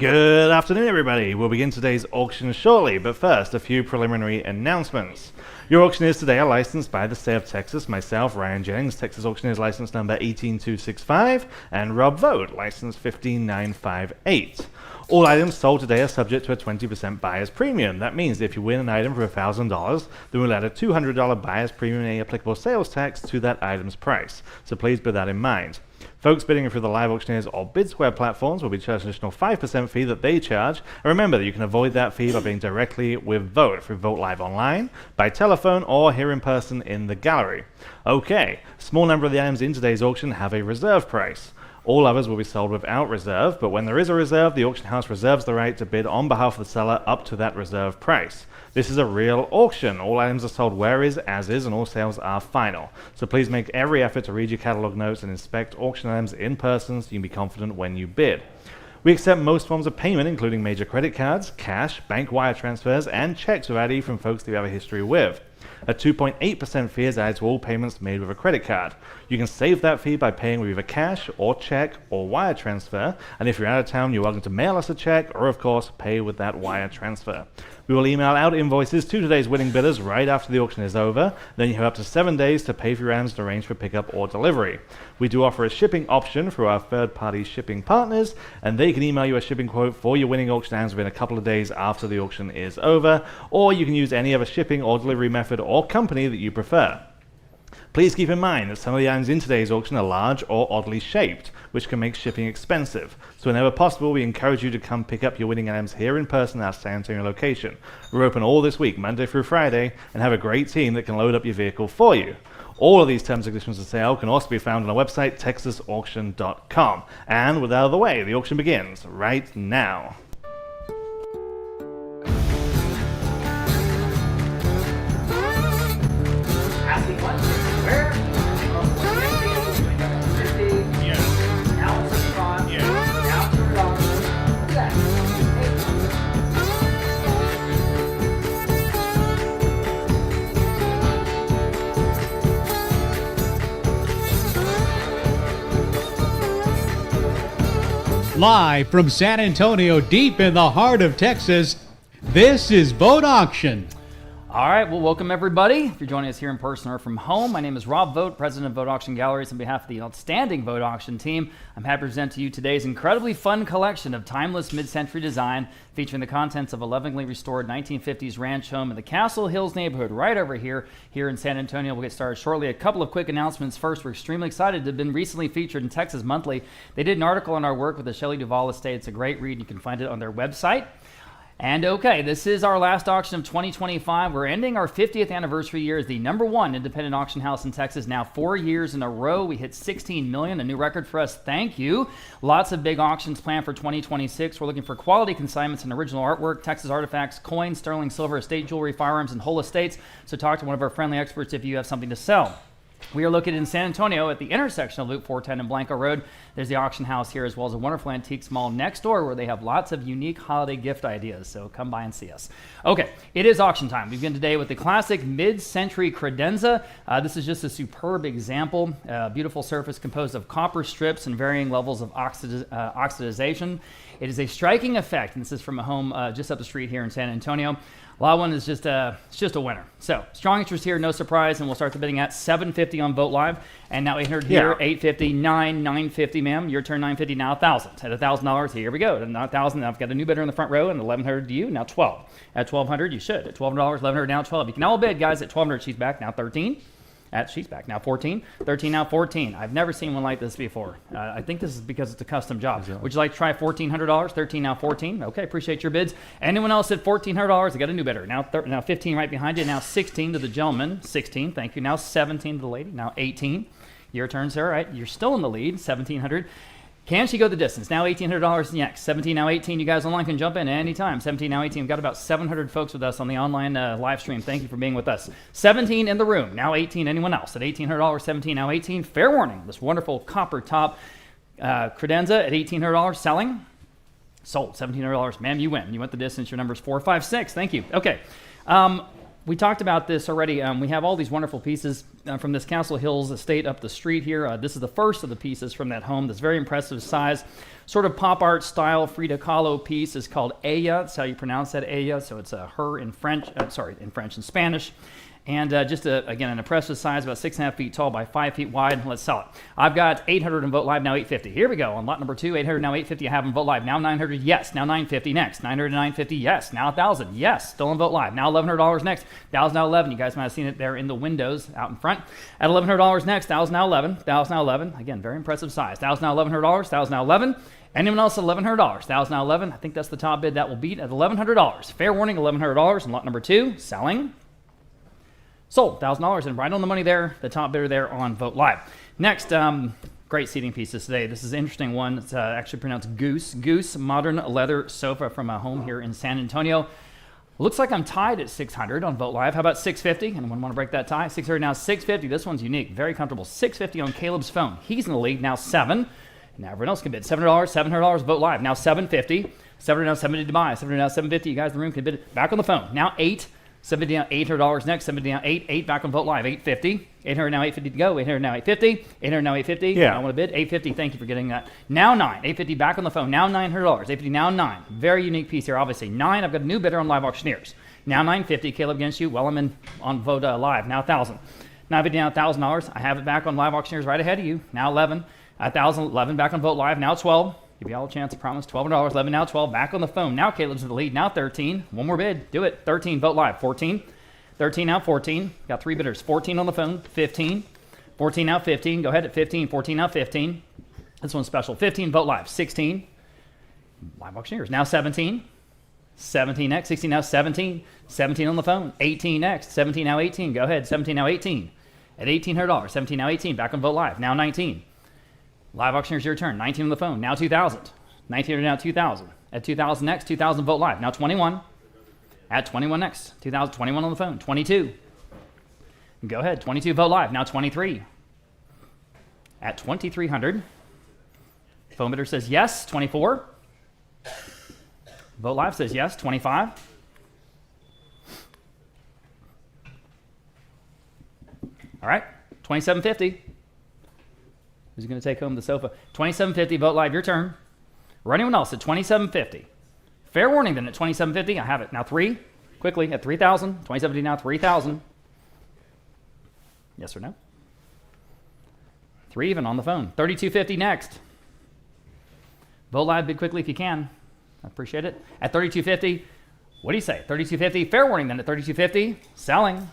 Good afternoon, everybody. We'll begin today's auction shortly, but first, a few preliminary announcements. Your auctioneers today are licensed by the state of Texas, myself, Ryan Jennings, Texas Auctioneers license number 18265, and Rob Vogt, license 15958. All items sold today are subject to a 20% buyer's premium. That means if you win an item for $1,000, then we'll add a $200 buyer's premium and any applicable sales tax to that item's price. So please bear that in mind. Folks bidding through the live auctioneers or BidSquare platforms will be charged an additional 5% fee that they charge. And remember that you can avoid that fee by being directly with Vogt through Vogt Live online, by telephone, or here in person in the gallery. Okay, a small number of the items in today's auction have a reserve price. All others will be sold without reserve, but when there is a reserve, the auction house reserves the right to bid on behalf of the seller up to that reserve price. This is a real auction. All items are sold where is, as is, and all sales are final. So please make every effort to read your catalog notes and inspect auction items in person so you can be confident when you bid. We accept most forms of payment, including major credit cards, cash, bank wire transfers, and checks with ID from folks that you have a history with. A 2.8% fee is added to all payments made with a credit card. You can save that fee by paying with either cash or check or wire transfer, and if you're out of town, you're welcome to mail us a check or, of course, pay with that wire transfer. We will email out invoices to today's winning bidders right after the auction is over. Then you have up to 7 days to pay for your items to arrange for pickup or delivery. We do offer a shipping option through our third-party shipping partners, and they can email you a shipping quote for your winning auction items within a couple of days after the auction is over, or you can use any other shipping or delivery method or company that you prefer. Please keep in mind that some of the items in today's auction are large or oddly shaped, which can make shipping expensive. So whenever possible, we encourage you to come pick up your winning items here in person at our San Antonio location. We're open all this week, Monday through Friday, and have a great team that can load up your vehicle for you. All of these terms and conditions of sale can also be found on our website, texasauction.com. And with that out of the way, the auction begins right now. Asking questions. Where? From 150, going down to 50. Yeah. Now it's 75. Yeah. Now $200. Look at that. Live from San Antonio, deep in the heart of Texas, this is Vogt Auction. All right, well, welcome everybody. If you're joining us here in person or from home, my name is Rob Vogt, president of Vogt Auction Galleries. On behalf of the outstanding Vogt Auction team, I'm happy to present to you today's incredibly fun collection of timeless mid-century design featuring the contents of a lovingly restored 1950s ranch home in the Castle Hills neighborhood right over here in San Antonio. We'll get started shortly. A couple of quick announcements. First, we're extremely excited to have been recently featured in Texas Monthly. They did an article on our work with the Shelley Duvall estate. It's a great read. You can find it on their website. And okay, this is our last auction of 2025. We're ending our 50th anniversary year as the #1 independent auction house in Texas. Now 4 years in a row, we hit 16 million, a new record for us. Thank you. Lots of big auctions planned for 2026. We're looking for quality consignments and original artwork, Texas artifacts, coins, sterling silver, estate jewelry, firearms, and whole estates. So talk to one of our friendly experts if you have something to sell. We are located in San Antonio at the intersection of Loop 410 and Blanco Road. There's the auction house here as well as a wonderful antiques mall next door where they have lots of unique holiday gift ideas. So come by and see us. Okay, it is auction time. We begin today with the classic mid-century credenza. This is just a superb example. Beautiful surface composed of copper strips and varying levels of oxidization. It is a striking effect, and this is from a home just up the street here in San Antonio. Lot one is just a winner. So strong interest here, no surprise, and we'll start the bidding at $750 on Vogt Live, and now 800 here, $850, $950, ma'am. Your turn, $950. Now $1,000 at $1,000. Here we go. Now $1,000. Now I've got a new bidder in the front row, and $1,100 to you. Now $12. At $1,200, you should. At $1,200, $1,100. Now $12. You can all bid, guys. At $1,200, she's back. Now $13. She's back now 14, 13 now 14. I've never seen one like this before. I think this is because it's a custom job. Exactly. Would you like to try $1,400? 13 now 14. Okay, appreciate your bids. Anyone else at $1,400? I got a new bidder. Now 15 right behind you. Now 16 to the gentleman. 16, thank you. Now 17 to the lady. Now 18. Your turn, sir. All right, you're still in the lead. 1,700. Can she go the distance? Now $1,800 next. 17 now 18. You guys online can jump in anytime. 17 now 18. We've got about 700 folks with us on the online live stream. Thank you for being with us. 17 in the room. Now 18. Anyone else? At $1,800, 17 now 18. Fair warning. This wonderful copper top credenza at $1,800 selling. Sold. $1,700. Ma'am, you win. You went the distance. Your number's 456. Thank you. Okay. we talked about this already. We have all these wonderful pieces from this Castle Hills estate up the street here. This is the first of the pieces from that home. This very impressive size, sort of pop art style Frida Kahlo piece is called Aya. That's how you pronounce that, Aya. So it's her in French, in French and Spanish. And just, again, an impressive size, about 6.5 feet tall by 5 feet wide. Let's sell it. I've got 800 in Vote Live, now 850. Here we go. On lot number 2, 800, now 850. I have in Vote Live. Now 900, yes. Now 950 next. 900 to 950, yes. Now 1,000, yes. Still in Vote Live. Now $1,100 next. 1,000 now 11. You guys might have seen it there in the windows out in front. At $1,100 next. 1,000 now 11. 1,000 now 11. Again, very impressive size. 1,000 now $1,100. 1,000 now 11. Anyone else at $1,100? 1,000 now 11. I think that's the top bid that will beat at $1,100. Fair warning, $1,100 in lot number 2. Selling. Sold, $1,000, and right on the money there, the top bidder there on Vote Live. Next, great seating pieces today. This is an interesting one. It's actually pronounced Goose. Goose modern leather sofa from a home here in San Antonio. Looks like I'm tied at 600 on Vote Live. How about 650? Anyone want to break that tie? 600 now 650. This one's unique, very comfortable. 650 on Caleb's phone. He's in the lead now 7. Now everyone else can bid. $700, $700 Vote Live. Now 750. 700 now 750 to buy. 700 now 750. You guys in the room can bid it. Back on the phone. Now 8. 70 down, $800 next. 70 down, 8 back on Vote Live, 850. 800 now, 850 to go. 800 now, 850. 800 now, 850. Yeah. I want to bid 850. Thank you for getting that. Now 9, 850 back on the phone. Now $900. 850 now 9. Very unique piece here, obviously. 9. I've got a new bidder on Live Auctioneers. Now 950. Caleb against you. Well, I'm in on Vote Live. Now 1,000. 950 now $1,000. I have it back on Live Auctioneers right ahead of you. Now 11. 1,000. 11 back on Vote Live. Now 12. Give you all a chance, I promise. $1,200. 11 now 12. Back on the phone. Now Caleb's in the lead. Now 13. One more bid. Do it. 13. Vote Live. 14. 13 now 14. Got 3 bidders. 14 on the phone. 15. 14 now 15. Go ahead at 15. 14 now 15. This one's special. 15. Vote Live. 16. Live Auctioneers. Now 17. 17 next. 16 now 17. 17 on the phone. 18 next. 17 now 18. Go ahead. 17 now 18. At $1,800. 17 now 18. Back on Vote Live. Now 19. Live Auctioneers, your turn. 19 on the phone. Now 2,000. 19 now 2,000. At 2,000 next. 2,000 Vote Live. Now 21. At 21 next. 2021 on the phone. 22. Go ahead. 22 Vote Live. Now 23. At 2,300. Phone bidder says yes. 24. Vote Live says yes. 25. All right. 2750. Who's going to take home the sofa? 2750. Vote Live. Your turn. Or anyone else at 2750. Fair warning then at 2750. I have it. Now 3. Quickly at 3,000. 2070 now 3,000. Yes or no? 3 even on the phone. 3250 next. Vote Live, bid quickly if you can. I appreciate it. At 3250. What do you say? 3250. Fair warning then at 3250. Selling.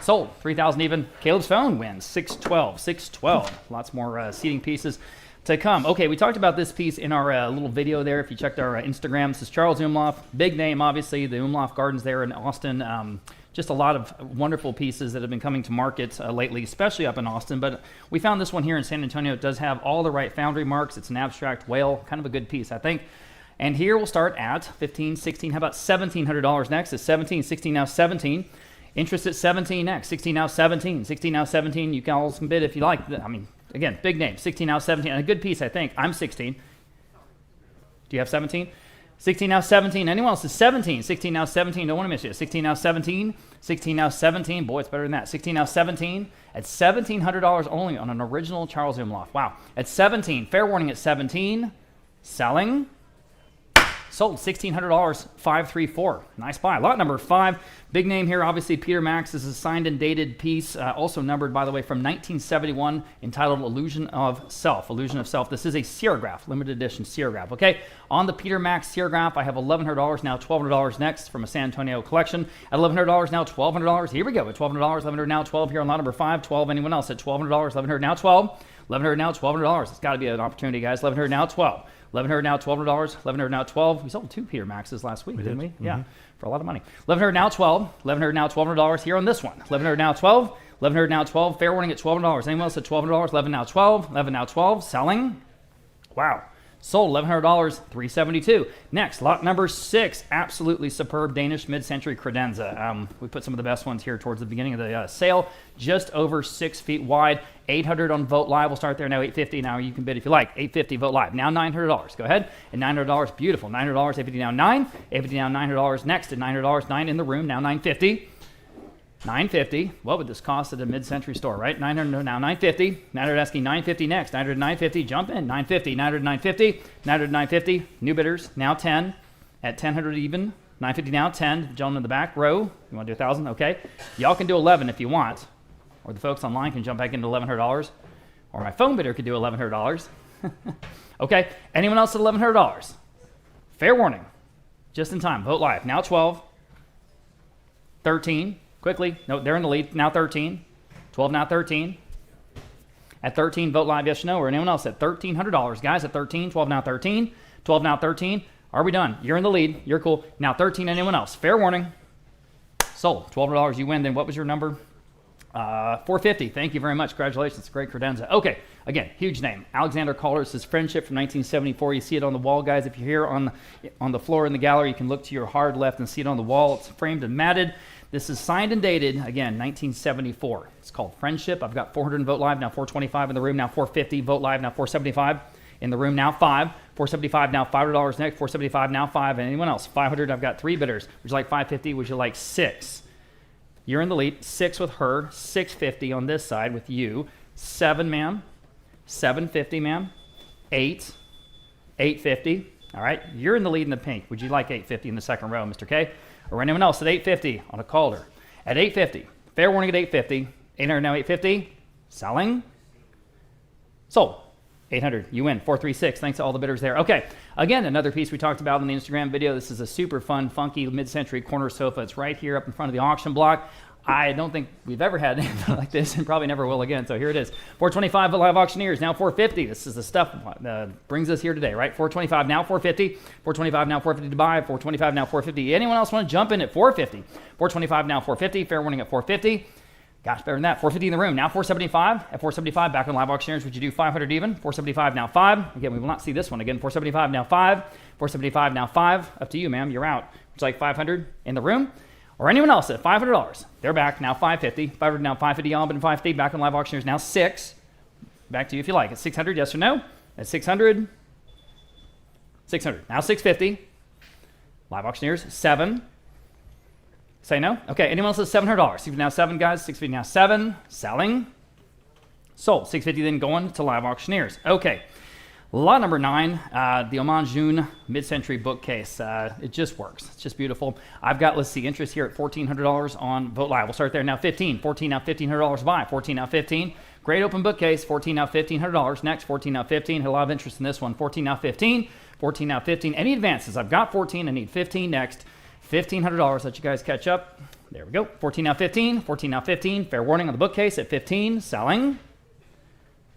Sold. 3,000 even. Caleb's phone wins. 612. 612. Lots more seating pieces to come. Okay, we talked about this piece in our little video there. If you checked our Instagram, this is Charles Umlauf. Big name, obviously, the Umlauf Gardens there in Austin. Just a lot of wonderful pieces that have been coming to market lately, especially up in Austin. But we found this one here in San Antonio. It does have all the right foundry marks. It's an abstract whale, kind of a good piece, I think. And here we'll start at 15, 16. How about $1,700 next? It's 17, 16 now 17. Interest at 17 next. 16 now 17. 16 now 17. You can also bid if you like. I mean, again, big name. 16 now 17. And a good piece, I think. I'm 16. Do you have 17? 16 now 17. Anyone else is 17? 16 now 17. Don't want to miss it. 16 now 17. 16 now 17. Boy, it's better than that. 16 now 17. At $1,700 only on an original Charles Umlauf. Wow. At 17. Fair warning at 17. Selling. Sold. $1,600. 534. Nice buy. Lot number 5. Big name here. Obviously, Peter Max. This is a signed and dated piece. Also numbered, by the way, from 1971, entitled Illusion of Self. Illusion of Self. This is a serigraph. Limited edition serigraph. Okay. On the Peter Max serigraph, I have $1,100. Now $1,200 next from a San Antonio collection. At $1,100 now $1,200. Here we go. At $1,200. $1,100 now 12 here on lot number 5. 12. Anyone else at $1,200? $1,100 now 12. $1,100 now $1,200. It's got to be an opportunity, guys. $1,100 now 12. $1,100 now $1,200. $1,100 now 12. We sold 2 Peter Maxes last week, didn't we? Mm-hmm. Yeah, for a lot of money. $1,100 now 12. $1,100 now $1,200 here on this one. $1,100 now 12. $1,100 now 12. Fair warning at $1,200. Anyone else at $1,200? 11 now 12. 11 now 12. Selling. Wow. Sold, $1,100, $372. Next, lot number 6, absolutely superb Danish mid-century credenza. We put some of the best ones here towards the beginning of the sale. Just over 6 feet wide, 800 on Vogt Live. We'll start there now, 850. Now you can bid if you like, 850 Vogt Live. Now $900. Go ahead, and $900, beautiful. $900, 850 now 9, 850 now $900. Next at $900, 9 in the room, now $950. $950. What would this cost at a mid-century store, right? $900 now, $950. $900 asking $950 next. $900 $950. Jump in. $950. $900 $950. $900 $950. New bidders now 10 at $10 even. $950 now 10. Gentleman in the back row. You want to do 1,000? Okay. Y'all can do 11 if you want, or the folks online can jump back into $1,100, or my phone bidder could do $1,100. Okay. Anyone else at $1,100? Fair warning. Just in time. Vote live. Now 12. 13. Quickly. No, they're in the lead. Now 13. 12 now 13. At 13, vote live yes or no. Or anyone else at $1,300. Guys at 13. 12 now 13. 12 now 13. Are we done? You're in the lead. You're cool. Now 13. Anyone else? Fair warning. Sold. $1,200. You win. Then what was your number? 450. Thank you very much. Congratulations. Great credenza. Okay. Again, huge name. Alexander Calder. This is Friendship from 1974. You see it on the wall, guys. If you're here on the floor in the gallery, you can look to your hard left and see it on the wall. It's framed and matted. This is signed and dated, again, 1974. It's called Friendship. I've got 400 Vote Live, now 425 in the room, now 450. Vote Live, now 475 in the room, now 5. 475 now, $500 next. 475 now 5. And anyone else? 500, I've got 3 bidders. Would you like 550? Would you like 6? You're in the lead. 6 with her. 650 on this side with you. 7, ma'am. 750, ma'am. 8. 850. All right. You're in the lead in the pink. Would you like 850 in the second row, Mr. K? Or anyone else at 850 on a Calder. At 850. Fair warning at 850. 800 now 850. Selling. Sold. 800. You win. 436. Thanks to all the bidders there. Okay. Again, another piece we talked about in the Instagram video. This is a super fun, funky mid-century corner sofa. It's right here up in front of the auction block. I don't think we've ever had anything like this, and probably never will again. So here it is. 425 for live auctioneers. Now 450. This is the stuff that brings us here today, right? 425 now 450. 425 now 450 to buy. 425 now 450. Anyone else want to jump in at 450? 425 now 450. Fair warning at 450. Gosh, better than that. 450 in the room. Now 475. At 475, back on live auctioneers, would you do 500 even? 475 now 5. Again, we will not see this one again. 475 now 5. 475 now 5. Up to you, ma'am. You're out. Would you like 500 in the room? Or anyone else at $500. They're back now 550. 500 now 550. Y'all been 550. Back on live auctioneers now 6. Back to you if you like. At 600, yes or no? At 600. 600. Now 650. Live auctioneers 7. Say no? Okay. Anyone else at $700? 650 now 7, guys. 650 now 7. Selling. Sold. 650 then going to live auctioneers. Okay. Lot number 9, the Oman June mid-century bookcase. It just works. It's just beautiful. I've got, let's see, interest here at $1,400 on Vote Live. We'll start there now. 15. 14 now $1,500 buy. 14 now 15. Great open bookcase. 14 now $1,500. Next, 14 now 15. Had a lot of interest in this one. 14 now 15. 14 now 15. Any advances? I've got 14. I need 15 next. $1,500. Let you guys catch up. There we go. 14 now 15. 14 now 15. Fair warning on the bookcase at 15. Selling.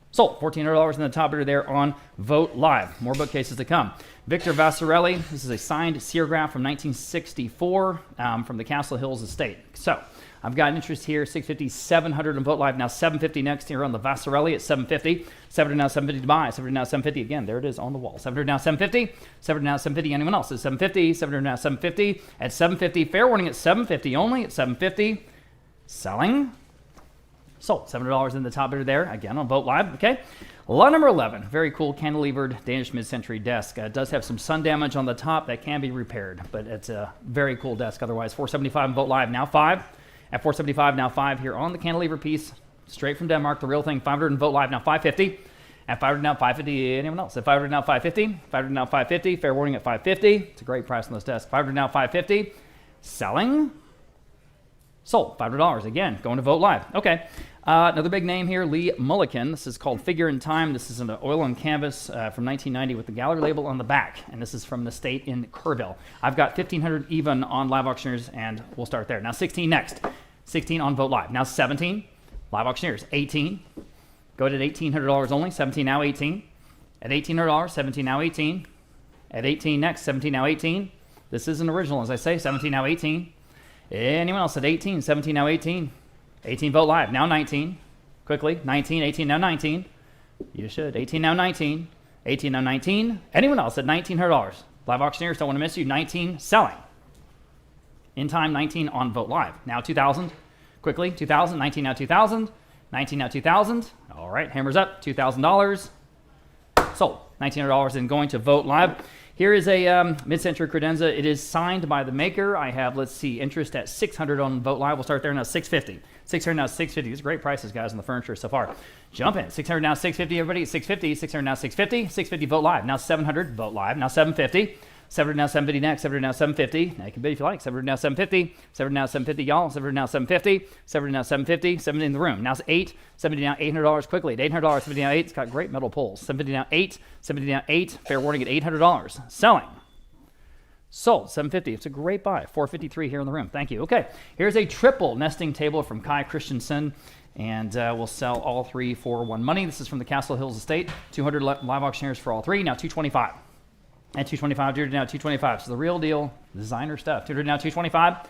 Sold. $1,400 in the top bidder there on Vote Live. More bookcases to come. Victor Vasarely. This is a signed serigraph from 1964 from the Castle Hills estate. So I've got interest here, 650, 700 on Vote Live. Now 750 next here on the Vasarely at 750. 700 now 750 to buy. 700 now 750. Again, there it is on the wall. 700 now 750. 700 now 750. Anyone else at 750? 700 now 750. At 750. Fair warning at 750 only. At 750. Selling. Sold. $700 in the top bidder there, again on Vote Live. Okay. Lot number 11. Very cool cantilevered Danish mid-century desk. It does have some sun damage on the top that can be repaired, but it's a very cool desk otherwise. 475 on Vote Live, now 5. At 475, now 5 here on the cantilever piece. Straight from Denmark, the real thing. 500 on Vote Live, now 550. At 500 now 550. Anyone else? At 500 now 550. 500 now 550. Fair warning at 550. It's a great price on this desk. 500 now 550. Selling. Sold. $500. Again, going to Vote Live. Okay. Another big name here, Lee Mulliken. This is called Figure in Time. This is an oil on canvas from 1990 with the gallery label on the back. And this is from the estate in Kerrville. I've got 1,500 even on live auctioneers, and we'll start there. Now 16 next. 16 on Vote Live. Now 17. Live auctioneers. 18. Go ahead at $1,800 only. 17 now 18. At $1,800, 17 now 18. At 18 next. 17 now 18. This is an original, as I say. 17 now 18. Anyone else at 18? 17 now 18. 18 Vote Live. Now 19. Quickly. 19, 18 now 19. You should. 18 now 19. 18, now 19. Anyone else at $1,900? Live auctioneers, don't want to miss you. 19, selling. In time, 19 on Vote Live. Now 2,000. Quickly, 2,000. 19 now 2,000. 19 now 2,000. All right, hammers up. $2,000. Sold. $1,900 and going to Vote Live. Here is a mid-century credenza. It is signed by the maker. I have, let's see, interest at $600 on Vote Live. We'll start there now. $650. $600 now $650. These are great prices, guys, on the furniture so far. Jump in. $600 now $650. Everybody, $650. $600 now $650. $650 Vote Live. Now $700. Vote Live. Now $750. $700 now $750 next. $700 now $750. Now you can bid if you like. $700 now $750. $700 now $750, y'all. $700 now $750. $700 now $750. $7 in the room. Now it's $8. $70 now $800 quickly. At $800. $70 now $8. It's got great metal pulls. $750 now $8. $70 now $8. Fair warning at $800. Selling. Sold. $750. It's a great buy. $453 here in the room. Thank you. Okay. Here's a triple nesting table from Kai Christensen. And we'll sell all three for one money. This is from the Castle Hills Estate. 200 live auctioneers for all three. Now $225. At $225, $200 now $225. So the real deal, designer stuff. $200 now $225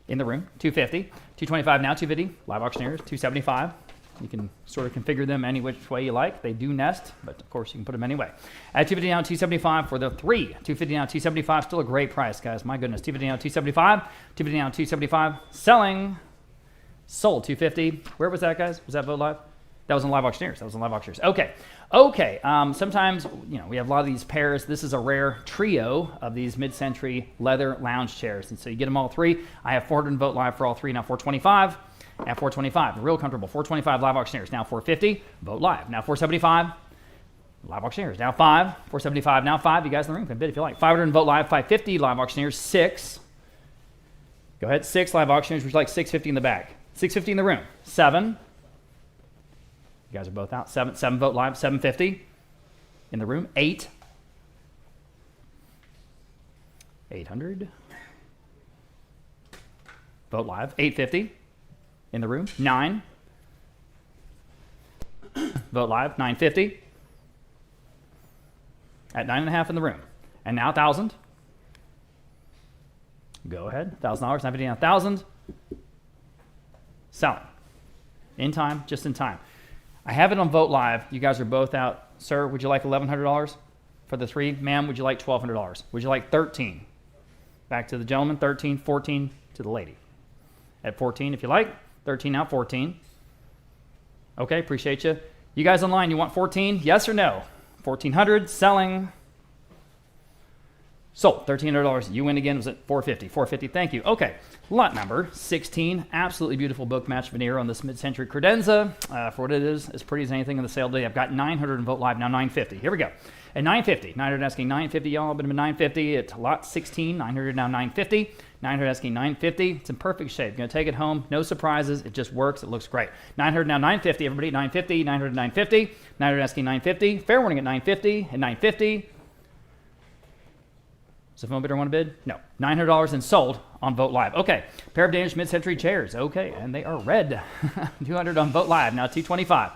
in the room. $250. $225 now $250. Live auctioneers. $275. You can sort of configure them any which way you like. They do nest, but of course you can put them anyway. At $250 now $275 for the three. $250 now $275. Still a great price, guys. My goodness. $250 now $275. $250 now $275. Selling. Sold. $250. Where was that, guys? Was that Vote Live? That was in Live Auctioneers. Okay. Sometimes, we have a lot of these pairs. This is a rare trio of these mid-century leather lounge chairs. And so you get them all three. I have 400 Vote Live for all three. Now $425. At $425. Real comfortable. $425 Live Auctioneers. Now $450. Vote Live. Now $475. Live Auctioneers. Now $5. $475. Now $5. You guys in the room can bid if you like. $500 Vote Live. $550 Live Auctioneers. $6. Go ahead. $6 Live Auctioneers. Would you like $650 in the back? $650 in the room. $7. You guys are both out. $7 Vote Live. $750 in the room. $8. $800. Vote Live. $850 in the room. $9. Vote Live. $950 at $9.5 in the room. And now $1,000. Go ahead. $1,000. $950 now $1,000. Selling. In time. Just in time. I have it on Vote Live. You guys are both out. Sir, would you like $1,100 for the three? Ma'am, would you like $1,200? Would you like $13? Back to the gentleman. $13. $14 to the lady. At $14 if you like. $13 now. $14. Okay, appreciate you. You guys online, you want $14? Yes or no? $1,400. Selling. Sold. $1,300. You win again. Was it $450? $450. Thank you. Okay. Lot number 16. Absolutely beautiful book match veneer on this mid-century credenza. For what it is, as pretty as anything in the sale today. I've got 900 in Vote Live. Now $950. Here we go. At $950. 900 asking $950. Y'all been $950 at lot 16. 900 now $950. 900 asking $950. It's in perfect shape. Going to take it home. No surprises. It just works. It looks great. 900 now $950. Everybody $950. 900 $950. 900 asking $950. Fair warning at $950. At $950. Does the phone bidder want to bid? No. $900 and sold on Vote Live. Okay. Pair of Danish mid-century chairs. Okay. And they are red. 200 on Vote Live. Now $225.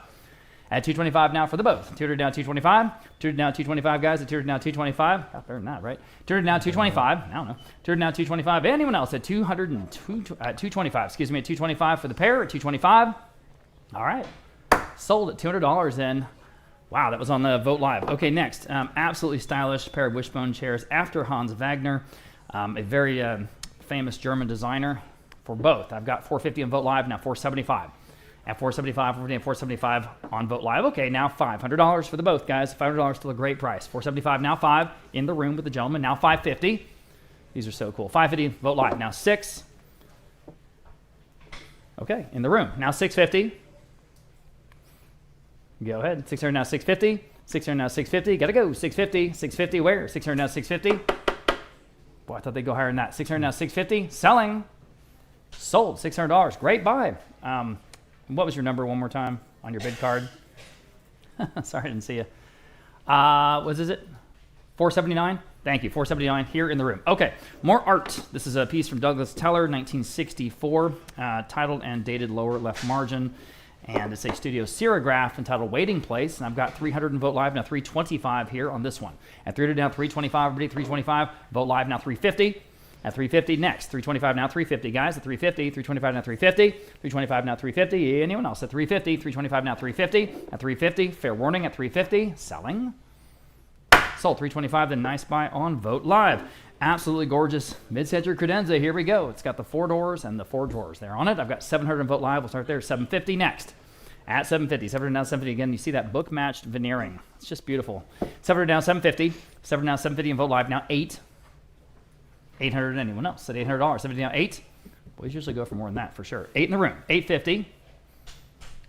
At $225 now for the both. $200 now $225. $200 now $225, guys. At $200 now $225. Not better than that, right? $200 now $225. I don't know. $200 now $225. Anyone else at $225? Excuse me, at $225 for the pair. At $225. All right. Sold at $200 and wow, that was on the Vote Live. Okay, next, absolutely stylish pair of wishbone chairs after Hans Wagner, a very famous German designer for both. I've got $450 on Vote Live, now $475. At $475, $475 on Vote Live. Okay, now $500 for the both, guys. $500 still a great price. $475, now $5 in the room with the gentleman. Now $550. These are so cool. $550 Vote Live. Now $6. Okay, in the room. Now $650. Go ahead. $600 now $650. $600 now $650. Gotta go. $650. $650 where? $600 now $650. Boy, I thought they'd go higher than that. $600 now $650. Selling. Sold. $600. Great buy. What was your number one more time on your bid card? Sorry, I didn't see you. What is it? $479? Thank you. $479 here in the room. Okay, more art. This is a piece from Douglas Teller, 1964, titled and dated lower left margin. And it's a studio serigraph entitled Waiting Place. And I've got 300 in Vote Live, now 325 here on this one. At 300 now 325, everybody 325. Vote Live now 350. At 350 next. 325 now 350, guys. At 350, 325 now 350. 325 now 350. Anyone else? At 350, 325 now 350. At 350, fair warning at 350. Selling. Sold. 325, then nice buy on Vogt Live. Absolutely gorgeous mid-century credenza. Here we go. It's got the 4 doors and the 4 drawers there on it. I've got 700 on Vogt Live. We'll start there. 750 next. At 750. 700 down 750. Again, you see that book-matched veneering. It's just beautiful. 700 down 750. 700 down 750 on Vogt Live. Now 8. 800. Anyone else? At $800. 70 down 8. Boys usually go for more than that for sure. 8 in the room. 850.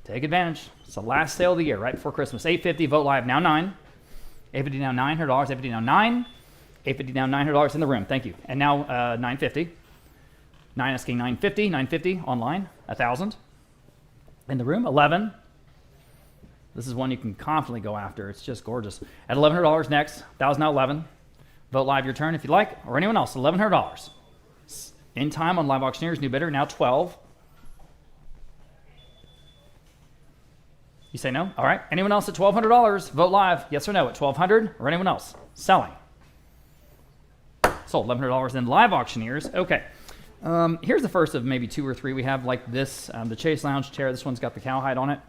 Take advantage. It's the last sale of the year, right before Christmas. 850. Vogt Live. Now 9. 850 now $900. 850 now 9. 850 now $900 in the room. Thank you. And now 950. 9 asking 950. 950 online. 1,000. In the room. 11. This is one you can confidently go after. It's just gorgeous. At $1,100 next. 1,000 now 11. Vote Live your turn if you like, or anyone else. $1,100. In time on Live Auctioneers. New bidder now 12. You say no? All right. Anyone else at $1,200? Vote Live. Yes or no at $1,200 or anyone else? Selling. Sold. $1,100 in Live Auctioneers. Okay. Here's the first of maybe 2 or 3 we have like this. The Chase Lounge chair. This one's got the cowhide on it.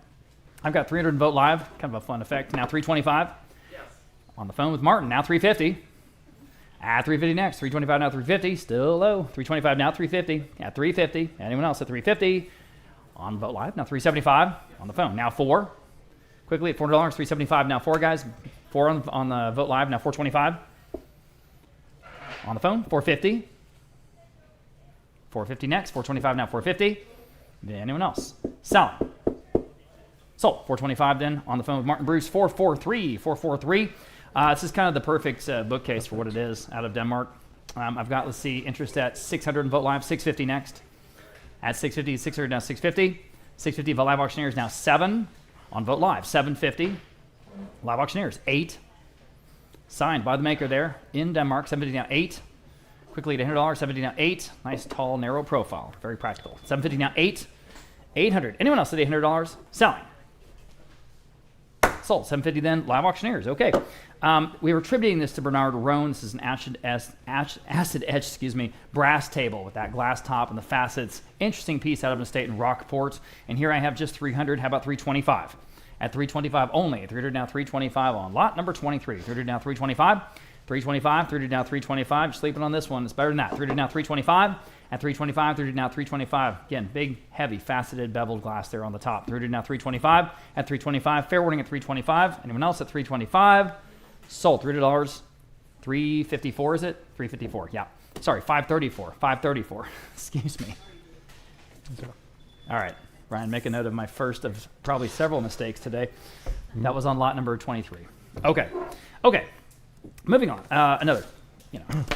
I've got 300 in Vote Live. Kind of a fun effect. Now 325. Yes. On the phone with Martin. Now 350. At 350 next. 325 now 350. Still low. 325 now 350. At 350. Anyone else at 350? On Vote Live. Now 375. On the phone. Now 4. Quickly at $400. 375 now 4 guys. 4 on the Vote Live. Now 425. On the phone. 450. 450 next. 425 now 450. Anyone else? Selling. Sold. 425 then on the phone with Martin Bruce. 443. 443. This is kind of the perfect bookcase for what it is out of Denmark. I've got, let's see, interest at 600 in Vote Live. 650 next. At 650, 600 now 650. 650 Vote Live Auctioneers now 7 on Vote Live. 750. Live Auctioneers 8. Signed by the maker there in Denmark. 750 now 8. Quickly at $100. 750 now 8. Nice, tall, narrow profile. Very practical. 750 now 8. 800. Anyone else at $800? Selling. Sold. 750 then. Live Auctioneers. Okay. We were attributing this to Bernard Roan. This is an acid etched, brass table with that glass top and the facets. Interesting piece out of an estate in Rockport. And here I have just 300. How about 325? At 325 only. At 300 now 325 on lot number 23. 300 now 325. 325. 300 now 325. You're sleeping on this one. It's better than that. 300 now 325. At 325. 300 now 325. Again, big, heavy, faceted, beveled glass there on the top. 300 now 325. At 325. Fair warning at 325. Anyone else at 325? Sold. $300. 354 is it? 354. Yeah. Sorry. 534. 534. Excuse me. All right. Brian, make a note of my first of probably several mistakes today. That was on lot number 23. Okay. Moving on. Another,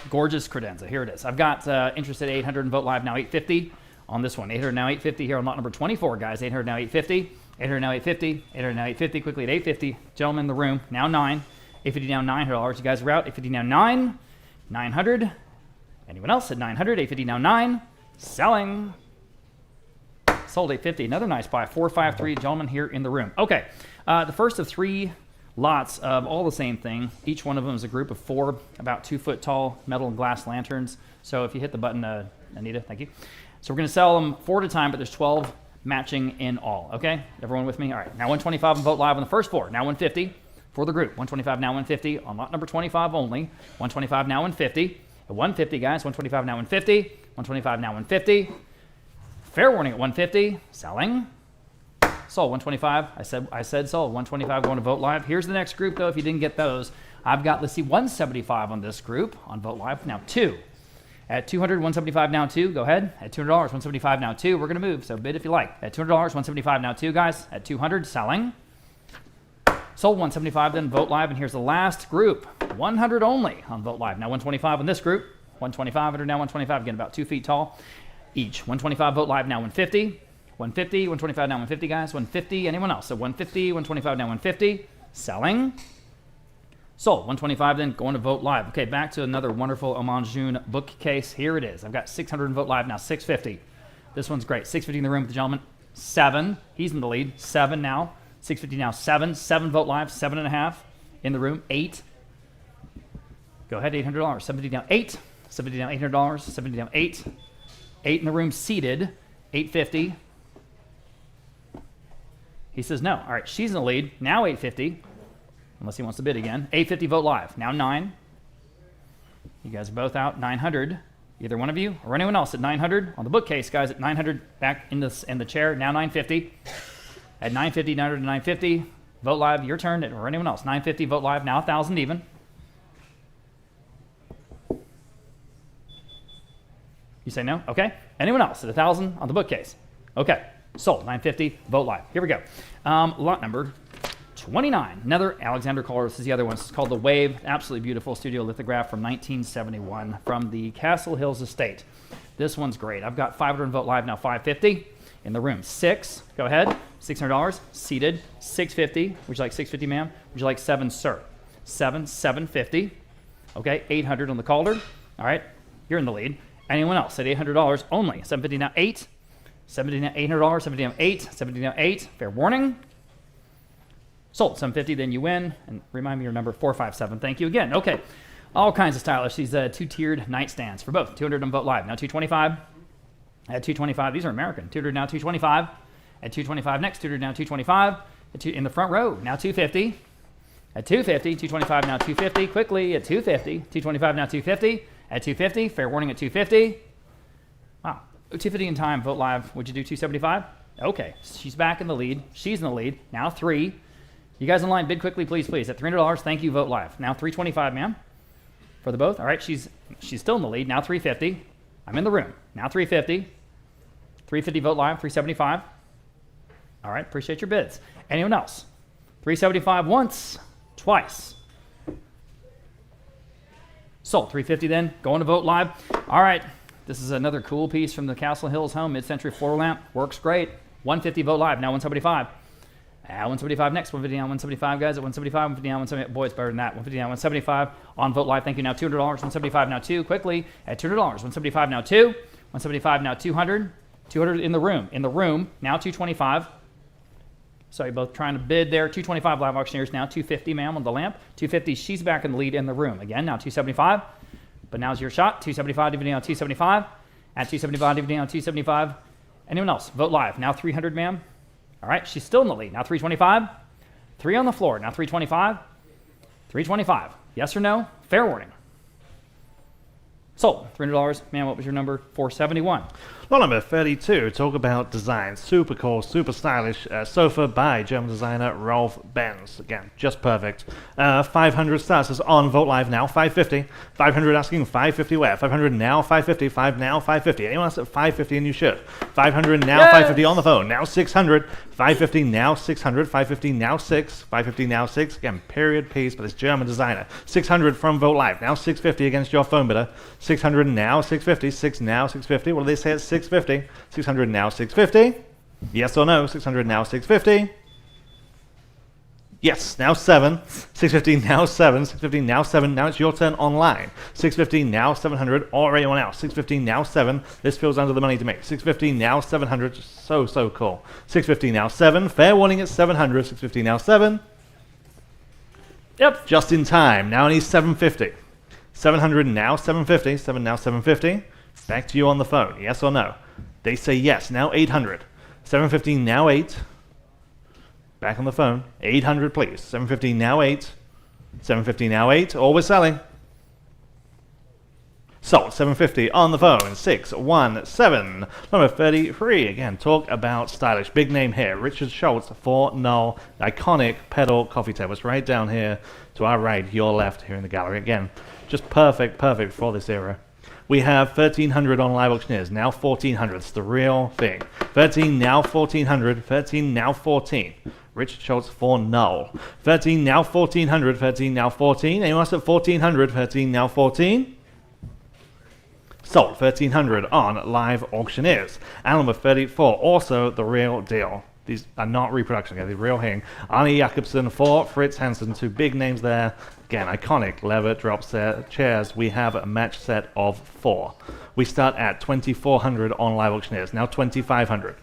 gorgeous credenza. Here it is. I've got interest at 800 in Vote Live now 850 on this one. 800 now 850 here on lot number 24, guys. 800 now 850. 800 now 850. 800 now 850. Quickly at 850. Gentlemen in the room. Now 9. 850 now $900. You guys are out. 850 now 9. 900. Anyone else at 900? 850 now 9. Selling. Sold 850. Another nice buy. 453 gentlemen here in the room. Okay. The first of 3 lots of all the same thing. Each one of them is a group of 4 about 2 foot tall metal and glass lanterns. So if you hit the button, Anita, thank you. So we're going to sell them 4 at a time, but there's 12 matching in all. Okay? Everyone with me? All right. Now 125 on Vote Live on the first 4. Now 150 for the group. 125 now 150 on lot number 25 only. 125 now 150. At 150, guys. 125 now 150. 125 now 150. Fair warning at 150. Selling. Sold. 125. I said sold. 125 going to Vote Live. Here's the next group, though, if you didn't get those. I've got, let's see, 175 on this group on Vote Live. Now 2. At 200, 175 now 2. Go ahead. At $200, 175 now 2. We're going to move, so bid if you like. At $200, 175 now 2, guys. At 200, selling. Sold. 175 then Vote Live. And here's the last group. 100 only on Vote Live. Now 125 on this group. 125 under now 125. Again, about 2 feet tall each. 125 Vote Live now 150. 150, 125 now 150, guys. 150, anyone else? So 150, 125 now 150. Selling. Sold. 125 then going to Vote Live. Okay, back to another wonderful Omanjun bookcase. Here it is. I've got 600 in Vote Live now 650. This one's great. 650 in the room with the gentleman. 7. He's in the lead. 7 now. 650 now 7. 7 Vote Live. 7.5 in the room. 8. Go ahead. $800. 750 now 8. 750 now $800. 750 now 8. 8 in the room seated. 850. He says no. All right, she's in the lead. Now 850. unless he wants to bid again. 850 vote live. Now 9. You guys are both out. 900. Either one of you or anyone else at 900 on the bookcase, guys. At 900 back in the chair. Now 950. At 950, 900 to 950. Vote live. Your turn. Or anyone else. 950 vote live. Now 1,000 even. You say no? Okay. Anyone else at 1,000 on the bookcase? Okay. Sold. 950. Vote live. Here we go. Lot number 29. Another Alexander Calder. This is the other one. It's called The Wave. Absolutely beautiful studio lithograph from 1971 from the Castle Hills Estate. This one's great. I've got 500 vote live now. 550 in the room. 6. Go ahead. $600. Seated. 650. Would you like 650, ma'am? Would you like 7, sir? 7. 750. Okay. 800 on the Calder. All right. You're in the lead. Anyone else at $800 only? 750 now. 8. 750 now. $800. 750 now. 8. 750 now. 8. Fair warning. Sold. 750, then you win. And remind me your number, 457. Thank you again. Okay. All kinds of stylish. These two-tiered nightstands for both. 200 on vote live. Now 225. At 225. These are American. 200 now 225. At 225 next. 200 now 225. In the front row. Now 250. At 250. 225 now 250. Quickly at 250. 225 now 250. At 250. Fair warning at 250. Wow. 250 in time. Vote live. Would you do 275? Okay. She's back in the lead. She's in the lead. Now 3. You guys in line, bid quickly, please, please. At $300, thank you, vote live. Now 325, ma'am, for the both. All right, she's still in the lead. Now 350. I'm in the room. Now 350. 350 vote live, 375. All right, appreciate your bids. Anyone else? 375 once, twice. Sold. 350 then, going to vote live. All right, this is another cool piece from the Castle Hills home, mid-century floor lamp. Works great. 150 vote live, now 175. 175 next, 150 now, 175, guys, at 175, 150 now, 175, boy, it's better than that, 150 now, 175, on vote live, thank you, now $200, 175 now 2, quickly, at $200, 175 now 2, 175 now 200, 200 in the room, now 225, sorry, both trying to bid there, 225 live auctioneers, now 250, ma'am, on the lamp, 250, she's back in the lead in the room, again, now 275, but now's your shot, 275, DVD on 275, at 275, DVD on 275, anyone else, vote live, now 300, ma'am. All right, she's still in the lead. Now 325. 3 on the floor. Now 325. 325. Yes or no? Fair warning. Sold. $300. Man, what was your number? 471. Lot number 32. Talk about design. Super cool, super stylish sofa by German designer Rolf Benz. Again, just perfect. 500 starts us on vote live now. 550. 500 asking 550 where? 500 now. 550. 5 now. 550. Anyone else at 550 and you should. 500 now. Yes. 550 on the phone. Now 600. 550 now 600. 550 now 6. 550 now 6. Again, period piece, but it's German designer. 600 from vote live. Now 650 against your phone bidder. 600 now 650. 6 now 650. What do they say at 650? 600 now 650. Yes or no? 600 now 650. Yes, now 7. 650 now 7. 650 now 7. Now it's your turn online. 650 now 700 or anyone else. 650 now 7. This feels under the money to me. 650 now 700. So cool. 650 now 7. Fair warning at 700. 650 now 7. Yep. Just in time. Now only 750. 700 now 750. 7 now 750. Back to you on the phone. Yes or no? They say yes. Now 800. 750 now 8. Back on the phone. 800 please. 750 now 8. 750 now 8. Or we're selling. Sold. 750 on the phone. 617. Number 33. Again, talk about stylish. Big name here. Richard Schultz for Null. Iconic pedal coffee table. It's right down here to our right, your left here in the gallery. Again, just perfect for this era. We have 1,300 on live auctioneers, now 1,400. It's the real thing. 13 now 1,400, 13 now 14. Richard Schultz for Null. 13 now 1,400, 13 now 14. Anyone else at 1,400, 13 now 14? Sold. 1,300 on live auctioneers. And number 34, also the real deal. These are not reproduction, okay? They're real thing. Arnie Jacobsen for Fritz Hansen. 2 big names there. Again, iconic lever drop chairs. We have a match set of 4. We start at 2,400 on live auctioneers. Now 2,500.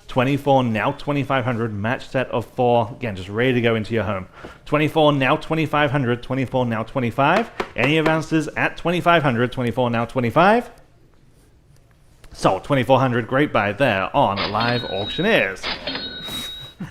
24 now 2,500. Match set of 4. Again, just ready to go into your home. 24 now 2,500. 24 now 25. Any advances at 2,500. 24 now 25. Sold. 2,400. Great buy there on live auctioneers.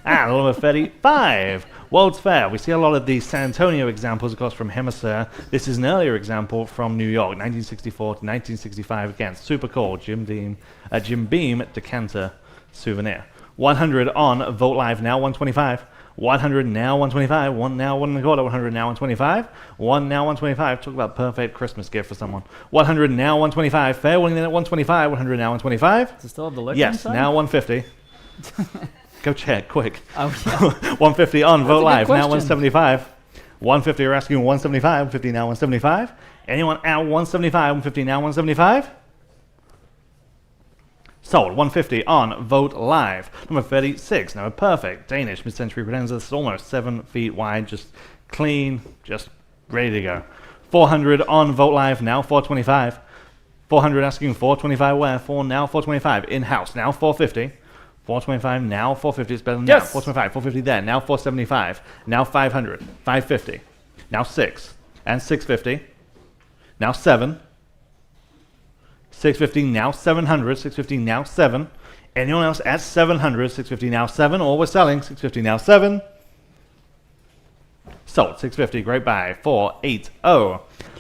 And number 35. World's Fair. We see a lot of the San Antonio examples, of course, from Hemisphere. This is an earlier example from New York, 1964 to 1965. Again, super cool. Jim Beam decanter souvenir. 100 on Vote Live now, 125. 100 now, 125. 1 now, 1 1/4. 100 now, 125. 1 now, 125. Talk about perfect Christmas gift for someone. 100 now, 125. Fair winning then at 125. 100 now, 125. Does it still have the liquor Yes, inside? now 150. Go check, quick. Oh, yeah. 150 on Vote a good Live, now question. 175. 150, you're asking 175. 150 now, 175. Anyone at 175? 150 now, 175. Sold. 150 on Vote Live. Number 36, now a perfect Danish mid-century credenza. This is almost 7 feet wide, just clean, just ready to go. 400 on Vote Live, now 425. 400 asking 425 where? 4 now, 425. In-house, now 450. 425, now 450, it's better than now. Yes. 425, 450 there, now 475. Now 500, 550. Now 6, and 650. Now 7. 650, now 700. 650, now 7. Anyone else at 700? 650, now 7. Or we're selling. 650, now 7. Sold. 650, great buy. 480.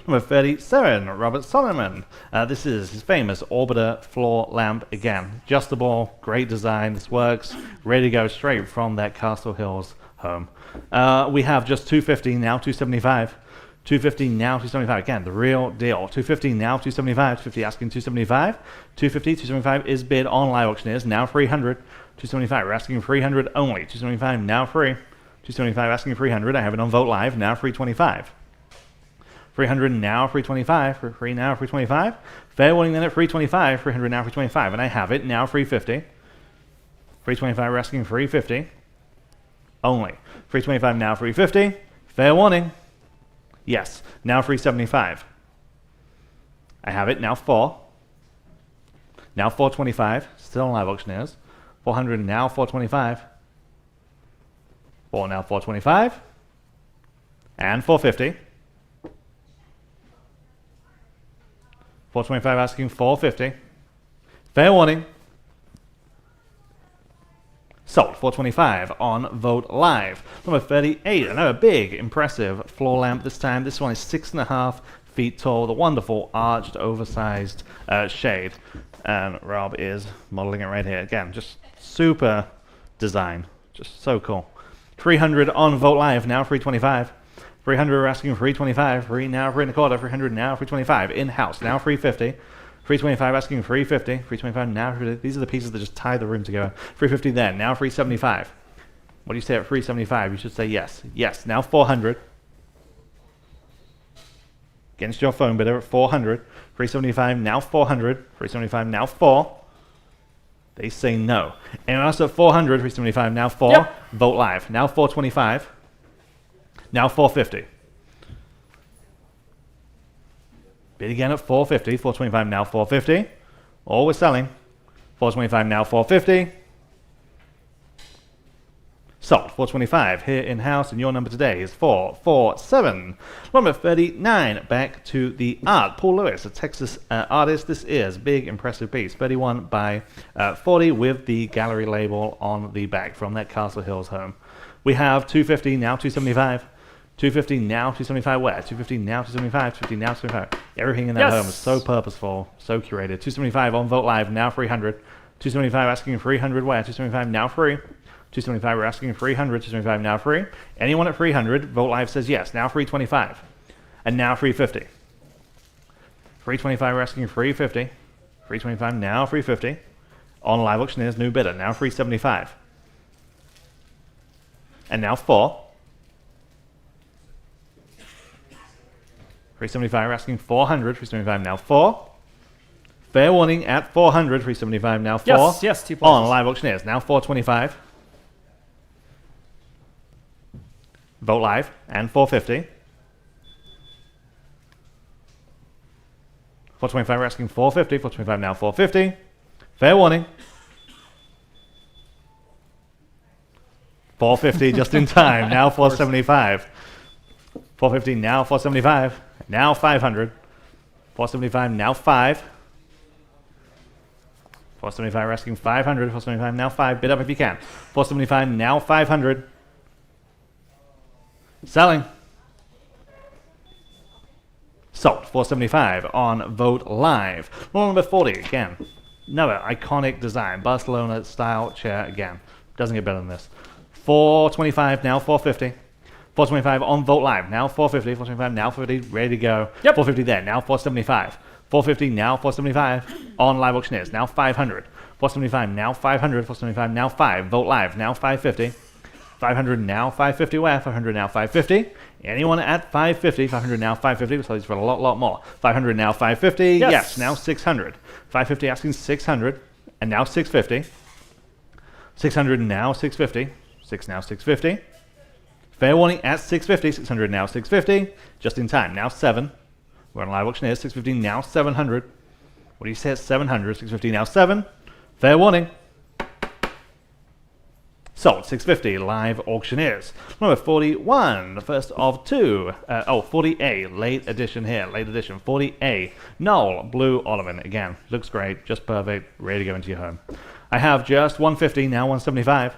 Number 37, Robert Solomon. This is his famous Orbiter floor lamp. Again, adjustable, great design. This works. Ready to go straight from that Castle Hills home. We have just 250, now 275. 250 now 275. Again, the real deal. 250 now 275. 250 asking 275. 250, 275 is bid on live auctioneers. Now 300. 275, we're asking 300 only. 275 now free. 275 asking 300. I have it on Vote Live. Now 325. 300 now 325. Free now 325. Fair warning then at 325. 300 now 325. And I have it now 350. 325 we're asking 350 only. 325 now 350. Fair warning. Yes, now 375. I have it now 4. Now 425. Still on live auctioneers. 400 now 425. 4 now 425. And 450. 425 asking 450. Fair warning. Sold. 425 on Vote Live. Number 38, another big, impressive floor lamp this time. This one is 6.5 feet tall. The wonderful arched, oversized shade. And Rob is modeling it right here. Again, just super design. Just so cool. 300 on Vote Live, now 325. 300 we're asking 325. 3 now 3 1/4. 300 now 325. In-house, now 350. 325 asking 350. 325 now 350. These are the pieces that just tie the room together. 350 then, now 375. What do you say at 375? You should say yes. Yes, now 400. Against your phone bidder at 400. 375 now 400. 375 now 4. They say no. And also at 400, 375 now 4. Yep. Vote Live. Now 425. Now 450. Bid again at 450. 425 now 450. Or we're selling. 425 now 450. Sold. 425 here in-house, and your number today is 447. Number 39, back to the art. Paul Lewis, a Texas artist. This is big, impressive piece. 31 by 40 with the gallery label on the back from that Castle Hills home. We have 250, now 275. 250 now 275 where? 250 now 275. 250 now 275. Everything in that home is so purposeful, so curated. 275 on Vote Live, now 300. 275 asking 300 where? 275 now free. 275 we're asking 300. 275 now free. Anyone at 300, Vote Live says yes. Now 325. And now 350. 325 we're asking 350. 325 now 350. On live auctioneers, new bidder. Now 375. And now 4. 375 we're asking 400. 375 now 4. Fair warning at 400. 375 now 4. Yes, 2 places. On live auctioneers, now 425. Vote Live and 450. 425 we're asking 450. 425 now 450. Fair warning. 450 just in time. Now 475. 450 now 475. Now 500. 475 now 5. 475 we're asking 500. 475 now 5. Bid up if you can. 475 now 500. Selling. Sold. 475 on Vogt Live. Law number 40 again. Another iconic design. Barcelona style chair again. Doesn't get better than this. 425 now 450. 425 on Vogt Live. Now 450. 425 now 450. Ready to go. Yep. 450 there. Now 475. 450 now 475 on Live Auctioneers. Now 500. 475 now 500. 475 now 5. Vogt Live now 550. 500 now 550 where? 500 now 550. Anyone at 550? 500 now 550. We'll sell these for a lot more. 500 now 550. Yes. Now 600. 550 asking 600. And now 650. 600 now 650. 6 now 650. Fair warning at 650. 600 now 650. Just in time. Now 7. We're on Live Auctioneers. 650 now 700. What do you say at 700? 650 now 7. Fair warning. Sold. 650 Live Auctioneers. Number 41, the first of two. 40A, late edition here. Late edition. 40A. Null, blue ottoman. Again, looks great. Just perfect. Ready to go into your home. I have just 150, now 175.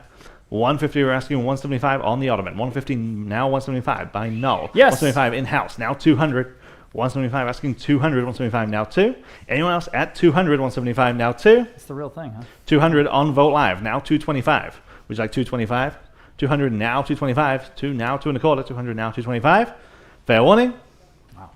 150, we're asking 175 on the ottoman. 150, now 175 by Null. Yes. 175 in-house, now 200. 175 asking 200, 175 now 2. Anyone else at 200, 175 now 2. It's the real thing, huh? 200 on Vogt Live, now 225. Would you like 225? 200 now 225. 2 now 2 1/4. 200 now 225. Fair warning. Wow.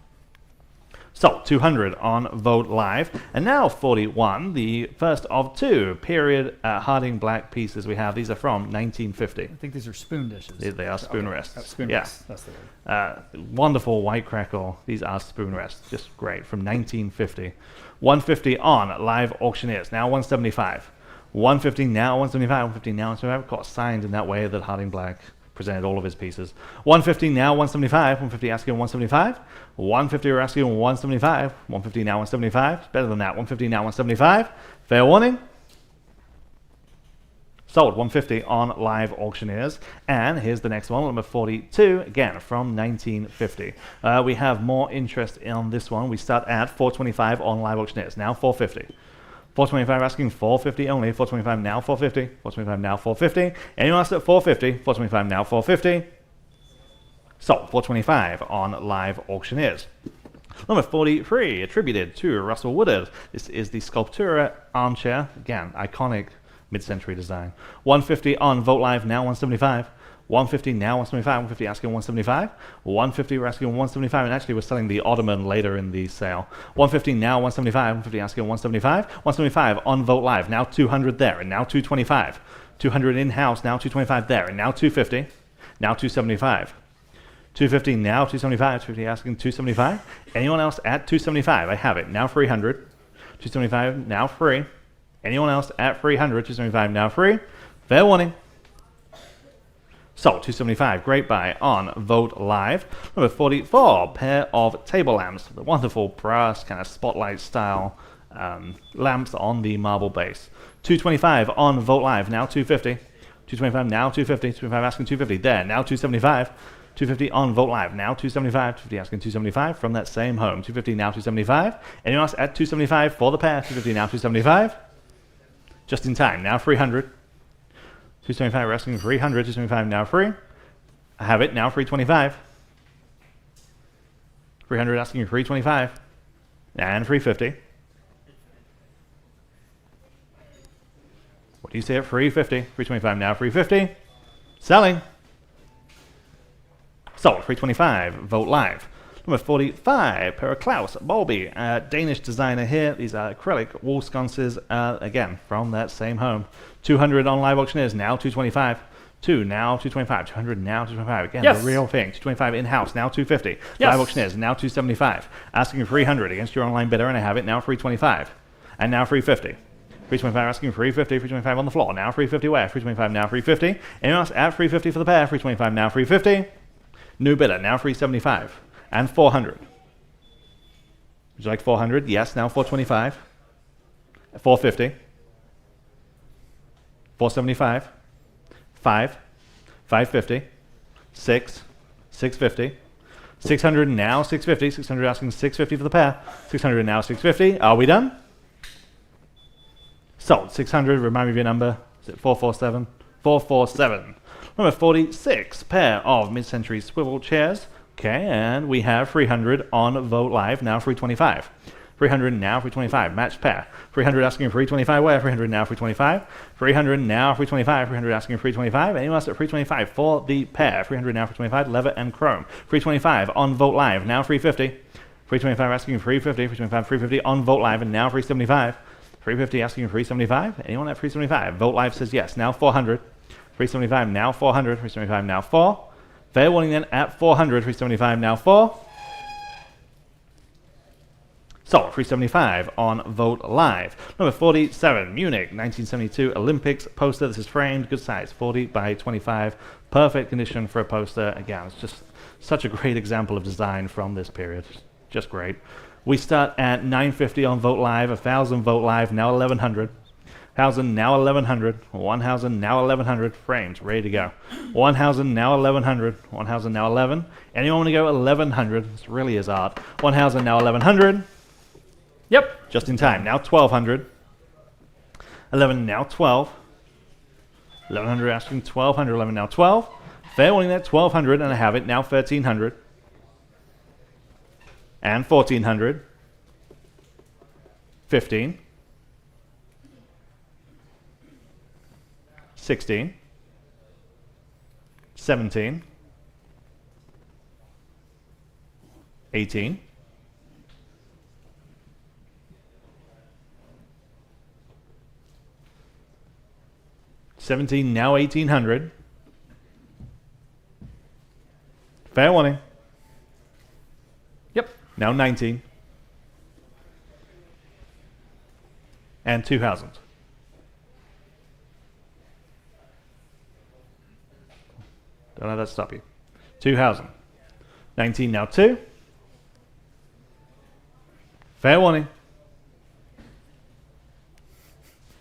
So 200 on Vogt Live. And now 41, the first of two period Harding black pieces we have. These are from 1950. I think these are spoon dishes. They are spoon rests. Spoon Yeah. rests. That's the word. Wonderful white crackle. These are spoon rests. Just great. From 1950. 150 on Live Auctioneers. Now 175. 150 now 175. 150 now 175. Of course, signed in that way that Harding Black presented all of his pieces. 150 now 175. 150 asking 175. 150 we're asking 175. 150 now 175. It's better than that. 150 now 175. Fair warning. Sold. 150 on Live Auctioneers. And here's the next one, number 42, again from 1950. We have more interest in this one. We start at 425 on Live Auctioneers. Now 450. 425 asking 450 only. 425 now 450. 425 now 450. Anyone else at 450? 425 now 450. Sold. 425 on Live Auctioneers. Number 43, attributed to Russell Woodard. This is the Sculptura armchair. Again, iconic mid-century design. 150 on Vogt Live, now 175. 150 now 175. 150 asking 175. 150 we're asking 175, and actually we're selling the ottoman later in the sale. 150 now 175. 150 asking 175. 175 on Vogt Live, now 200 there, and now 225. 200 in-house, now 225 there, and now 250. Now 275. 250 now 275. 250 asking 275. Anyone else at 275? I have it. Now 300. 275 now free. Anyone else at 300? 275 now free. Fair warning. Sold. 275. Great buy on Vogt Live. Number 44, pair of table lamps. The wonderful brass kind of spotlight style lamps on the marble base. 225 on Vogt Live. Now 250. 225 now 250. 225 asking 250 there. Now 275. 250 on Vogt Live. Now 275. 250 asking 275 from that same home. 250 now 275. Anyone else at 275 for the pair? 250 now 275. Just in time. Now 300. 275 we're asking 300. 275 now free. I have it. Now 325. 300 asking 325. And 350. What do you say at 350? 325 now 350. Selling. Sold. 325. Vogt Live. Number 45, pair of Klaus Bolby, Danish designer here. These are acrylic wall sconces, again, from that same home. 200 on Live Auctioneers, now 225. 2 now 225. 200 now 225. Again, Yes. the real thing. 225 in-house, now 250. Yes. Live Auctioneers, now 275. Asking 300 against your online bidder, and I have it, now 325. And now 350. 325 asking 350, 325 on the floor, now 350 where? 325 now 350. Anyone else at 350 for the pair? 325 now 350. New bidder, now 375. And 400. Would you like 400? Yes, now 425. 450. 475. 5. 550. 6. 650. 600 now 650. 600 asking 650 for the pair. 600 now 650. Are we done? Sold. 600. Remind me of your number. Is it 447? 447. Number 46, pair of mid-century swivel chairs. Okay, and we have 300 on Vote Live, now 325. 300 now, 325, matched pair. 300 asking 325 where? 300 now, 325. 300 now, 325. 300 asking 325. Anyone else at 325 for the pair? 300 now, 325, leather and chrome. 325 on Vote Live, now 350. 325 asking 350. 325, 350 on Vote Live, and now 375. 350 asking 375. Anyone at 375? Vote Live says yes, now 400. 375 now 400. 375 now 4. Fair warning then at 400. 375 now 4. So, 375 on Vote Live. Number 47, Munich, 1972 Olympics poster. This is framed, good size, 40 by 25. Perfect condition for a poster. Again, it's just such a great example of design from this period. Just great. We start at 950 on Vote Live, 1,000 Vote Live, now 1,100. 1,000, now 1,100. 1,000, now 1,100. Framed, ready to go. 1,000, now 1,100. 1,000, now 11. Anyone want to go 1,100? This really is art. 1,000, now 1,100. Yep. Just in time. Now 1,200. 11, now 12. 1,100 asking 1,200. 11, now 12. Fair warning there, 1,200, and I have it. Now 1,300. And 1,400. 15. 16. 17. 18. 17, now 1,800. Fair warning. Yep. Now 19. And 2,000. Don't let that stop you. 2,000. 19, now 2. Fair warning.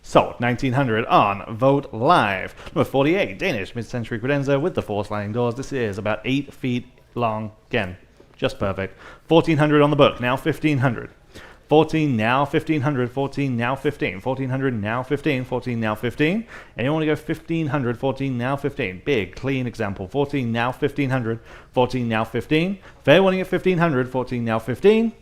So, 1900 on Vote Live. Number 48, Danish mid-century credenza with the 4 sliding doors. This is about 8 feet long. Again, just perfect. 1,400 on the book, now 1,500. 14, now 1,500. 14, now 15. 1,400, now 15. 14, now 15. Anyone want to go 1,500? 14, now 15. Big, clean example. 14, now 1,500. 14, now 15. Fair warning at 1,500. 14, now 15.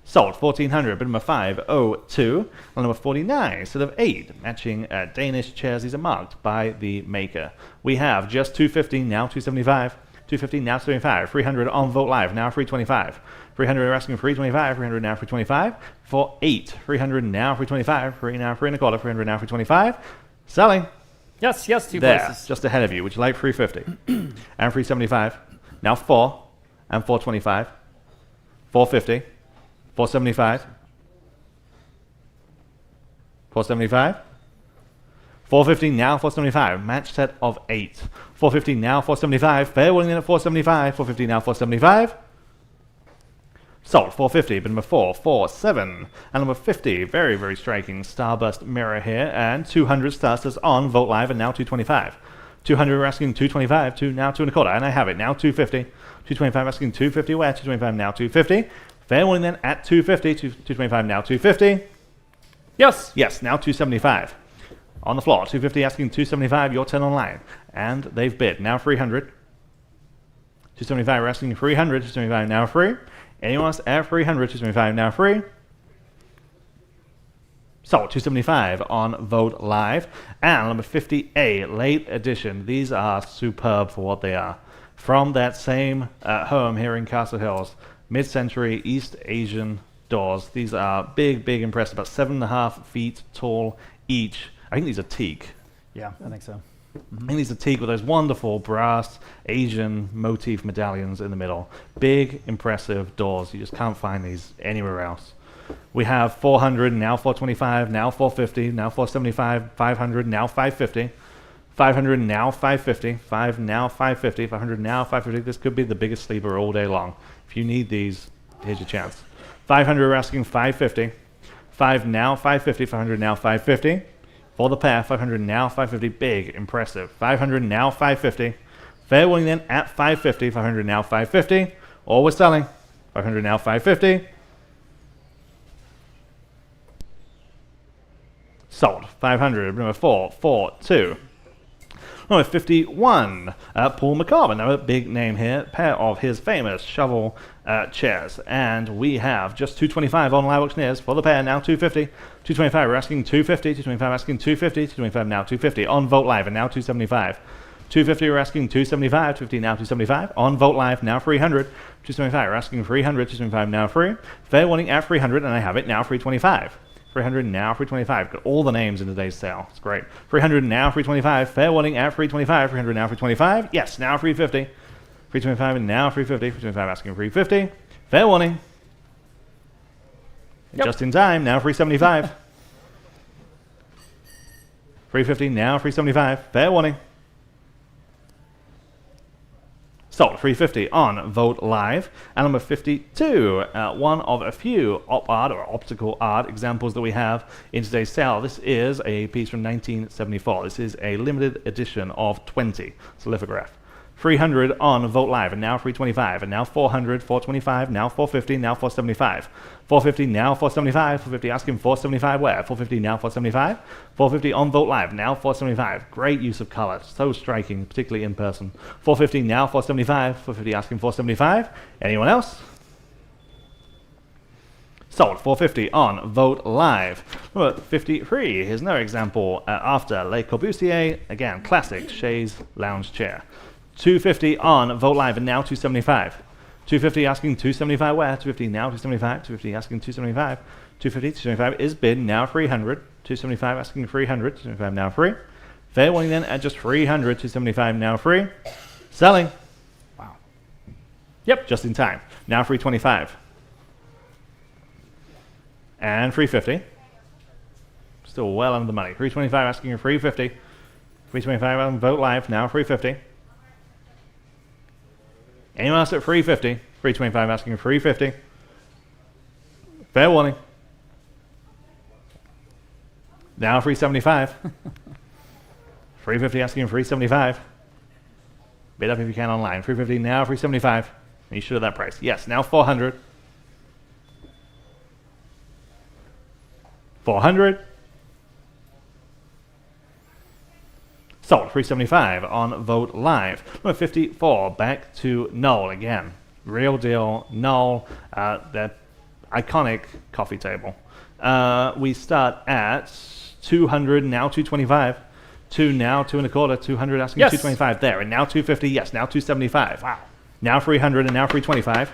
Sold, 1,400, bid number 502. And number 49, set of 8, matching Danish chairs. These are marked by the maker. We have just 250, now 275. 250, now 75. 300 on Vote Live, now 325. 300 are asking 325. 300 now 325. For 8, 300 now 325. 3 now 3 and a quarter. 300 now 325. Selling. Yes, two There, places. just ahead of you. Would you like 350? And 375. Now 4 and 425. 450. 475. 475. 450 now, 475. Match set of 8. 450 now, 475. Fair warning at 475. 450 now, 475. Sold, 450. But number 4, 4, 7. And number 50, very, very striking starburst mirror here. And 200 starters on Vote Live, and now 225. 200 are asking 225. Now 2 and a quarter. And I have it. Now 250. 225 asking 250. Where? 225 now 250. Fair warning then at 250. 225 now 250. Yes. Yes, now 275. On the floor, 250 asking 275, your 10 online. And they've bid. Now 300. 275 are asking 300, 275 now free. Anyone else at 300, 275 now free. So, 275 on Vote Live. And number 50A, late edition. These are superb for what they are. From that same home here in Castle Hills, mid-century East Asian doors. These are big, big, impressive, about 7.5 feet tall each. I think these are teak. Yeah, I think so. I think these are teak with those wonderful brass Asian motif medallions in the middle. Big, impressive doors. You just can't find these anywhere else. We have 400, now 425, now 450, now 475, 500, now 550. 500 now 550, 5 now 550, 500 now 550. This could be the biggest sleeper all day long. If you need these, here's your chance. 500 are asking 550, 5 now 550, 500 now 550. For the pair, 500 now 550, big, impressive. 500 now 550. Fair warning then at 550, 500 now 550. Or we're selling. 500 now 550. Sold. 500, number 4, 4, 2. Number 51, Paul McCobb, another big name here, pair of his famous shovel chairs. And we have just 225 on live auctioneers for the pair, now 250. 225, we're asking 250, 225 asking 250, 225 now 250 on Vogt Live, and now 275. 250, we're asking 275, 250 now 275 on Vogt Live, now 300. 275, we're asking 300, 275 now free. Fair warning at 300, and I have it now 325. 300 now 325. Got all the names in today's sale. It's great. 300 now 325. Fair warning at 325. 300 now 325. Yes, now 350. 325 and now 350. 325 asking 350. Fair warning. Yep. Just in time. Now 375. 350 now 375. Fair warning. Sold 350 on Vogt Live. And number 52, one of a few op art or optical art examples that we have in today's sale. This is a piece from 1974. This is a limited edition of 20. It's a lithograph. 300 on Vogt Live, and now 325, and now 400, 425, now 450, now 475. 450, now 475, 450 asking 475 where? 450, now 475. 450 on Vogt Live, now 475. Great use of color, so striking, particularly in person. 450, now 475, 450 asking 475. Anyone else? Sold 450 on Vogt Live. Number 53, here's another example after Le Corbusier. Again, classic chaise lounge chair. 250 on Vogt Live, and now 275. 250 asking 275 where? 250 now 275. 250 asking 275. 250, 275 is bid, now 300. 275 asking 300. 275 now free. Fair warning then at just 300. 275 now free. Selling. Wow. Yep. Just in time. Now 325. And 350. Still well under the money. 325 asking 350. 325 on Vogt Live, now 350. Anyone else at 350? 325 asking 350. Fair warning. Now 375. 350 asking 375. Bid up if you can online. 350 now 375. And you should have that price. Yes, now 400. 400. Sold 375 on Vogt Live. Number 54, back to Knoll again. Real deal Knoll, that iconic coffee table. We start at 200, now 225. 2 now, 2 1/4, 200 asking Yes. 225 there. And now 250, yes, now 275. Wow. Now 300 and now 325.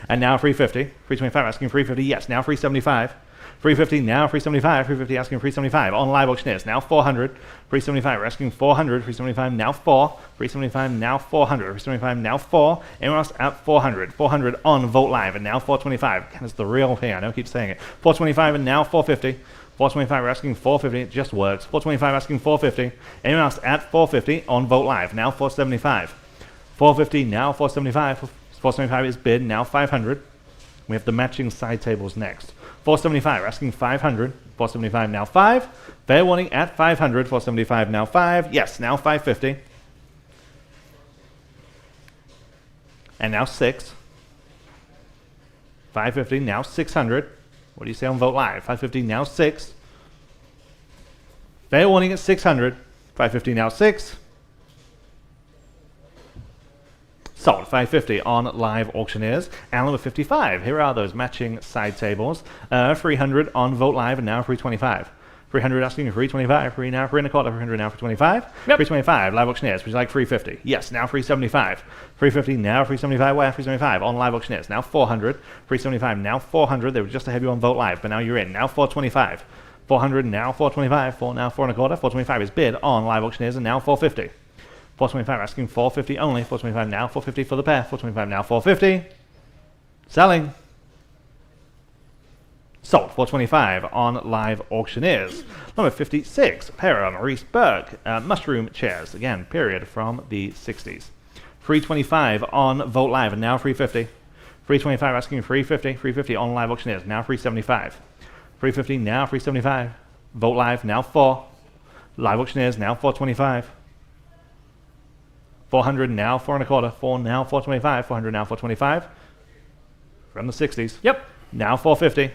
And now 350. 325 asking 350, yes, now 375. 350 now 375. 350 asking 375 on live auctioneers. Now 400. 375 we're asking 400. 375 now 4. 375 now 400. 375 now 4. Anyone else at 400? 400 on Vogt Live, and now 425. Again, it's the real thing. I know I keep saying it. 425 and now 450. 425 we're asking 450. It just works. 425 asking 450. Anyone else at 450 on Vogt Live? Now 475. 450 now 475. 475 is bid. Now 500. We have the matching side tables next. 475, we're asking 500. 475 now 5. Fair warning at 500. 475 now 5. Yes, now 550. And now 6. 550 now 600. What do you say on Vogt Live? 550 now 6. Fair warning at 600. 550 now 6. Sold 550 on live auctioneers. And number 55. Here are those matching side tables. 300 on Vogt Live, and now 325. 300 asking 325. 3 now 3 1/4. 300 now for 25. Yep. 325 live auctioneers. Would you like 350? Yes. Now 375. 350 now 375. Where? 375 on live auctioneers. Now 400. 375 now 400. They were just ahead of you on Vogt Live, but now you're in. Now 425. 400 now 425. 4 now 4 1/4. 425 is bid on live auctioneers, and now 450. 425 asking 450 only. 425 now 450 for the pair. 425 now 450. Selling. Sold 425 on live auctioneers. Number 56, pair on Reese Burke mushroom chairs. Again, period from the 60s. 325 on Vogt Live, and now 350. 325 asking 350. 350 on live auctioneers. Now 375. 350 now 375. Vogt Live now 4. Live auctioneers now 425. 400 now 4 1/4. 4 now 425. 400 now 425. From the 60s. Yep. Now 450.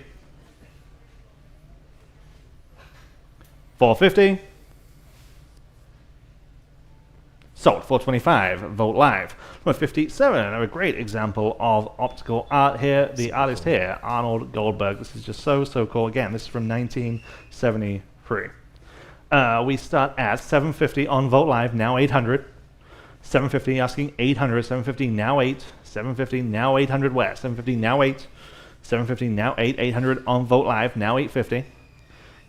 450. Sold. 425. Vote live. Number 57. A great example of optical art here. The artist here, Arnold Goldberg. This is just so cool. Again, this is from 1973. We start at 750 on Vote Live, now 800. 750 asking 800. 750 now 8. 750 now 800 where? 750 now 8. 750 now 8. 800 on Vote Live, now 850.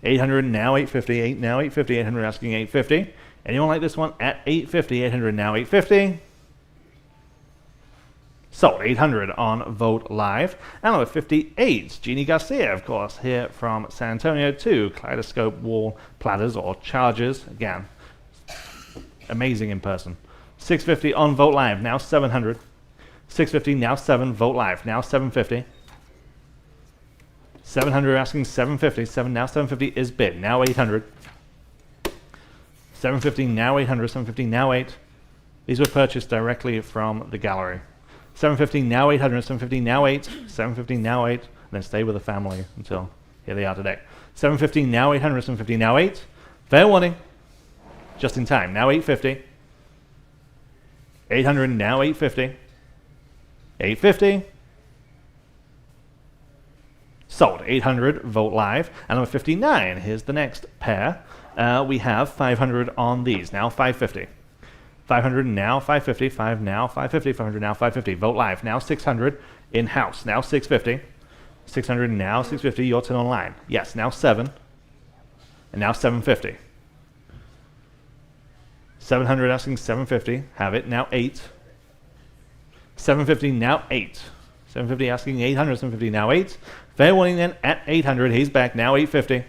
800 now 850. 8 now 850. 800 asking 850. Anyone like this one at 850? 800 now 850. Sold. 800 on Vote Live. And number 58, Jeannie Garcia, of course, here from San Antonio, 2 kaleidoscope wall platters or chargers. Again, amazing in person. 650 on Vote Live, now 700. 650 now 7. Vote Live, now 750. 700 asking 750. 7 now 750 is bid, now 800. 750 now 800. 750 now 8. These were purchased directly from the gallery. 750 now 800, 750 now 8, 750 now 8, and then stay with the family until here they are today. 750 now 800, 750 now 8. Fair warning, just in time. Now 850. 800 now 850. 850. Sold. 800. Vote Live. And number 59. Here's the next pair. We have 500 on these. Now 550. 500 now 550, 5 now 550, 500 now 550. Vote Live, now 600 in-house, now 650. 600 now 650, your turn online. Yes, now 7. And now 750. 700 asking 750, have it, now 8. 750 now 8. 750 asking 800, 750 now 8. Fair warning then at 800, he's back, now 850.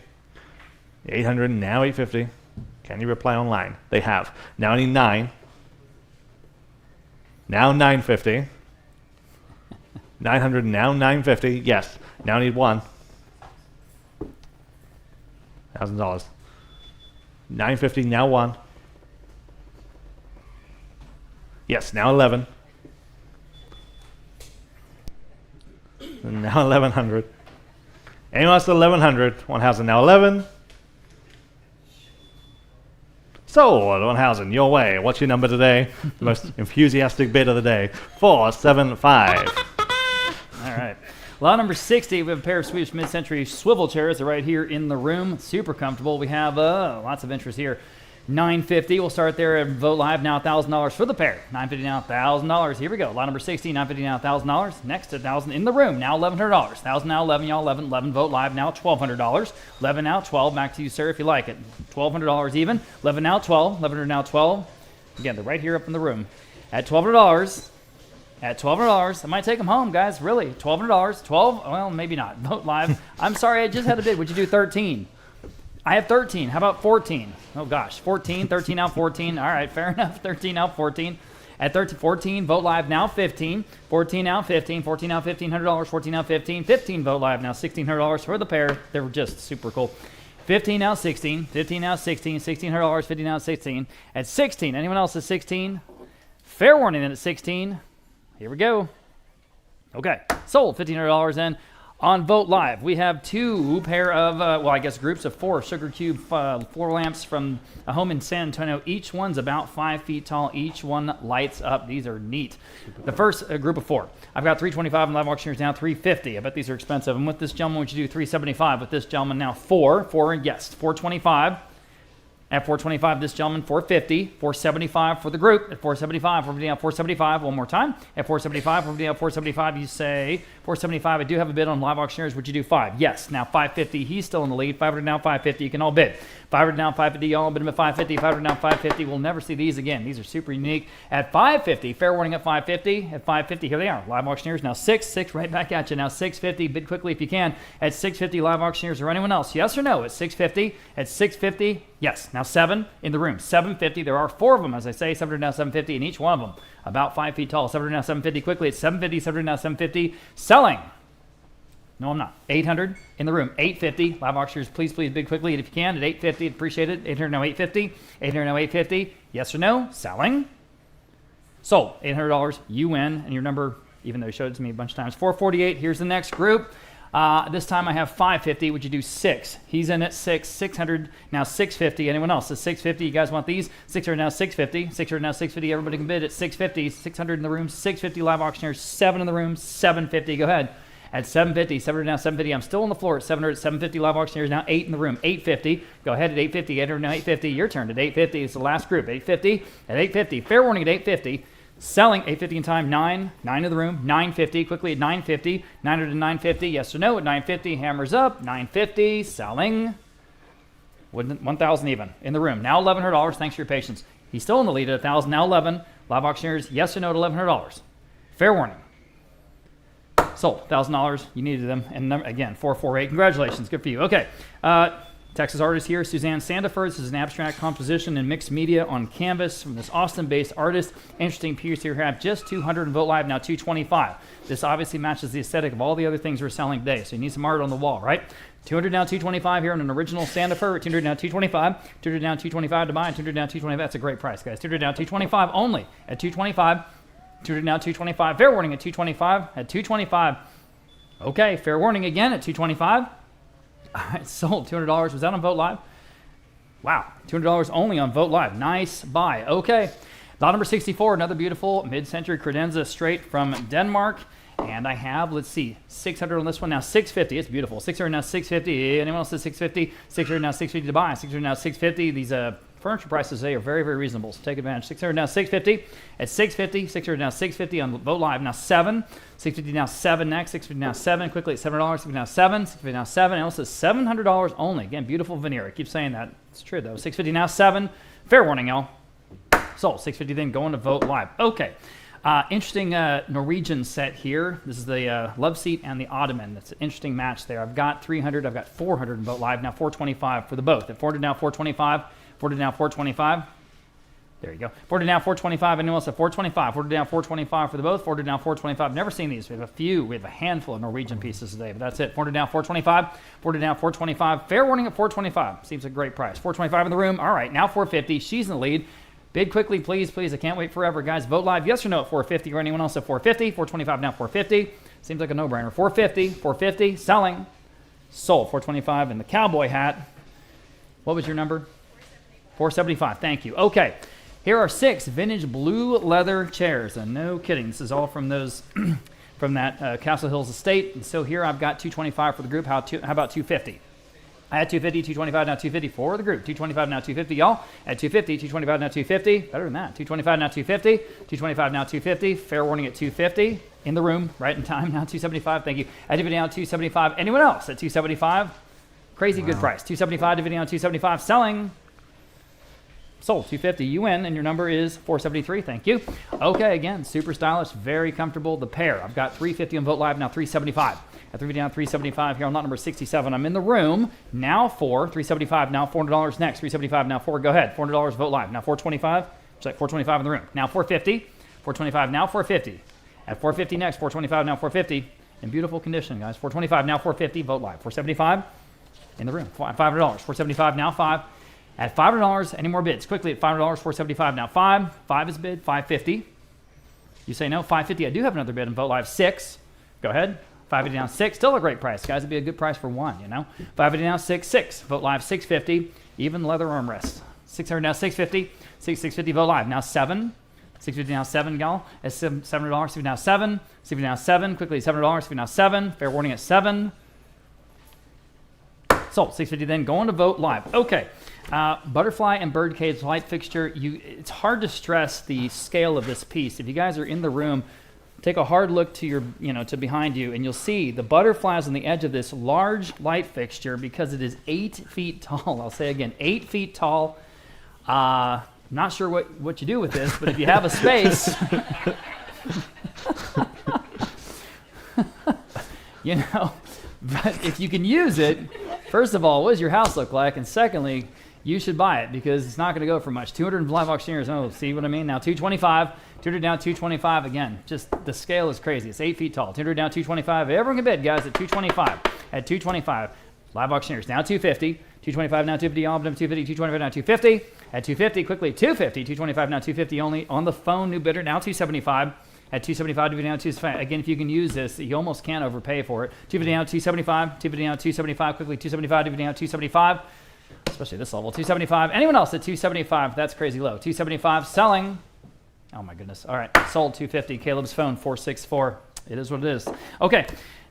800 now 850. Can you reply online? They have. Now I need 9. Now 950. 900 now 950. Yes. Now I need 1. $1,000. 950 now 1. Yes. Now 11. And now 1100. Anyone else 1100? 1,000 now 11. So, 1,000, your way. What's your number today? The most enthusiastic bid of the day. 475. All right. Lot number 60, we have a pair of Swedish mid-century swivel chairs. They're right here in the room. Super comfortable. We have lots of interest here. $950. We'll start there and Vote Live. Now $1,000 for the pair. $950 now $1,000. Here we go. Lot number 60. $950 now $1,000. Next $1,000 in the room. Now $1,100. $1,000 now 11. Y'all 11. 11 Vote Live. Now $1,200. 11 now 12. Back to you, sir, if you like it. $1,200 even. 11 now 12. 1100 now 12. Again, they're right here up in the room. At $1,200. At $1,200, I might take them home, guys. Really, $1,200. 12. Well, maybe not. Vote Live. I'm sorry, I just had a bid. Would you do 13? I have 13. How about 14? Oh, gosh. 14. 13 out 14. All right, fair enough. 13 out 14. At 13, 14, Vote Live now 15. 14 out 15. 14 out $1,500. 14 out 15. 15 Vote Live now $1,600 for the pair. They were just super cool. 15 out 16. 15 out 16. $1,600. 15 out 16. At 16, anyone else at 16? Fair warning then at 16. Here we go. Okay, sold. $1,500 then. On Vote Live, we have 2 pair of, groups of 4 sugar cube floor lamps from a home in San Antonio. Each one's about 5 feet tall. Each one lights up. These are neat. The first group of 4. I've got $325 and live auctioneers now $350. I bet these are expensive. And with this gentleman, would you do $375? With this gentleman now 4, and yes, $425. At $425, this gentleman, $450, $475 for the group. At $475, $475, one more time. At $475, $475, you say $475. I do have a bid on live auctioneers. Would you do 5? Yes. Now $550, he's still in the lead. $500 now $550, you can all bid. $500 now $550, y'all bid him at $550. $500 now $550, we'll never see these again. These are super unique. At $550, fair warning at $550. At $550, here they are. Live auctioneers now 6 right back at you. Now $650, bid quickly if you can. At $650, live auctioneers or anyone else, yes or no? At $650, at $650, yes. Now 7 in the room, $750. There are 4 of them, as I say. $700 now $750, and each one of them about 5 feet tall. $700 now $750 quickly. It's $750, $700 now $750. Selling. No, I'm not. $800 in the room. $850. Live auctioneers, please bid quickly. And if you can, at $850, appreciate it. $800 now $850. $800 now $850. Yes or no? Selling. Sold. $800. You win. And your number, even though you showed it to me a bunch of times, $448. Here's the next group. This time I have 550. Would you do 6? He's in at 6. 600 now 650. Anyone else? At 650. You guys want these? 600 now 650. 600 now 650. Everybody can bid at 650. 600 in the room. 650 live auctioneers. 7 in the room. 750. Go ahead. At 750, 700 now 750. I'm still on the floor at 700, 750 live auctioneers. Now 8 in the room. 850. Go ahead at 850. 800 now 850. Your turn at 850. It's the last group. 850 at 850. Fair warning at 850. Selling 850 in time. 9 in the room. 950 quickly at 950. 900 to 950. Yes or no at 950. Hammers up. 950. Selling 1,000 even in the room. Now $1,100. Thanks for your patience. He's still in the lead at 1,000. Now 11. Live auctioneers. Yes or no at $1,100. Fair warning. Sold. $1,000. You needed them. And again, 448. Congratulations. Good for you. Okay. Texas artist here, Suzanne Sandiford. This is an abstract composition and mixed media on canvas from this Austin-based artist. Interesting piece here. Have just 200 and vote live, now 225. This obviously matches the aesthetic of all the other things we're selling today. So you need some art on the wall, right? 200 now 225 here on an original Sandiford. 200 now 225. 200 now 225 to buy. 200 now 225. That's a great price, guys. 200 now 225 only at 225. 200 now 225. Fair warning at 225. At 225. Okay, fair warning again at 225. All right, sold. $200. Was that on Vote Live? Wow, $200 only on Vote Live. Nice buy. Okay, lot number 64, another beautiful mid-century credenza straight from Denmark. And I have, let's see, 600 on this one. Now 650. It's beautiful. 600 now 650. Anyone else at 650? 600 now 650 to buy. 600 now 650. These furniture prices today are very, very reasonable, so take advantage. 600 now 650. At 650. 600 now 650 on Vote Live. Now 7. 650 now 7 next. 650 now 7. Quickly at $7. 650 now 7. 650 now 7. And also $700 only. Again, beautiful veneer. I keep saying that. It's true, though. 650 now 7. Fair warning, y'all. Sold. 650 then going to Vote Live. Okay. Interesting Norwegian set here. This is the love seat and the ottoman. That's an interesting match there. I've got 300. I've got 400 in Vote Live. Now 425 for the both. At 400 now 425. 400 now 425. There you go. 400 now 425. Anyone else at 425? 400 now 425 for the both. 400 now 425. Never seen these. We have a few. We have a handful of Norwegian pieces today, but that's it. 400 now 425. 400 now 425. Fair warning at 425. Seems a great price. 425 in the room. All right, now 450. She's in the lead. Bid quickly, please, please. I can't wait forever, guys. Vote live, yes or no at 450, or anyone else at 450. 425 now 450. Seems like a no-brainer. 450, 450, selling. Sold. 425 in the cowboy hat. What was your number? 475. Thank you. Okay. Here are 6 vintage blue leather chairs. And no kidding. This is all from those from that Castle Hills estate. And so here I've got 225 for the group. How about 250? I had 250, 225, now 250 for the group. 225, now 250, y'all. At 250, 225, now 250. Better than that. 225, now 250. 225, now 250. Fair warning at 250. In the room, right in time. Now 275. Thank you. At dividend now 275. Anyone else at 275? Crazy good price. 275, dividend now 275. Selling. Sold. 250. You win, and your number is 473. Thank you. Okay, again, super stylish, very comfortable. The pair. I've got 350 on Vote Live, now 375. At 350 down 375 here on lot number 67. I'm in the room. Now 375, now $400 next. 375, now 4. Go ahead. $400 Vote Live. Now 425. It's like 425 in the room. Now 450. 425, now 450. At 450 next. 425, now 450. In beautiful condition, guys. 425, now 450. Vote Live. 475 in the room. $500. 475, now 5. At $500, any more bids? Quickly at $500, 475, now 5. 5 is bid, 550. You say no, 550. I do have another bid in Vote Live, 6. Go ahead. 550 down 6, still a great price. Guys, it'd be a good price for one, you know. 550 down 6, 6. Vote Live, 650. Even leather armrest. 600 now 650. 650 Vote Live, now 7. 650 now 7, y'all. At $700, 650 now 7. 650 now 7. Quickly, $700, 650 now 7. Fair warning at 7. Sold. 650 then going to Vote Live. Okay. Butterfly and birdcage light fixture. It's hard to stress the scale of this piece. If you guys are in the room, take a hard look to your, to behind you, and you'll see the butterflies on the edge of this large light fixture because it is 8 feet tall. I'll say again, 8 feet tall. Not sure what you do with this, but if you have a space, but if you can use it, first of all, what does your house look like? And secondly, you should buy it because it's not going to go for much. 200 live auctioneers. Oh, see what I mean? Now 225. 200 down 225. Again, just the scale is crazy. It's 8 feet tall. 200 down 225. Everyone can bid, guys, at 225. At 225. Live auctioneers. Now 250. 225 now 250. All of them 250. 225 now 250. At 250. Quickly 250. 225 now 250 only. On the phone, new bidder. Now 275. At 275, 250 down, 275. Again, if you can use this, you almost can't overpay for it. 250 down, 275, 250 down, 275, quickly, 275, 250 down, 275, especially this level, 275. Anyone else at 275? That's crazy low. 275, selling. Oh my goodness. All right, sold 250. Caleb's phone, 464. It is what it is. Okay,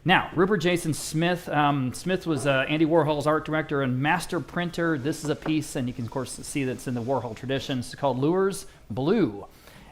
now, Rupert Jason Smith. Smith was Andy Warhol's art director and master printer. This is a piece, and you can, of course, see that's in the Warhol tradition. It's called Lures Blue.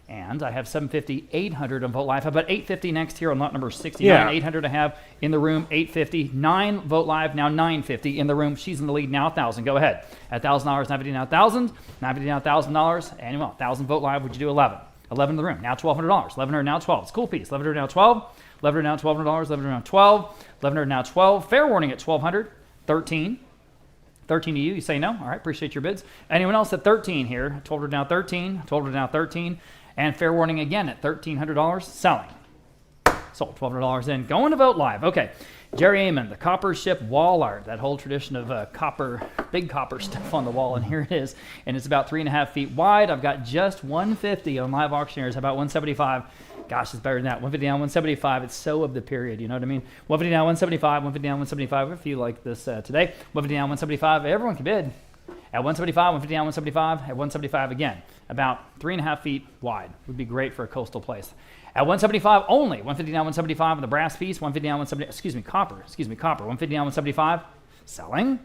And I have 750, 800 on Vogt Live. How about 850 next here on lot number 69? Yeah. 800 I have in the room, 850. 9 Vogt Live, now 950 in the room. She's in the lead now, 1,000. Go ahead. At $1,000, 950 now 1,000. 950 now $1,000. And well, 1,000 Vogt Live, would you do 11? 11 in the room, now $1,200. 1,100 now 12. It's a cool piece. 1,100 now 12. 1,100 now $1,200. 1,100 now 12. 1,100 now 12. Fair warning at 1,200. 13. 13 to you. You say no. All right, appreciate your bids. Anyone else at 13 here? 1,200 now 13. 1,200 now 13. And fair warning again at $1,300, selling. Sold $1,200 in. Going to Vogt Live. Okay. Jerry Amon, the copper ship wall art, that whole tradition of copper, big copper stuff on the wall, and here it is. And it's about 3.5 feet wide. I've got just 150 on Live Auctioneers. How about 175? Gosh, it's better than that. 150 down, 175. It's so of the period, you know what I mean? 150 down, 175. 150 down, 175. If you like this today. 150 down, 175. Everyone can bid. At 175, 150 down, 175. At 175 again. About 3.5 feet wide. Would be great for a coastal place. At 175 only. 150 down, 175 on the brass piece. 150 down, 170. Excuse me, copper. 150 down, 175. Selling.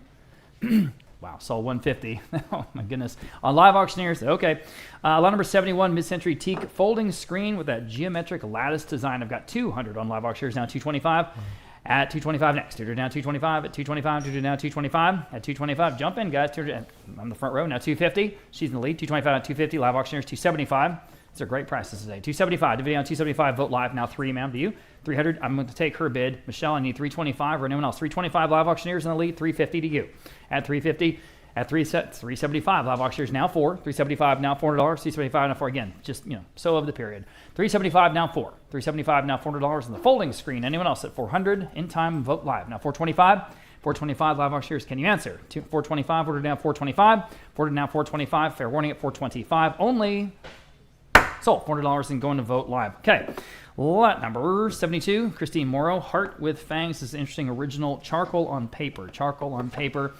Wow, sold 150. Oh my goodness. On Live Auctioneers, okay. Lot number 71, mid-century teak folding screen with that geometric lattice design. I've got 200 on Live Auctioneers, now 225. At 225 next. 200 down, 225. At 225, 200 down, 225. At 225, jump in, guys. 200, I'm the front row. Now 250. She's in the lead. 225 at 250. Live Auctioneers, 275. These are great prices today. 275. Dividend on 275. Vote Live. Now 3, ma'am, to you. 300. I'm going to take her bid. Michelle, I need 325 or anyone else. 325 Live Auctioneers in the lead. 350 to you. At 350. At 375, Live Auctioneers now 4. 375 now $400. 375 now 4 again. Just, so of the period. 375 now 4. 375 now $400 on the folding screen. Anyone else at 400? In time, Vote Live. Now 425. 425 Live Auctioneers. Can you answer? 425. Order down 425. Order now 425. Fair warning at 425 only. Sold $400 and going to Vote Live. Okay. Lot number 72, Christine Morrow, Heart with Fangs. This is interesting original charcoal on paper. Charcoal on paper.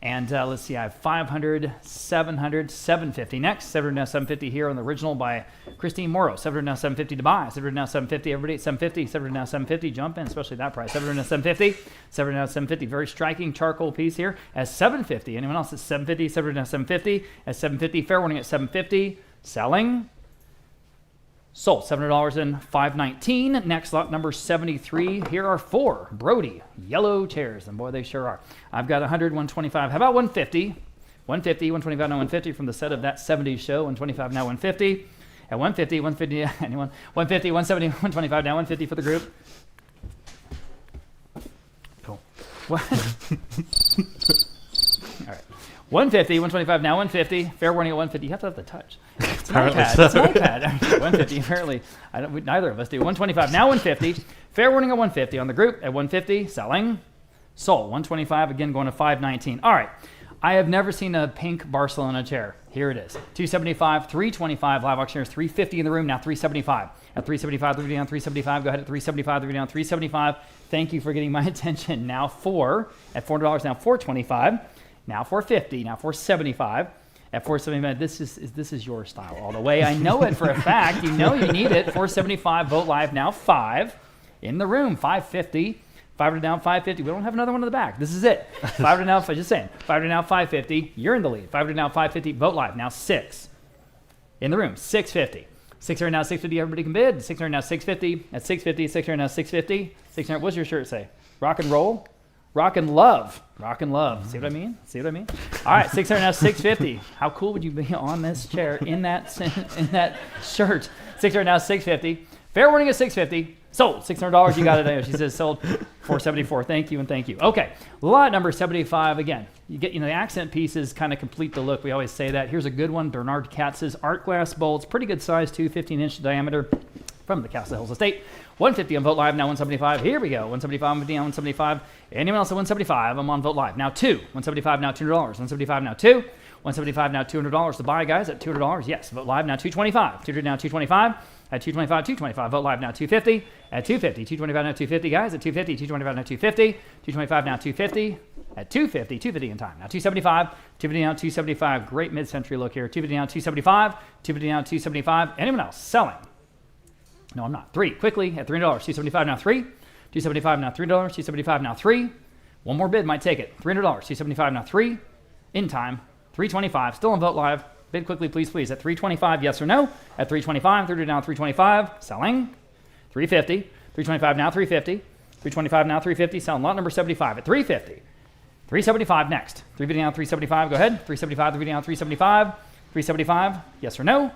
And let's see, I have 500, 700, 750. Next, 700 now 750 here on the original by Christine Morrow. 700 now 750 to buy. 700 now 750. Everybody at 750. 700 now 750. Jump in, especially that price. 700 now 750. 700 now 750. Very striking charcoal piece here at 750. Anyone else at 750? 700 now 750. At 750. Fair warning at 750. Selling. Sold $700 in 519. Next lot number 73. Here are 4 Brody yellow chairs, and boy, they sure are. I've got 100, 125. How about 150? 150, 125 now 150 from the set of that 70s show. 125 now 150. At 150, 150. Anyone? 150, 170, 125 now 150 for the group. Cool. What? All right. 150, 125 now 150. Fair warning at 150. You have to have the touch. It's an iPad. So. It's an iPad. 150. Apparently, neither of us do. 125 now 150. Fair warning at 150 on the group at 150. Selling. Sold. 125 again going to 519. All right. I have never seen a pink Barcelona chair. Here it is. 275, 325 Live Auctioneers, 350 in the room. Now 375. At 375, 3 down, 375. Go ahead at 375, 3 down, 375. Thank you for getting my attention. Now 4 at $400. Now 425. Now 450. Now 475. At 475, this is your style all the way. I know it for a fact. You know you need it. 475, Vote Live, now 5. In the room, 550. 500 down, 550. We don't have another one in the back. This is it. 500 now, just saying. 500 now, 550. You're in the lead. 500 now, 550. Vote Live, now 6. In the room, 650. 600 now, 650. Everybody can bid. 600 now, 650. At 650, 600 now, 650. 600. What's your shirt say? Rock and roll? Rock and love. Rock and love. See what I mean? See what I mean? All right, 600 now, 650. How cool would you be on this chair in that shirt? 600 now, 650. Fair warning at 650. Sold. $600. You got it. She says sold. 474. Thank you and thank you. Okay, lot number 75. Again, you get the accent pieces kind of complete the look. We always say that. Here's a good one. Bernard Katz's art glass bowls. Pretty good size too. 15-inch diameter from the Castle Hills Estate. 150 on Vote Live, now 175. Here we go. 175, 150, 175. Anyone else at 175? I'm on Vote Live. Now 2. 175, now $200. 175, now 2. 175, now $200 to buy, guys, at $200. Yes, Vote Live, now 225. 200 now 225. at 225, 225. Vote live now 250 at 250. 225 now 250, guys, at 250. 225 now 250. 225 now 250 at 250. 250 in time. Now 275. 250 now 275. Great mid-century look here. 250 now 275. 250 now 275. Anyone else selling? No, I'm not. 3 quickly at $3. 275 now 3. 275 now $3. 275 now 3. One more bid might take it. $300. 275 now 3. In time. 325. Still on Vote Live. Bid quickly, please, please. At 325, yes or no? At 325, 30 down 325. Selling. 350. 325 now 350. 325 now 350. Selling lot number 75 at 350. 375 next. 350 down 375. Go ahead. 375, 350 down 375. 375, yes or no?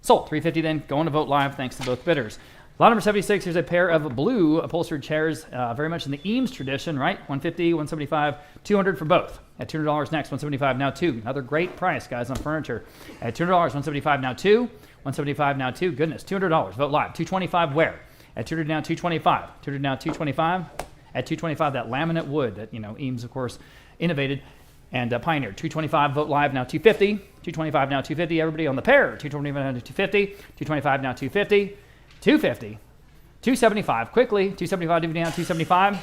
Sold. 350 then. Going to Vote Live. Thanks to both bidders. Lot number 76, here's a pair of blue upholstered chairs, very much in the Eames tradition, right? 150, 175, 200 for both. At $200 next, 175 now 2. Another great price, guys, on furniture. At $200, 175 now 2. 175 now 2. Goodness, $200. Vote live. 225 where? At 200 now 225. 200 now 225. At 225, that laminate wood that, Eames, of course, innovated and pioneered. 225, vote live now 250. 225 now 250. Everybody on the pair. 225 now 250. 225 now 250. 250, 275, quickly, 275, DVD down 275,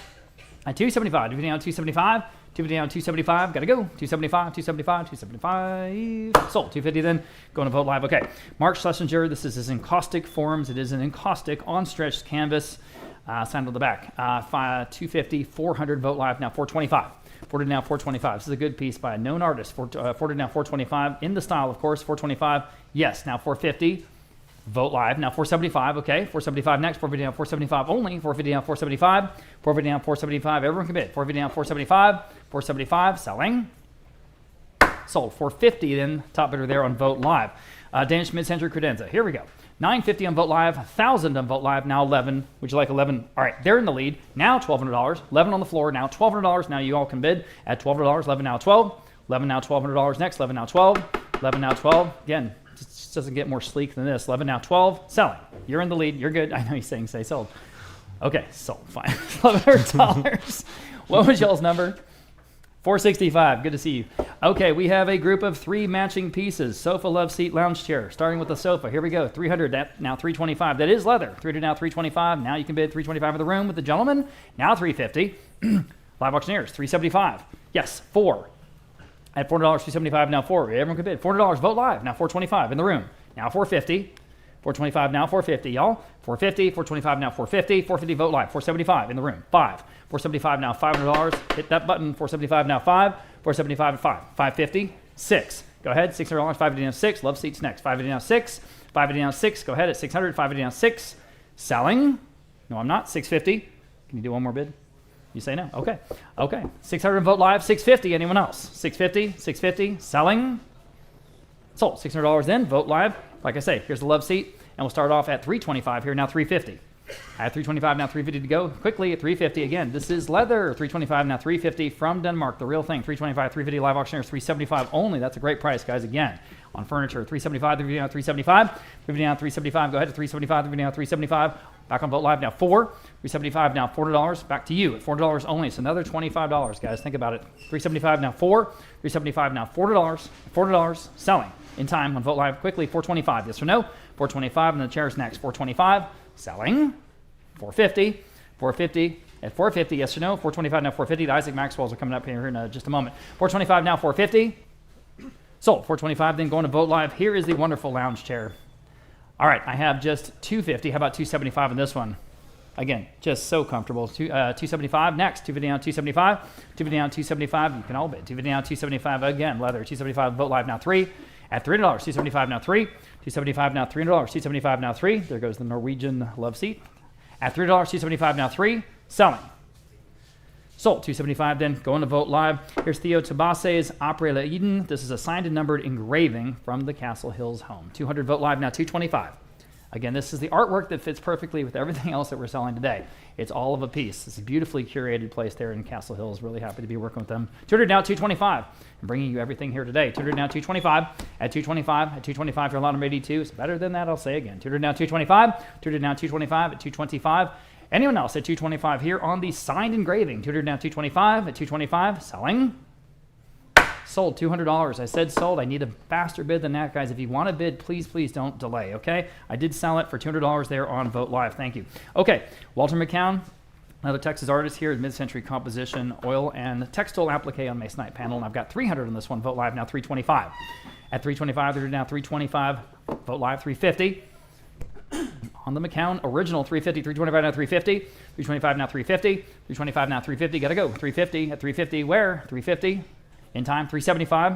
at 275, DVD down 275, DVD down 275, gotta go, 275, 275, 275, sold, 250 then, going to Vote Live, okay. Mark Schlesinger, this is his encaustic forms, it is an encaustic on-stretched canvas, signed on the back, 250, 400, Vote Live, now 425. 400 now 425. This is a good piece by a known artist, 400 now 425, in the style, of course, 425, yes, now 450, Vote Live. Now 475, okay. 475 next. 450 down 475 only. 450 down 475. 450 down 475. Everyone can bid. 450 down 475. 475. Selling. Sold. 450 then. Top bidder there on Vote Live. Danish mid-century credenza. Here we go. 950 on Vote Live. 1,000 on Vote Live. Now 11. Would you like 11? All right. They're in the lead. Now $1,200. 11 on the floor. Now $1,200. Now you all can bid at $1,200. 11 now 12. 11 now $1,200 next. 11 now 12. 11 now 12. Again. Just doesn't get more sleek than this. 11 now 12, selling. You're in the lead. You're good. I know he's saying say sold. Okay, sold. Fine. $1,100. What was y'all's number? 465. Good to see you. Okay, we have a group of 3 matching pieces. Sofa, love seat, lounge chair. Starting with the sofa. Here we go. 300. That now 325. That is leather. 300 now 325. Now you can bid 325 in the room with the gentleman. Now 350. Live auctioneers. 375. Yes. 4. At $400, 275 now 4. Everyone can bid. $400, Vote Live. Now 425 in the room. Now 450. 425 now 450, y'all. 450, 425 now 450. 450, Vote Live. 475 in the room. 5. 475 now $500. Hit that button. 475 now 5. 475 at 5. 550. 6. Go ahead. $600. 550 now 6. Love seats next. 550 now 6. 550 now 6. Go ahead at 600. 550 now 6. Selling. No, I'm not. 650. Can you do one more bid? You say no? Okay. Okay. 600 Vote Live. 650. Anyone else? 650. 650. Selling. Sold. $600 in. Vote Live. Like I say, here's the love seat. And we'll start off at 325 here. Now 350. At 325, now 350 to go. Quickly at 350 again. This is leather. 325, now 350 from Denmark. The real thing. 325, 350 live auctioneers. 375 only. That's a great price, guys. Again, on furniture. 375, 350 now 375. 350 now 375. Go ahead to 375, 350 now 375. Back on Vote Live now 4. 375 now $400. Back to you at $400 only. It's another $25, guys. Think about it. 375 now 4. 375 now $4. $4 selling in time on Vote Live quickly. 425. Yes or no? 425 and the chairs next. 425 selling. 450. 450 at 450. Yes or no? 425 now 450. The Isaac Maxwells are coming up here in just a moment. 425 now 450. Sold. 425 then going to Vote Live. Here is the wonderful lounge chair. All right, I have just 250. How about 275 on this one? Again, just so comfortable. 275 next. 250 down 275. 250 down 275. You can all bid. 250 down 275 again. Leather. 275 Vote Live now 3. At $300. 275 now 3. 275 now $300. 275 now 3. There goes the Norwegian love seat. At $300. 275 now 3. Selling. Sold. 275 then. Going to Vote Live. Here's Theo Tabasse's Opera La Eden. This is a signed and numbered engraving from the Castle Hills home. 200 Vote Live now 225. Again, this is the artwork that fits perfectly with everything else that we're selling today. It's all of a piece. It's a beautifully curated place there in Castle Hills. Really happy to be working with them. 200 now 225. I'm bringing you everything here today. 200 now 225. At 225. At 225 for lot number 82. It's better than that, I'll say again. 200 now 225. 200 now 225. At 225. Anyone else at 225 here on the signed engraving? 200 now 225. At 225. Selling. Sold, $200. I said sold. I need a faster bid than that, guys. If you want to bid, please, please don't delay, okay? I did sell it for $200 there on Vote Live. Thank you. Okay, Walter McCown, another Texas artist here, mid-century composition, oil and textile applique on masonite panel, and I've got 300 on this one. Vote Live now 325. At 325, they're now 325. Vote Live 350. On the McCown original 350, 325 now 350, 325 now 350, 325 now 350. Got to go 350 at 350. Where 350? In time, 375.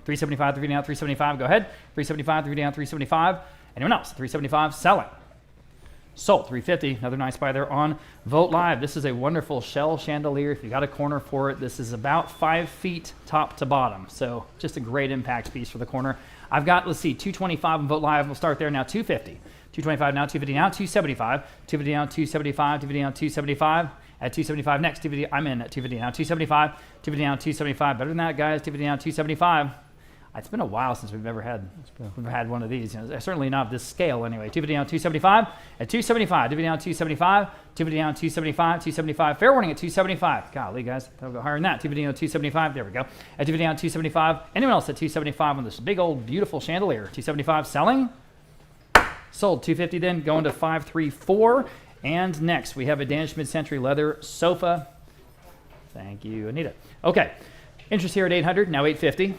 375, 3 down, 375. Go ahead. 375, 3 down, 375. Anyone else? 375, selling. Sold, 350. Another nice buy there on Vote Live. This is a wonderful shell chandelier. If you got a corner for it, this is about 5 feet top to bottom. So just a great impact piece for the corner. I've got, let's see, 225 on Vote Live. We'll start there now, 250. 225 now, 250 now, 275. 250 now, 275. 250 now, 275. At 275 next, 250, I'm in at 250 now, 275, 250 now, 275. Better than that, guys. 250 now, 275. It's been a while since we've ever had one of these. You know, certainly not this scale anyway. 250 down, 275. At 275, 250 down, 275. 250 down, 275. 275. Fair warning at 275. Golly, guys, that'll go higher than that. 250 down, 275. There we go. At 250 down, 275. Anyone else at 275 on this big old beautiful chandelier? 275 selling. Sold. 250 then going to 534. And next, we have a Danish mid-century leather sofa. Thank you, Anita. Okay, interest here at 800, now 850.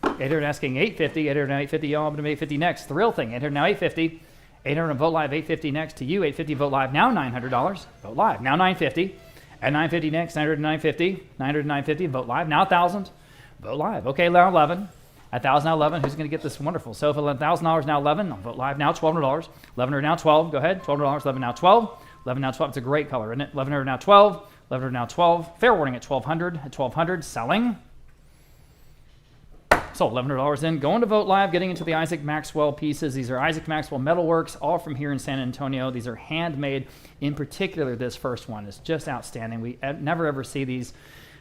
800 asking 850, 800 now 850, y'all, I'm going to 850 next. Thrill thing, 800 now 850. 800 on Vote Live, 850 next to you, 850 Vote Live, now $900. Vote Live, now 950. At 950 next, 900 950. 900 950, Vote Live, now 1,000. Vote Live, okay, now 11. At 1,000 now 11, who's going to get this wonderful sofa? $1,000 now 11, on Vote Live, now $1,200. 1,100 now 12, go ahead, $1,200, 11 now 12. 11 now 12, it's a great color, isn't it? 1,100 now 12, 1,100 now 12. Fair warning at 1,200, at 1,200, selling. Sold, $1,100 in. Going to Vote Live, getting into the Isaac Maxwell pieces. These are Isaac Maxwell metalworks, all from here in San Antonio. These are handmade. In particular, this first one is just outstanding. We never ever see these,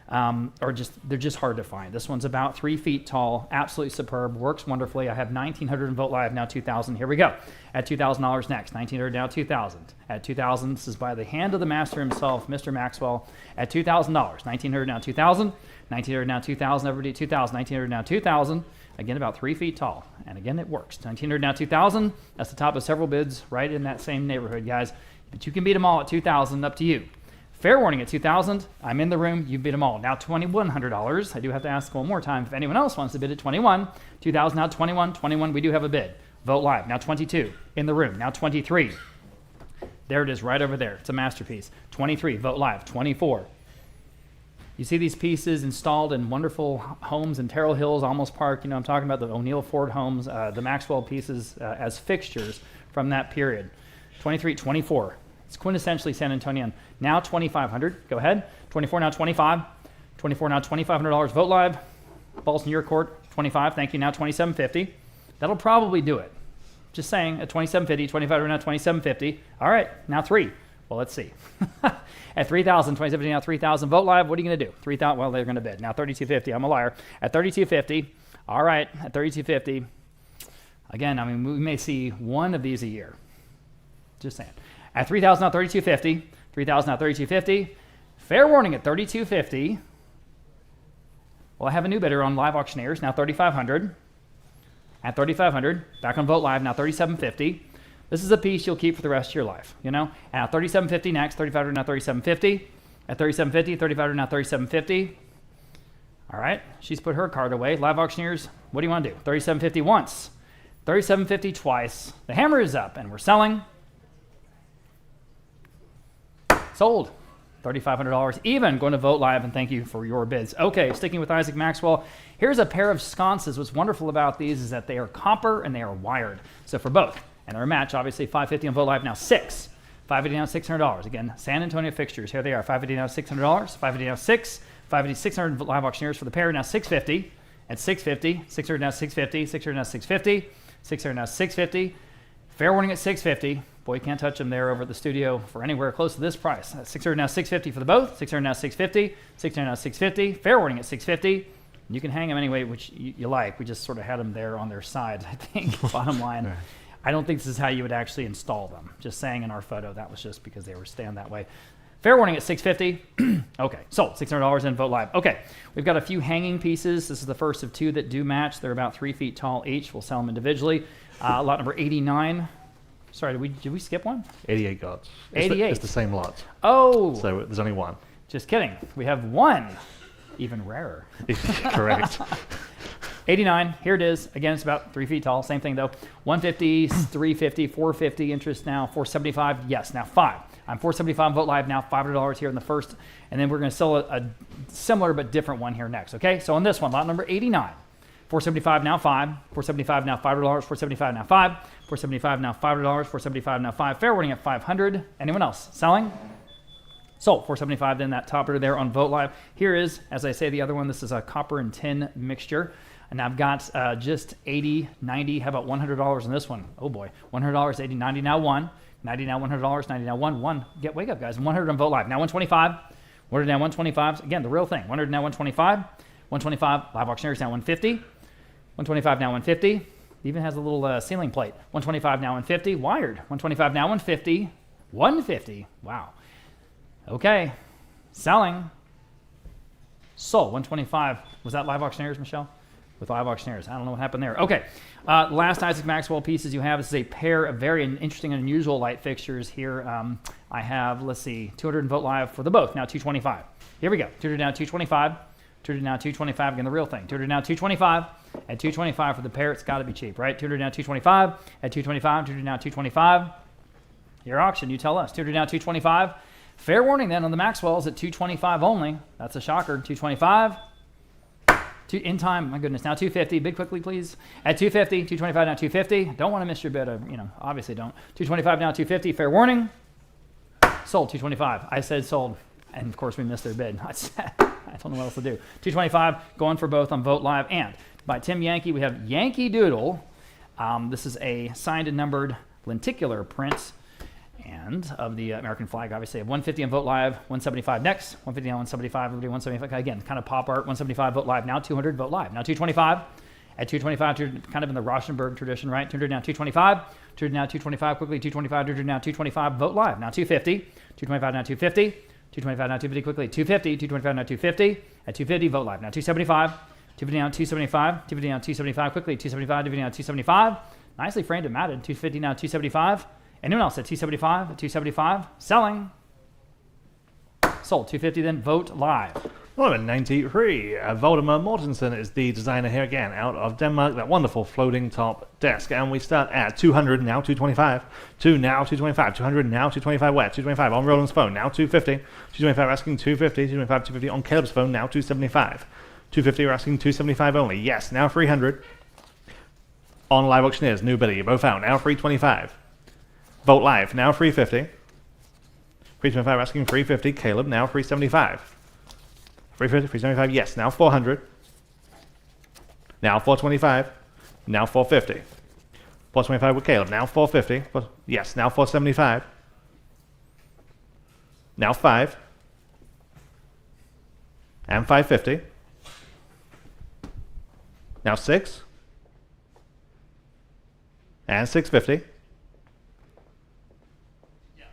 they're just hard to find. This one's about 3 feet tall, absolutely superb, works wonderfully. I have 1,900 in Vote Live, now 2,000. Here we go. At $2,000 next, 1,900 now 2,000. At 2,000, this is by the hand of the master himself, Mr. Maxwell. At $2,000, 1,900 now 2,000. 1,900 now 2,000. Everybody at 2,000. 1,900 now 2,000. Again, about 3 feet tall. And again, it works. 1,900 now 2,000. That's the top of several bids right in that same neighborhood, guys. But you can beat them all at 2,000. Up to you. Fair warning at 2,000. I'm in the room. You beat them all. Now $2,100. I do have to ask one more time if anyone else wants to bid at 21. 2,000 now 21. 21. We do have a bid. Vote Live. Now 22. In the room. Now 23. There it is right over there. It's a masterpiece. 23. Vote Live. 24. You see these pieces installed in wonderful homes in Terrell Hills, Almost Park. You know, I'm talking about the O'Neill Ford homes, the Maxwell pieces as fixtures from that period. 23, 24. It's quintessentially San Antonian. Now 2,500. Go ahead. 24 now 25. 24 now $2,500. Vote Live. Ball's in your court. 25. Thank you. Now 2,750. That'll probably do it. Just saying. At 2,750. 25 now 2,750. All right. Now 3. Well, let's see. At 3,000, 2,750 now 3,000. Vote Live. What are you going to do? 3,000. Well, they're going to bid. Now 3,250. I'm a liar. At 3,250. All right. At 3,250. Again, I mean, we may see one of these a year. Just saying. At 3,000 now 3,250. 3,000 now 3,250. Fair warning at 3,250. Well, I have a new bidder on Live Auctioneers. Now 3,500. At 3,500. Back on Vote Live. Now 3,750. This is a piece you'll keep for the rest of your life, you know? At 3,750 next, 3,500 now 3,750. At 3,750, 3,500 now 3,750. All right, she's put her card away. Live Auctioneers, what do you want to do? 3,750 once, 3,750 twice. The hammer is up, and we're selling. Sold. $3,500 even. Going to Vote Live, and thank you for your bids. Okay, sticking with Isaac Maxwell, here's a pair of sconces. What's wonderful about these is that they are copper and they are wired. So for both. And they're a match, obviously, $550 on Vote Live now 6. $550 now $600. Again, San Antonio fixtures. Here they are. $550 now $600. $550 now 6. $550 600 Live Auctioneers for the pair now $650. At $650. $600 now $650. $600 now $650. $600 now $650. Fair warning at $650. Boy, you can't touch them there over at the studio for anywhere close to this price. $600 now $650 for the both. $600 now $650. $600 now $650. Fair warning at $650. You can hang them any way which you like. We just sort of had them there on their side, I think. Bottom line. Right. I don't think this is how you would actually install them. Just saying in our photo, that was just because they were stand that way. Fair warning at $650. Okay, sold. $600 in Vote Live. Okay, we've got a few hanging pieces. This is the first of two that do match. They're about 3 feet tall each. We'll sell them individually. Lot number 89. Sorry, did we skip one? 88 gods. 88. It's the same lot. Oh. So there's only one. Just kidding. We have one. Even rarer. Correct. 89. Here it is. Again, it's about 3 feet tall. Same thing though. 150, 350, 450. Interest now. 475. Yes. Now 5. I'm 475 Vote Live now. $500 here in the first, and then we're going to sell a similar but different one here next. Okay. So on this one, lot number 89. 475 now 5. 475 now $500. 475 now 5. 475 now $500. 475 now 5. Fair warning at 500. Anyone else selling? Sold. 475 then that topper there on Vote Live. Here is, as I say, the other one. This is a copper and tin mixture. And I've got just 80, 90. How about $100 on this one? Oh boy. $100, 80, 90 now 1. 90 now $100, 90 now 1. Wake up, guys. 100 on Vote Live. Now 125. 100 now 125. Again, the real thing. 100 now 125. 125. Live auctioneers now 150. 125 now 150. Even has a little ceiling plate. 125 now 150. Wired. 125 now 150. 150. Wow. Okay. Selling. Sold. 125. Was that live auctioneers, Michelle? With live auctioneers. I don't know what happened there. Okay. Last Isaac Maxwell pieces you have. This is a pair of very interesting and unusual light fixtures here. I have, let's see, 200 Vote Live for the both. Now 225. Here we go. 200 now 225. 200 now 225. Again, the real thing. 200 now 225. At 225 for the pair, it's got to be cheap, right? 200 now 225. At 225. 200 now 225. Your auction, you tell us. 200 now 225. Fair warning then on the Maxwells at 225 only. That's a shocker. 225. In time, my goodness. Now 250. Bid quickly, please. At 250. 225 now 250. Don't want to miss your bid. Obviously don't. 225 now 250. Fair warning. Sold. 225. I said sold. And of course we missed their bid. I don't know what else to do. 225. Going for both on Vote Live. And by Tim Yankee, we have Yankee Doodle. This is a signed and numbered lenticular print. And of the American flag, obviously, 150 on Vote Live, 175 next, 150 on 175, everybody 175. Again, kind of pop art, 175 Vote Live, now 200 Vote Live. Now 225, at 225, kind of in the Rauschenberg tradition, right? 200 now 225, 200 now 225, quickly 225, 200 now 225 Vote Live. Now 250, 225 now 250, 225 now 250, quickly 250, 225 now 250, at 250 Vote Live. Now 275, 250 now 275, 250 now 275, quickly 275, 250 now 275. Nicely framed and matted, 250 now 275. Anyone else at 275? At 275? Selling. Sold. 250 then. Vote Live. Number 93. Valdemar Mortensen is the designer here again, out of Denmark. That wonderful floating top desk. And we start at 200, now 225. 2 now 225. 200 now 225 where? 225 on Roland's phone, now 250. 225 asking 250. 225, 250 on Caleb's phone, now 275. 250 we're asking 275 only. Yes, now 300. On Live Auctioneers, new bidder, you're both out. Now 325. Vote Live, now 350. 325 asking 350. Caleb, now 375. 350, 375, yes, now 400. Now 425. Now 450. 425 with Caleb, now 450. Yes, now 475. Now 5. And 550. Now 6. And 650.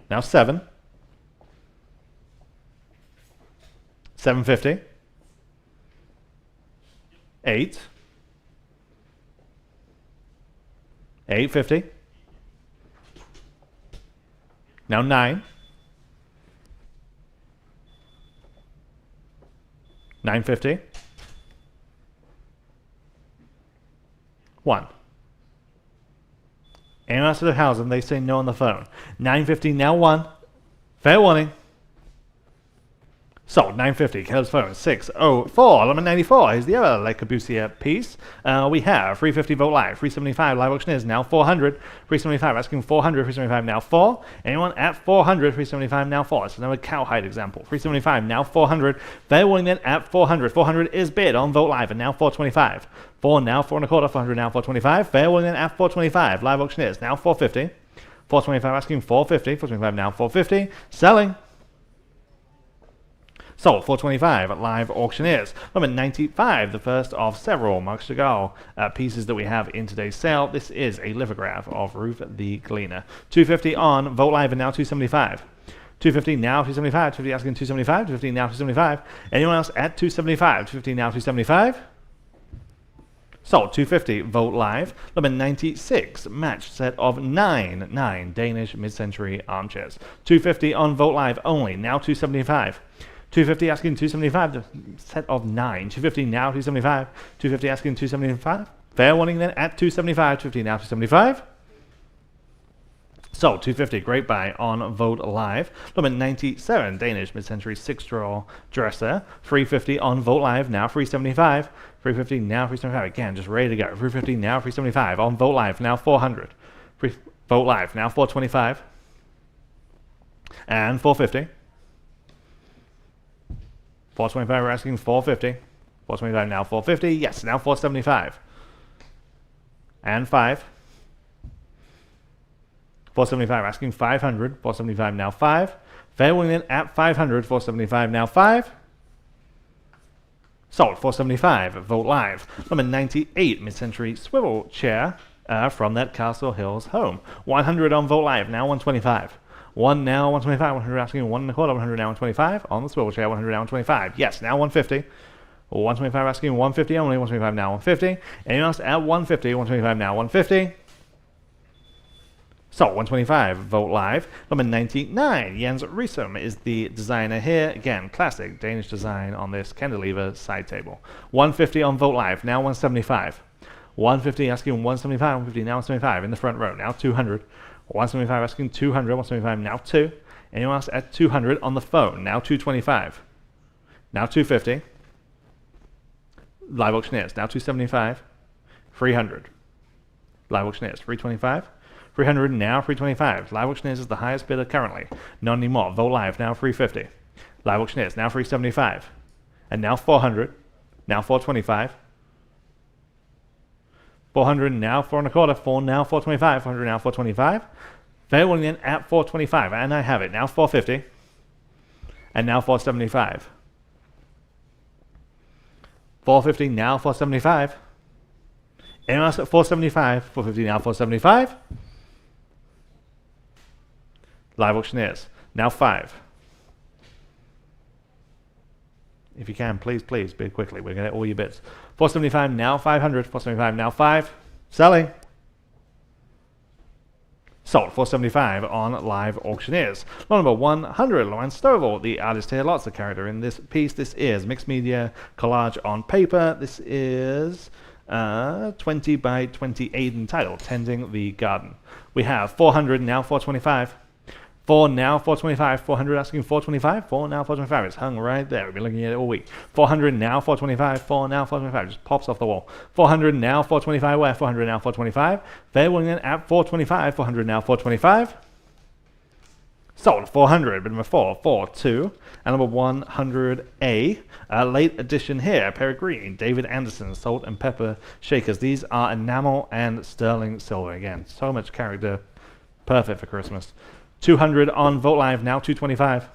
Now 7. 750. 8. 850. Now 9. 950. 1. Anyone else to the house and they say no on the phone. 950, now 1. Fair warning. Sold, 950, Caleb's phone, 604, number 94, here's the other Le Corbusier piece. We have 350 Vote Live, 375 Live Auctioneers, now 400, 375 asking 400, 375 now 4. Anyone at 400, 375 now 4. It's another cowhide example. 375 now 400, fair warning then at 400. 400 is bid on Vote Live and now 425. 4 now 4 and a quarter, 400 now 425, fair warning then at 425. Live Auctioneers now 450. 425 asking 450, 425 now 450, selling. Sold, 425 at Live Auctioneers. Number 95, the first of several Marc Chagall pieces that we have in today's sale. This is a lithograph of Ruth the Gleaner. 250 on Vote Live and now 275. 250 now 275. 250 asking 275. 250 now 275. Anyone else at 275? 250 now 275. Sold. 250 Vogt Live. Number 96 matched set of 9 Danish mid-century armchairs. 250 on Vogt Live only. Now 275. 250 asking 275. Set of 9. 250 now 275. 250 asking 275. Fair warning then at 275. 250 now 275. So, 250, great buy on Vogt Live. Number 97, Danish mid-century 6-drawer dresser. 350 on Vogt Live, now 375. 350, now 375. Again, just ready to go. 350, now 375. On Vogt Live, now 400. Vogt Live, now 425. And 450. 425, we're asking 450. 425, now 450. Yes, now 475. And 5. 475 asking 500. 475 now 5. Fair warning then at 500. 475 now 5. Sold. 475 Vogt Live. Number 98 mid-century swivel chair from that Castle Hills home. 100 on Vogt Live. Now 125. 1 now 125. 100 asking 1 and a quarter. 100 now 125 on the swivel chair. 100 now 125. Yes, now 150. 125 asking 150 only. 125 now 150. Anyone else at 150? 125 now 150. So, 125, Vogt Live. Number 99, Jens Riesum is the designer here. Again, classic Danish design on this cantilever side table. 150 on Vogt Live, now 175. 150 asking 175, 150 now 175 in the front row, now 200. 175 asking 200, 175 now 2. Anyone else at 200 on the phone, now 225. Now 250. Live auctioneers, now 275. 300. Live auctioneers, 325. 300 now 325. Live auctioneers is the highest bidder currently. Not anymore. Vogt Live now 350. Live auctioneers now 375. And now 400. Now 425. 400 now 4 and a quarter. 4 now 425. 400 now 425. Fair warning then at 425. And I have it. Now 450. And now 475. 450 now 475. Anyone else at 475? 450 now 475. Live auctioneers, now 5. If you can, please bid quickly. We're going to get all your bids. 475 now 500. 475 now 5. Selling. Sold. 475 on Live auctioneers. Lot number 100, Lauren Stovall, the artist here. Lots of character in this piece. This is mixed media collage on paper. This is 20 by 28 entitled Tending the Garden. We have 400 now 425. 4 now 425. 400 asking 425. 4 now 425. It's hung right there. We've been looking at it all week. 400 now 425. 4 now 425. Just pops off the wall. 400 now 425. Where? 400 now 425. Fair warning then at 425. 400 now 425. Sold. 400. Bid number 4. 4 2. And number 100A. Late edition here. Peregrine. David Anderson. Salt and pepper shakers. These are enamel and sterling silver. Again, so much character. Perfect for Christmas. 200 on Vogt Live, now 225.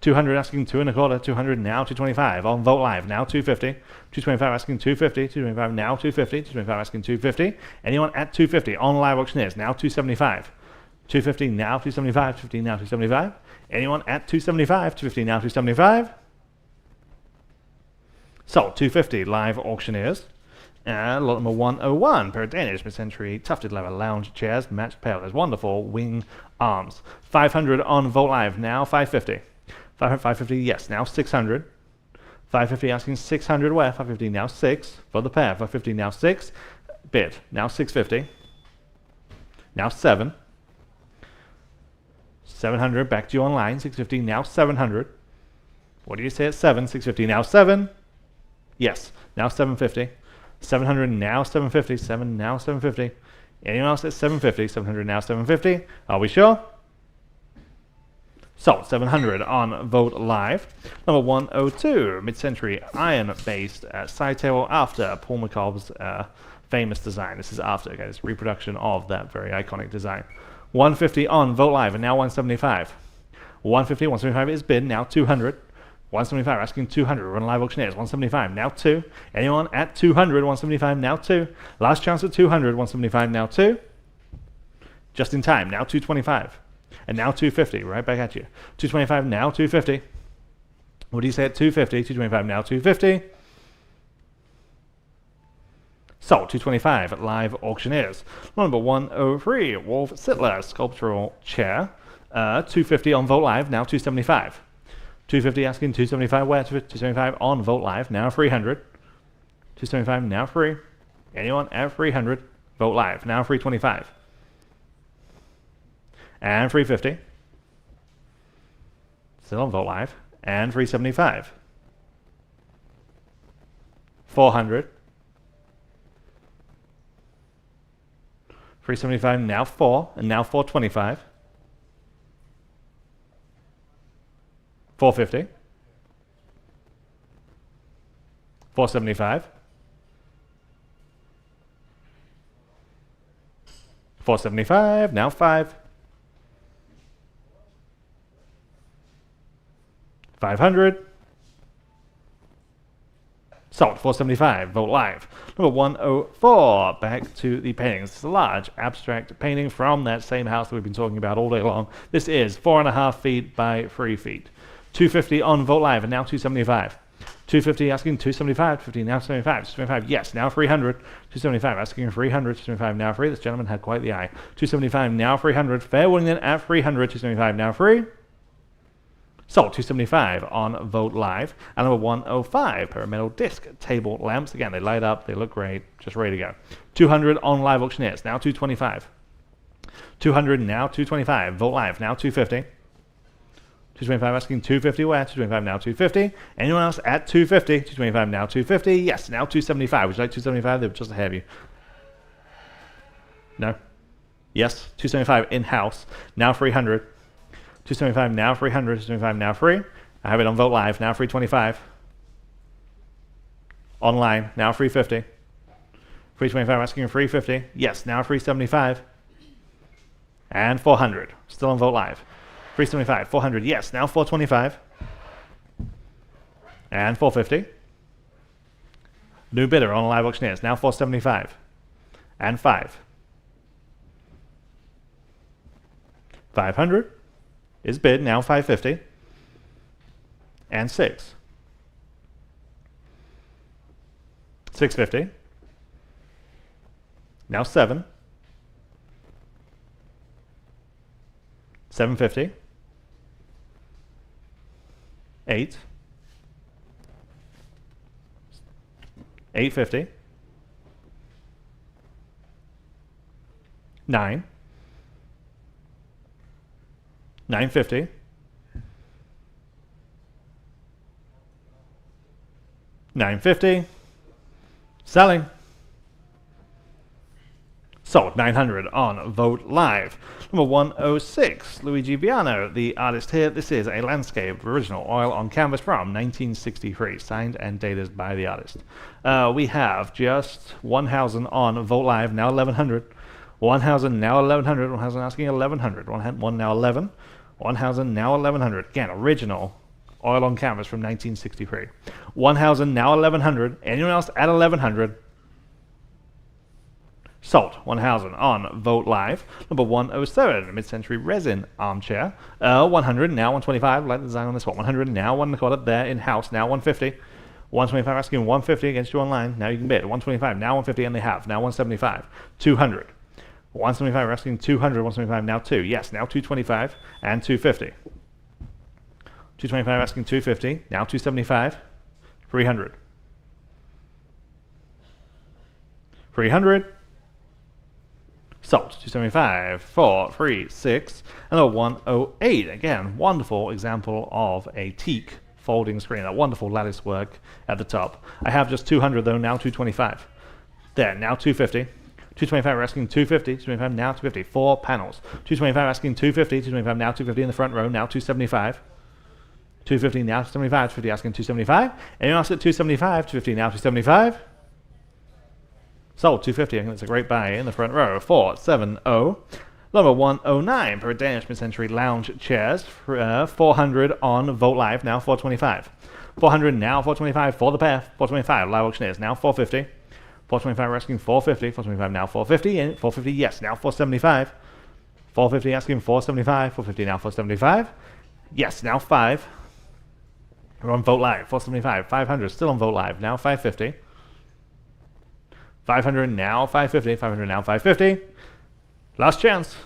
200 asking 2 and a quarter. 200 now 225 on Vogt Live, now 250. 225 asking 250. 225 now 250. 225 asking 250. Anyone at 250 on Live auctioneers, now 275. 250 now 275. 250 now 275. Anyone at 275. 250 now 275. Sold. 250 Live auctioneers. Lot number 101, pair of Danish mid-century tufted leather lounge chairs, matched pillars, wonderful wing arms. 500 on Vogt Live, now 550. 550, yes, now 600. 550 asking 600, where? 550 now 6 for the pair. 550 now 6. Bid, now 650. Now 7. 700, back to you online. 650, now 700. What do you say at 7? 650, now 7. Yes, now 750. 700 now 750. 7 now 750. Anyone else at 750? 700 now 750. Are we sure? Sold. 700 on Vogt Live. Number 102, mid-century iron-based side table after Paul McCobb's famous design. This is after, guys, reproduction of that very iconic design. 150 on Vogt Live, and now 175. 150, 175 is bid, now 200. 175 asking 200 on Live auctioneers. 175 now 2. Anyone at 200? 175 now 2. Last chance at 200. 175 now 2. Just in time. Now 225. And now 250, right back at you. 225, now 250. What do you say at 250? 225, now 250. Sold, 225 at Live Auctioneers. Number 103, Wolf Sittler Sculptural Chair. 250 on Vogt Live, now 275. 250 asking 275 where? 275 on Vogt Live, now 300. 275 now free. Anyone at 300? Vogt Live, now 325. And 350. Still on Vogt Live. And 375. 400. 375 now 4, and now 425. 450. 475. 475, now 5. 500. Sold, 475, Vogt Live. Number 104, back to the paintings. It's a large abstract painting from that same house that we've been talking about all day long. This is 4.5 feet by 3 feet. 250 on Vogt Live, and now 275. 250 asking 275, 250 now 75, 275, yes, now 300. 275 asking 300, 275 now free. This gentleman had quite the eye. 275 now 300, fair warning then at 300, 275 now free. Sold, 275 on Vogt Live. And number 105, pair of metal disc table lamps. Again, they light up, they look great, just ready to go. 200 on Live Auctioneers, now 225. 200 now 225, Vogt Live, now 250. 225 asking 250 where? 225 now 250. Anyone else at 250? 225 now 250. Yes, now 275. Would you like 275? They're just ahead of you. No? Yes, 275 in-house, now 300. 275 now 300, 275 now free. I have it on Vogt Live, now 325. Online, now 350. 325 asking 350. Yes, now 375. And 400, still on Vogt Live. 375, 400, yes, now 425. And 450. New bidder on Live Auctioneers, now 475. And 5. 500. Is bid, now 550. And 6. 650. Now 7. 750. 8. 850. 9. 950. 950. Selling. Sold, 900 on Vogt Live. Number 106, Luigi Biano, the artist here. This is a landscape original oil on canvas from 1963, signed and dated by the artist. We have just 1,000 on Vogt Live, now 1,100. 1,000 now 1,100. 1,000 asking 1,100. One now 11. 1,000 now 1,100. Again, original oil on canvas from 1963. 1,000 now 1,100. Anyone else at 1,100? Sold, 1,000 on Vogt Live. Number 107, mid-century resin armchair. 100 now 125. Like the design on this one. 100 now 125. There in house now 150. 125 asking 150 against you online. Now you can bid. 125 now 150 and they have. Now 175. 200. 175 asking 200. 175 now 2. Yes, now 225 and 250. 225 asking 250. Now 275. 300. 300. Sold, 275, 4, 3, 6, and a 108. Again, wonderful example of a teak folding screen, a wonderful lattice work at the top. I have just 200 though, now 225. There, now 250. 225 we're asking 250, 225 now 250. 4 panels. 225 asking 250, 225 now 250 in the front row, now 275. 250 now 275, 250 asking 275. Anyone else at 275, 250 now 275. Sold, 250. I think that's a great buy in the front row. 470. Number 109 for Danish mid-century lounge chairs. 400 on Vogt Live, now 425. 400 now 425 for the pair. 425 Live Auctioneers, now 450. 425 we're asking 450. 425 now 450. And 450, yes, now 475. 450 asking 475. 450 now 475. Yes, now 5. We're on Vogt Live. 475. 500 still on Vogt Live. Now 550. 500 now 550. 500 now 550. Last chance.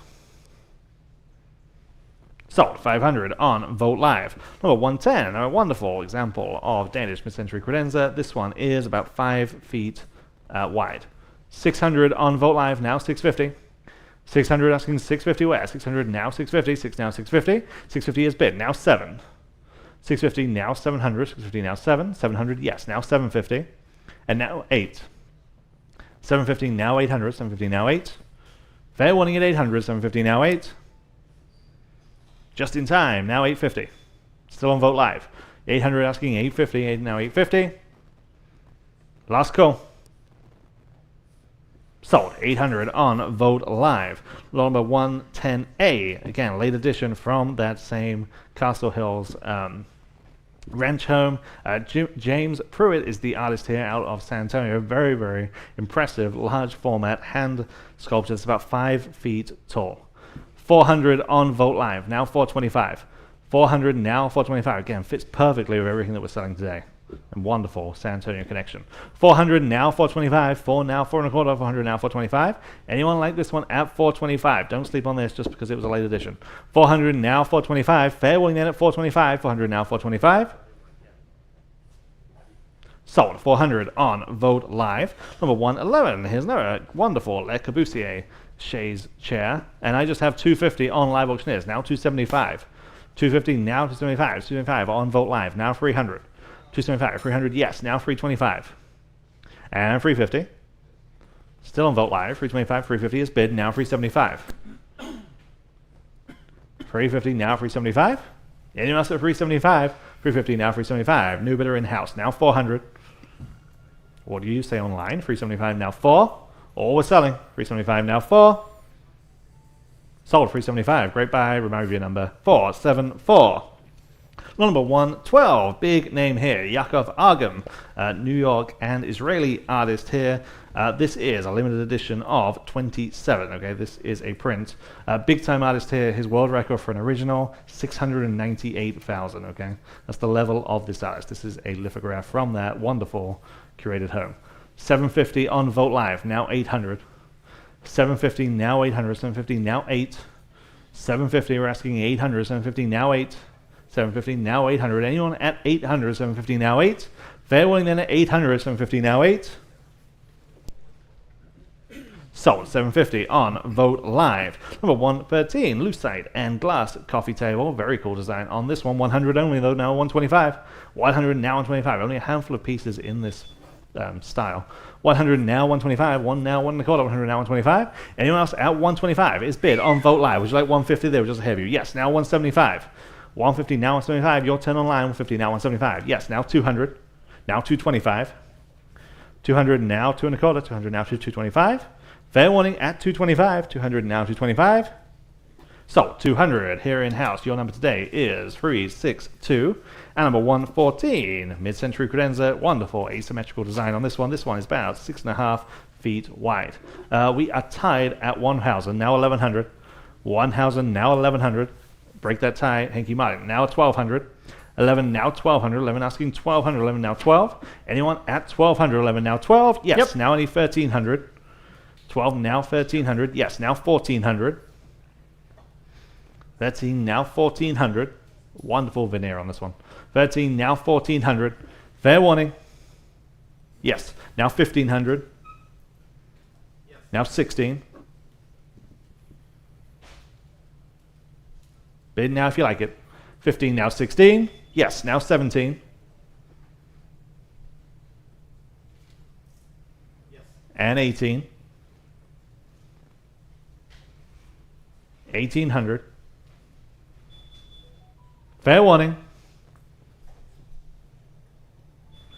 Sold. 500 on Vogt Live. Number 110, a wonderful example of Danish mid-century credenza. This one is about 5 feet wide. 600 on Vogt Live, now 650. 600 asking 650 where? 600 now 650. 6 now 650. 650 is bid, now 7. 650 now 700. 650 now 7. 700, yes, now 750. And now 8. 750 now 800. 750 now 8. Fair warning at 800. 750 now 8. Just in time, now 850. Still on Vogt Live. 800 asking 850, now 850. Last call. Sold. 800 on Vogt Live. Lot number 110A. Again, late edition from that same Castle Hills ranch home. James Pruitt is the artist here out of San Antonio. Very, very impressive, large format, hand sculpture. It's about 5 feet tall. 400 on Vogt Live, now 425. 400 now 425. Again, fits perfectly with everything that we're selling today. And wonderful San Antonio connection. 400 now 425. 4 now 4 and a quarter. 400 now 425. Anyone like this one at 425? Don't sleep on this just because it was a late edition. 400 now 425. Fair warning then at 425. 400 now 425. Sold. 400 on Vogt Live. Number 111. Here's another wonderful Le Corbusier chaise chair, and I just have 250 on Live Auctioneers, now 275. 250 now 275. 275 on Vogt Live, now 300. 275, 300, yes, now 325. And 350. Still on Vogt Live, 325, 350 is bid, now 375. 350 now 375. Anyone else at 375? 350 now 375. New bidder in house, now 400. What do you say online? 375 now 4. All we're selling. 375 now 4. Sold. 375. Great buy. Remind me of your number 474. Number 112. Big name here. Yakov Agam. New York and Israeli artist here. This is a limited edition of 27. Okay, this is a print. Big time artist here. His world record for an original 698,000. Okay, that's the level of this artist. This is a lithograph from that wonderful curated home. 750 on Vogt Live, now 800. 750 now 800. 750 now 8. 750 we're asking 800. 750 now 8. 750 now 800. Anyone at 800? 750 now 8. Fair warning then at 800. 750 now 8. Sold. 750 on Vogt Live. Number 113, lucite and glass coffee table. Very cool design on this one. 100 only though, now 125. 100 now 125. Only a handful of pieces in this style. 100 now 125. 1 now 1 and a quarter. 100 now 125. Anyone else at 125 is bid on Vogt Live. Would you like 150 there? Just ahead of you. Yes, now 175. 150 now 175. Your 10 online. 150 now 175. Yes, now 200. Now 225. 200 now 2 and a quarter. 200 now 225. Fair warning at 225. 200 now 225. So 200 here in house. Your number today is 362. And number 114, mid-century credenza. Wonderful asymmetrical design on this one. This one is about 6.5 feet wide. We are tied at 1,000, now 1,100. 1,000, now 1,100. Break that tie, Hanky Martin. Now 1,200. 11, now 1,200. 11 asking 1,200. 11 now 12. Anyone at 1,200? 11 now 12. Yes, Yep. now only 1,300. 12 now 1,300. Yes, now 1,400. 13 now 1,400. Wonderful veneer on this one. 13 now 1,400. Fair warning. Yes, now 1,500. Yes. Now 16. Bid now if you like it. 15 now 16. Yes, now 17. Yes. And 18. 1,800. Fair warning.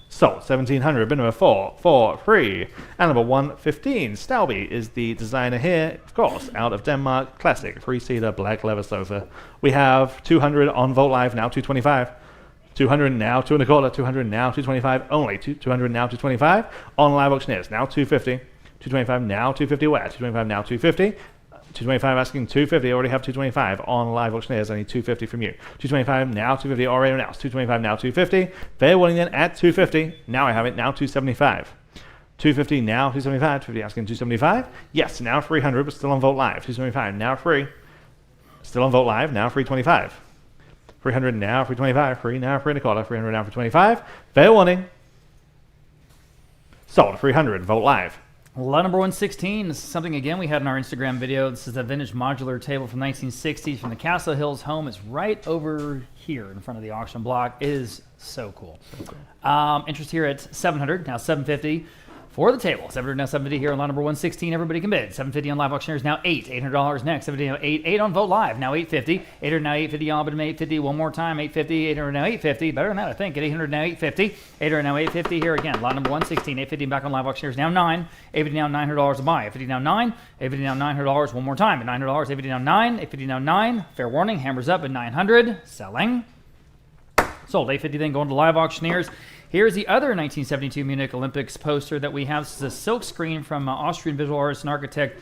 So, 1,700, bid number 443. And number 115, Stalby is the designer here, of course, out of Denmark. Classic 3-seater black leather sofa. We have 200 on Vogt Live, now 225. 200 now 2 and a quarter. 200 now 225 only. 200 now 225 on Live Auctioneers, now 250. 225 now 250 where? 225 now 250. 225 asking 250. I already have 225 on live auctioneers. I need 250 from you. 225 now, 250 already announced. 225 now, 250. Fair warning then at 250. Now I have it. Now 275. 250 now, 275. 250 asking 275. Yes, now 300, but still on Vote Live. 275 now free. Still on Vote Live. Now 325. 300 now, 325. Free now, 325. 300 now for 25. Fair warning. Sold. 300. Vote Live. Lot number 116. This is something, again, we had in our Instagram video. This is a vintage modular table from 1960s from the Castle Hills home. It's right over here in front of the auction block. It is so cool. Interest here at 700, now 750 for the table. 700 now 750 here on lot number 116. Everybody can bid. 750 on live auctioneers, now $800 next. 750 now 8 on Vote Live, now 850. 800 now 850 on, but 850 one more time. 850, 800 now 850. Better than that, I think. At 800 now 850. 800 now 850 here again. Lot number 116. 850 back on live auctioneers, now 9. 850 now $900 to buy. 850 now 9. 850 now $900 one more time. At $900. 850 now 9. 850 now 9. Fair warning. Hammers up at 900. Selling. Sold. 850 then going to live auctioneers. Here's the other 1972 Munich Olympics poster that we have. This is a silk screen from Austrian visual artist and architect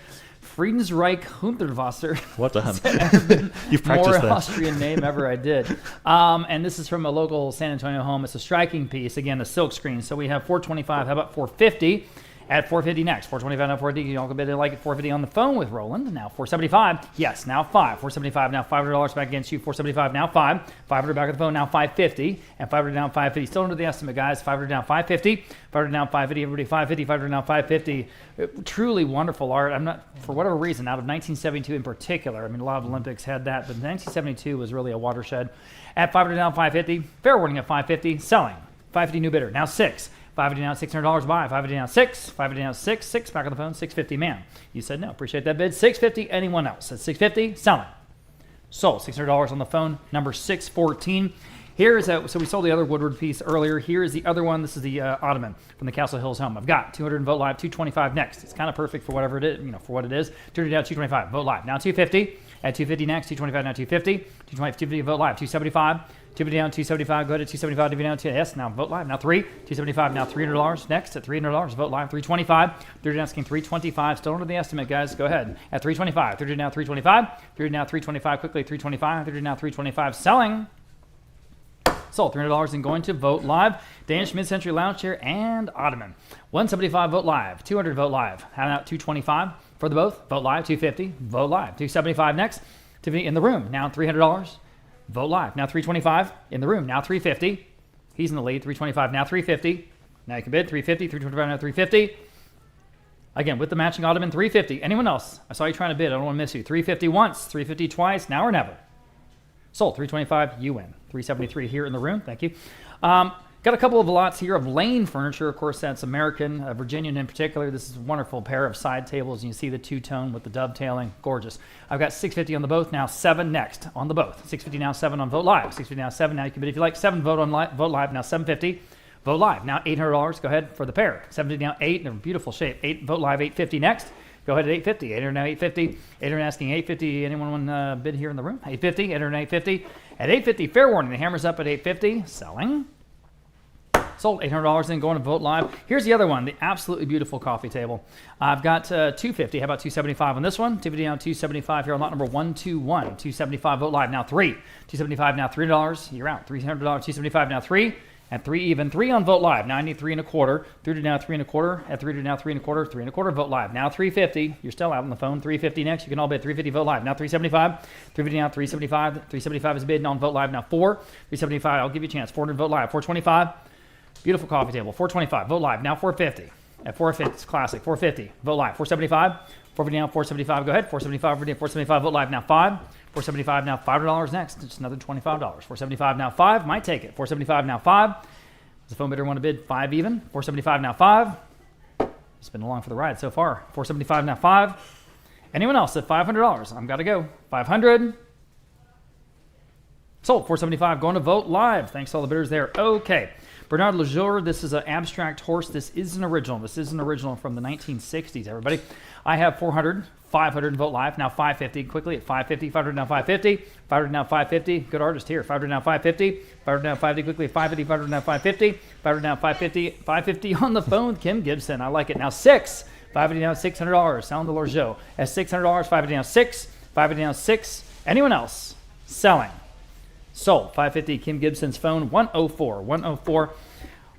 Friedensreich Hundertwasser. What the You've practiced More that. Austrian name ever I did. And this is from a local San Antonio home. It's a striking piece. Again, a silk screen. So we have 425. How about 450? At 450 next. 425 now 450. You all can bid it like at 450 on the phone with Roland. Now 475. Yes, now 5. 475 now $500 back against you. 475 now 5. 500 back on the phone now 550. And 500 down 550. Still under the estimate, guys. 500 down 550. 500 down 550. Everybody 550. 500 down 550. Truly wonderful art. I'm not, for whatever reason, out of 1972 in particular. I mean, a lot of Olympics had that, but 1972 was really a watershed. At 500 down 550. Fair warning at 550. Selling. 550 new bidder. Now 6. 550 down $600 buy. 550 down 6. 550 down 6. 6 back on the phone. 650 man. You said no. Appreciate that bid. 650. Anyone else? At 650. Selling. Sold. $600 on the phone. Number 614. Here is so we sold the other Woodward piece earlier. Here is the other one. This is the Ottoman from the Castle Hills home. I've got 200 in Vote Live. 225 next. It's kind of perfect for whatever it is. For what it is. 200 down 225. Vote Live. Now 250. At 250 next. 225 now 250. 250 Vote Live. 275. 250 down 275. Go ahead at 275. 250 down 2. Yes. Now Vote Live. Now 3. 275 now $300 next. At $300 Vote Live. 325. 30 down asking 325. Still under the estimate, guys. Go ahead at 325. 30 now 325. 30 now 325. Quickly 325. 30 now 325. Selling. Sold. $300 and going to Vote Live. Danish mid-century lounge chair and Ottoman. 175 Vote Live. 200 Vote Live. Having out 225 for the both. Vote Live. 250. Vote Live. 275 next. Tiffany in the room. Now $300. Vote Live. Now 325 in the room. Now 350. He's in the lead. 325. Now 350. Now you can bid 350. 325. Now 350. Again with the matching Ottoman. 350. Anyone else? I saw you trying to bid. I don't want to miss you. 350 once. 350 twice. Now or never. Sold. 325. You win. 373 here in the room. Thank you. Got a couple of lots here of Lane furniture. Of course, that's American, Virginian in particular. This is a wonderful pair of side tables. You can see the two-tone with the dovetailing. Gorgeous. I've got 650 on the both. Now 7 next on the both. 650 now 7 on Vote Live. 650 now 7. Now you can bid if you like. 7 Vote Live. Now 750. Vote Live. Now $800. Go ahead for the pair. 750 now 8. They're in beautiful shape. 8 Vote Live. 850 next. Go ahead at 850. 800 now 850. 800 asking 850. Anyone want to bid here in the room? 850. 800 850. At 850, fair warning. The hammer's up at 850. Selling. Sold. $800 then going to Vote Live. Here's the other one, the absolutely beautiful coffee table. I've got 250. How about 275 on this one? 250 down 275 here on lot number 121. 275 Vote Live. Now 3. 275 now $300. You're out. $300. 275 now 3. At 3 even. 3 on Vote Live. Now I need 3 1/4. 3 to now 3 1/4. At 3 to now 3 1/4. 3 1/4 Vote Live. Now 350. You're still out on the phone. 350 next. You can all bid 350 Vote Live. Now 375. 350 now 375. 375 is bid on Vote Live. Now 4. 375. I'll give you a chance. 400 Vote Live. 425. Beautiful coffee table. 425 Vote Live. Now 450. At 450, it's classic. 450 Vote Live. 475. 450 now 475. Go ahead. 475. 475 Vote Live. Now 5. 475 now $500 next. Just another $25. 475 now 5. Might take it. 475 now 5. Does the phone bidder want to bid 5 even? 475 now 5. It's been along for the ride so far. 475 now 5. Anyone else at $500? I'm got to go. 500. Sold. 475 going to Vote Live. Thanks to all the bidders there. Okay. Bernard Lejour, this is an abstract horse. This is an original. This is an original from the 1960s, everybody. I have 400, 500 Vote Live. Now 550 quickly at 550. 500 now 550. 500 now 550. Good artist here. 500 now 550. 500 now 550 quickly at 550. 500 now 550. 500 now 550. 550 on the phone with Kim Gibson. I like it. Now 6. 550 down, $600. Selling to Lorgeau at $600. 550 down, 6. 550 down, 6. Anyone else? Selling. Sold. 550. Kim Gibson's phone. 104. 104.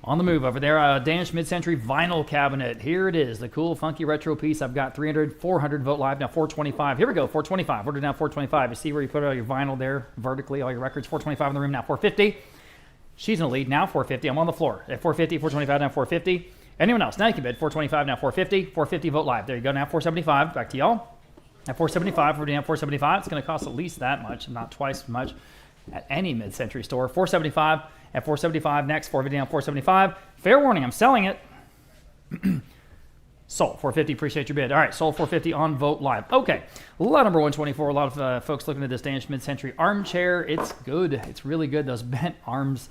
On the move over there, Danish mid-century vinyl cabinet. Here it is, the cool, funky retro piece. I've got 300, 400 vote live, now 425. Here we go, 425. Order now 425. You see where you put all your vinyl there vertically, all your records. 425 in the room now, 450. She's in the lead now, 450. I'm on the floor at 450, 425 now, 450. Anyone else? Now you can bid. 425 now, 450. 450 vote live. There you go, now 475. Back to y'all. At 475, we're down 475. It's going to cost at least that much, not twice as much at any mid-century store. 475. At 475 next, 450 down, 475. Fair warning, I'm selling it. Sold, 450, appreciate your bid. All right, sold 450 on Vote Live. Okay, lot number 124. A lot of folks looking at this Danish mid-century armchair. It's good, it's really good. Those bent arms.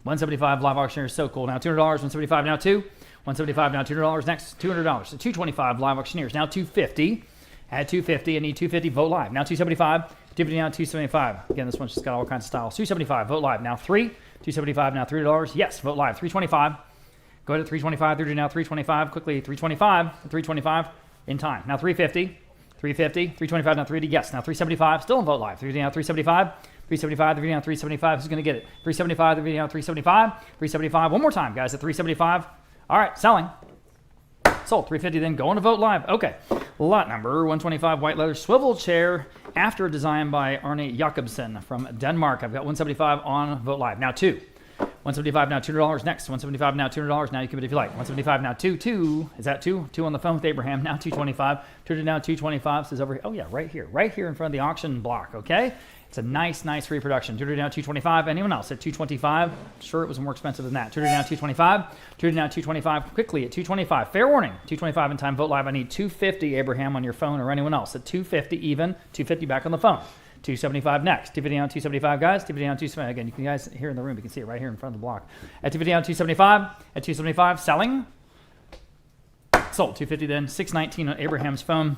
175 live auctioneer is so cool. Now $200, 175 now 2. 175 now $200 next, $200. So 225 live auctioneers, now 250. At 250, I need 250, Vote Live. Now 275, 250 now 275. Again, this one's just got all kinds of styles. 275, Vote Live. Now 3, 275 now $3. Yes, Vote Live. 325. Go ahead at 325, 30 now 325. Quickly, 325, 325 in time. Now 350, 350, 325 now 380. Yes, now 375. Still in Vote Live. 3 now 375, 375, 3 now 375. Who's going to get it? 375, 3 now 375, 375. One more time, guys, at 375. All right, selling. Sold. 350 then going to Vote Live. Okay. Lot number 125 white leather swivel chair after a design by Arne Jacobsen from Denmark. I've got 175 on Vote Live. Now 2. 175 now $200 next. 175 now $200. Now you can bid if you like. 175 now 2. Is that 2? 2 on the phone with Abraham. Now 225. 2 now 225. Says over here. Oh yeah, right here in front of the auction block. Okay. It's a nice reproduction. 2 now 225. Anyone else at 225? Sure, it was more expensive than that. 2 now 225. 2 now 225. Quickly at 225. Fair warning. 225 in time. Vote Live. I need 250. Abraham on your phone or anyone else at 250 even. 250 back on the phone. 275 next. 250 on 275, guys. 250 on 275. Again, you can guys here in the room, you can see it right here in front of the block. At 250 on 275. At 275, selling. Sold. 250 then. 619 on Abraham's phone.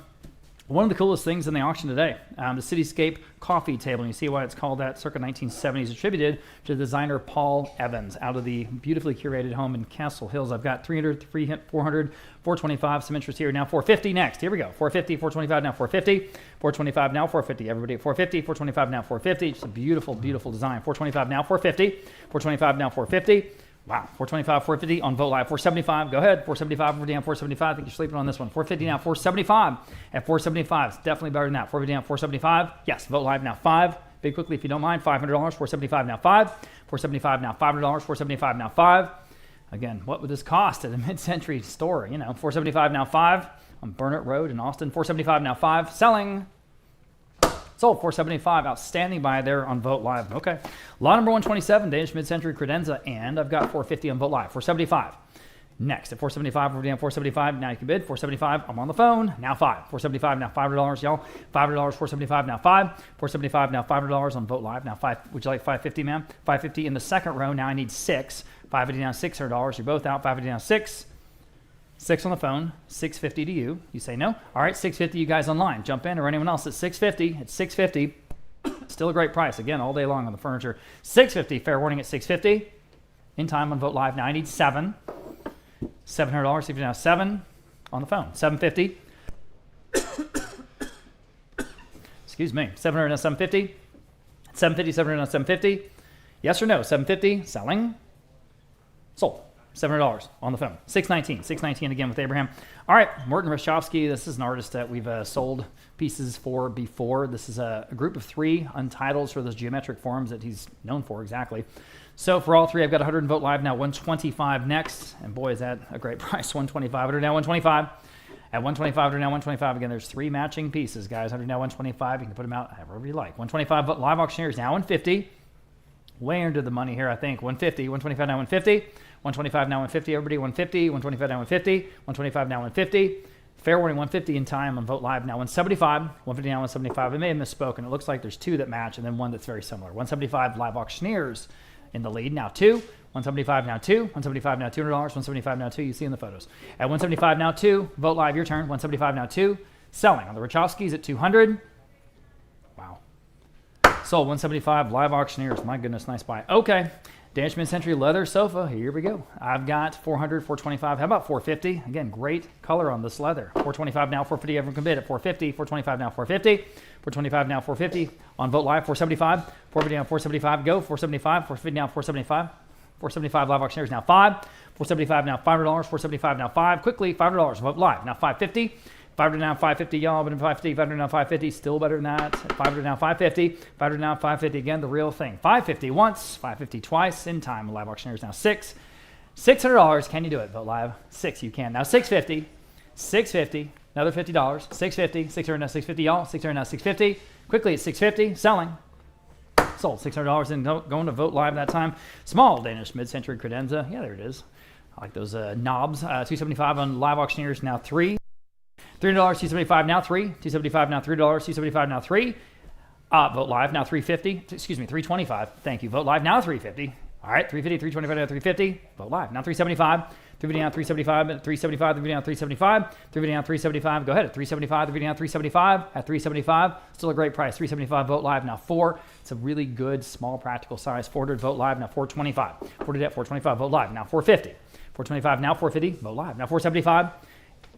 One of the coolest things in the auction today, the Cityscape coffee table. And you see why it's called that, circa 1970s, attributed to the designer Paul Evans out of the beautifully curated home in Castle Hills. I've got 300, 400, 425, some interest here. Now 450 next. Here we go. 450, 425, now 450. 425 now 450. Everybody at 450, 425 now 450. Just a beautiful, beautiful design. 425 now 450. 425 now 450. Wow, 425, 450 on Vote Live. 475, go ahead. 475, we're down 475. I think you're sleeping on this one. 450 now, 475. At 475, it's definitely better than that. 450 now, 475. Yes, Vote Live now 5. Big quickly if you don't mind. $500, 475 now 5. 475 now $500, 475 now 5. Again, what would this cost at a mid-century store? 475 now 5 on Burnett Road in Austin. 475 now 5. Selling. Sold. 475. Outstanding buy there on Vote Live. Okay. Lot number 127, Danish mid-century credenza, and I've got 450 on Vote Live. 475. Next at 475, we're down 475. Now you can bid. 475. I'm on the phone. Now 5. 475. Now $500, y'all. $500. 475. Now 5. 475. Now $500 on Vote Live. Now 5. Would you like 550, ma'am? 550 in the second row. Now I need 6. 550 now $600. You're both out. 550 now 6. 6 on the phone, 650 to you. You say no? All right, 650 you guys online. Jump in or anyone else at 650. It's 650. Still a great price. Again, all day long on the furniture. 650, fair warning at 650. In time on Vote Live. Now I need 7. $700, see if you now 7 on the phone. 750. Excuse me. 700 now 750. 750, 700 now 750. Yes or no? 750, selling. Sold. $700 on the phone. 619 again with Abraham. All right, Morton Rashofsky. This is an artist that we've sold pieces for before. This is a group of 3 untitles for those geometric forms that he's known for exactly. So for all 3, I've got 100 in Vote Live now. 125 next, and boy, is that a great price. 125. 100 now 125. At 125, 100 now 125. Again, there's 3 matching pieces, guys. 100 now 125. You can put them out however you like. 125 live auctioneers now 150. Way under the money here, I think. 150. 125 now 150. 125 now 150, everybody, 150, 125 now 150, 125 now 150. Fair warning, 150 in time on Vote Live now 175, 150 now 175. I may have misspoken. It looks like there's 2 that match and then 1 that's very similar. 175 live auctioneers in the lead now 2, 175 now 2, 175 now $200, 175 now 2. You see in the photos. At 175 now 2, Vote Live, your turn. 175 now 2. Selling on the Rachowskis at 200. Wow. Sold 175 live auctioneers. My goodness, nice buy. Okay. Danish mid-century leather sofa. Here we go. I've got 400, 425. How about 450? Again, great color on this leather. 425 now, 450. Everyone can bid at 450. 425 now, 450. 425 now, 450. On Vote Live, 475. 450 now, 475. Go. 475. 450 now, 475. 475 live auctioneers now 5. 475 now, $500. 475 now 5. Quickly, $500. Vote Live now 550. 500 now 550, y'all, but 550, 500 now 550, still better than that. 500 now 550, 500 now 550, again, the real thing. 550 once, 550 twice, in time. Live auctioneers now 6. $600, can you do it? Vote Live, 6, you can. Now 650, 650, another $50, 650, 600 now 650, y'all, 600 now 650. Quickly, it's 650, selling. Sold, $600 and going to Vote Live that time. Small Danish mid-century credenza, yeah, there it is. I like those knobs. 275 on live auctioneers now 3. $300, 275 now 3, 275 now $3, 275 now 3. Vote Live now 350. Excuse me, 325. Thank you. Vote Live now 350. All right, 350, 325 now 350. Vote Live now 375. 350 now 375, 375, 350 now 375, 350 now 375. Go ahead at 375, 350 now 375 at 375. Still a great price. 375 Vote Live now 4. It's a really good small practical size. 400 Vote Live now 425. 400 at 425 Vote Live now 450. 425 now 450 Vote Live now 475.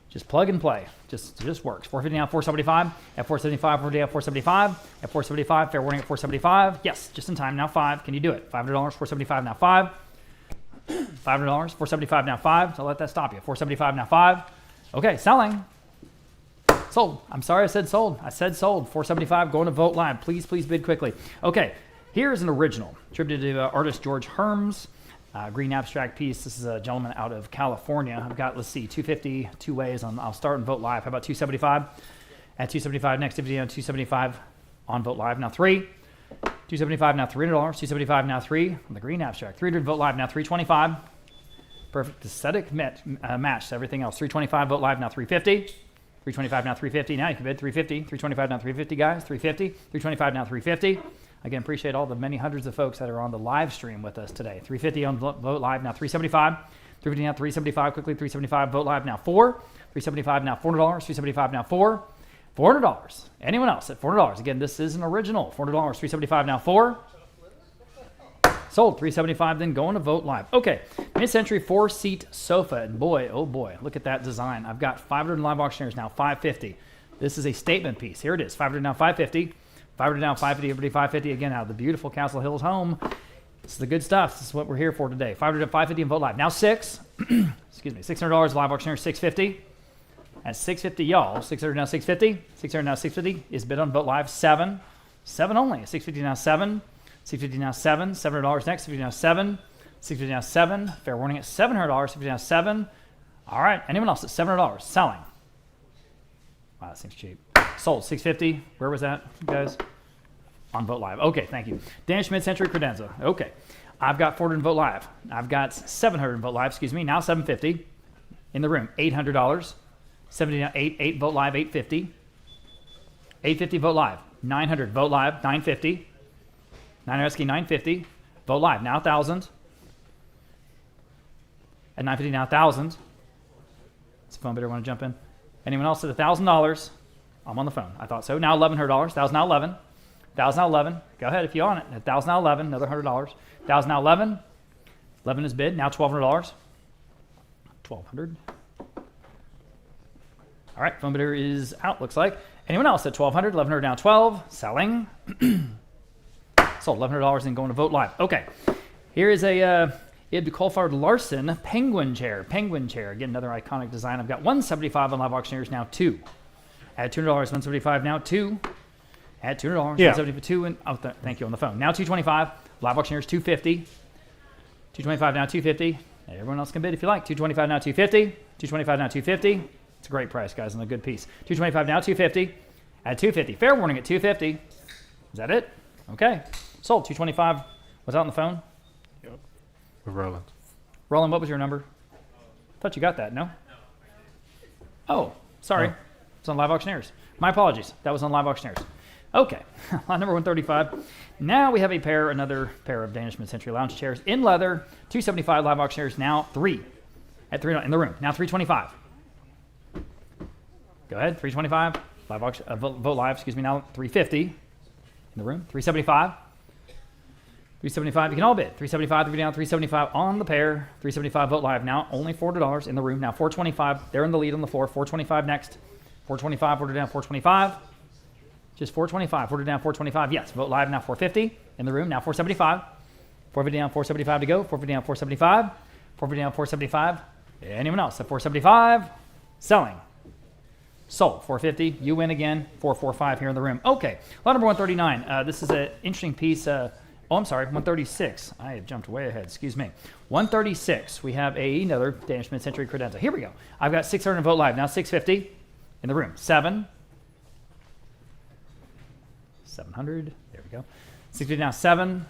Just plug and play. Just works. 450 now, 475. At 475, 450 at 475. At 475, fair warning at 475. Yes, just in time now 5. Can you do it? $500, 475 now 5. $500, 475 now 5. So let that stop you. 475 now 5. Okay, selling. Sold. I'm sorry I said sold. I said sold. 475 going to Vote Live. Please bid quickly. Okay, here's an original attributed to artist George Herms. Green abstract piece. This is a gentleman out of California. I've got, let's see, 250 two ways. I'll start and Vote Live. How about 275? At 275, next video on 275 on Vote Live. Now 3. 275 now $300. 275 now 3 on the green abstract. 300 Vote Live now 325. Perfect aesthetic match to everything else. 325 Vote Live now 350. 325 now 350. Now you can bid 350. 325 now 350, guys. 350. 325 now 350. Again, appreciate all the many hundreds of folks that are on the live stream with us today. 350 on Vote Live now 375. 350 now 375. Quickly 375 Vote Live now 4. 375 now $400. 375 now 4. $400. Anyone else at $400? Again, this is an original. $400. 375 now 4. Sold. 375 then going to Vote Live. Okay, mid-century 4-seat sofa. And boy, oh boy, look at that design. I've got 500 live auctioneers now 550. This is a statement piece. Here it is. 500 now 550. 500 now 550. Everybody 550 again out of the beautiful Castle Hills home. This is the good stuff. This is what we're here for today. 500 to 550 and Vote Live. Now 6. Excuse me. $600 live auctioneer 650. At 650, y'all. 600 now 650. 600 now 650 is bid on Vote Live 7. 7 only. 650 now 7. 650 now 7. $700 next. 650 now 7. 650 now 7. Fair warning at $700. 650 now 7. All right. Anyone else at $700? Selling. Wow, that seems cheap. Sold. 650. Where was that, guys? On Vote Live. Okay, thank you. Danish mid-century credenza. Okay. I've got 400 in Vote Live. I've got 700 in Vote Live. Excuse me. Now 750. In the room. $800. 70 8 Vote Live. 850. 850 Vote Live. 900 Vote Live. 950. 900 950. Vote Live. Now 1,000. At 950 now 1,000. Does the phone bidder want to jump in? Anyone else at $1,000? I'm on the phone. I thought so. Now $1,100. 1,000 now 11. 1,000 now 11. Go ahead if you're on it. 1,000 now 11. Another $100. 1,000 now 11. 11 is bid. Now $1,200. 1,200. All right. Phone bidder is out. Looks like. Anyone else at 1,200? 1,100 now 12. Selling. Sold. $1,100 and going to Vote Live. Okay. Here is a Ib Colfard Larson penguin chair. Penguin chair. Again, another iconic design. I've got 175 on live auctioneers now 2. At $200, 175 now 2. At $200, 172 and thank you on the phone. Now 225. Live auctioneers 250. 225 now 250. Everyone else can bid if you like. 225 now 250. 225 now 250. It's a great price, guys, and a good piece. 225 now 250. At 250. Fair warning at 250. Is that it? Okay. Sold. 225. Was out on the phone? Yep. With Roland. Roland, what was your number? Thought you got that, no? Oh, sorry. Oh. It's on live auctioneers. My apologies. That was on live auctioneers. Okay. Lot number 135. Now we have another pair of Danish mid-century lounge chairs in leather. 275 live auctioneers. Now 3. At 3 in the room. Now 325. Go ahead. 325. Live auction. Vote Live. Excuse me. Now 350 in the room. 375. 375, you can all bid. 375, 3 down, 375 on the pair. 375 vote live now, only $40 in the room. Now 425, they're in the lead on the floor. 425 next. 425, order down, 425. Just 425, order down, 425. Yes, vote live now, 450 in the room. Now 475. 450 down, 475 to go. 450 down, 475. 450 down, 475. Anyone else at 475? Selling. Sold. 450. You win again. 445 here in the room. Okay. Lot number 139. This is an interesting piece. I'm sorry. 136. I have jumped way ahead. Excuse me. 136. We have another Danish mid-century credenza. Here we go. I've got 600 vote live. Now 650 in the room. 700. There we go. 650 now. 7.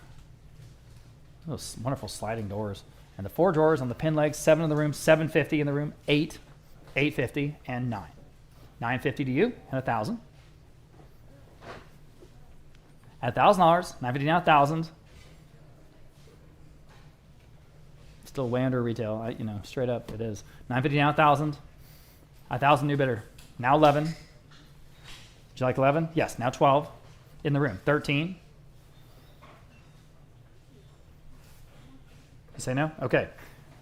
Those wonderful sliding doors. And the 4 drawers on the pin legs. 7 in the room. 750 in the room. 8. 850 and 9. 950 to you and 1,000. At $1,000, 950 now, 1,000. Still way under retail, straight up it is. 950 now, 1,000. 1,000 new bidder. Now 11. Would you like 11? Yes. Now 12 in the room. 13. You say no? Okay.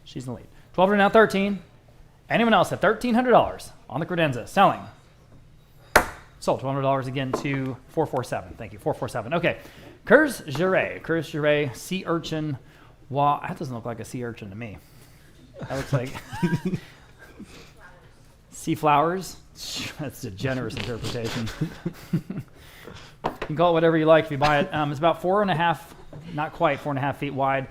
She's in the lead. 12 now, 13. Anyone else at $1,300 on the credenza? Selling. Sold. $1,200 again to 447. Thank you. 447. Okay. Curse Giray. Sea urchin. Wow. That doesn't look like a sea urchin to me. That looks like sea flowers. That's a generous interpretation. You can call it whatever you like if you buy it. It's about 4.5, not quite 4.5 feet wide.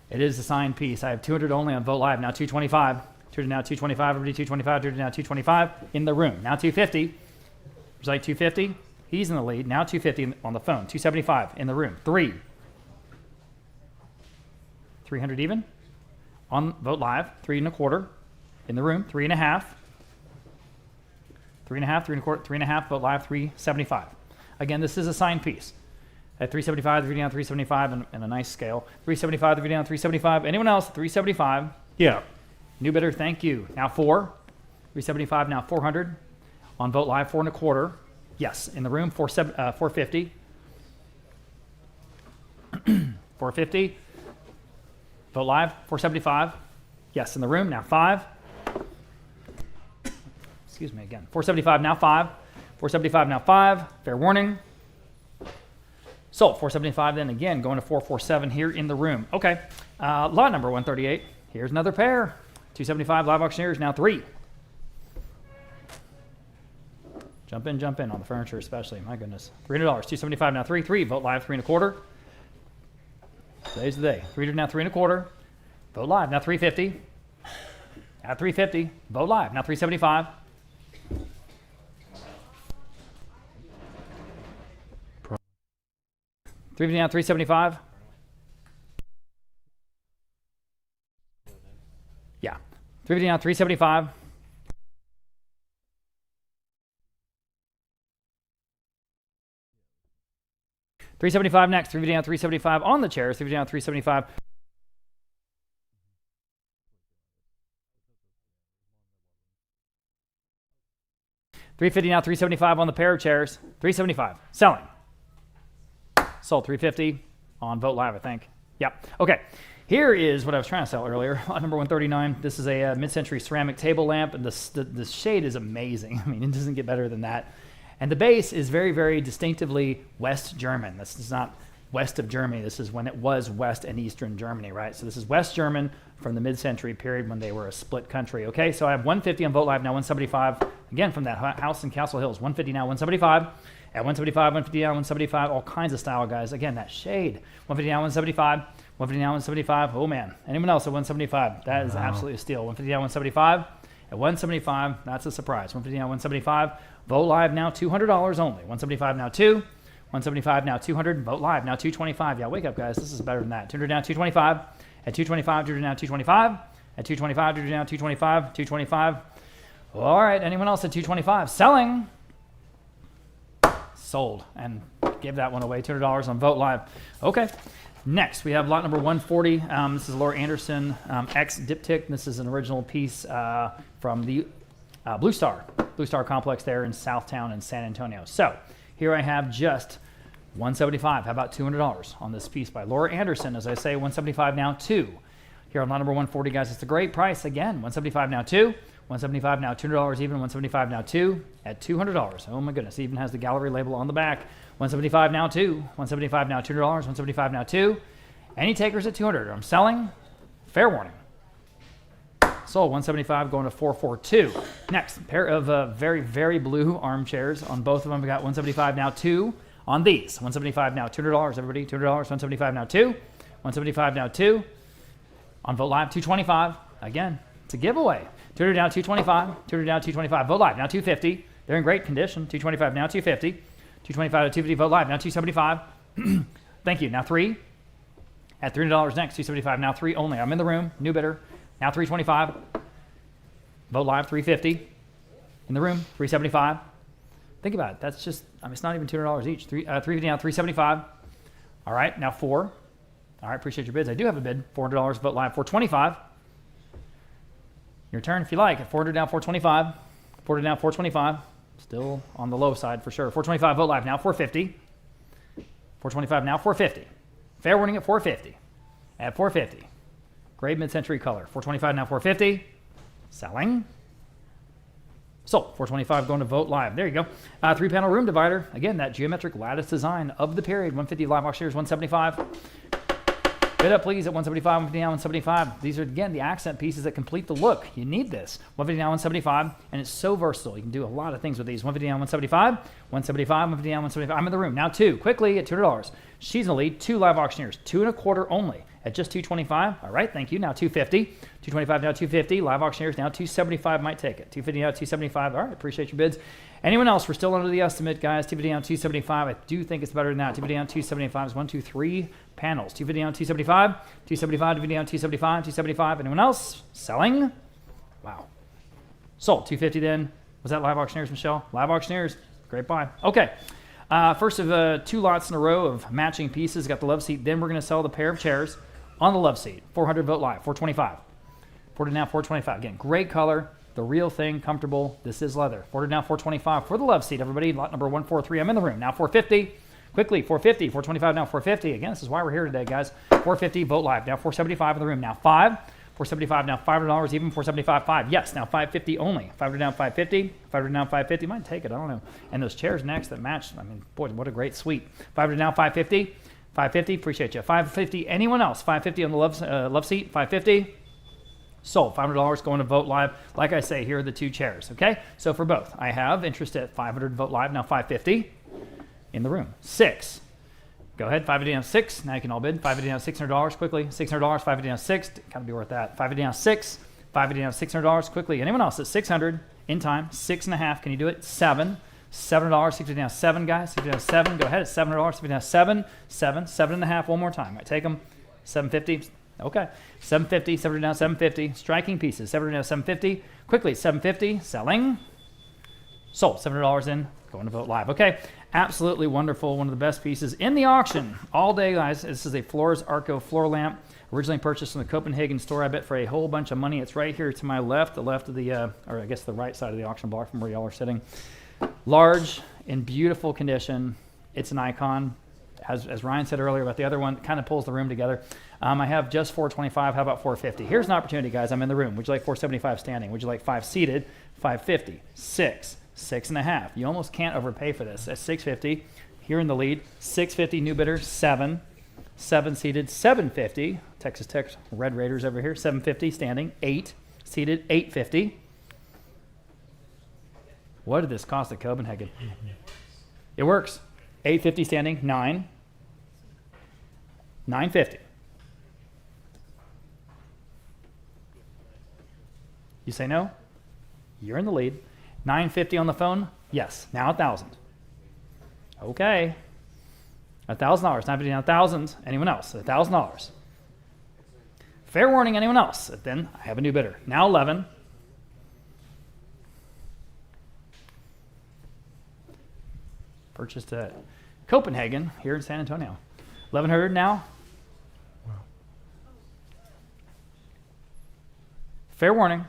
It is a signed piece. I have 200 only on Vote Live. Now 225. 200 now 225. Everybody 225. 200 now 225 in the room. Now 250. Would you like 250? He's in the lead. Now 250 on the phone. 275 in the room. 3. 300 even. On Vote Live. 3.25 in the room. 3.5. 3.5. 3.25. 3.5. Vote Live. 375. Again, this is a signed piece. At 375, 3 down, 375, and a nice scale. 375, 3 down, 375. Anyone else? 375. Yeah. New bidder, thank you. Now 4. 375, now 400. On Vote Live, 4.25. Yes, in the room, 450. 450. Vote Live, 475. Yes, in the room, now 5. Excuse me again. 475, now 5. 475, now 5. Fair warning. Sold. 475 then again, going to 447 here in the room. Okay. Lot number 138. Here's another pair. 275 live auctioneers, now 3. Jump in on the furniture especially. My goodness. $300. 275 now 3. 3. Vote Live 3.25. Today's the day. 300 now 3.25. Vote Live now 350. At 350. Vote Live now 375. 350 now 375. Yeah. 350 now 375. 375 next. 350 now 375 on the chairs. 350 now 375. $350 now 375 on the pair of chairs. 375. Selling. Sold. 350 on Vote Live, I think. Yep. Okay. Here is what I was trying to sell earlier. Lot number 139. This is a mid-century ceramic table lamp, and the shade is amazing. I mean, it doesn't get better than that. And the base is very, very distinctively West German. This is not west of Germany. This is when it was West and Eastern Germany, right? So this is West German from the mid-century period when they were a split country. Okay, so I have 150 on Vote Live, now 175. Again, from that house in Castle Hills. 150 now 175. At 175, 150 now 175. All kinds of style, guys. Again, that shade. 150 now 175. 150 now 175. Oh, man. Anyone else at 175? That is absolutely a steal. 150 now 175. At 175, that's a surprise. 150 now 175. Vote Live now $200 only. 175 now 2. 175 now 200. Vote Live now 225. Yeah, wake up, guys. This is better than that. 200 now 225. At 225, 200 now 225. At 225, 200 now 225. 225. All right. Anyone else at 225? Selling. Sold. And give that one away. $200 on Vote Live. Okay. Next, we have lot number 140. This is Laura Anderson, X Diptych. This is an original piece from the Blue Star Complex there in Southtown in San Antonio. So here I have just 175. How about $200 on this piece by Laura Anderson? As I say, 175 now, 2. Here on lot number 140, guys, it's a great price. Again, 175 now, 2. 175 now, $200 even. 175 now, 2 at $200. Oh my goodness, it even has the gallery label on the back. 175 now, 2. 175 now, $200. 175 now, 2. Any takers at 200? I'm selling. Fair warning. Sold. 175 going to 442. Next, pair of very, very blue armchairs. On both of them, we got 175 now, 2 on these. 175 now, $200. Everybody, $200. 175 now, 2. 175 now, 2. On Vote Live, 225. Again, it's a giveaway. 200 now, 225. 200 now, 225. Vote Live now, 250. They're in great condition. 225 now, 250. 225 to 250. Vote Live now, 275. Thank you. Now 3. At $300 next, 275. Now 3 only. I'm in the room. New bidder. Now 325. Vote Live, 350. In the room, 375. Think about it. That's just, it's not even $200 each. 350 now, 375. All right, now 4. All right, appreciate your bids. I do have a bid. $400. Vote Live, 425. Your turn if you like. At 400 down, 425. 400 down, 425. Still on the low side for sure. 425. Vote Live now, 450. 425 now, 450. Fair warning at 450. At 450. Great mid-century color. 425 now, 450. Selling. Sold. 425 going to Vote Live. There you go. 3-panel room divider. Again, that geometric lattice design of the period. 150 live auctioneers, 175. Bid up, please, at 175, 150 now, 175. These are, again, the accent pieces that complete the look. You need this. 150 now, 175, and it's so versatile. You can do a lot of things with these. 150 now, 175, 175, 150 now, 175. I'm in the room. Now 2, quickly at $200. She's in the lead. 2 live auctioneers, 2 1/4 only at just 225. All right, thank you. Now 250, 225 now, 250. Live auctioneers now 275 might take it. 250 now, 275. All right, appreciate your bids. Anyone else? We're still under the estimate, guys. 250 down, 275. I do think it's better than that. 250 down, 275 is 1, 2, 3 panels. 250 down, 275. 275, 250 down, 275, 275. Anyone else? Selling? Wow. Sold. 250 then. Was that live auctioneers, Michelle? Live auctioneers. Great buy. Okay. First of 2 lots in a row of matching pieces. Got the love seat. Then we're going to sell the pair of chairs on the love seat. 400 Vote Live. 425. 400 now, 425. Again, great color. The real thing, comfortable. This is leather. 400 now, 425 for the love seat, everybody. Lot number 143. I'm in the room. Now 450. Quickly, 450. 425 now, 450. Again, this is why we're here today, guys. 450, Vote Live. Now 475 in the room. Now 5. 475 now, $500 even. 475, 5. Yes, now 550 only. 500 down, 550. 500 down, 550. Might take it. I don't know. And those chairs next that match. I mean, boy, what a great suite. 500 now, 550. 550. Appreciate you. 550. Anyone else? 550 on the love seat. 550. Sold. $500 going to Vote Live. Like I say, here are the 2 chairs, okay? So for both, I have interest at 500 Vote Live, now 550 in the room. 6. Go ahead, 550 down 6. Now you can all bid. 550 down $600 quickly. $600, 550 down 6. Gotta be worth that. 550 down 6. 550 down $600 quickly. Anyone else at 600 in time? 6.5. Can you do it? 7. $7. 650 down 7, guys. 650 down 7. Go ahead at $700. 650 down 7. 7. 7.5. One more time. I take them. 750. Okay, 750, 700 down, 750. Striking pieces, 700 down, 750. Quickly, 750, selling. Sold, $700 in, going to Vote Live. Okay, absolutely wonderful. One of the best pieces in the auction all day, guys. This is a Flores Arco floor lamp, originally purchased from the Copenhagen store, I bet for a whole bunch of money. It's right here to my left, the left of the, or I guess the right side of the auction block from where y'all are sitting. Large, in beautiful condition. It's an icon. As Ryan said earlier about the other one, it kind of pulls the room together. I have just 425. How about 450? Here's an opportunity, guys. I'm in the room. Would you like 475 standing? Would you like 5 seated? 550. 6. 6.5. You almost can't overpay for this. At 650, here in the lead. 650 new bidder. 7. 7 seated. 750. Texas Tech Red Raiders over here. 750 standing. 8 seated. 850. What did this cost at Copenhagen? It works. 850 standing. 9. 950. You say no? You're in the lead. 950 on the phone? Yes. Now 1,000. Okay. $1,000. 950 now 1,000. Anyone else? $1,000. Fair warning, anyone else? Then I have a new bidder. Now 11. Purchased at Copenhagen here in San Antonio. 1,100 now. Wow. Fair warning.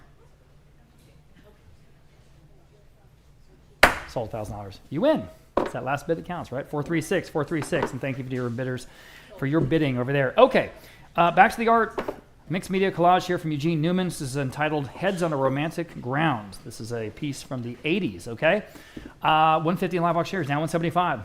Sold $1,000. You win. It's that last bid that counts, right? 436, 436, and thank you to your bidders for your bidding over there. Okay, back to the art. Mixed media collage here from Eugene Newman. This is entitled Heads on a Romantic Ground. This is a piece from the 80s, okay? 150 in live auctioneers, now 175.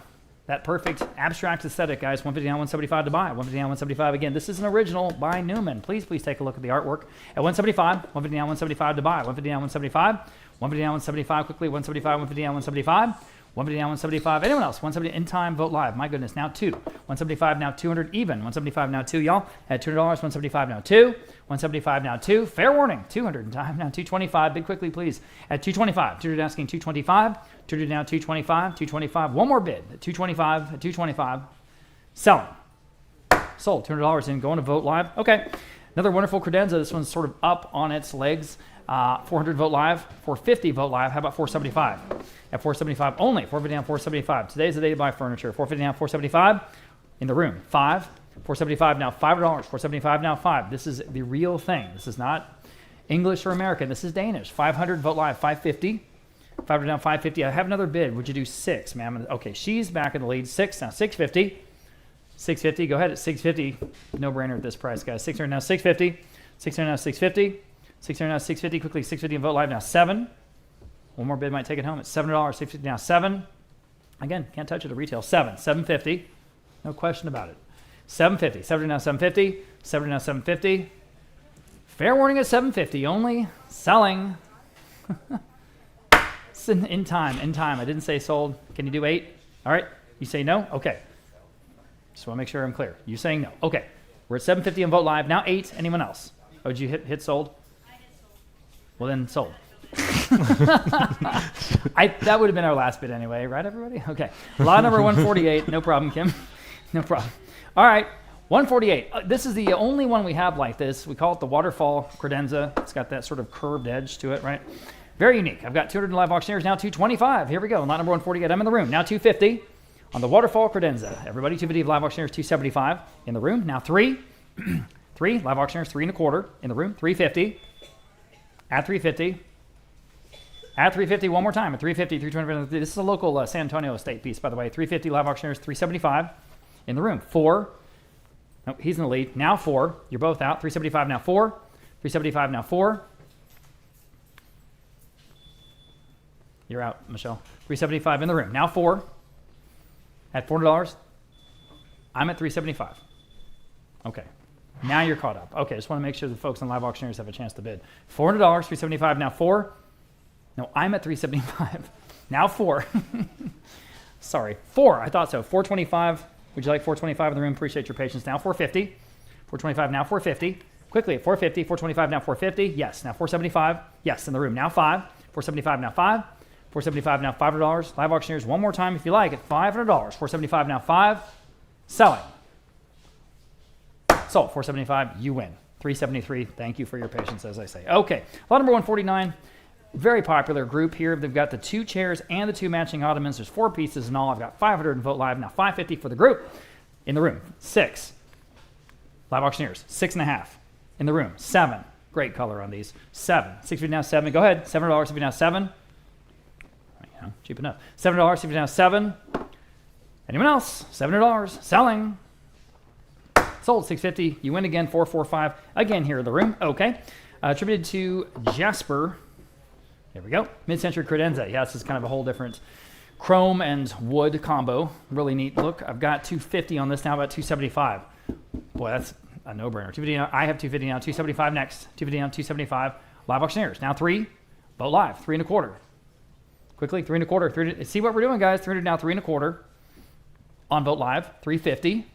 That perfect abstract aesthetic, guys. 150 down, 175 to buy. 150 down, 175 again. This is an original by Newman. Please take a look at the artwork. At 175, 150 down, 175 to buy. 150 down, 175. 150 down, 175 quickly. 175, 150 down, 175. 150 down, 175. Anyone else? 170 in time, vote live. My goodness, now 2. 175 now 200 even. 175 now 2, y'all. At $200, 175 now 2. 175 now 2. Fair warning, 200 in time. Now 225. Bid quickly, please. At 225. 200 asking 225. 200 now 225. 225. One more bid. At 225. At 225. Selling. Sold. $200 in. Going to vote live. Okay. Another wonderful credenza. This one's sort of up on its legs. 400 vote live, 450 vote live. How about 475? At 475 only, 450 down, 475. Today's the day to buy furniture. 450 down, 475 in the room. 5, 475 now, $5. 475 now, 5. This is the real thing. This is not English or American. This is Danish. 500 vote live, 550. 500 down, 550. I have another bid. Would you do 6, ma'am? Okay, she's back in the lead. 6 now, 650. 650. Go ahead at 650. No brainer at this price, guys. 600 now, 650. 600 now, 650. 600 now, 650, quickly, 650 and vote live now, 7. One more bid might take it home. It's $7, 650 now, 7. Again, can't touch it at retail, 7. 750, no question about it. 750, 700 now, 750, 700 now, 750. Fair warning at 750, only selling. It's in time. I didn't say sold. Can you do 8? All right, you say no? Okay. Just want to make sure I'm clear. You saying no? Okay. We're at 750 and vote live, now 8. Anyone else? Oh, did you hit sold? Well, then sold. That would have been our last bid anyway, right, everybody? Okay. Lot number 148. No problem, Kim. No problem. All right. 148. This is the only one we have like this. We call it the waterfall credenza. It's got that sort of curved edge to it, right? Very unique. I've got 200 live auctioneers, now 225. Here we go. Lot number 148. I'm in the room. Now 250 on the waterfall credenza. Everybody, 250 of live auctioneers, 275 in the room. Now 3. 3 live auctioneers, 3 1/4 in the room. 350. At 350. At 350 one more time. At 350, 320. This is a local San Antonio estate piece, by the way. 350 live auctioneers, 375 in the room. 4. Nope, he's in the lead. Now 4. You're both out. 375 now 4. 375 now 4. You're out, Michelle. 375 in the room. Now 4. At $400. I'm at 375. Okay. Now you're caught up. Okay, just want to make sure the folks on live auctioneers have a chance to bid. $400, 375, now 4. No, I'm at 375. Now 4. Sorry, 4. I thought so. 425. Would you like 425 in the room? Appreciate your patience. Now 450. 425, now 450. Quickly at 450. 425, now 450. Yes, now 475. Yes, in the room. Now 5. 475, now 5. 475, now $500. Live auctioneers, one more time if you like at $500. 475, now 5. Selling. Sold. 475, you win. 373, thank you for your patience, as I say. Okay, lot number 149, very popular group here. They've got the 2 chairs and the 2 matching ottomans. There's 4 pieces in all. I've got 500 in vote live. Now 550 for the group. In the room, 6. Live auctioneers, 6.5. In the room, 7. Great color on these. 7. 650 now 7. Go ahead. $7 if you now 7. You know, cheap enough. $7 if you now 7. Anyone else? $700. Selling. Sold. 650. You win again. 445. Again here in the room. Okay. Attributed to Jasper. There we go. Mid-century credenza. Yeah, this is kind of a whole different chrome and wood combo. Really neat look. I've got 250 on this now. About 275. Boy, that's a no-brainer. 250 now. I have 250 now. 275 next. 250 now. 275. Live auctioneers. Now 3. Vote live. 3 1/4. Quickly. 3 1/4. 3. See what we're doing, guys. 300 now. 3 1/4. On vote live. 350.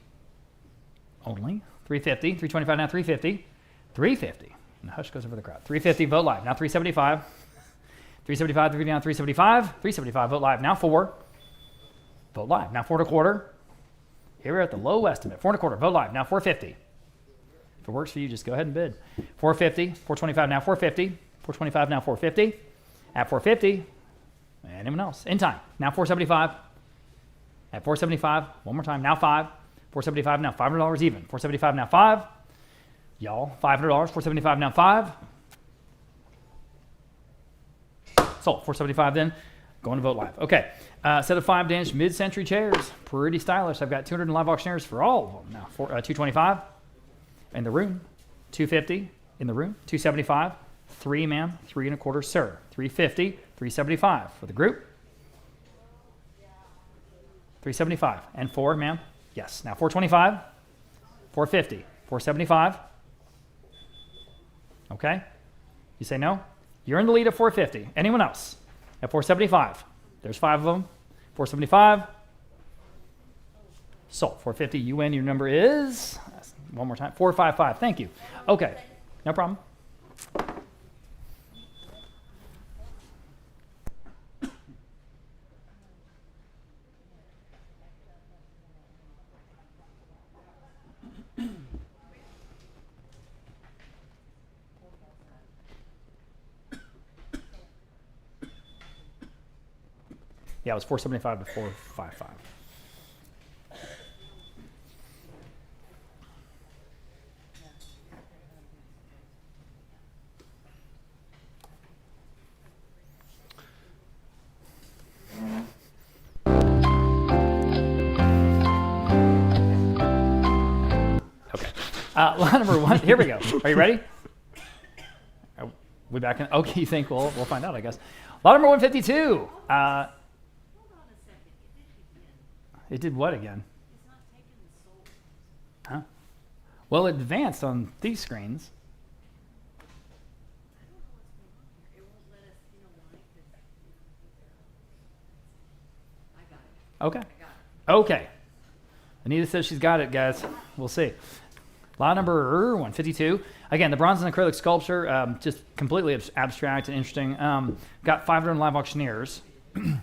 Only 350, 325 now, 350, 350. And the hush goes over the crowd. 350, vote live. Now 375, 375, 350 now, 375, 375, vote live. Now 4, vote live. Now 4 1/4. Here we're at the low estimate. 4 1/4, vote live. Now 450. If it works for you, just go ahead and bid. 450, 425 now, 450, 425 now, 450. At 450, anyone else? In time. Now 475. At 475, one more time. Now 5. 475 now, $500 even. 475 now, 5. Y'all, $500. 475 now, 5. Sold. 475 then. Going to vote live. Okay. Set of 5-inch mid-century chairs. Pretty stylish. I've got 200 in live auctioneers for all of them now. 225 in the room. 250 in the room. 275. 3, ma'am. 3 1/4, sir. 350. 375 for the group. 375 and 4, ma'am. Yes. Now 425. 450. 475. Okay. You say no? You're in the lead at 450. Anyone else? At 475. There's 5 of them. 475. Sold. 450. You win. Your number is, one more time, 455. Thank you. Okay. No problem. Yeah, it was 475 to 455. Okay. Lot number 1. Here we go. Are you ready? Are we back in? Okay, you think we'll find out, I guess. Lot number 152. It did what again? Huh? Well, it advanced on these screens. Okay. Okay. Anita says she's got it, guys. We'll see. Lot number 152. Again, the bronze and acrylic sculpture, just completely abstract and interesting. Got 500 live auctioneers,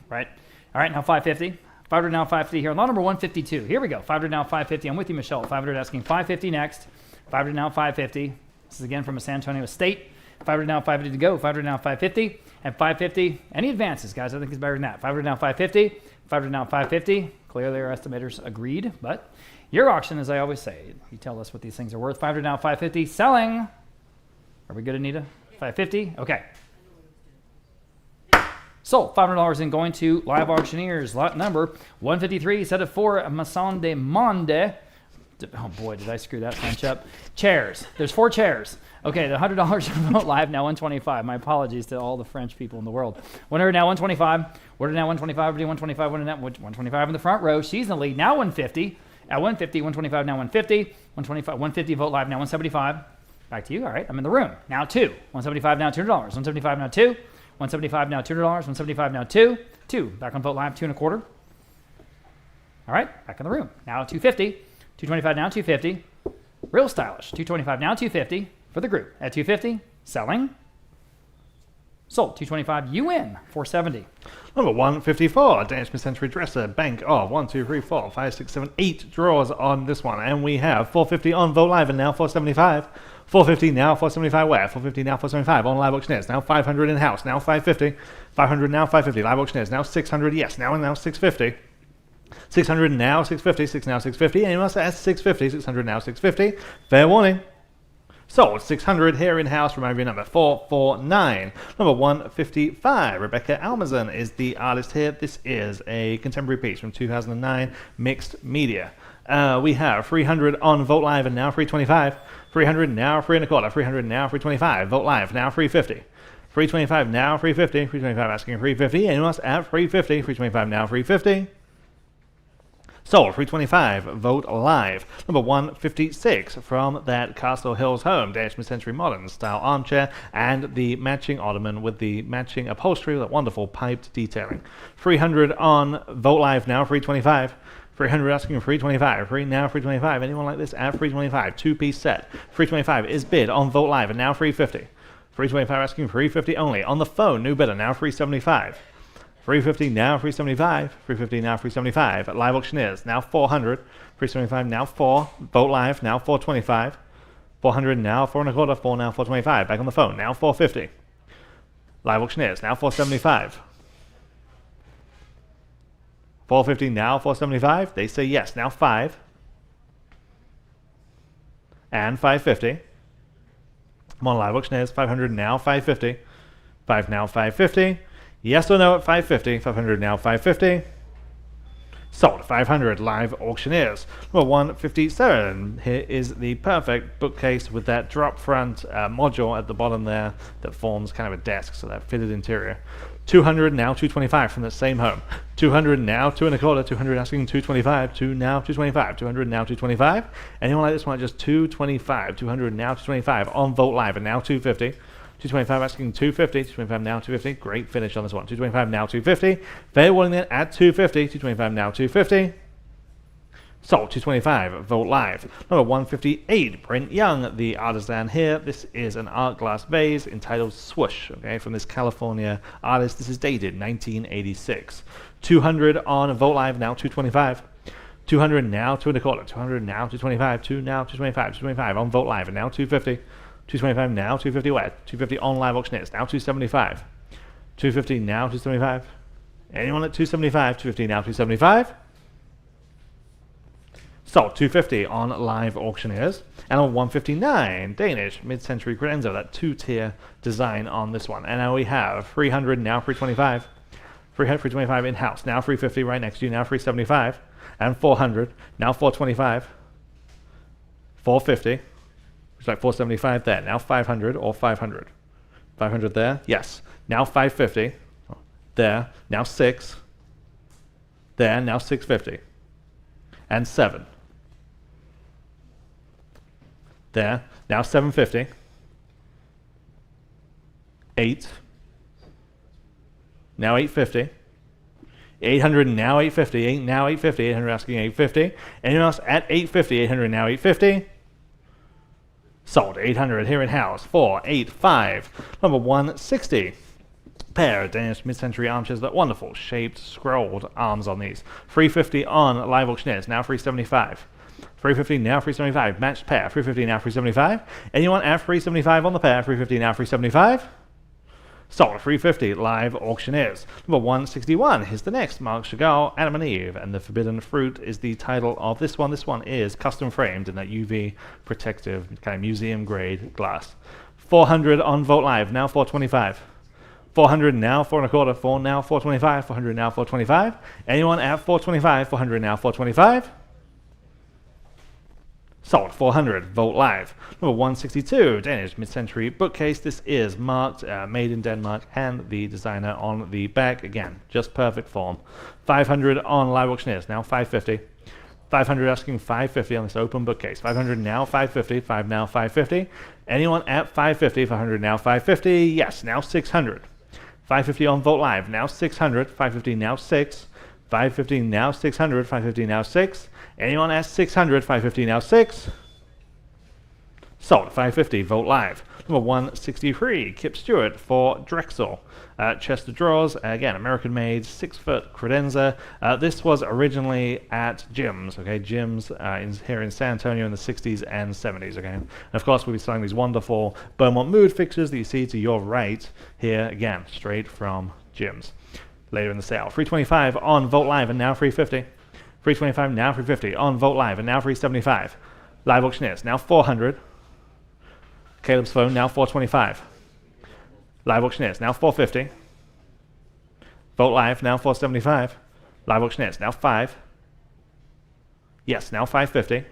right? All right, now 550. 500 now 550 here. Lot number 152. Here we go. 500 now 550. I'm with you, Michelle. 500 asking 550 next. 500 now 550. This is again from a San Antonio State. 500 now 550 to go. 500 now 550. And 550. Any advances, guys? I think it's better than that. 500 now 550. 500 now 550. Clearly our estimators agreed, but your auction, as I always say, you tell us what these things are worth. 500 now 550. Selling. Are we good, Anita? 550. Okay. Sold. $500 in going to live auctioneers. Lot number 153. Set of 4 Maison de Monde. Oh boy, did I screw that French up. Chairs. There's 4 chairs. Okay, the $100 vote live now 125. My apologies to all the French people in the world. Winner now 125. Winner now 125. 125. Winner now 125 in the front row. She's in the lead. Now 150. At 150. 125 now 150. 125. 150 vote live now 175. Back to you. All right, I'm in the room. Now 2. 175 now $200. 175 now 2. 175 now $200. 175 now 2. 2. Back on vote live 2 1/4. All right, back in the room. Now 250. 225 now 250. Real stylish. 225 now 250 for the group. At 250, selling. Sold. 225. You win. 470. Number 154, Danish mid-century dresser, bank of 1, 2, 3, 4, 5, 6, 7, 8 draws on this one. And we have 450 on vote live and now 475. 450 now, 475 where? 450 now, 475 on live auctioneers. Now 500 in house. Now 550. 500 now, 550. Live auctioneers. Now 600. Yes. Now 650. 600 now, 650. 6 now, 650. Anyone else at 650? 600 now, 650. Fair warning. Sold. 600 here in house. Remember your number 449. Number 155. Rebecca Almazan is the artist here. This is a contemporary piece from 2009, mixed media. We have 300 on vote live and now 325. 300 now 3 1/4. 300 now 325. Vote live now 350. 325 now 350. 325 asking 350. Anyone else at 350? 325 now 350. Sold. 325. Vote live. Number 156 from that Castle Hills home. Danish mid-century modern style armchair and the matching ottoman with the matching upholstery with that wonderful piped detailing. 300 on vote live now 325. 300 asking 325. 3 now 325. Anyone like this at 325? 2-piece set. 325 is bid on vote live and now 350. 325 asking 350 only. On the phone, new bidder now 375. 350 now 375. 350 now 375. Live auctioneers now 400. 375 now 4. Vote live now 425. 400 now 4 1/4. 4 now 425. Back on the phone now 450. Live auctioneers now 475. 450 now 475. They say yes. Now 5. And 550. Come on, live auctioneers. 500 now 550. 5 now 550. Yes or no at 550. 500 now 550. Sold. 500. Live auctioneers. Number 157. Here is the perfect bookcase with that drop front module at the bottom there that forms kind of a desk, so that fitted interior. 200 now 225 from the same home. 200 now 2.25. 200 asking 225. 2 now 225. 200 now 225. Anyone like this one at just 225. 200 now 225 on Vogt Live, and now 250. 225 asking 250. 225 now 250. Great finish on this one. 225 now 250. Fair warning then at 250. 225 now 250. Sold. 225. Vogt Live. Number 158. Brent Young, the artisan here. This is an art glass vase entitled Swoosh. Okay, from this California artist. This is dated 1986. 200 on Vogt Live. Now 225. 200 now 2.25. 200 now 225. 2 now 225. 225 on Vogt Live, and now 250. 225 now, 250 wet. 250 on Live Auctioneers, now 275. 250 now, 275. Anyone at 275? 250 now, 275. Sold. 250 on Live Auctioneers. And on 159, Danish mid-century credenza, that two-tier design on this one. And now we have 300 now, 325. 300, 325 in-house, now 350 right next to you, now 375. And 400, now 425. 450. It's like 475 there. Now 500 or 500. 500 there. Yes. Now 550. There. Now 6. There. Now 650. And 7. There. Now 750. 8. Now 850. 800 now 850. 8 now 850. 800 asking 850. Anyone else at 850? 800 now 850. Sold. 800 here in house. 485. Number 160. Pair of Danish mid-century armchairs, that wonderful shaped scrolled arms on these. 350 on Live Auctioneers. Now 375. 350 now 375. Matched pair. 350 now 375. Anyone at 375 on the pair? 350 now 375. Sold. 350 Live Auctioneers. Number 161. Here's the next. Mark Chagall, Adam and Eve, and the Forbidden Fruit is the title of this one. This one is custom framed in that UV protective kind of museum grade glass. 400 on Vogt Live. Now 425. 400 now 4.25. 4 now 425. 400 now 425. Anyone at 425? 400 now 425. Sold. 400 Vogt Live. Number 162, Danish mid-century bookcase. This is marked made in Denmark, and the designer on the back. Again, just perfect form. 500 on Live Auctioneers. Now 550. 500 asking 550 on this open bookcase. 500 now 550. 5 now 550. Anyone at 550? 500 now 550. Yes. Now 600. 550 on Vogt Live. Now 600. 550 now 6. 550 now 600. 550 now 6. Anyone at 600? 550 now 6. Sold. 550 Vogt Live. Number 163, Kip Stewart for Drexel. Chest of drawers, again, American made, 6-foot credenza. This was originally at Jim's, okay? Jim's here in San Antonio in the 60s and 70s, okay? And of course, we'll be selling these wonderful Beaumont mood fixtures that you see to your right here, again, straight from Jim's. Later in the sale. 325 on Vogt Live, and now 350. 325 now 350 on Vogt Live, and now 375. Live Auctioneers now 400. Caleb's phone now 425. Live Auctioneers now 450. Vogt Live now 475. Live Auctioneers now 5. Yes, now 550.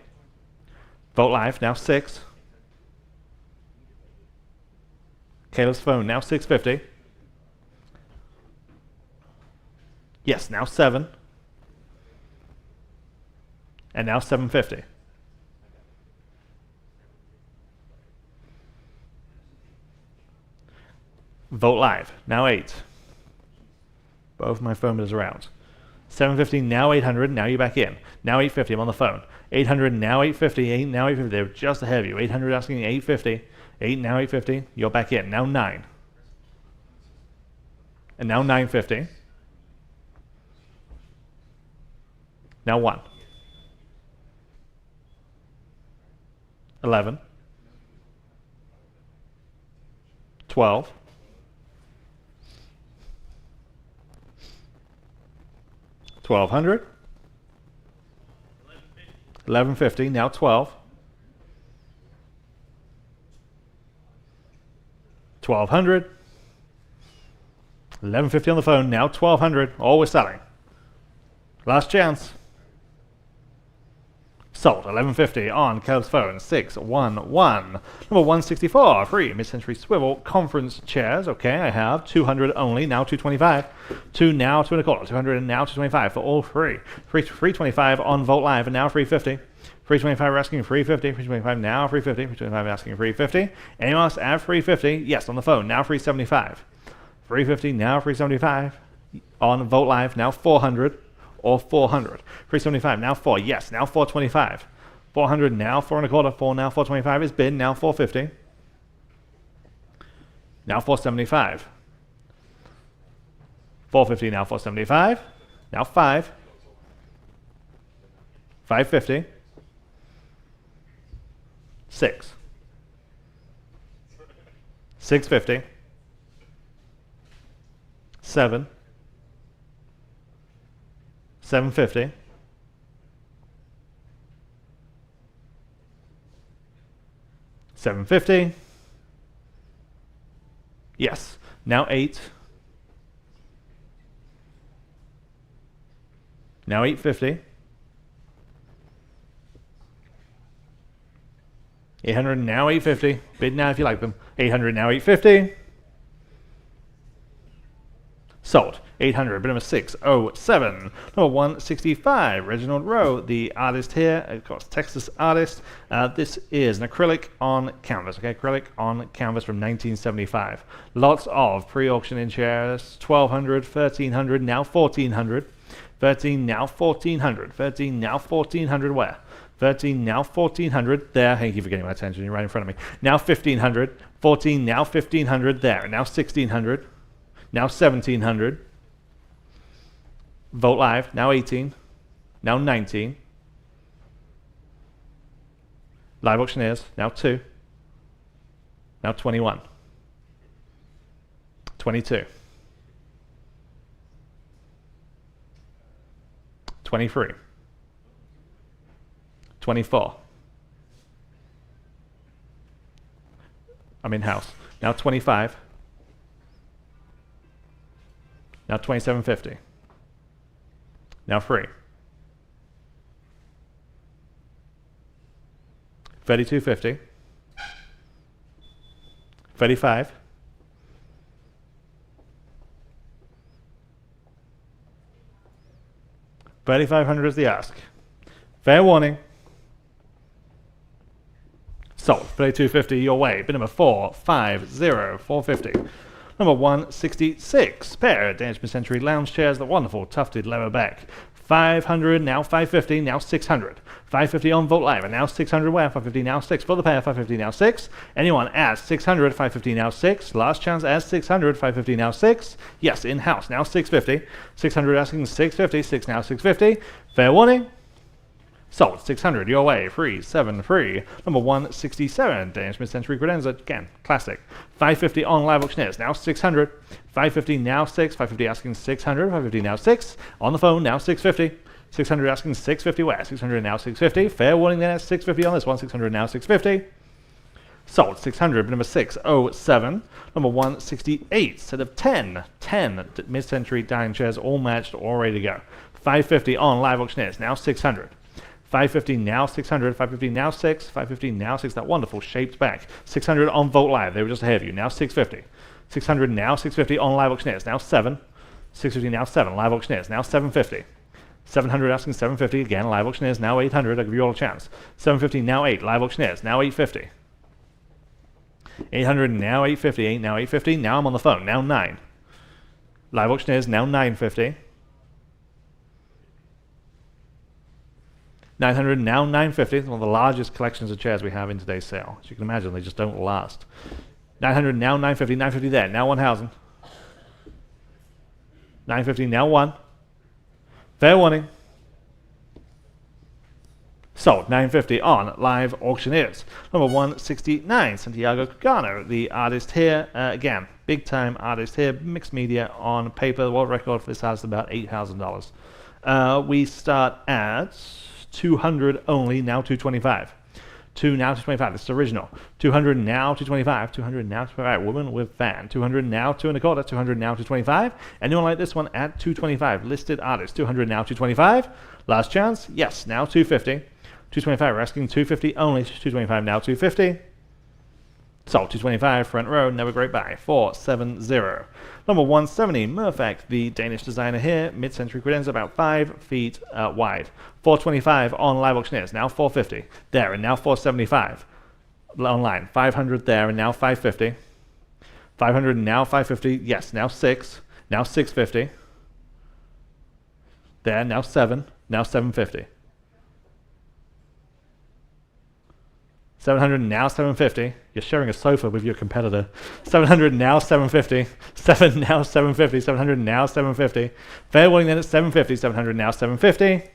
Vogt Live now 6. Caleb's phone now 650. Yes, now 7. And now 750. Vogt Live, now 8. Both my phone bills are out. 750, now 800, now you're back in. Now 850, I'm on the phone. 800, now 850, 8, now 850, they're just ahead of you. 800 asking 850, 8, now 850, you're back in. Now 9. And now 950. Now 1. 11. 12. 1200. 1150. Now 12. 1200. 1150 on the phone, now 1200. Always selling. Last chance. Sold. 1150 on Calder's phone. 611. Number 164. Free mid-century swivel conference chairs. Okay, I have 200 only. Now 225. 2 now 2 and a quarter. 200 and now 225 for all free. Free 325 on Vogt Live and now 350. 325 we're asking 350. 325 now 350. 325 asking 350. Anyone else add 350? Yes, on the phone. Now 375. 350 now 375 on Vogt Live. Now 400. Or 400. 375, now 4. Yes, now 425. 400, now 4 and a quarter. 4 now 425 is bid. Now 450. Now 475. 450, now 475. Now 5. 550. 6. 650. 7. 750. 750. Yes. Now 8. Now 850. 800 now 850. Bid now if you like them. 800 now 850. Sold. 800, bid number 607. Number 165, Reginald Rowe, the artist here, of course, Texas artist. This is an acrylic on canvas, okay? Acrylic on canvas from 1975. Lots of pre-auction in chairs, 1200, 1300, now 1400. 13, now 1400. 13, now 1400 where? 13, now 1400 there. Hey, you're getting my attention, you're right in front of me. Now 1500. 14, now 1500 there. Now 1600. Now 1700. Vogt Live, now 18. Now 19. Live auctioneers, now 2. Now 21. 22. 23. 24. I'm in-house. Now 25. Now 2750. Now free. 3250. 35. 3,500 is the ask. Fair warning. Sold. 3250 your way. Bid number 450. 450. Number 166, pair of Danish mid-century lounge chairs, the wonderful tufted leather back. 500, now 550, now 600. 550 on Vogt Live, and now 600 where? 550 now 6 for the pair, 550 now 6. Anyone at 600, 550 now 6. Last chance at 600, 550 now 6. Yes, in-house, now 650. 600 asking 650, 6 now 650. Fair warning. Sold. 600 your way. Free. 7 free. Number 167, Danish mid-century credenza. Again, classic. 550 on live auctioneers. Now 600. 550 now 6. 550 asking 600. 550 now 6. On the phone now 650. 600 asking 650 where? 600 now 650. Fair warning then at 650 on this one. 600 now 650. Sold. 600. Number 607. Number 168. Set of 10. 10 mid-century dining chairs, all matched, all ready to go. 550 on live auctioneers. Now 600. 550 now 600, 550 now 6, 550 now 6, that wonderful shaped back. 600 on Vogt Live, they were just ahead of you, now 650. 600 now 650 on live auctioneers, now 7. 650 now 7, live auctioneers, now 750. 700 asking 750, again, live auctioneers, now 800, I'll give you all a chance. 750 now 8, live auctioneers, now 850. 800 now 850, 8 now 850, now I'm on the phone, now 9. Live auctioneers, now 950. 900, now 950. It's one of the largest collections of chairs we have in today's sale. As you can imagine, they just don't last. 900, now 950, 950 there, now 1,000. 950, now 1. Fair warning. Sold. 950 on live auctioneers. Number 169, Santiago Cagano, the artist here. Again, big time artist here. Mixed media on paper. The world record for this house is about $8,000. We start at 200 only, now 225. 2 now 225. This is original. 200 now 225. 200 now 225. Woman with fan. 200 now 225. 200 now 225. Anyone like this one at 225? Listed artist. 200 now 225. Last chance. Yes. Now 250. 225. We're asking 250 only. 225 now 250. Sold. 225. Front row. Never great buy. 470. Number 170. Murfak, the Danish designer here. Mid-century credence, about 5 feet wide. 425 on live auctioneers. Now 450 there, and now 475 online. 500 there, and now 550. 500 and now 550. Yes, now 6. Now 650. There, now 7. Now 750. 700 now 750. You're sharing a sofa with your competitor. 700 now 750. 7 now 750. 700 now 750. Fair warning then at 750. 700 now 750.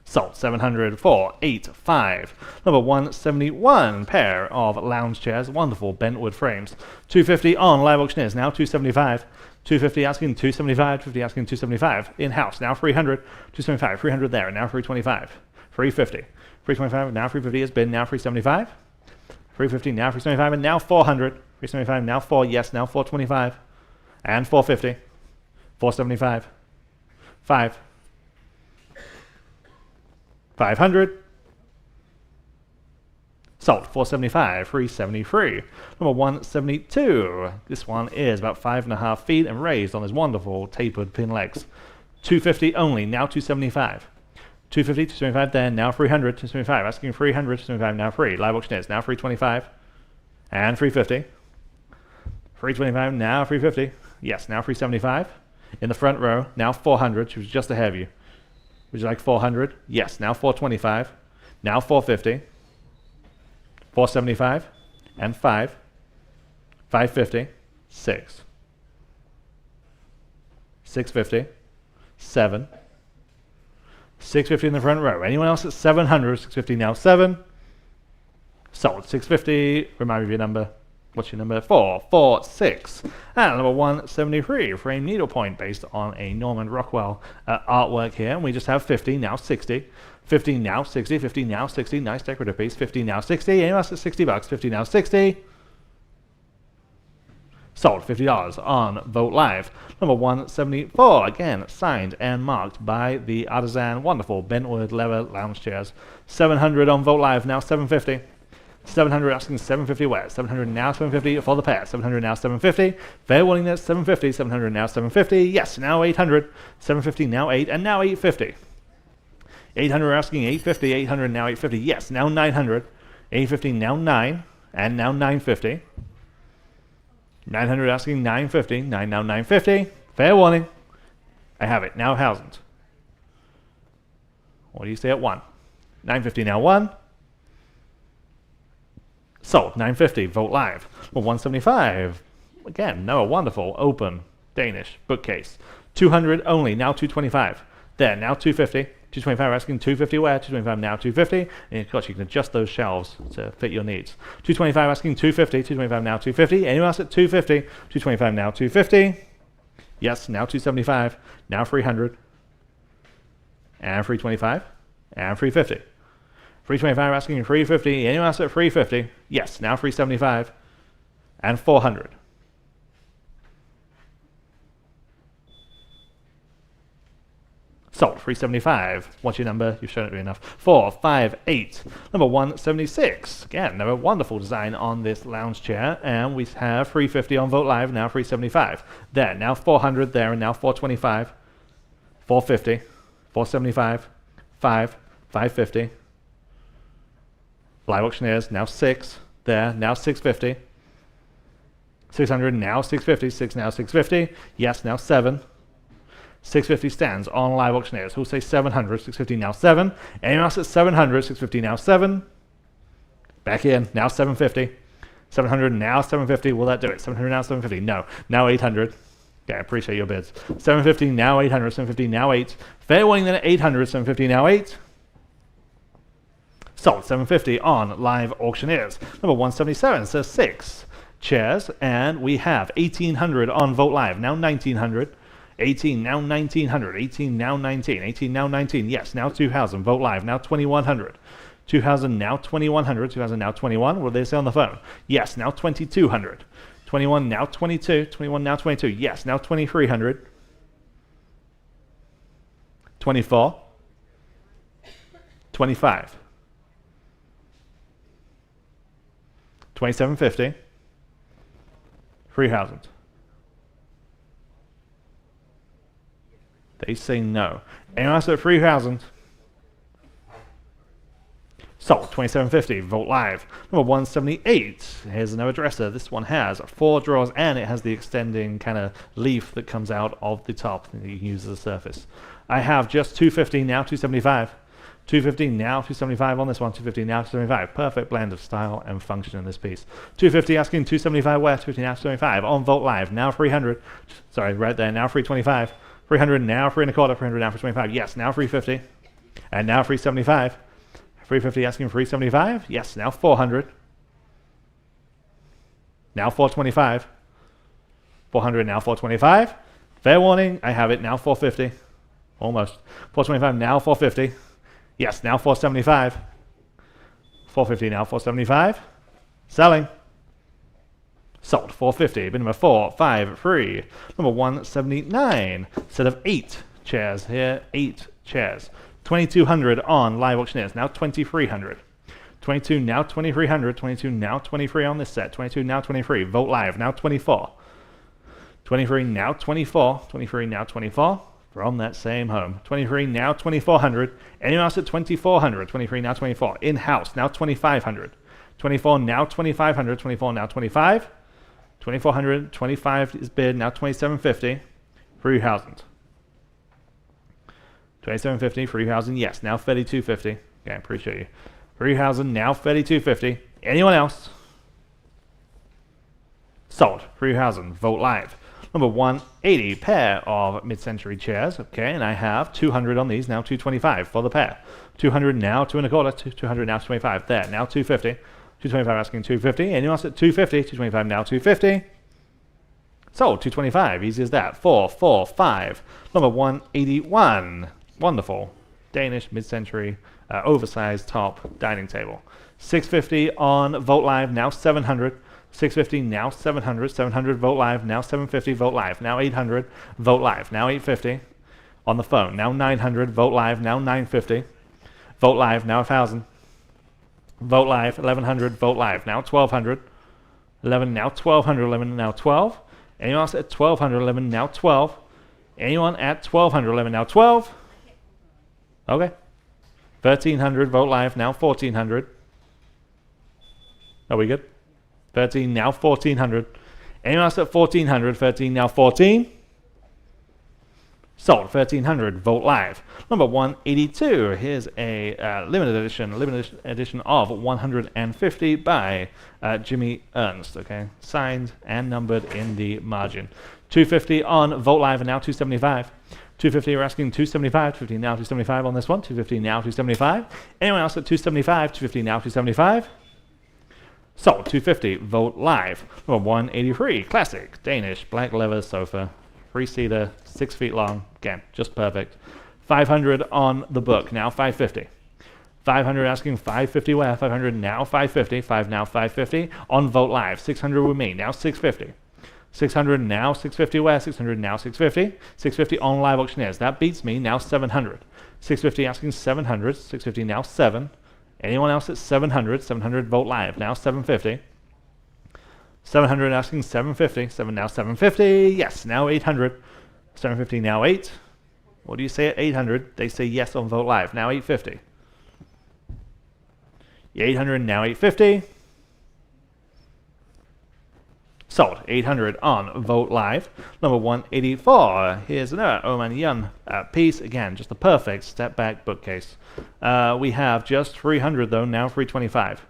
Sold. 700 485. Number 171 pair of lounge chairs. Wonderful bentwood frames. 250 on live auctioneers. Now 275. 250 asking 275. 250 asking 275. In-house. Now 300. 275. 300 there. And now 325. 350. 325, now 350 has been, now 375. 350, now 375, and now 400. 375, now 4, yes, now 425. And 450. 475. 5. 500. Sold. 475. 373. Number 172. This one is about 5.5 feet and raised on his wonderful tapered pin legs. 250 only, now 275. 250, 275 there, now 300, 275, asking 300, 275, now 3. Live auctioneers, now 325, and 350. 325, now 350. Yes, now 375. In the front row, now 400, she was just ahead of you. Would you like 400? Yes, now 425. Now 450. 475, and 5. 550, 6. 650, 7. 650 in the front row. Anyone else at 700? 650 now 7. Sold. 650. Remind me of your number. What's your number? 446. And number 173. Frame needlepoint based on a Norman Rockwell artwork here. And we just have 50 now 60. 50 now 60. 50 now 60. Nice decorative piece. 50 now 60. Anyone else at 60 bucks? 50 now 60. Sold. $50 on Vogt Live. Number 174, again, signed and marked by the artisan. Wonderful bentwood leather lounge chairs. 700 on Vogt Live, now 750. 700 asking 750 where? 700 now 750 for the pair. 700 now 750. Fair warning that's 750. 700 now 750. Yes, now 800. 750 now 8, and now 850. 800 asking 850. 800 now 850. Yes, now 900. 850 now 9, and now 950. 900 asking 950. 9 now 950. Fair warning. I have it. Now 1,000. What do you say at 1? 950 now 1. Sold. 950. Vogt Live. Well, 175. Again, no, a wonderful open Danish bookcase. 200 only. Now 225. There. Now 250. 225 asking 250 where? 225 now 250. And of course you can adjust those shelves to fit your needs. 225 asking 250. 225 now 250. Anyone else at 250? 225 now 250. Yes, now 275. Now 300. And 325. And 350. 325 asking 350. Anyone else at 350? Yes, now 375. And 400. Sold. 375. What's your number? You've shown it to me enough. 458. Number 176. Again, another wonderful design on this lounge chair. And we have 350 on Vogt Live, now 375. There, now 400 there, and now 425. 450. 475. 5. 550. Live auctioneers, now 6. There, now 650. 600, now 650. 6 now 650. Yes, now 7. 650 stands on live auctioneers. Who'll say 700? 650 now 7. Anyone else at 700? 650 now 7. Back in. Now 750. 700 now 750. Will that do it? 700 now 750. No. Now 800. Okay, I appreciate your bids. 750 now 800. 750 now 8. Fair warning then at 800. 750 now 8. Sold. 750 on live auctioneers. Number 177 says 6 chairs, and we have 1800 on Vogt Live. Now 1900. 18, now 1900, 18, now 19, 18, now 19, yes, now 2000, Vogt Live, now 2100, 2,000, now 2,100. 2,000, now 21. What do they say on the phone? Yes, now 2,200. 21, now 22. 21, now 22. Yes, now 2,300. 24. 25. 2,750. 3,000. They say no. Anyone else at 3,000? Sold. 2,750. Vote live. Number 178. Here's another dresser. This one has 4 drawers and it has the extending kind of leaf that comes out of the top that you can use as a surface. I have just 250, now 275. 250, now 275 on this one. 250, now 275. Perfect blend of style and function in this piece. 250 asking 275 where? 250, now 275. On Vote Live, now 300. Sorry, right there, now 325. 300, now 3 1/4. 300, now 325. Yes, now 350. And now 375. 350 asking 375. Yes, now 400. Now 425. 400, now 425. Fair warning, I have it, now 450. Almost. 425, now 450. Yes, now 475. 450, now 475. Selling. Sold. 450. Bin number 4, 5, 3. Number 179. Set of 8 chairs here. 8 chairs. 2,200 on live auctioneers. Now 2,300. 22, now 2,300. 22, now 23 on this set. 22, now 23. Vote live. Now 24. 23, now 24. 23, now 24. From that same home. 23, now 2,400. Anyone else at 2,400? 23, now 24. In-house, now 2,500. 24, now 2,500. 24, now 25. 2,400, 25 is bid, now 2,750. 3,000. 2,750, 3,000, yes, now 3,250. Okay, appreciate you. 3,000, now 3,250. Anyone else? Sold. 3,000. Vote live. Number 180, pair of mid-century chairs. Okay, and I have 200 on these, now 225 for the pair. 200 now, 2 1/4. 200 now, 25. There, now 250. 225 asking 250. Anyone else at 250? 225 now, 250. Sold. 225. Easy as that. 4, 4, 5. Number 181. Wonderful. Danish mid-century oversized top dining table. 650 on Vote Live, now 700. 650, now 700. 700, Vote Live, now 750. Vote Live, now 800. Vote Live, now 850. On the phone, now 900. Vote Live, now 950. Vote Live, now 1,000. Vote Live, 1,100. Vote Live, now 1,200. 11, now 1,200. 11, now 12. Anyone else at 1,200? 11, now 12. Anyone at 1,200? 11, now 12. Okay. 1,300. Vote Live, now 1,400. Are we good? 13, now 1,400. Anyone else at 1,400? 13, now 14. Sold. 1,300. Vote live. Number 182. Here's a limited edition of 150 by Jimmy Ernst. Okay, signed and numbered in the margin. 250 on Vote Live and now 275. 250, we're asking 275. 250 now 275 on this one. 250 now 275. Anyone else at 275? 250 now 275. Sold. 250. Vote live. Number 183. Classic Danish black leather sofa. 3-seater, 6 feet long. Again, just perfect. 500 on the book. Now 550. 500 asking 550 where? 500 now 550. 5 now 550 on Vote Live. 600 with me. Now 650. 600 now 650 where? 600 now 650. 650 on Live Auctioneers. That beats me. Now 700. 650 asking 700. 650 now 7. Anyone else at 700? 700 Vote Live. Now 750. 700 asking 750. 7 now 750. Yes, now 800. 750 now 8. What do you say at 800? They say yes on Vote Live. Now 850. 800 now 850. Sold. 800 on Vote Live. Number 184. Here's another Oman Yun piece. Again, just the perfect step back bookcase. We have just 300 though. Now 325.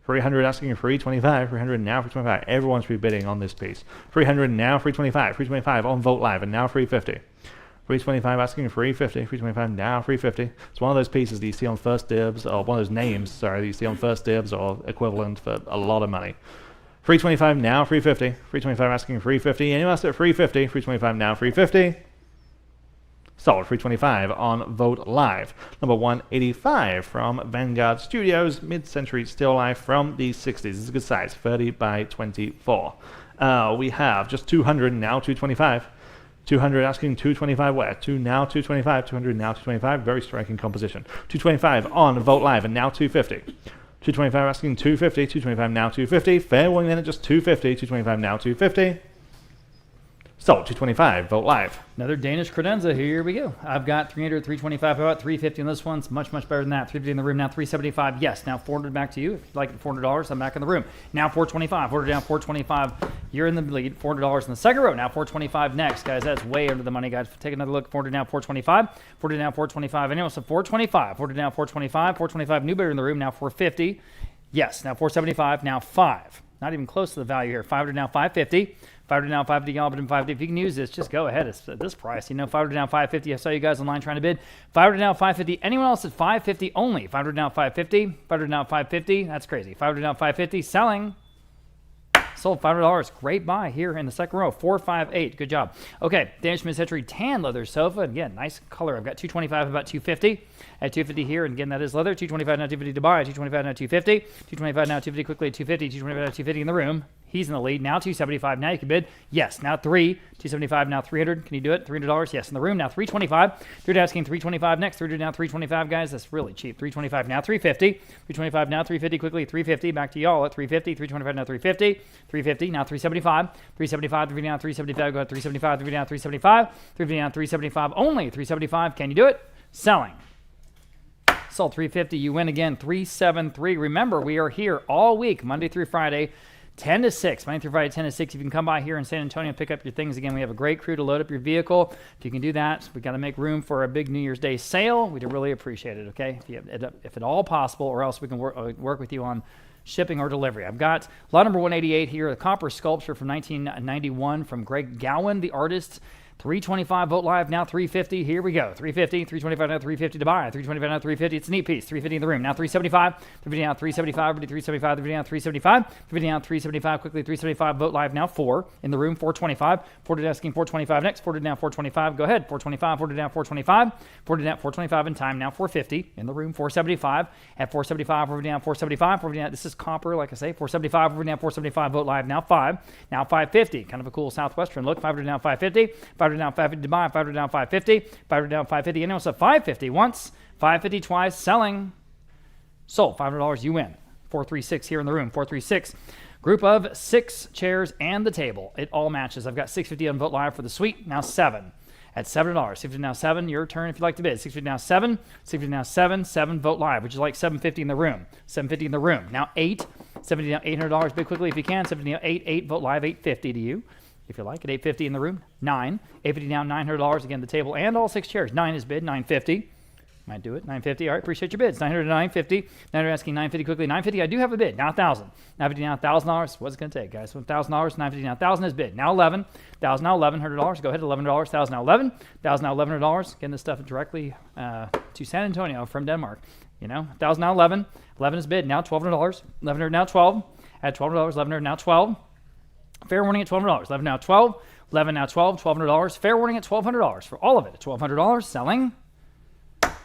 300 asking 325. 300 now 325. Everyone's bidding on this piece. 300 now 325. 325 on Vote Live and now 350. 325 asking 350. 325 now 350. It's one of those pieces that you see on First Dibs, or one of those names, sorry, that you see on First Dibs or equivalent for a lot of money. 325 now 350. 325 asking 350. Anyone else at 350? 325 now 350. Sold. 325 on Vogt Live. Number 185 from Vanguard Studios, mid-century still life from the 60s. This is a good size, 30 by 24. We have just 200 now, 225. 200 asking 225 where? 225, 200 now 225. Very striking composition. 225 on Vogt Live and now 250. 225 asking 250, 225 now 250. Fair warning then at just 250, 225 now 250. Sold. 225 Vogt Live. Another Danish credenza. Here we go. I've got 300, 325. How about 350 on this one? It's much, much better than that. 350 in the room. Now 375. Yes. Now 400 back to you. If you'd like it, $400, I'm back in the room. Now 425. Order down 425. You're in the lead. $400 in the second row. Now 425 next. Guys, that's way under the money, guys. Take another look. 400 now 425. 400 now 425. Anyone else at 425? 400 now 425. 425. New bidder in the room. Now 450. Yes. Now 475. Now 5. Not even close to the value here. 500 now 550. 500 down, 550, y'all, but in 550. If you can use this, just go ahead at this price. You know, 500 down, 550. I saw you guys online trying to bid. 500 down, 550. Anyone else at 550 only? 500 down, 550. 500 down, 550. That's crazy. 500 down, 550. Selling. Sold. $500. Great buy here in the second row. 458. Good job. Okay, Danish mid-century tan leather sofa. Again, nice color. I've got 225, about 250. At 250 here, and again, that is leather. 225 now 250 to buy. 225 now 250. 225 now 250 quickly at 250. 225 now 250 in the room. He's in the lead. Now 275. Now you can bid. Yes. Now 3. 275. Now 300. Can you do it? $300. Yes. In the room. Now 325. 300 asking 325 next. 300 now 325, guys. That's really cheap. 325 now 350. 325 now 350 quickly. 350. Back to y'all at 350. 325 now 350. 350 now 375. 375. 350 now 375. Go ahead. 375. 350 now 375. 350 now 375 only. 375. Can you do it? Selling. Sold. 350. You win again. 373. Remember, we are here all week, Monday through Friday. 10 to 6, Monday through Friday, 10 to 6. If you can come by here in San Antonio and pick up your things, again, we have a great crew to load up your vehicle. If you can do that, we've got to make room for a big New Year's Day sale. We'd really appreciate it, okay? If at all possible, or else we can work with you on shipping or delivery. I've got lot number 188 here, the copper sculpture from 1991 from Greg Gowan, the artist. 325 Vogt Live, now 350. Here we go. 350, 325 now 350 to buy. 325 now 350. It's a neat piece. 350 in the room. Now 375. 350 now 375. 375. 350 now 375. 350 now 375. Quickly 375. Vogt Live now 4 in the room. 425. 400 asking 425 next. 400 now 425. Go ahead. 425. 400 now 425. 400 now 425 in time. Now 450 in the room. 475 at 475. 450 now 475. 450 now. This is copper, like I say. 475. 450 now 475. Vogt Live now 5. Now 550. Kind of a cool southwestern look. 500 now 550. 500 down 550 to buy, 500 down 550, 500 down 550. Anyone else at 550 once, 550 twice, selling. Sold. $500, you win. 436 here in the room. 436. Group of 6 chairs and the table. It all matches. I've got 650 on Vogt Live for the suite. Now 7. At $7. 650 now 7. Your turn if you'd like to bid. 650 now 7. 650 now 7. 7 Vogt Live. Would you like 750 in the room? 750 in the room. Now 8. 70 now $800. Bid quickly if you can. 70 now 8. 8 Vogt Live. 850 to you. If you like it, $850 in the room. 9. $850 now, $900 again, the table and all 6 chairs. 9 is bid, $950. Might do it, $950. All right, appreciate your bids. 900 to 950. 900 asking 950 quickly. 950, I do have a bid. Now 1,000. 950 now, $1,000. What's it going to take, guys? $1,000. 950 now, 1,000 is bid. Now 11. 1,000 now, $1,100. Go ahead, $1,100. 1,000 now, 11. 1,000 now, $1,100. Getting this stuff directly to San Antonio from Denmark. You know, 1,000 now, 11. 11 is bid. Now $1,200. 1,100 now, 12. At $1,200. 1,100 now, 12. Fair warning at $1,200. 11 now, 12. 11 now, 12. $1,200. Fair warning at $1,200 for all of it. $1,200 selling.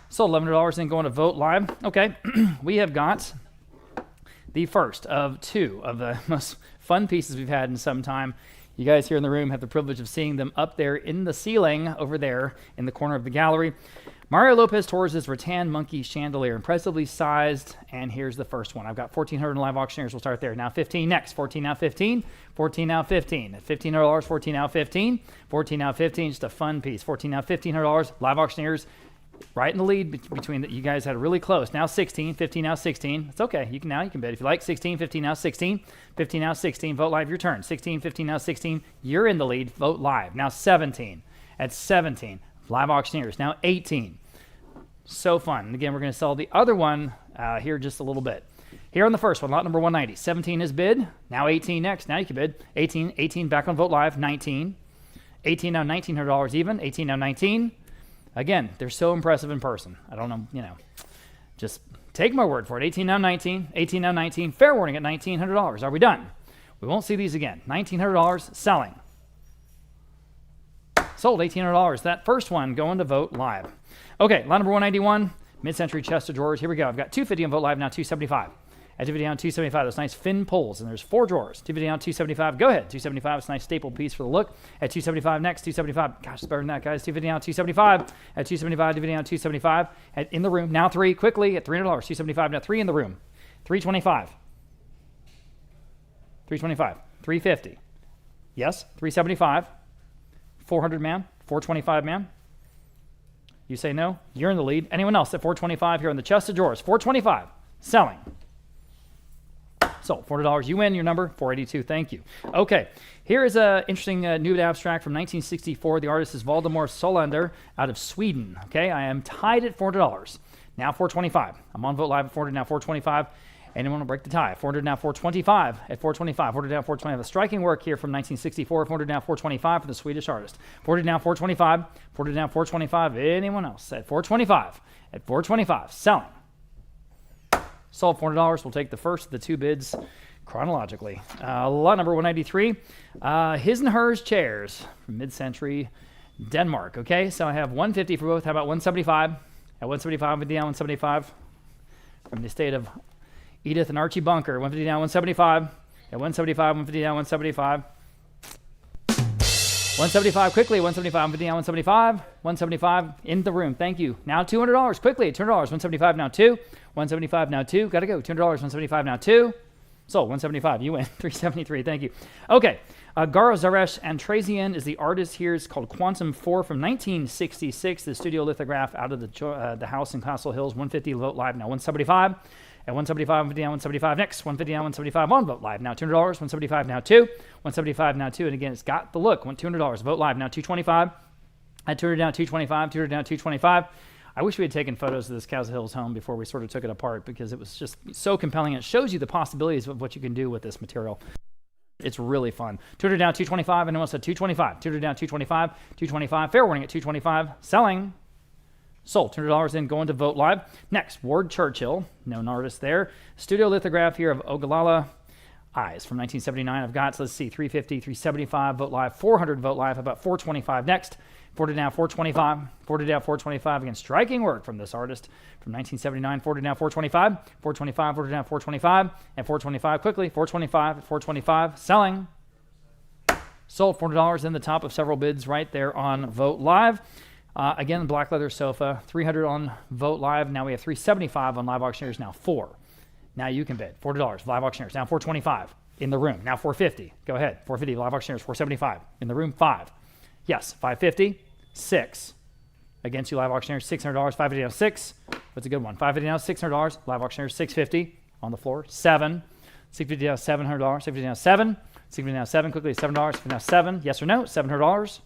Sold $1,100 and going to Vogt Live. Okay, we have got the first of 2 of the most fun pieces we've had in some time. You guys here in the room have the privilege of seeing them up there in the ceiling over there in the corner of the gallery. Mario Lopez Torres' rattan monkey chandelier, impressively sized, and here's the first one. I've got 1,400 in live auctioneers. We'll start there. Now 15 next. 14 now 15. 14 now 15. At $1,500, 14 now 15. 14 now 15. Just a fun piece. 14 now $1,500. Live auctioneers right in the lead between you guys had really close. Now 16. 15 now 16. It's okay. You can bid if you like. 16. 15 now 16. 15 now 16. Vogt Live, your turn. 16. 15 now 16. You're in the lead. Vogt Live. Now 17. At 17. Live auctioneers. Now 18. So fun. And again, we're going to sell the other one here just a little bit. Here on the first one, lot number 190. 17 is bid. Now 18 next. Now you can bid. 18 back on Vogt Live. 19. 18 now $1,900 even. 18 now 19. Again, they're so impressive in person. I don't know, just take my word for it. 18 now 19. 18 now 19. Fair warning at $1,900. Are we done? We won't see these again. $1,900 selling. Sold, $1,800. That first one going to Vote Live. Okay, lot number 191, mid-century chest of drawers. Here we go. I've got 250 on Vote Live, now 275. At 250 down, 275. Those nice fin pulls, and there's 4 drawers. 250 down, 275. Go ahead. 275. It's a nice staple piece for the look. At 275 next, 275. Gosh, it's better than that, guys. 250 down, 275. At 275, 250 down, 275. In the room, now 3, quickly, at $300. 275, now 3 in the room. 325. 325. 350. Yes, 375. 400, ma'am. 425, ma'am. You say no? You're in the lead. Anyone else at 425 here on the chest of drawers? 425. Selling. Sold, $400. You win your number, 482. Thank you. Okay, here is an interesting nude abstract from 1964. The artist is Valdemar Solander out of Sweden. Okay, I am tied at $400. Now 425. I'm on Vote Live at 400, now 425. Anyone want to break the tie? 400 now 425 at 425. 400 now 425. A striking work here from 1964. 400 now 425 for the Swedish artist. 400 now 425. 400 now 425. Anyone else at 425? At 425. Selling. Sold, $400. We'll take the first of the 2 bids chronologically. Lot number 193. His and Hers chairs from mid-century Denmark. Okay, so I have 150 for both. How about 175? At 175, with the 175 from the estate of Edith and Archie Bunker. 150 down, 175. At 175, 150 down, 175. 175 quickly, 175, 150 down, 175. 175 in the room. Thank you. Now $200 quickly, $200. 175 now 2. 175 now 2. Gotta go. $200. 175 now 2. Sold, 175. You win. 373. Thank you. Okay. Garo Zaresh Antrazian is the artist here. It's called Quantum 4 from 1966. The studio lithograph out of the house in Castle Hills. 150 Vote Live now 175. At 175, 150 down, 175 next. 150 down, 175 on Vote Live. Now $200. 175 now 2. 175 now 2. And again, it's got the look. $200. Vote Live now 225. At 200 down, 225. 200 down, 225. I wish we had taken photos of this Castle Hills home before we sort of took it apart because it was just so compelling. It shows you the possibilities of what you can do with this material. It's really fun. 200 down, 225. Anyone else at 225? 200 down, 225. 225. Fair warning at 225. Selling. Sold, $200 in, going to Vote Live. Next, Ward Churchill, known artist there. Studio lithograph here of Ogallala Eyes from 1979. I've got, so let's see, 350, 375, Vote Live, 400 Vote Live, about 425 next. 40 down, 425, 40 down, 425. Again, striking work from this artist from 1979. 40 down, 425, 425, 40 down, 425, and 425 quickly, 425, 425, selling. Sold, $400 in the top of several bids right there on Vote Live. Again, black leather sofa, 300 on Vote Live. Now we have 375 on Live Auctioneers, now 4. Now you can bid, $40, Live Auctioneers, now 425 in the room, now 450. Go ahead, 450, Live Auctioneers, 475 in the room, 5. Yes, 550, 6. Against you, Live Auctioneers, $600, 550 now 6. What's a good one? 550 now, $600, Live Auctioneers, 650 on the floor, 7. 650 now, $700, 650 now 7. 650 now 7, quickly, $7, now 7. Yes or no? $700.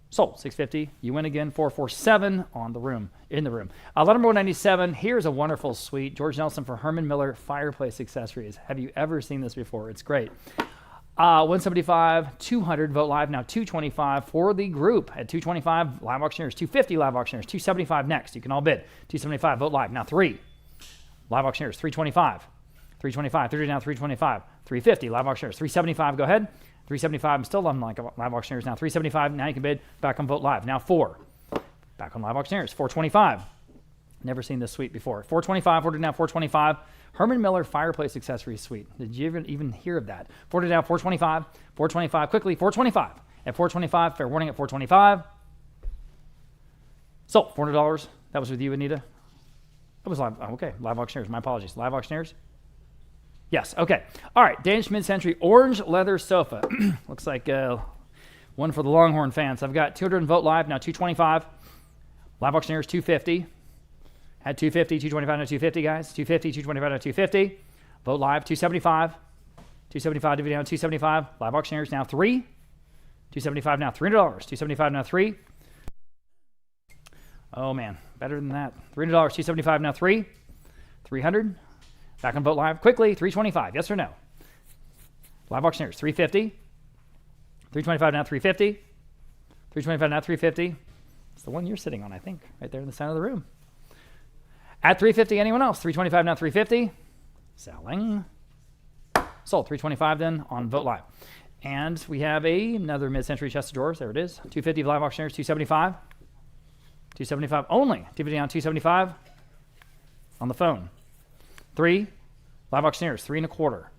Sold, 650. You win again, 447 on the room, in the room. Lot number 197. Here's a wonderful suite. George Nelson for Herman Miller fireplace accessories. Have you ever seen this before? It's great. 175, 200 Vote Live. Now 225 for the group. At 225, Live Auctioneers. 250 Live Auctioneers. 275 next. You can all bid. 275 Vote Live. Now 3. Live Auctioneers. 325. 325. 30 now 325. 350 Live Auctioneers. 375. Go ahead. 375, I'm still on like Live Auctioneers now. 375, now you can bid. Back on Vote Live. Now 4. Back on Live Auctioneers. 425. Never seen this suite before. 425, ordered now 425. Herman Miller fireplace accessories suite. Did you even hear of that? Ordered now 425. 425, quickly, 425. At 425, fair warning at 425. Sold, $400. That was with you, Anita? That was Live, okay, Live Auctioneers. My apologies. Live Auctioneers? Yes, okay. All right, Danish mid-century orange leather sofa. Looks like one for the Longhorn fans. I've got 200 Vote Live, now 225. Live Auctioneers, 250. Had 250, 225, now 250, guys. 250, 225, now 250. Vote Live, 275. 275, dividend down, 275. Live Auctioneers, now 3. 275 now, $300. 275 now, 3. Oh, man, better than that. $300, 275 now, 3. 300. Back on Vote Live. Quickly, 325. Yes or no? Live Auctioneers, 350. 325 now, 350. 325 now, 350. It's the one you're sitting on, I think, right there in the center of the room. At 350, anyone else? 325 now, 350. Selling. Sold, 325 then on Vote Live. And we have another mid-century chest of drawers. There it is. 250 live auctioneers, 275. 275 only. 250 down, 275. On the phone. 3 live auctioneers, 3 1/4.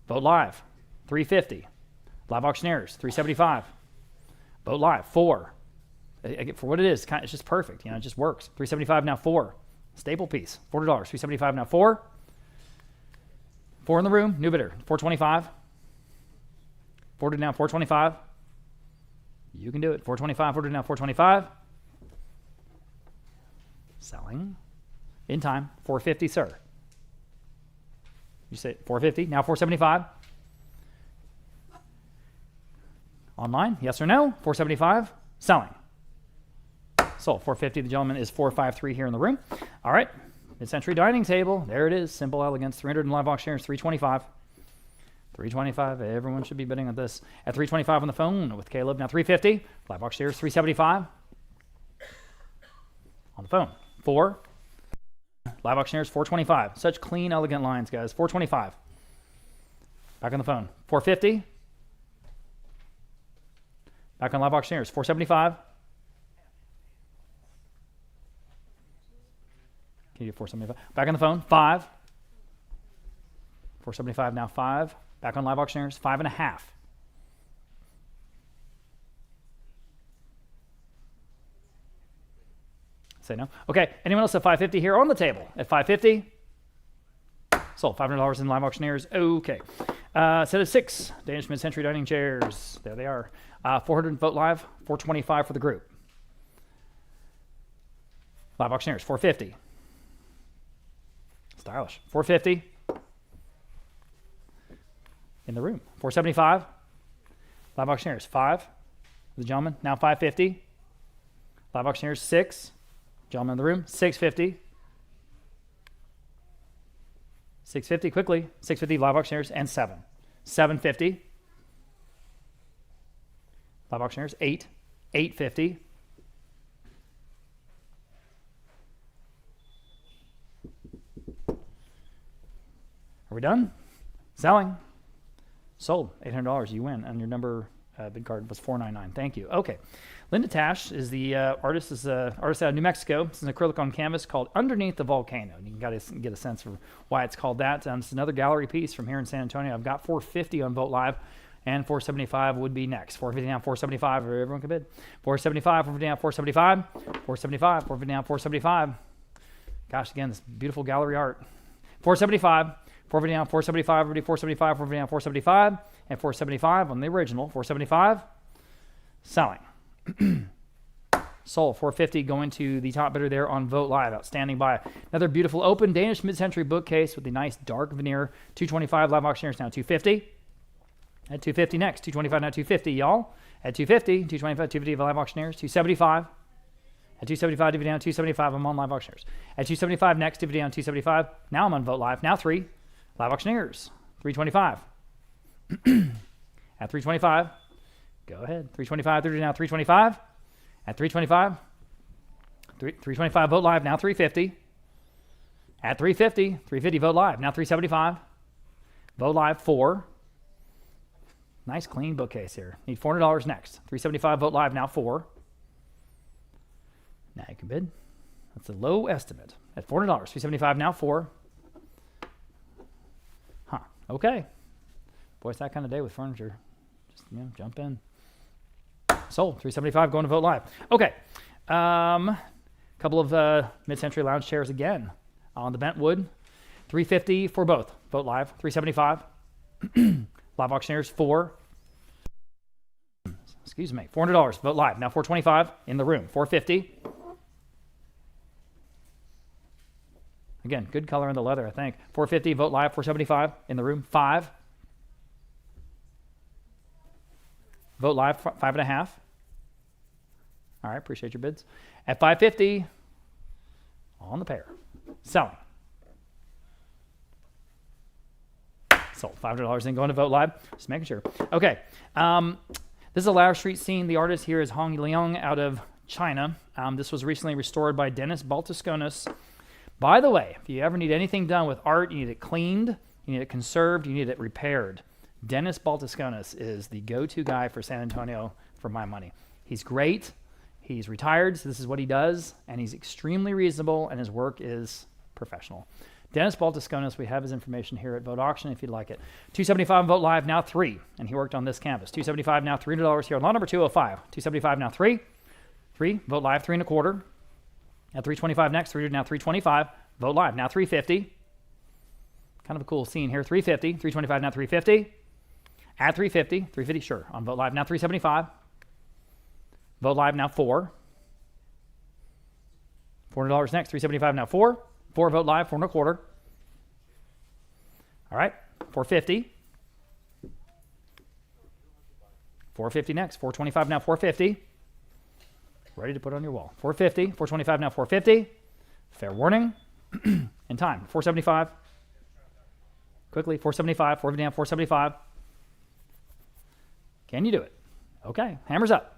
Vote live, 350. Live auctioneers, 375. Vote live, 4. For what it is, it's just perfect. It just works. 375 now, 4. Staple piece, $40. 375 now, 4. 4 in the room, new bidder, 425. 40 now, 425. You can do it. 425, 40 now, 425. Selling. In time, 450, sir. You say 450, now 475. Online, yes or no? 475, selling. Sold, 450. The gentleman is 453 here in the room. All right, mid-century dining table. There it is, simple elegance. 300 in live auctioneers, 325. 325, everyone should be bidding on this. At 325 on the phone with Caleb, now 350. Live auctioneers, 375. On the phone, 4. Live auctioneers, 425. Such clean, elegant lines, guys. 425. Back on the phone, 450. Back on live auctioneers, 475. Can you do 475? Back on the phone, 5. 475 now, 5. Back on live auctioneers, 5.5. Say no. Okay, anyone else at 550 here on the table? At 550? Sold, $500 in live auctioneers. Okay. Set of 6 Danish mid-century dining chairs. There they are. 400 vote live, 425 for the group. Live auctioneers, 450. Stylish. 450. In the room, 475. Live auctioneers, 5. The gentleman, now 550. Live auctioneers, 6. Gentleman in the room, 650. 650 quickly. 650 live auctioneers and 7. 750. Live auctioneers, 8. 850. Are we done? Selling. Sold. $800. You win. And your number bid card was 499. Thank you. Okay. Linda Tash is the artist. Is an artist out of New Mexico. It's an acrylic on canvas called Underneath the Volcano. You can get a sense of why it's called that. It's another gallery piece from here in San Antonio. I've got 450 on Vote Live, and 475 would be next. 450 down, 475. Everyone can bid. 475, 450 down, 475. 475, 450 down, 475. Gosh, again, this beautiful gallery art. 475. 450 down, 475, 475, 450 down, 475, and 475 on the original. 475, selling. Sold. 450 going to the top bidder there on Vote Live. Outstanding buy. Another beautiful open Danish mid-century bookcase with the nice dark veneer. 225 live auctioneers now 250. At 250 next. 225 now 250, y'all. At 250, 225, 250 live auctioneers. 275. At 275, DVD down 275. I'm on live auctioneers. At 275 next, DVD down 275. Now I'm on Vote Live. Now 3. Live auctioneers, 325. At 325, go ahead. 325, 30 now 325. At 325, 325 Vote Live, now 350. At 350, 350 Vote Live, now 375. Vote Live, 4. Nice clean bookcase here. Need $400 next. 375 Vote Live, now 4. Now you can bid. That's a low estimate. At $400, 375 now 4. Okay. Boy, it's that kind of day with furniture. Just, jump in. Sold. 375 going to Vote Live. Okay. Couple of mid-century lounge chairs again on the bent wood. 350 for both. Vote Live. 375. Live auctioneers, 4. Excuse me. $400. Vote Live. Now 425 in the room. 450. Again, good color on the leather, I think. 450, Vote Live, 475 in the room. 5. Vote Live, 5.5. All right, appreciate your bids. At 550, on the pair. Selling. Sold. $500 in going to Vote Live. Just making sure. Okay. This is a Lauer Street scene. The artist here is Hong Liang out of China. This was recently restored by Dennis Baltasconis. By the way, if you ever need anything done with art, you need it cleaned, you need it conserved, you need it repaired. Dennis Baltasconis is the go-to guy for San Antonio for my money. He's great. He's retired, so this is what he does, and he's extremely reasonable, and his work is professional. Dennis Baltasconis, we have his information here at Vogt Auction if you'd like it. $275 on Vogt Live, now $3, and he worked on this campus. $275 now, $300 here on lot number 205. $275 now, $3. Vogt Live, 3 1/4. At $325 next, $300 now, $325. Vogt Live, now $350. Kind of a cool scene here. $350, $325 now, $350. At $350, $350, sure. On Vogt Live, now $375. Vogt Live, now $4. $400 next, $375 now, $4. 4 Vogt Live, 4 1/4. All right, $450. $450 next, $425 now, $450. Ready to put on your wall. $450, $425 now, $450. Fair warning. And time, $475. Quickly, $475, $450 now, $475. Can you do it? Okay, hammers up.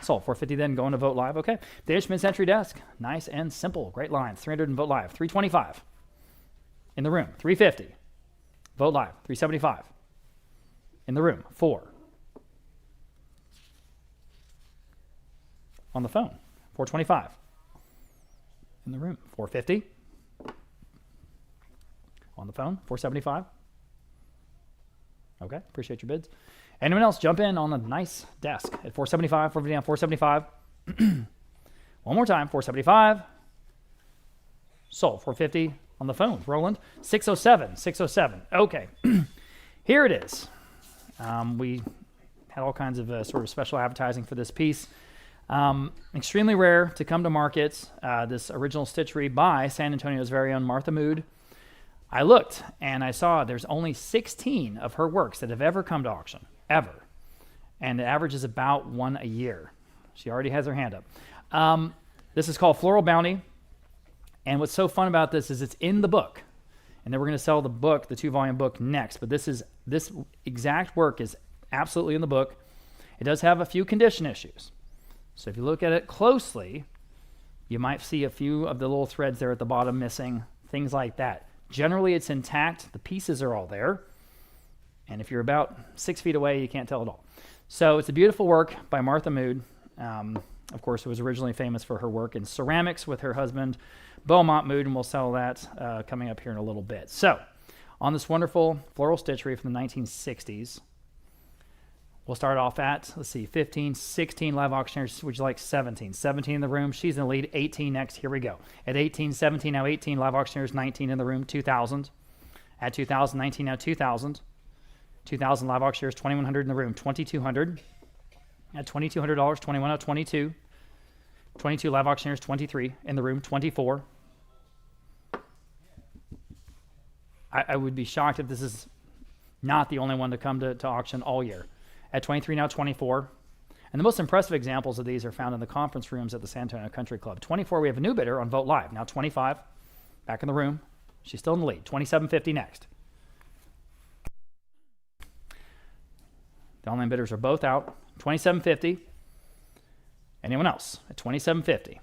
Sold. $450 then, going to Vogt Live. Okay. Danish mid-century desk. Nice and simple. Great lines. $300 in Vogt Live. $325 in the room. $350. Vogt Live. $375 in the room. $4 on the phone. $425 in the room. $450 on the phone. $475. Okay. Appreciate your bids. Anyone else jump in on a nice desk at $475, $450 down, $475. One more time, $475. Sold, $450 on the phone. Roland, $607. Okay, here it is. We had all kinds of sort of special advertising for this piece. Extremely rare to come to market. This original stitchery by San Antonio's very own Martha Mood. I looked and I saw there's only 16 of her works that have ever come to auction. Ever. And the average is about 1 a year. She already has her hand up. This is called Floral Bounty. And what's so fun about this is it's in the book. And then we're going to sell the book, the 2-volume book, next. But this exact work is absolutely in the book. It does have a few condition issues. So if you look at it closely, you might see a few of the little threads there at the bottom missing, things like that. Generally, it's intact. The pieces are all there. And if you're about 6 feet away, you can't tell at all. So it's a beautiful work by Martha Mood. Of course, who was originally famous for her work in ceramics with her husband, Beaumont Mood, and we'll sell that coming up here in a little bit. So on this wonderful floral stitchery from the 1960s, we'll start off at, 15, 16 live auctioneers. Would you like 17? 17 in the room. She's in the lead. 18 next. Here we go. At 18, 17, now 18 live auctioneers. 19 in the room. 2,000. At 2,000, 19, now 2,000. 2,000 live auctioneers, 2,100 in the room, 2,200. At $2,200, 21 out 22. 22 live auctioneers, 23 in the room, 24. I would be shocked if this is not the only one to come to auction all year. At 23 now, 24. And the most impressive examples of these are found in the conference rooms at the San Antonio Country Club. 24, we have a new bidder on Vogt Live. Now 25, back in the room. She's still in the lead. $2,750 next. The online bidders are both out. $2,750. Anyone else at $2,750?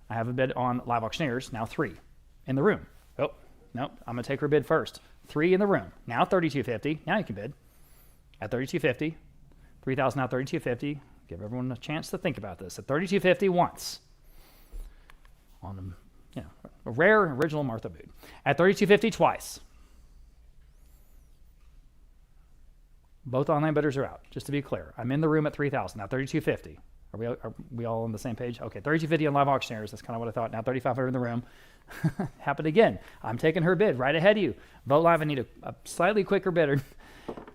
I have a bid on live auctioneers. Now 3 in the room. Oh, no, I'm going to take her bid first. 3 in the room. Now $3,250. Now you can bid at $3,250. 3,000 now $3,250. Give everyone a chance to think about this. At $3,250 once. On a rare original Martha Mood. At $3,250 twice. Both online bidders are out, just to be clear. I'm in the room at $3,000, now $3,250. Are we all on the same page? Okay, $3,250 on live auctioneers. That's kind of what I thought. Now $3,500 in the room. Happened again. I'm taking her bid right ahead of you. Vogt Live, I need a slightly quicker bidder.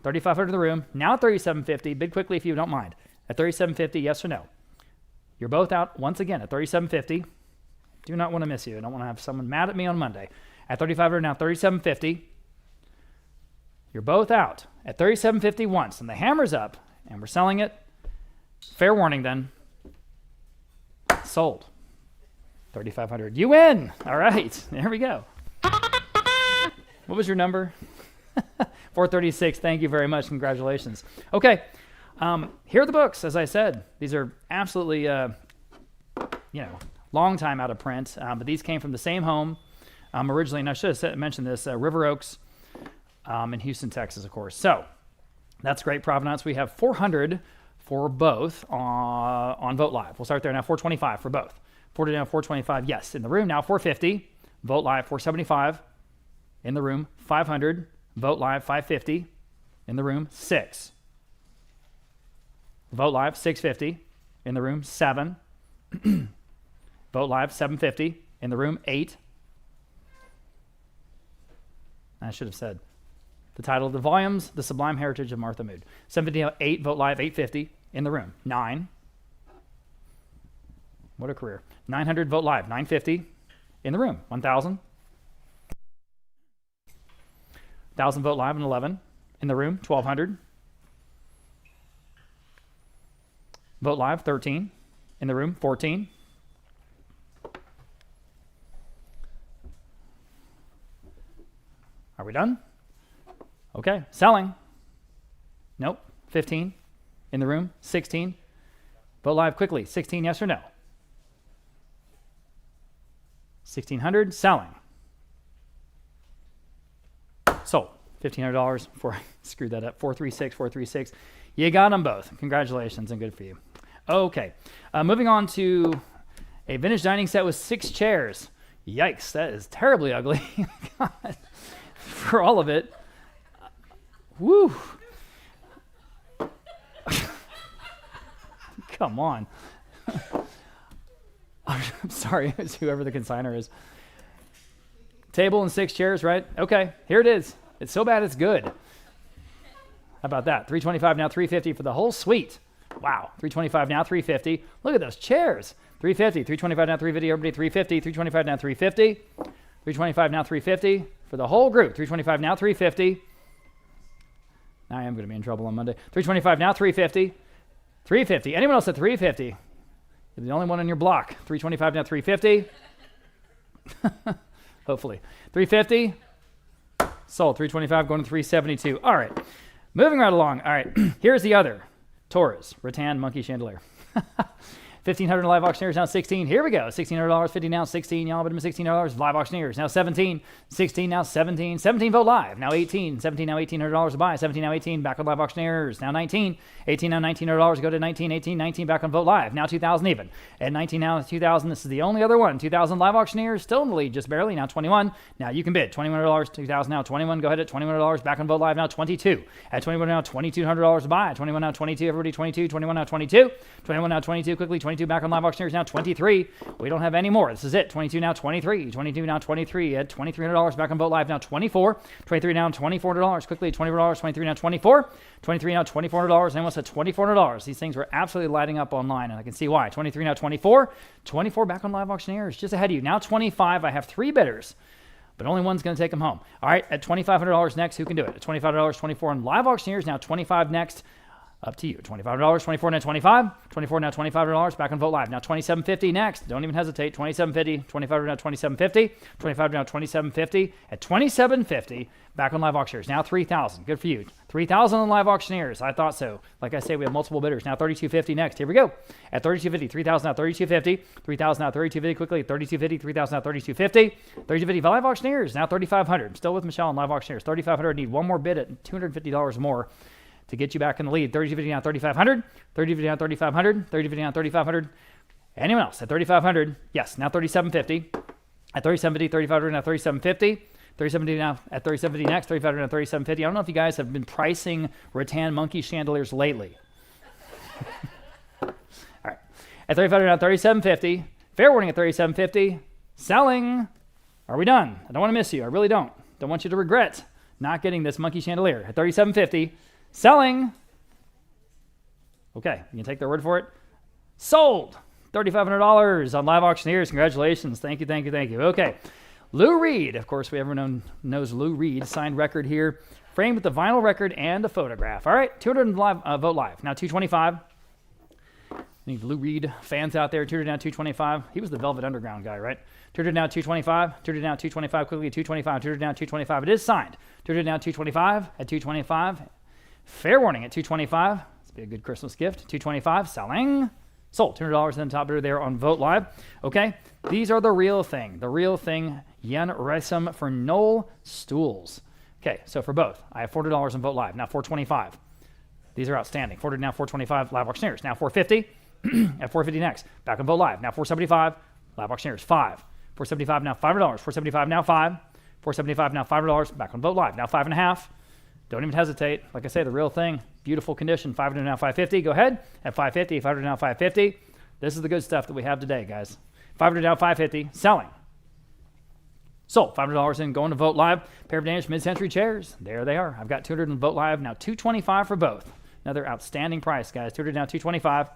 $3,500 in the room. Now $3,750. Bid quickly if you don't mind. At $3,750, yes or no? You're both out once again at $3,750. Do not want to miss you. I don't want to have someone mad at me on Monday. At $3,500, now $3,750. You're both out at $3,750 once, and the hammer's up, and we're selling it. Fair warning then. Sold. $3,500. You win. All right. There we go. What was your number? 436. Thank you very much. Congratulations. Okay. Here are the books, as I said. These are absolutely, long time out of print, but these came from the same home originally, and I should have mentioned this, River Oaks. in Houston, Texas, of course. So that's great, Provenance. We have 400 for both on Vote Live. We'll start there now. 425 for both. 40 down, 425. Yes, in the room now. 450. Vote Live. 475 in the room. 500. Vote Live. 550 in the room. 6. Vote Live. 650 in the room. 7. Vote Live. 750 in the room. 8. I should have said the title of the volumes, The Sublime Heritage of Martha Mood. 750, 8, Vote Live, 850 in the room. 9. What a career. 900, Vote Live, 950 in the room. 1,000. 1,000, Vote Live, and 11 in the room. 1,200. Vote Live, 13 in the room. 14. Are we done? Okay, selling. Nope. 15 in the room. 16. Vote Live quickly. 16, yes or no? 1,600, selling. Sold. $1,500 for, screwed that up. 436, 436. You got them both. Congratulations and good for you. Okay, moving on to a vintage dining set with 6 chairs. Yikes, that is terribly ugly. God. For all of it. Woo. Come on. I'm sorry, it's whoever the consigner is. Table and 6 chairs, right? Okay, here it is. It's so bad it's good. How about that? $325 now, $350 for the whole suite. Wow, $325 now, $350. Look at those chairs. $350, $325 now, $350. Everybody, $350, $325 now, $350. $325 now, $350 for the whole group. $325 now, $350. Now I am going to be in trouble on Monday. $325 now, $350. $350. Anyone else at $350? You're the only one on your block. $325 now, $350. Hopefully. $350. Sold. $325 going to $372. All right. Moving right along. All right. Here's the other. Torres. Rattan Monkey Chandelier. $1,500 live auctioneers, now 16. Here we go. $1,600, 50 now, 16. Y'all bid them $16. Live auctioneers, now 17. 16 now, 17. 17 vote live, now 18. 17 now, $1,800 to buy. 17 now, 18. Back on live auctioneers, now 19. 18 now, $1,900. Go to 19. 18, 19. Back on vote live, now 2,000 even. And 19 now, 2,000. This is the only other one. 2,000 live auctioneers, still in the lead, just barely. Now 21. Now you can bid. $2,100, 2,000 now, 21. Go ahead at $2,100. Back on vote live, now 22. At 21 now, $2,200 to buy. At 21 now, 22. Everybody, 22. 21 now, 22. 21 now, 22. Quickly, 22. Back on live auctioneers, now 23. We don't have any more. This is it. 22 now, 23. 22 now, 23. At $2,300. Back on vote live, now 24. 23 now, $2,400. Quickly, $24. 23 now, 24. 23 now, $2,400. Anyone said $2,400? These things were absolutely lighting up online, and I can see why. 23 now, 24. 24 back on live auctioneers, just ahead of you. Now 25. I have 3 bidders, but only one's going to take them home. All right, at $2,500 next, who can do it? At $25, 24 on live auctioneers. Now 25 next. Up to you. $25, 24 now, 25. 24 now, $25. Back on vote live. Now $27.50 next. Don't even hesitate. $27.50. 25 now, $27.50. 25 now, $27.50. At $27.50. Back on live auctioneers. Now $3,000. Good for you. $3,000 on live auctioneers. I thought so. Like I say, we have multiple bidders. Now $32.50 next. Here we go. At $32.50. $3,000 now, $32.50. $3,000 now, $32.50. Quickly. $32.50. $3,000 now, $32.50. $32.50. Live auctioneers. Now $3,500. Still with Michelle on live auctioneers. $3,500. Need one more bid at $250 more to get you back in the lead. $32.50 now, $3,500. $30.50 now, $3,500. $30.50 now, $3,500. Anyone else at $3,500? Yes, now $37.50. At $37.50, $3,500 now, $37.50. $37.50 now at $37.50 next. $3,500 now, $37.50. I don't know if you guys have been pricing rattan monkey chandeliers lately. All right. At $3,500 now, $37.50. Fair warning at $37.50. Selling. Are we done? I don't want to miss you. I really don't. Don't want you to regret not getting this monkey chandelier. At $37.50. Selling. Okay, you can take their word for it. Sold. $3,500 on live auctioneers. Congratulations. Thank you, thank you, thank you. Okay. Lou Reed. Of course, everyone knows Lou Reed. Signed record here. Framed with the vinyl record and a photograph. All right. 200 live, vote live. Now 225. Any Lou Reed fans out there? 200 now, 225. He was the Velvet Underground guy, right? 200 now, 225. 200 now, 225. Quickly, 225. 200 now, 225. It is signed. 200 now, 225. At 225. Fair warning at $225. This be a good Christmas gift. $225. Selling. Sold. $200 and then top bidder there on Vote Live. Okay. These are the real thing. The real thing. Yen Resum for Knoll stools. Okay. Okay, so for both, I have $400 on Vote Live, now $425. These are outstanding. $400 now, $425, live auctioneers. Now $450, at $450 next. Back on Vote Live, now $475, live auctioneers, $5. $475 now, $500. $475 now, $5. $475 now, $500, back on Vote Live. Now $5.50. Don't even hesitate. Like I say, the real thing, beautiful condition. $500 now, $550. Go ahead at $550. $500 now, $550. This is the good stuff that we have today, guys. $500 now, $550. Selling. Sold. $500 in, going to Vote Live. Pair of Danish mid-century chairs. There they are. I've got $200 in Vote Live. Now $225 for both. Another outstanding price, guys. $200 now, $225.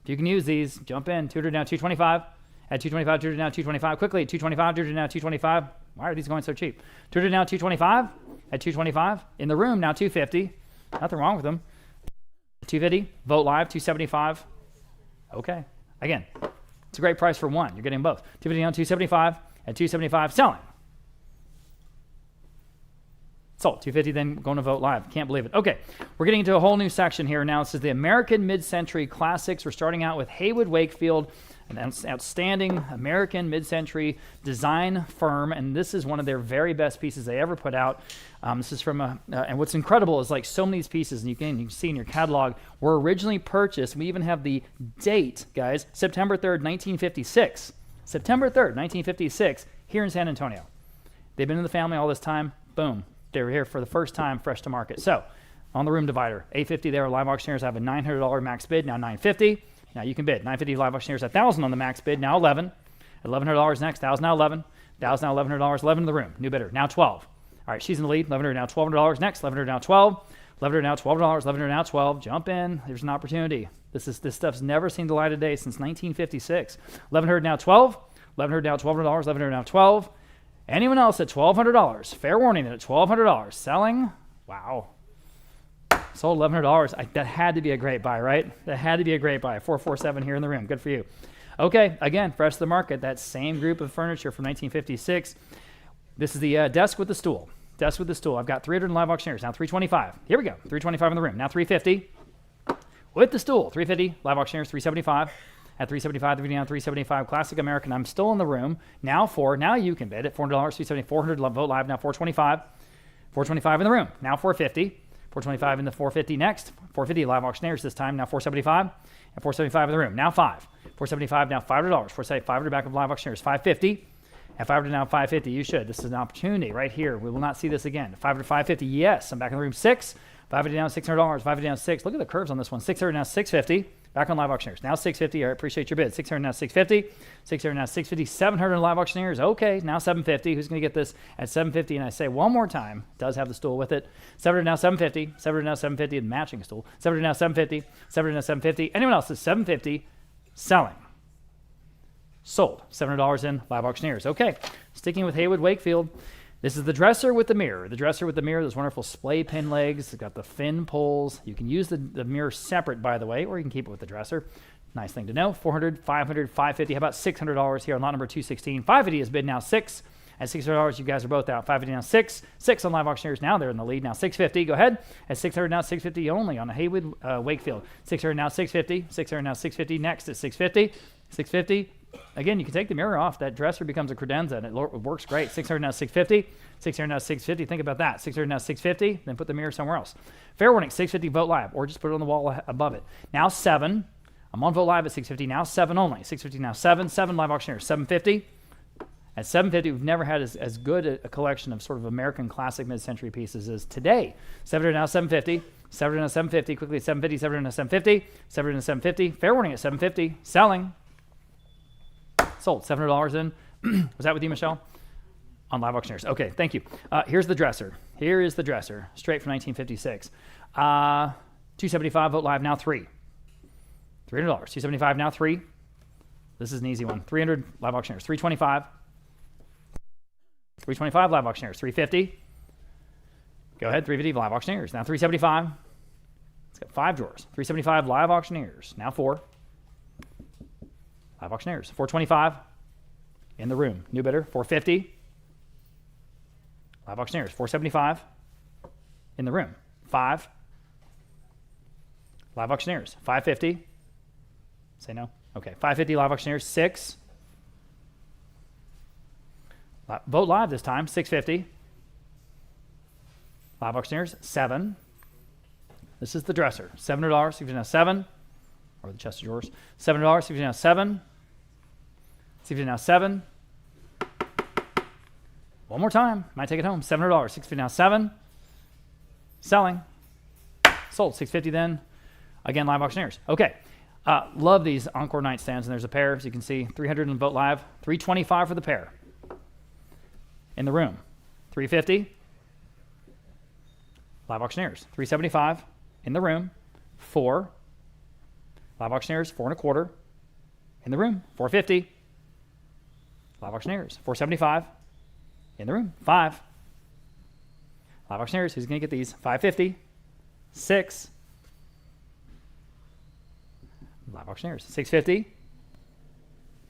If you can use these, jump in. $200 now, $225. At $225, $200 now, $225. Quickly, $225, $200 now, $225. Why are these going so cheap? $200 now, $225. At $225. In the room, now $250. Nothing wrong with them. $250. Vote Live, $275. Okay. Again, it's a great price for one. You're getting both. $250 now, $275. At $275, selling. Sold. $250, then going to Vote Live. Can't believe it. Okay, we're getting into a whole new section here now. This is the American Mid-Century Classics. We're starting out with Haywood Wakefield, an outstanding American mid-century design firm, and this is one of their very best pieces they ever put out. This is from and what's incredible is like so many of these pieces, and you can see in your catalog, were originally purchased. We even have the date, guys, September 3rd, 1956. September 3rd, 1956, here in San Antonio. They've been in the family all this time. Boom. They were here for the first time, fresh to market. So, on the room divider, $850 there. Live auctioneers have a $900 max bid, now $950. Now you can bid. $950 live auctioneers, $1,000 on the max bid, now $11. $1,100 next, $1,000 now $11. $1,000 now $1,100, $11 in the room. New bidder, now $12. All right, she's in the lead. $1,100 now $1,200 next. $1,100 now $12. $1,100 now $12. $1,100 now $12. Jump in. There's an opportunity. This stuff's never seen the light of day since 1956. $1,100 now $12. $1,100 now $1,200. $1,100 now $12. Anyone else at $1,200? Fair warning at $1,200. Selling? Wow. Sold $1,100. That had to be a great buy, right? That had to be a great buy. 447 here in the room. Good for you. Okay, again, fresh to the market. That same group of furniture from 1956. This is the desk with the stool. Desk with the stool. I've got 300 in live auctioneers. Now 325. Here we go. 325 in the room. Now 350 with the stool. 350 live auctioneers. 375. At 375, the video now 375, classic American. I'm still in the room. Now now you can bid at $400, 370, 400, Vote Live, now 425. 425 in the room, now 450. 425 in the 450 next. 450 live auctioneers this time, now 475. And 475 in the room, now 5. 475 now $500. 475 back of live auctioneers, 550. At 500 now 550, you should. This is an opportunity right here. We will not see this again. 500 550, yes. I'm back in the room, 6. 550 down $600. 550 down 6. Look at the curves on this one. 600 now 650. Back on live auctioneers. Now 650. I appreciate your bid. 600 now 650. 600 now 650. 700 in live auctioneers. Okay, now 750. Who's going to get this at 750? And I say one more time. Does have the stool with it. 700 now 750. 700 now 750. The matching stool. 700 now 750. 700 now 750. Anyone else is 750. Selling. Sold. $700 in live auctioneers. Okay, sticking with Haywood Wakefield. This is the dresser with the mirror. The dresser with the mirror, those wonderful splay pin legs. It's got the fin pulls. You can use the mirror separate, by the way, or you can keep it with the dresser. Nice thing to know. 400, 500, 550. How about $600 here on lot number 216? 550 is bid now 6. At $600, you guys are both out. 550 now 6. 6 on live auctioneers. Now they're in the lead. Now 650. Go ahead. At 600 now 650 only on a Haywood Wakefield. 600 now 650. 600 now 650. Next at 650. 650. Again, you can take the mirror off. That dresser becomes a credenza, and it works great. 600 now 650. 600 now 650. Think about that. 600 now 650. Then put the mirror somewhere else. Fair warning, 650 Vote Live, or just put it on the wall above it. Now 7. I'm on Vote Live at 650. Now 7 only. 650 now 7. 7 live auctioneers. 750. At 750, we've never had as good a collection of sort of American classic mid-century pieces as today. 700 now 750. 700 now 750. Quickly at 750. 700 now 750. 700 now 750. Fair warning at 750. Selling. Sold. $700 in. Was that with you, Michelle? On live auctioneers. Okay, thank you. Here's the dresser. Here is the dresser, straight from 1956. 275 Vote Live, now 3. $300. 275 now 3. This is an easy one. 300 live auctioneers. 325. 325 live auctioneers. 350. Go ahead. 350 live auctioneers. Now 375. It's got 5 drawers. 375 live auctioneers. Now 4. Live auctioneers. 425 in the room. New bidder. 450. Live auctioneers. 475 in the room. 5. Live auctioneers. 550. Say no. Okay. 550 live auctioneers. 6. Vote Live this time. 650. Live auctioneers, 7. This is the dresser, $700. See if you now 7, or the chest of drawers, $7. See if you now 7. See if you now 7. One more time. Might take it home. $700. 650 now 7. Selling. Sold. 650 then. Again, live auctioneers. Okay. Love these Encore nightstands, and there's a pair, as you can see, 300 in Vote Live, 325 for the pair. In the room, 350. Live auctioneers, 375 in the room, 4. Live auctioneers, 4 and a quarter in the room, 450. Live auctioneers, 475 in the room, 5. Live auctioneers, who's going to get these? 550, 6. Live auctioneers, 650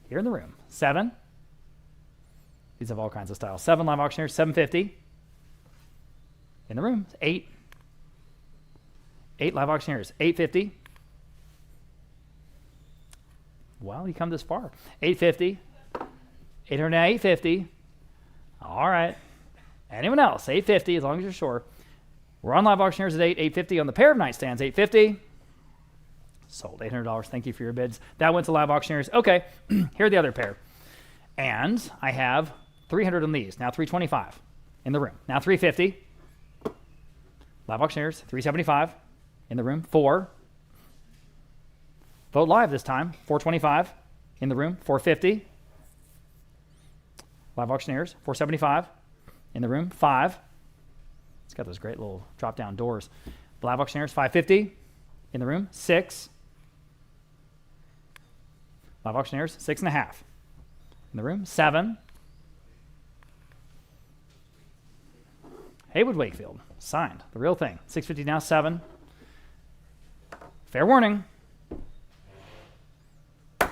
here in the room, 7. These have all kinds of styles. 7 live auctioneers, 750 in the room, 8. 8 live auctioneers, 850. Well, you come this far. 850, 800 now, 850. All right. Anyone else? 850, as long as you're sure. We're on live auctioneers at 8, 850 on the pair of nightstands, 850. Sold, $800. Thank you for your bids. That went to live auctioneers. Okay, here are the other pair. And I have 300 on these. Now 325 in the room. Now 350. Live auctioneers, 375 in the room. 4. Vote Live this time. 425 in the room. 450. Live auctioneers, 475 in the room. 5. It's got those great little drop-down doors. Live auctioneers, 550 in the room. 6. Live auctioneers, 6.5 in the room. 7. Haywood Wakefield, signed, the real thing. 650 now, 7. Fair warning.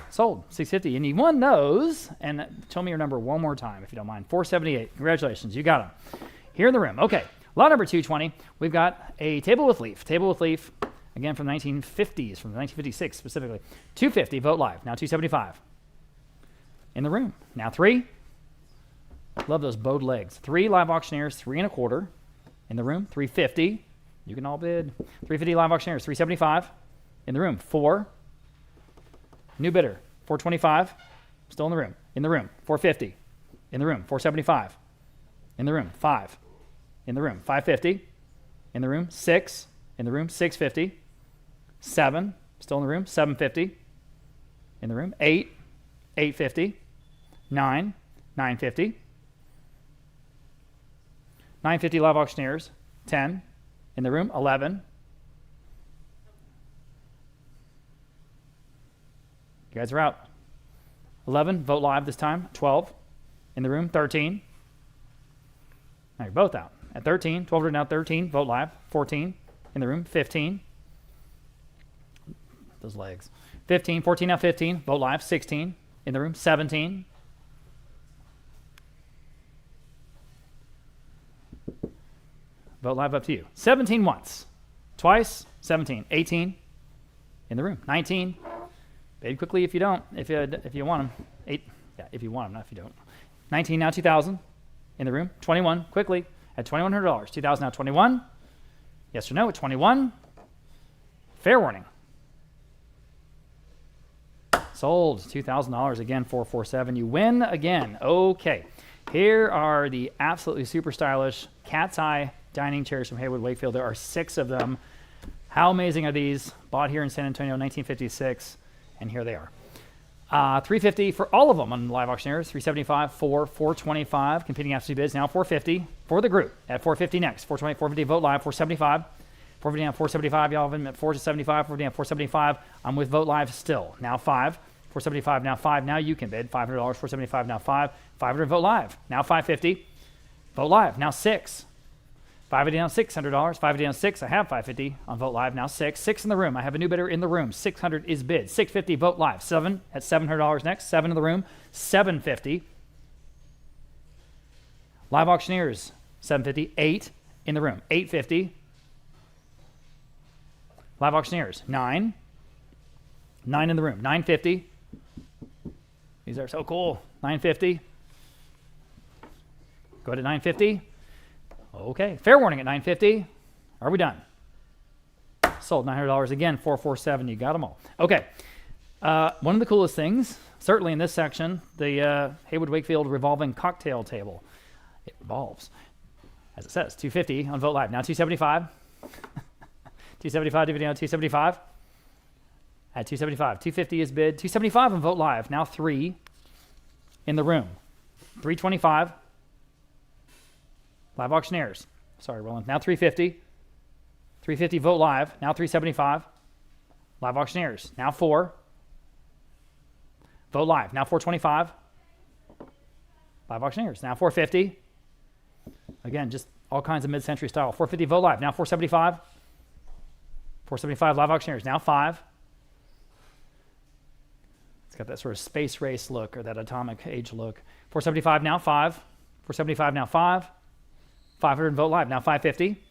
Sold, 650. And you won those. And tell me your number one more time, if you don't mind. 478. Congratulations, you got them. Here in the room. Okay, lot number 220. We've got a table with leaf. Table with leaf. Again, from the 1950s, from 1956 specifically. 250, Vote Live. Now 275. In the room. Now 3. Love those bowed legs. 3 live auctioneers, 3 and a quarter. In the room. 350. You can all bid. 350 live auctioneers, 375. In the room. 4. New bidder. 425. Still in the room. In the room. 450. In the room. 475. In the room. 5. In the room. 550. In the room. 6. In the room. 650. 7, still in the room, 750 in the room, 8, 850, 9, 950, 950 live auctioneers, 10 in the room, 11. You guys are out. 11, Vote Live this time, 12 in the room, 13. Now you're both out. At 13, 12 now, 13, Vote Live, 14 in the room, 15. Those legs. 15, 14 now 15. Vote Live, 16 in the room, 17. Vote Live up to you. 17 once. Twice, 17. 18 in the room. 19. Bid quickly if you don't, if you want them. 8, yeah, if you want them, not if you don't. 19 now 2,000 in the room. 21 quickly at $2,100. 2,000 now 21. Yes or no at 21. Fair warning. Sold, $2,000 again, 447. You win again. Okay, here are the absolutely super stylish cat's eye dining chairs from Haywood Wakefield. There are 6 of them. How amazing are these? Bought here in San Antonio, 1956, and here they are. 350 for all of them on live auctioneers. 375 for 425. Competing after bids now 450 for the group. At 450 next. 420, 450 Vote Live. 475. 450 now 475. Y'all have been at 475. 450 now 475. I'm with Vote Live still. Now 5. 475 now 5. Now you can bid $500. 475 now 5. 500 Vote Live. Now 550. Vote Live. Now 6. 550 now $600. 550 now 6. I have 550 on Vote Live. Now 6. 6 in the room. I have a new bidder in the room. 600 is bid. 650 Vote Live. 7 at $700 next. 7 in the room. 750. Live auctioneers. 750. 8 in the room. 850. Live auctioneers. 9. 9 in the room. 950. These are so cool. 950. Go to 950. Okay, fair warning at 950. Are we done? Sold $900 again, 447. You got them all. Okay. One of the coolest things, certainly in this section, the Haywood Wakefield revolving cocktail table. It revolves, as it says, 250 on Vote Live. Now 275. 275 DVD on 275. At 275. 250 is bid. 275 on Vote Live. Now 3 in the room. 325. Live auctioneers. Sorry, Roland. Now 350. 350 Vote Live. Now 375. Live auctioneers. Now 4. Vote Live. Now 425. Live auctioneers. Now 450. Again, just all kinds of mid-century style. 450 Vote Live. Now 475. 475 Live auctioneers. Now 5. It's got that sort of space race look or that atomic age look. 475 now 5. 475 now 5. 500 Vote Live. Now 550.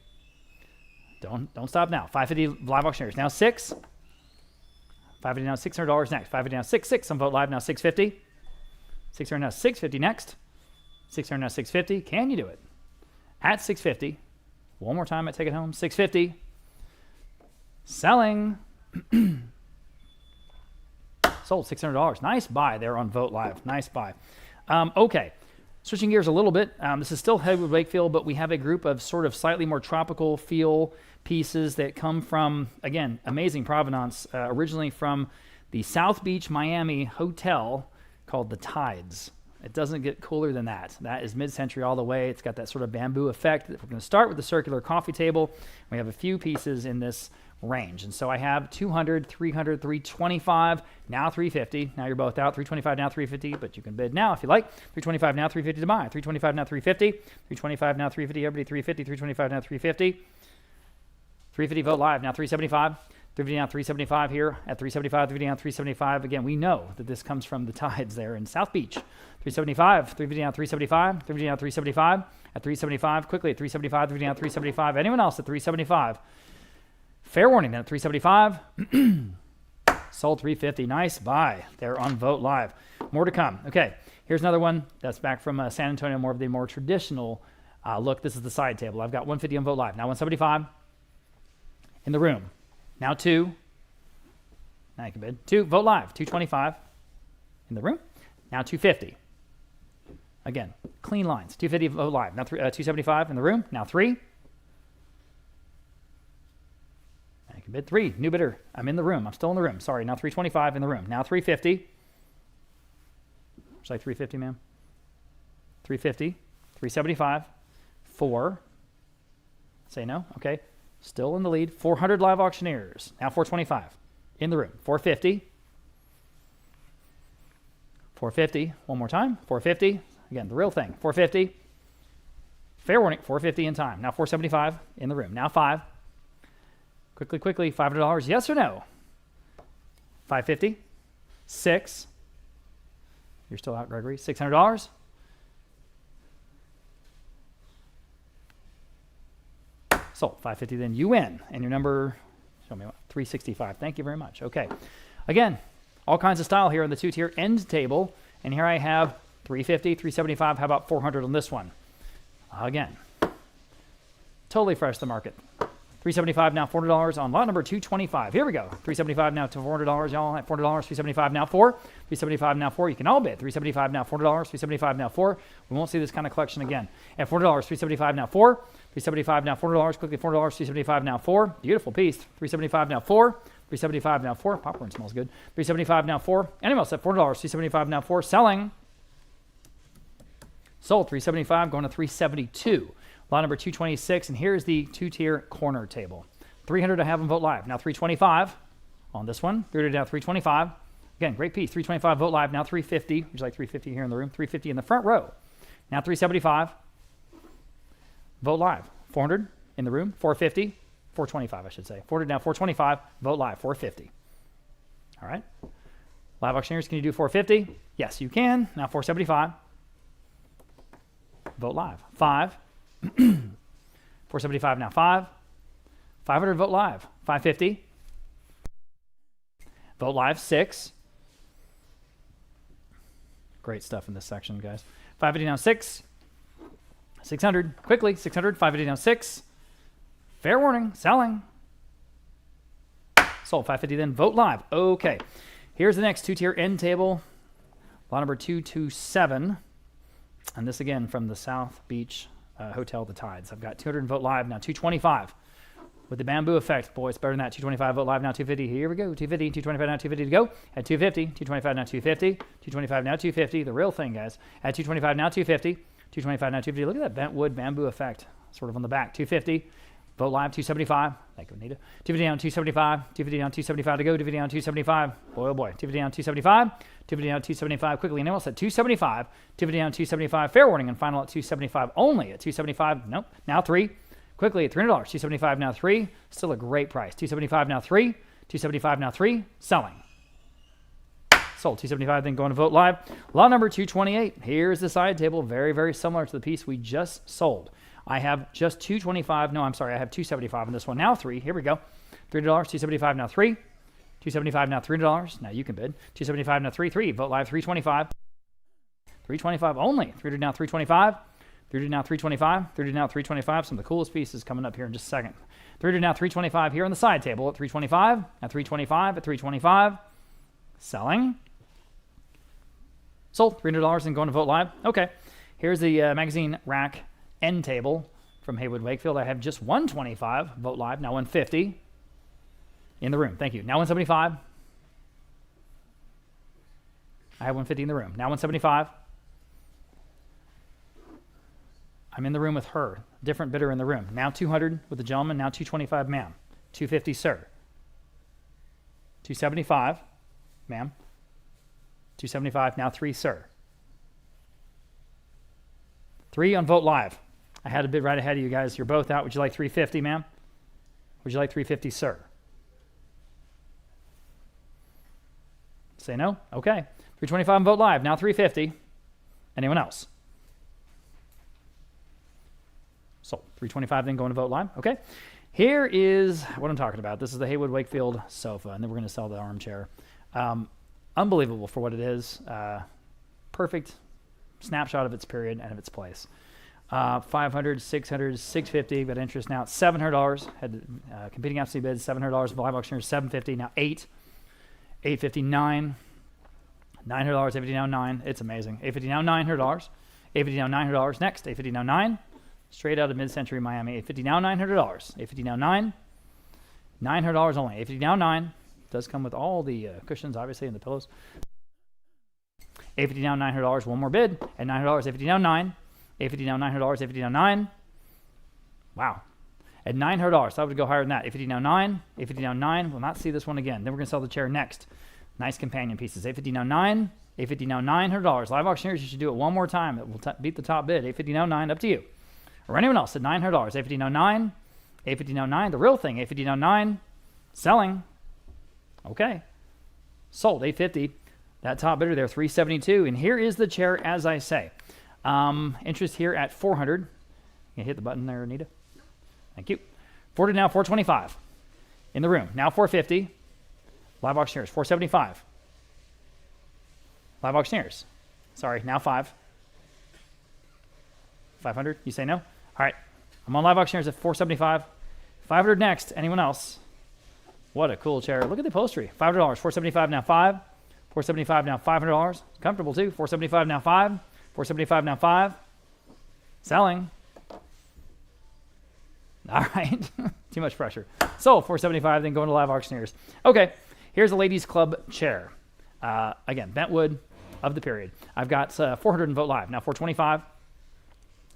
Don't stop now. 550 Live auctioneers. Now 6. 550 now $600 next. 550 now 6 on Vote Live. Now 650. 600 now 650 next. 600 now 650. Can you do it? At 650. One more time at Take It Home. 650. Selling. Sold $600. Nice buy there on Vote Live. Nice buy. Okay. Switching gears a little bit. This is still Haywood Wakefield, but we have a group of sort of slightly more tropical feel pieces that come from, again, amazing provenance, originally from the South Beach, Miami hotel called the Tides. It doesn't get cooler than that. That is mid-century all the way. It's got that sort of bamboo effect. We're going to start with the circular coffee table. We have a few pieces in this range. And so I have 200, 300, 325, now 350. Now you're both out. 325, now 350, but you can bid now if you like. 325, now 350 to buy. 325, now 350. 325, now 350. Everybody 350. 325, now 350. 350 Vote Live, now 375. 350 now 375 here at 375. 350 now 375. Again, we know that this comes from the Tides there in South Beach. 375. 350 now 375. 350 now 375. At 375. Quickly at 375. 350 now 375. Anyone else at 375? Fair warning then at 375. Sold 350. Nice buy there on Vote Live. More to come. Okay, here's another one that's back from San Antonio, more of the more traditional look. This is the side table. I've got 150 on Vote Live. Now 175 in the room. Now 2. Now you can bid. 2. Vote Live. 225 in the room. Now 250. Again, clean lines. 250 Vote Live. Now 275 in the room. Now 3. I can bid 3. New bidder. I'm in the room. I'm still in the room. Sorry. Now 325 in the room. Now 350. Should I 350, ma'am? 350. 375. 4. Say no. Okay. Still in the lead. 400 live auctioneers. Now 425 in the room. 450. 450. One more time. 450. Again, the real thing. 450. Fair warning. 450 in time. Now 475 in the room. Now 5. Quickly. $500. Yes or no? 550. 6. You're still out, Gregory. $600. Sold. 550. Then you win. And your number, show me what, 365. Thank you very much. Okay. Again, all kinds of style here on the two-tier end table. And here I have 350, 375. How about 400 on this one? Again, totally fresh the market. 375 now $400 on lot number 225. Here we go. 375 now to $400, y'all at $400. 375 now 4. 375 now 4. You can all bid. 375 now $400. 375 now 4. We won't see this kind of collection again. At $400, 375 now 4. 375 now $400. Quickly $400. 375 now 4. Beautiful piece. 375 now 4. 375 now 4. Popcorn smells good. 375 now 4. Anyone else at $400? 375 now 4. Selling. Sold. 375 going to 372. Lot number 226, and here's the two-tier corner table. 300 to have them Vote Live. Now 325 on this one. 300 now 325. Again, great piece. 325 Vote Live. Now 350. Would you like 350 here in the room? 350 in the front row. Now 375. Vote Live. 400 in the room. 450. 425, I should say. 400 now 425. Vote Live. 450. All right. Live auctioneers, can you do 450? Yes, you can. Now 475. Vote Live. 5. 475 now 5. 500 Vote Live. 550. Vote Live 6. Great stuff in this section, guys. 550 now 6. 600, quickly, 600, 550 down 6. Fair warning, selling. Sold, 550 then, vote live. Okay, here's the next two-tier end table. Lot number 227. And this again from the South Beach Hotel, The Tides. I've got 200 vote live, now 225. With the bamboo effect, boy, it's better than that. 225 vote live, now 250. Here we go, 250, 225 now 250 to go. At 250, 225 now 250, 225 now 250. The real thing, guys. At 225 now 250, 225 now 250. Look at that bent wood bamboo effect, sort of on the back. 250, vote live, 275. Thank you, Anita. 250 down 275, 250 down 275 to go. 250 down 275. Boy, oh boy. 250 down 275, 250 down 275. Quickly, anyone else at 275, 250 down 275. Fair warning, and final at 275 only. At 275, nope. Now 3. Quickly at $300, 275 now 3. Still a great price. 275 now 3. 275 now 3. Selling. Sold. 275 then going to vote live. Lot number 228. Here's the side table. Very, very similar to the piece we just sold. I have just 225. No, I'm sorry. I have 275 in this one. Now 3. Here we go. $3. 275 now 3. 275 now $300. Now you can bid. 275 now 3. Vote live 325. 325 only. 300 now 325. 300 now 325, 300 now 325. Some of the coolest pieces coming up here in just a second. 300 now 325 here on the side table at 325, at 325, at 325. Selling. Sold. $300 and going to vote live. Okay. Here's the magazine rack end table from Haywood Wakefield. I have just 125. Vote live. Now 150 in the room. Thank you. Now 175. I have 150 in the room. Now 175. I'm in the room with her. Different bidder in the room. Now 200 with the gentleman. Now 225, ma'am. 250, sir. 275, ma'am. 275, now 3, sir. 3 on vote live. I had a bid right ahead of you guys. You're both out. Would you like 350, ma'am? Would you like 350, sir? Say no? Okay. 325 on vote live. Now 350. Anyone else? Sold. 325 then going to vote live. Okay. Here is what I'm talking about. This is the Haywood Wakefield sofa, and then we're going to sell the armchair. Unbelievable for what it is. Perfect snapshot of its period and of its place. 500, 600, 650, but interest now at $700. Had competing FC bids, $700. Live auctioneers, $750. Now 8. 850, 9. $900, 850 now 9. It's amazing. 850 now $900. 850 now $900. Next, 850 now 9. Straight out of mid-century Miami. 850 now $900. 850 now 9. $900 only. 850 now 9. Does come with all the cushions, obviously, and the pillows. 850 now $900. One more bid at $900. 850 now 9. 850 now $900. 850 now 9. Wow. At $900. So I would go higher than that. 850 now 9. 850 now 9. We'll not see this one again. Then we're going to sell the chair next. Nice companion pieces. 850 now 9. 850 now $900. Live auctioneers, you should do it one more time. It will beat the top bid. 850 now 9. Up to you. Or anyone else at $900. 850 now 9. 850 now 9. The real thing. 850 now 9. Selling. Okay. Sold. 850. That top bidder there, 372. And here is the chair, as I say. Interest here at 400. You hit the button there, Anita. Thank you. 400 now, 425. In the room. Now 450. Live auctioneers, 475. Live auctioneers. Sorry, now 5. 500. You say no? All right. I'm on live auctioneers at 475. 500 next. Anyone else? What a cool chair. Look at the upholstery. $500. 475 now 5. 475 now $500. Comfortable too. 475 now 5. 475 now 5. Selling. All right. Too much pressure. So 475, then going to live auctioneers. Okay. Here's a ladies' club chair. Again, bent wood of the period. I've got 400 in vote live. Now 425.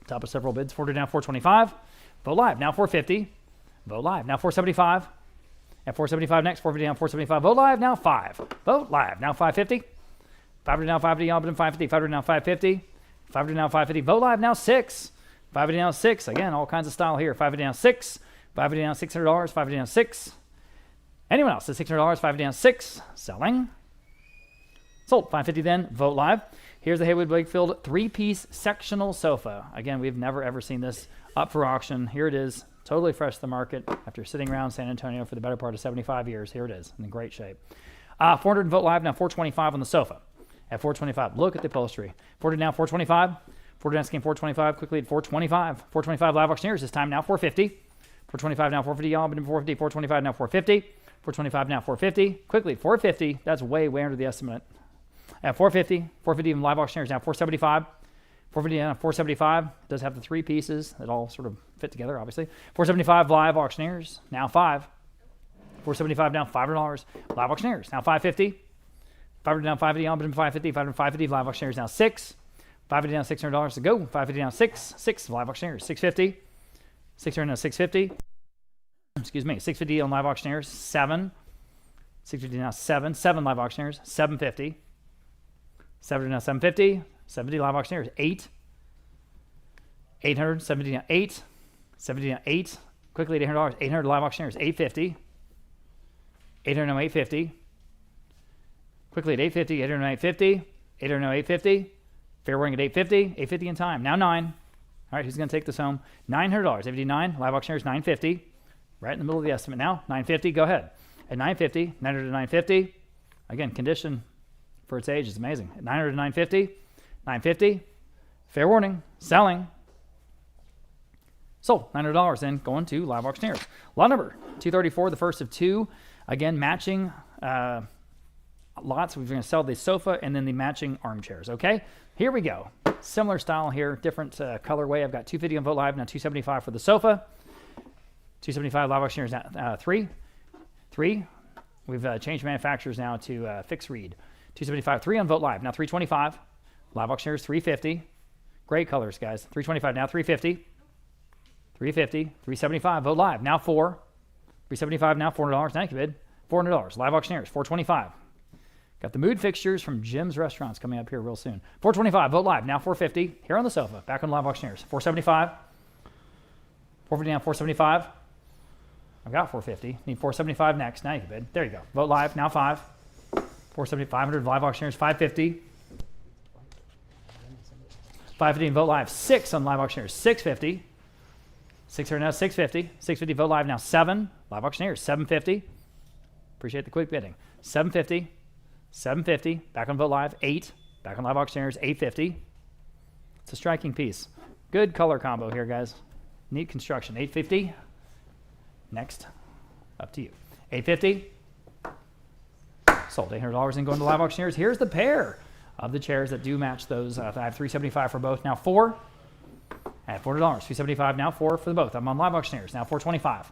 Top of several bids. 400 now 425. Vote live. Now 450. Vote live. Now 475. At 475 next. 450 now 475. Vote live. Now 5. Vote live. Now 550. 500 now 550. Y'all been 550. 500 now 550. 500 now 550. Vote live. Now 6. 550 now 6. Again, all kinds of style here. 550 now 6. 550 now $600. 550 now 6. Anyone else at $600? 550 now 6. Selling. Sold. 550 then. Vote live. Here's the Haywood Wakefield 3-piece sectional sofa. Again, we've never ever seen this up for auction. Here it is. Totally fresh to the market after sitting around San Antonio for the better part of 75 years. Here it is in great shape. 400 vote live. Now 425 on the sofa. At 425, look at the upholstery. 400 now 425. 40 down, scan 425, quickly at 425. 425 live auctioneers, this time now 450. 425 now 450, y'all, but 450, 425 now 450. 425 now 450, quickly at 450. That's way under the estimate. At 450, 450 even live auctioneers now 475. 450 down 475, does have the three pieces that all sort of fit together, obviously. 475 live auctioneers, now 5. 475 down $500, live auctioneers, now 550. 500 down 550, on 550, 550 live auctioneers now 6. 550 down $600 to go. 550 down 6 live auctioneers, 650. 600 now 650. Excuse me, 650 on live auctioneers, 7. 650 now 7 live auctioneers, 750. 700 now 750. 70 live auctioneers, 8. 800, 70 down 8. 70 down 8. Quickly at $800. 800 live auctioneers, 850. 800 now 850. Quickly at 850. 800 now 850. 800 now 850. Fair warning at 850. 850 in time. Now 9. All right, who's going to take this home? $900. 859. Live auctioneers, 950. Right in the middle of the estimate now. 950. Go ahead. At 950. 900 to 950. Again, condition for its age is amazing. At 900 to 950. 950. Fair warning. Selling. Sold. $900 then going to live auctioneers. Lot number 234, the first of two. Again, matching lots. We're going to sell the sofa and then the matching armchairs. Okay, here we go. Similar style here, different colorway. I've got 250 on Vote Live, now 275 for the sofa. 275 live auctioneers now 3. We've changed manufacturers now to fixed read. 275, 3 on Vote Live, now 325. Live auctioneers 350. Great colors, guys. 325 now 350. 350, 375. Vote Live now 4. 375 now $400. Thank you, bid. $400. Live auctioneers 425. Got the mood fixtures from Jim's Restaurants coming up here real soon. 425. Vote Live now 450. Here on the sofa. Back on live auctioneers 475. 450 now 475. I've got 450. Need 475 next. Now you can bid. There you go. Vote Live now 5. 470, 500 live auctioneers 550. 550 and Vote Live 6 on live auctioneers 650. 600 now 650. 650 Vote Live now 7. Live auctioneers 750. Appreciate the quick bidding. 750. 750. Back on Vote Live 8. Back on live auctioneers 850. It's a striking piece. Good color combo here, guys. Neat construction. 850. Next, up to you. 850. Sold. $800 and going to live auctioneers. Here's the pair of the chairs that do match those. I have 375 for both. Now 4. At $400. 375 now 4 for the both. I'm on live auctioneers. Now 425.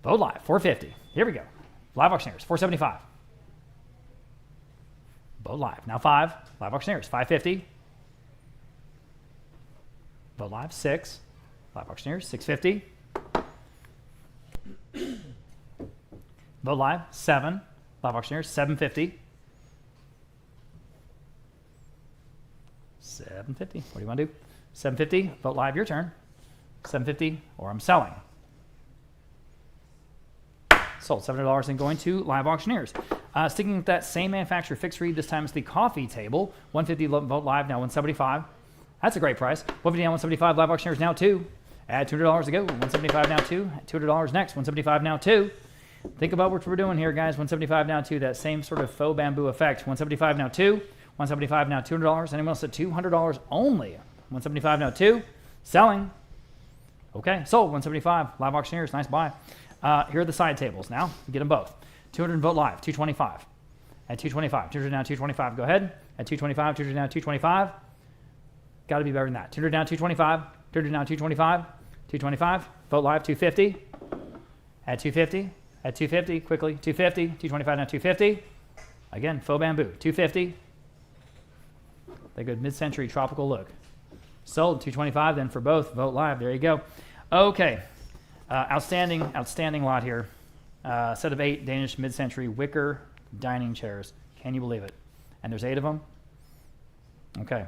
Vote Live 450. Here we go. Live auctioneers 475. Vote Live now 5. Live auctioneers 550. Vote Live 6. Live auctioneers 650. Vote Live 7. Live auctioneers 750. 750. What do you want to do? 750. Vote Live, your turn. 750 or I'm selling. Sold. $700 and going to live auctioneers. Sticking with that same manufacturer fixed read, this time it's the coffee table. 150 Vote Live, now 175. That's a great price. 150 now 175 live auctioneers now 2. Add $200 to go. 175 now 2. $200 next. 175 now 2. Think about what we're doing here, guys. 175 now 2. That same sort of faux bamboo effect. 175 now 2. 175 now $200. Anyone else at $200 only? 175 now 2. Selling. Okay, sold. 175 live auctioneers. Nice buy. Here are the side tables now. You get them both. 200 Vote Live. 225. At 225. 200 now 225. Go ahead. At 225. 200 now 225. Got to be better than that. 200 now 225. 200 now 225. 225. Vote Live 250. At 250. At 250. Quickly. 250. 225 now 250. Again, faux bamboo. 250. That good mid-century tropical look. Sold. 225 then for both. Vote Live. There you go. Okay. Outstanding lot here. Set of 8 Danish mid-century wicker dining chairs. Can you believe it? And there's 8 of them. Okay.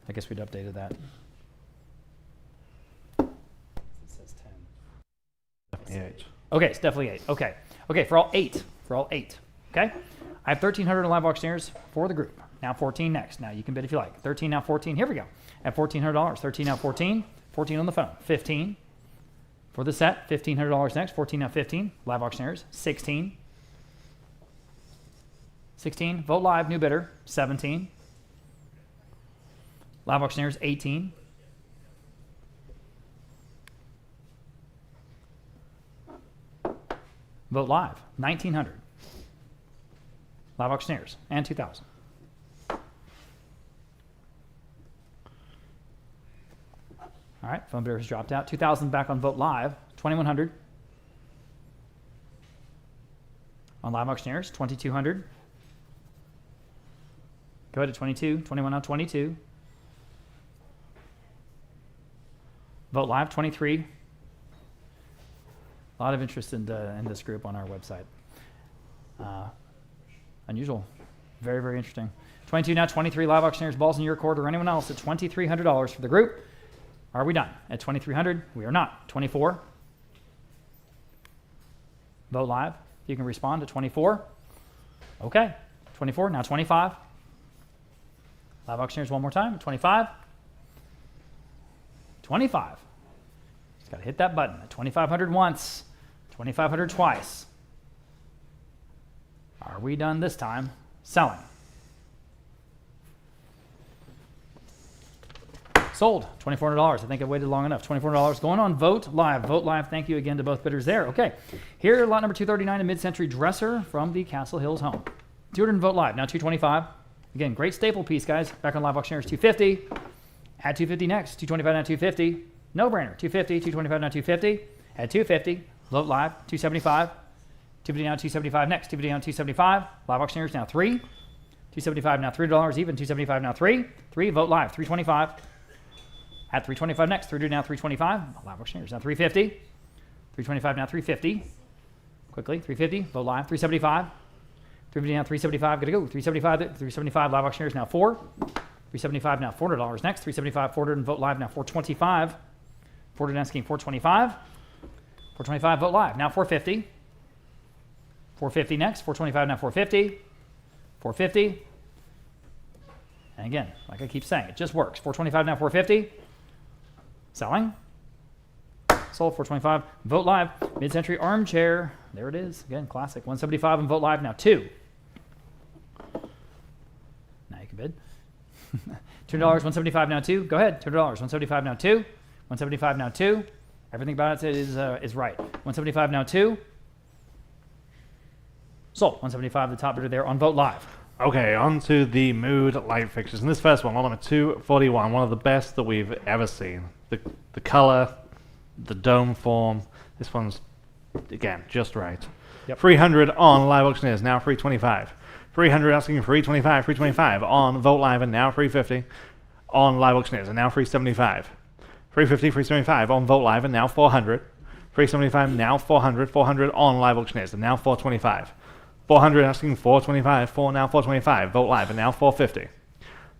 I guess we'd updated that. It says 10. 8. Okay, it's definitely 8. Okay. Okay, for all 8. Okay? I have 1,300 live auctioneers for the group. Now 14 next. Now you can bid if you like. 13 now 14. Here we go. At $1,400. 13 now 14. 14 on the phone. 15. For the set, $1,500 next. 14 now 15. Live auctioneers. 16. 16. Vote Live, new bidder. 17. Live auctioneers, 18. Vote live, 1,900. Live auctioneers, and 2,000. All right, phone bidder has dropped out. 2,000 back on Vote Live, 2,100. On Live Auctioneers, 2,200. Go ahead to 22, 21 now, 22. Vote Live, 23. A lot of interest in this group on our website. Unusual. Very, very interesting. 22 now, 23 Live Auctioneers, balls in your court, or anyone else at $2,300 for the group. Are we done? At 2,300? We are not. 24. Vote live. You can respond to 24. Okay. 24. Now 25. Live auctioneers one more time. 25. 25. Just got to hit that button. At 2,500 once. 2,500 twice. Are we done this time? Selling. Sold, $2,400. I think I waited long enough. $2,400 going on Vote Live. Vote Live, thank you again to both bidders there. Okay, here, lot number 239, a mid-century dresser from the Castle Hills home. 200 Vote Live, now 225. Again, great staple piece, guys. Back on Live Auctioneers, 250. Add 250 next, 225 now 250. No-brainer, 250, 225 now 250. Add 250, Vote Live, 275. 250 now 275 next, 250 now 275. Live Auctioneers now 3. 275 now $3 even, 275 now 3. 3, Vote Live, 325. At 325 next, 300 now 325. Live auctioneers now 350. 325 now 350. Quickly, 350. Vote live, 375. 350 now 375. Gotta go. 375. 375. Live auctioneers now 4. 375 now $400 next. 375. 400 and vote live now 425. 400 asking 425. 425. Vote live now 450. 450 next. 425 now 450. 450. And again, like I keep saying, it just works. 425 now 450. Selling. Sold, 425. Vote live. Mid-century armchair. There it is. Again, classic. 175 and vote live now 2. Now you can bid. $200, 175 now 2. Go ahead. $200, 175 now 2. 175 now 2. Everything about it is right. 175 now 2. Sold. 175, the top bidder there on Vote Live. Okay, on to the mood light fixtures. And this first one, lot number 241, one of the best that we've ever seen. The color, the dome form, this one's, again, just right. Yep. 300 on Live Auctioneers, now 325. 300 asking 325, 325 on Vote Live, and now 350 on Live Auctioneers, and now 375. 350, 375 on Vote Live, and now 400. 375, now 400. 400 on Live Auctioneers, and now 425. 400 asking 425, 4 now 425, Vote Live, and now 450.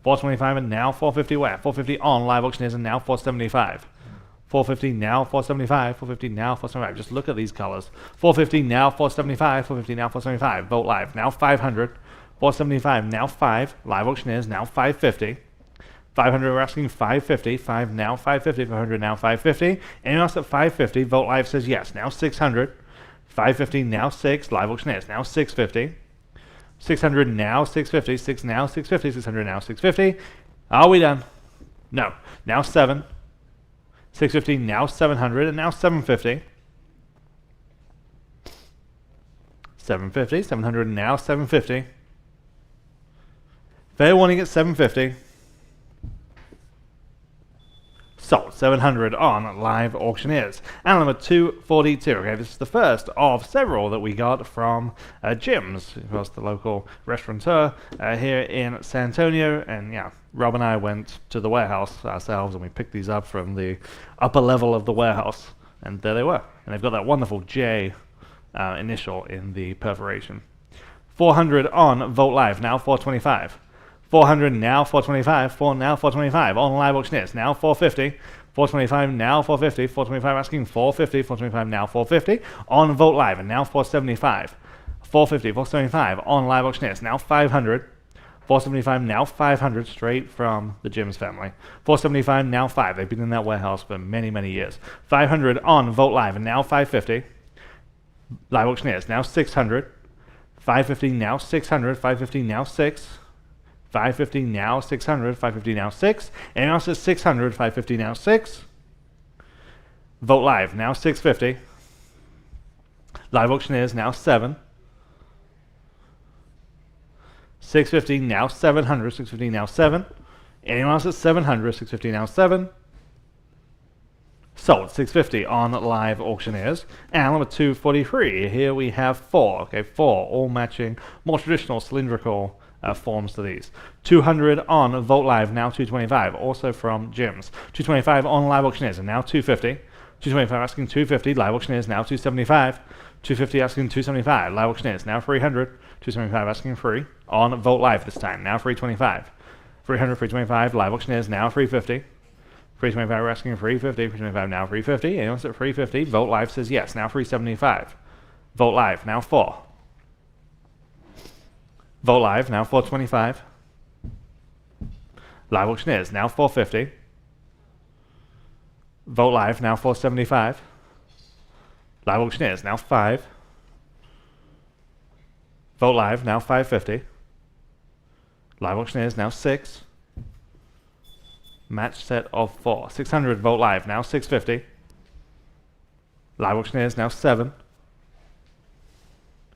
425 and now 450 where? 450 on Live Auctioneers, and now 475. 450 now 475, 450 now 475. Just look at these colors. 450 now 475, 450 now 475. Vote Live, now 500. 475 now 5. Live Auctioneers, now 550. 500 we're asking 550. 5 now 550. 500 now 550. Anyone else at 550? Vote Live says yes. Now 600. 550 now 6. Live Auctioneers, now 650. 600 now 650. 6 now 650. 600 now 650. Are we done? No. Now 7. 650 now 700, and now 750. 750. 700 now 750. Fair warning at 750. Sold 700 on Live Auctioneers. And number 242. Okay, this is the first of several that we got from Jim's, who was the local restaurateur here in San Antonio. And yeah, Rob and I went to the warehouse ourselves, and we picked these up from the upper level of the warehouse. And there they were. And they've got that wonderful J initial in the perforation. 400 on Vote Live, now 425. 400 now 425, 4 now 425 on Live Auctioneers, now 450, 425 now 450, 425 asking 450, 425 now 450 on Vote Live, and now 475, 450, 475 on Live Auctioneers, now 500, 475 now 500 straight from the Jim's family, 475 now 5. They've been in that warehouse for many, many years. 500 on Vote Live, and now 550. Live Auctioneers, now 600, 550 now 600, 550 now 6. 550 now 600, 550 now 6. Anyone else at 600, 550 now 6. Vote live now 650. Live auctioneers now 7. 650 now 700, 650 now 7. Anyone else at 700, 650 now 7. Sold 650 on live auctioneers. And number 243, here we have 4. Okay, 4, all matching more traditional cylindrical forms to these. 200 on Vote Live, now 225, also from Jim's. 225 on live auctioneers, and now 250. 225 asking 250, live auctioneers now 275. 250 asking 275, live auctioneers now 300. 275 asking free on Vote Live this time, now 325. 300, 325, live auctioneers now 350. 325 we're asking 350, 325 now 350. Anyone's at 350, Vote Live says yes, now 375. Vote Live, now 4. Vote Live, now 425. Live auctioneers, now 450. Vote Live, now 475. Live auctioneers, now 5. Vote Live, now 550. Live auctioneers, now 6. Match set of 4. 600, Vote Live, now 650. Live auctioneers, now 7.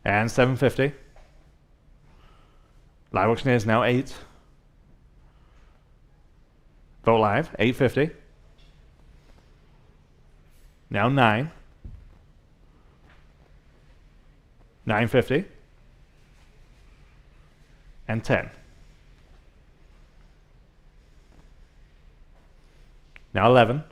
And 750. Live auctioneers, now 8. Vote Live, 850. Now 9. 950. And 10. Now 11.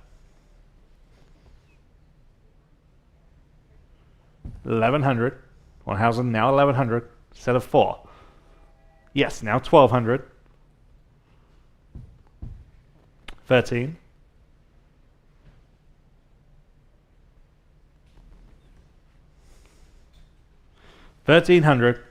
1100. 1000, now 1100. Set of 4. Yes, now 1200. 13. 1300.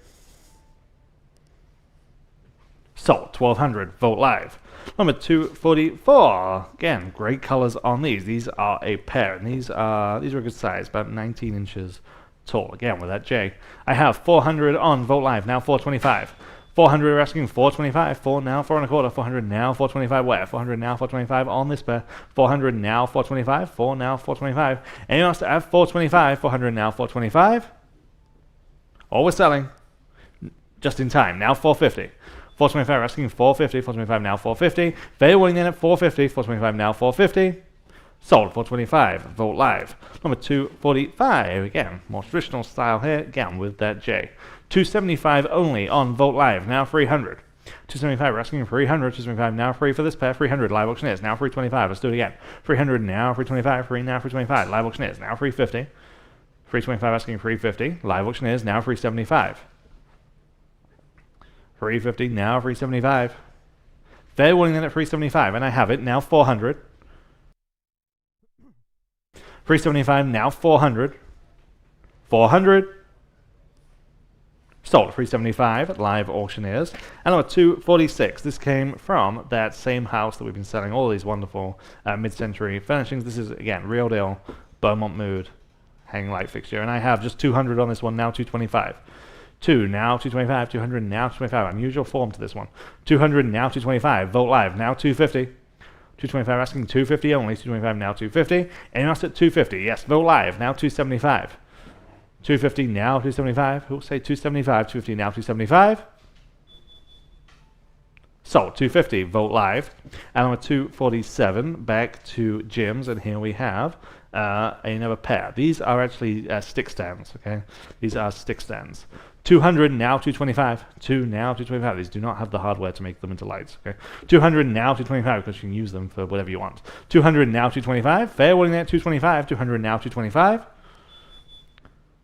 Sold. 1200. Vote Live. Number 244. Again, great colors on these. These are a pair, and these are a good size, about 19 inches tall. Again, with that J. I have 400 on Vote Live, now 425. 400 we're asking 425. 4 now, 4 and a quarter. 400 now, 425 where? 400 now, 425 on this pair. 400 now, 425. 4 now, 425. Anyone else to add 425? 400 now, 425. All we're selling just in time. Now 450. 425 we're asking 450. 425 now, 450. They're winning in at 450. 425 now, 450. Sold. 425. Vote Live. Number 245. Again, more traditional style here. Again, with that J. 275 only on Vote Live. Now 300. 275 we're asking 300. 275 now free for this pair. 300 live auctioneers. Now 325. Let's do it again. 300 now 325. Free now 325. Live auctioneers. Now 350. 325 asking 350. Live auctioneers. Now 375. 350 now 375. They're winning in at 375, and I have it now 400. 375 now 400. 400. Sold. 375 live auctioneers. And number 246. This came from that same house that we've been selling all these wonderful mid-century furnishings. This is again real deal Beaumont mood hanging light fixture, and I have just 200 on this one. Now 225. 2 now 225. 200 now 225. Unusual form to this one. 200 now 225. Vote Live now 250. 225 asking 250 only. 225 now 250. Anyone else at 250? Yes. Vote Live now 275. 250 now 275. Who'll say 275? 250 now 275. Sold. 250. Vote Live. And number 247. Back to Jim's, and here we have another pair. These are actually stick stands. Okay, these are stick stands. 200 now 225. 2 now 225. These do not have the hardware to make them into lights. Okay, 200 now 225 because you can use them for whatever you want. 200 now 225. Fair winning at 225. 200 now 225.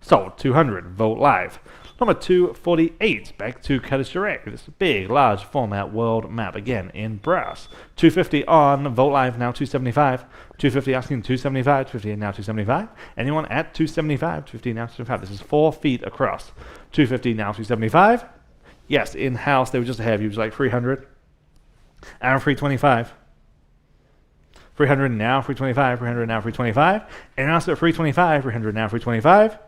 Sold. 200. Vote Live. Number 248. Back to Calder. This big, large format world map, again in brass. 250 on Vote Live, now 275. 250 asking 275. 250 now 275. Anyone at 275? 250 now 275. This is 4 feet across. 250 now 275. Yes, in-house they were just a hair view, like 300. And 325. 300 now 325. 300 now 325. And also at 325. 300 now 325.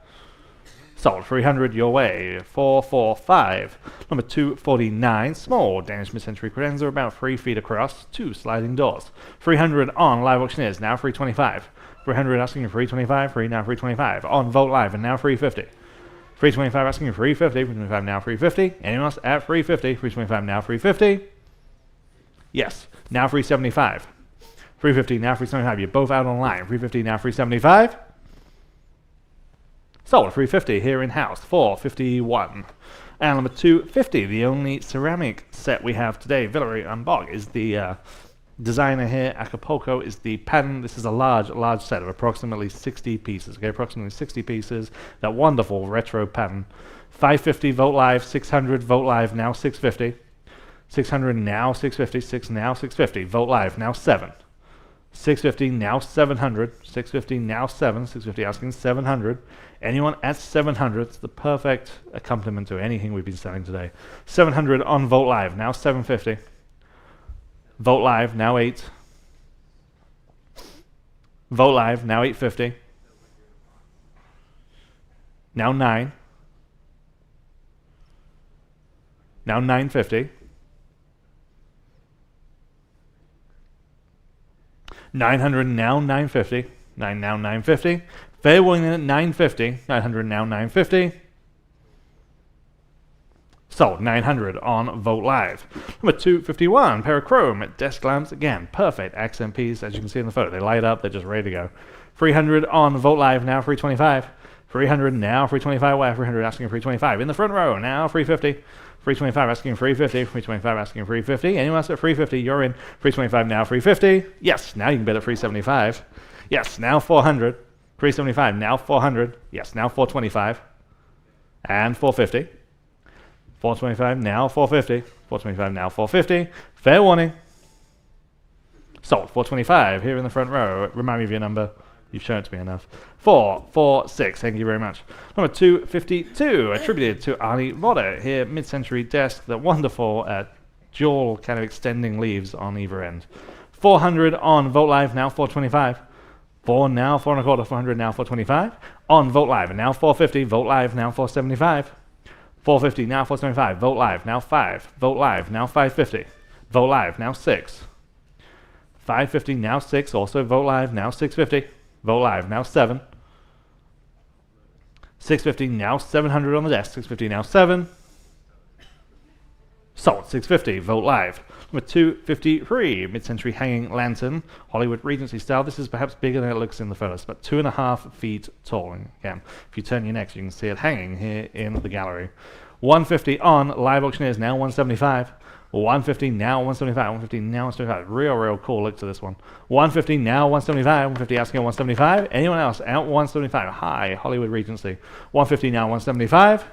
Sold. 300 your way. 445. Number 249. Small Danish mid-century credenza about 3 feet across. 2 sliding doors. 300 on live auctioneers. Now 325. 300 asking for 325. Free now 325. On Vogt Live and now 350. 325 asking for 350. 325 now 350. Anyone else at 350? 325 now 350. Yes. Now 375. 350 now 375. You're both out on line. 350 now 375. Sold. 350 here in house. 451. And number 250, the only ceramic set we have today. Villeray and Bog is the designer here. Acapulco is the pattern. This is a large set of approximately 60 pieces. Okay, approximately 60 pieces. That wonderful retro pattern. 550 Vogt Live. 600 Vogt Live. Now 650. 600 now 650. 6 now 650. Vogt Live. Now 7. 650 now 700. 650 now 7. 650 asking 700. Anyone at 700, it's the perfect accompaniment to anything we've been selling today. 700 on Vogt Live, now 750. Vogt Live, now 8. Vogt Live, now 850. Now 9. Now 950. 900 now 950. 9 now 950. Fair warning at 950. 900 now 950. Sold. 900 on Vogt Live. Number 251, pair of chrome desk lamps. Again, perfect accent piece, as you can see in the photo. They light up, they're just ready to go. 300 on Vogt Live, now 325. 300 now 325. Wow, 300 asking 325. In the front row, now 350. 325 asking 350. 325 asking 350. Anyone else at 350? You're in. 325 now 350. Yes, now you can bet at 375. Yes, now 400. 375 now 400. Yes, now 425. And 450. 425 now 450. 425 now 450. Fair warning. Sold. 425 here in the front row. Remind me of your number. You've shown it to me enough. 446. Thank you very much. Number 252, attributed to Arnie Vodder here, mid-century desk. The wonderful dual kind of extending leaves on either end. 400 on Vogt Live, now 425. 4 now 4 and a quarter. 400 now 425. On Vogt Live, and now 450. Vogt Live, now 475. 450 now 475. Vogt Live, now 5. Vogt Live, now 550. Vogt Live, now 6. 550 now 6. Also Vogt Live, now 650. Vogt Live, now 7. 650 now 700 on the desk. 650 now 7. Sold. 650 Vogt Live. Number 253, mid-century hanging lantern, Hollywood Regency style. This is perhaps bigger than it looks in the photos, but 2.5 feet tall. And again, if you turn your neck, you can see it hanging here in the gallery. 150 on live auctioneers, now 175. 150 now 175. 150 now 175. Real cool look to this one. 150 now 175. 150 asking 175. Anyone else out 175? Hi, Hollywood Regency. 150 now 175.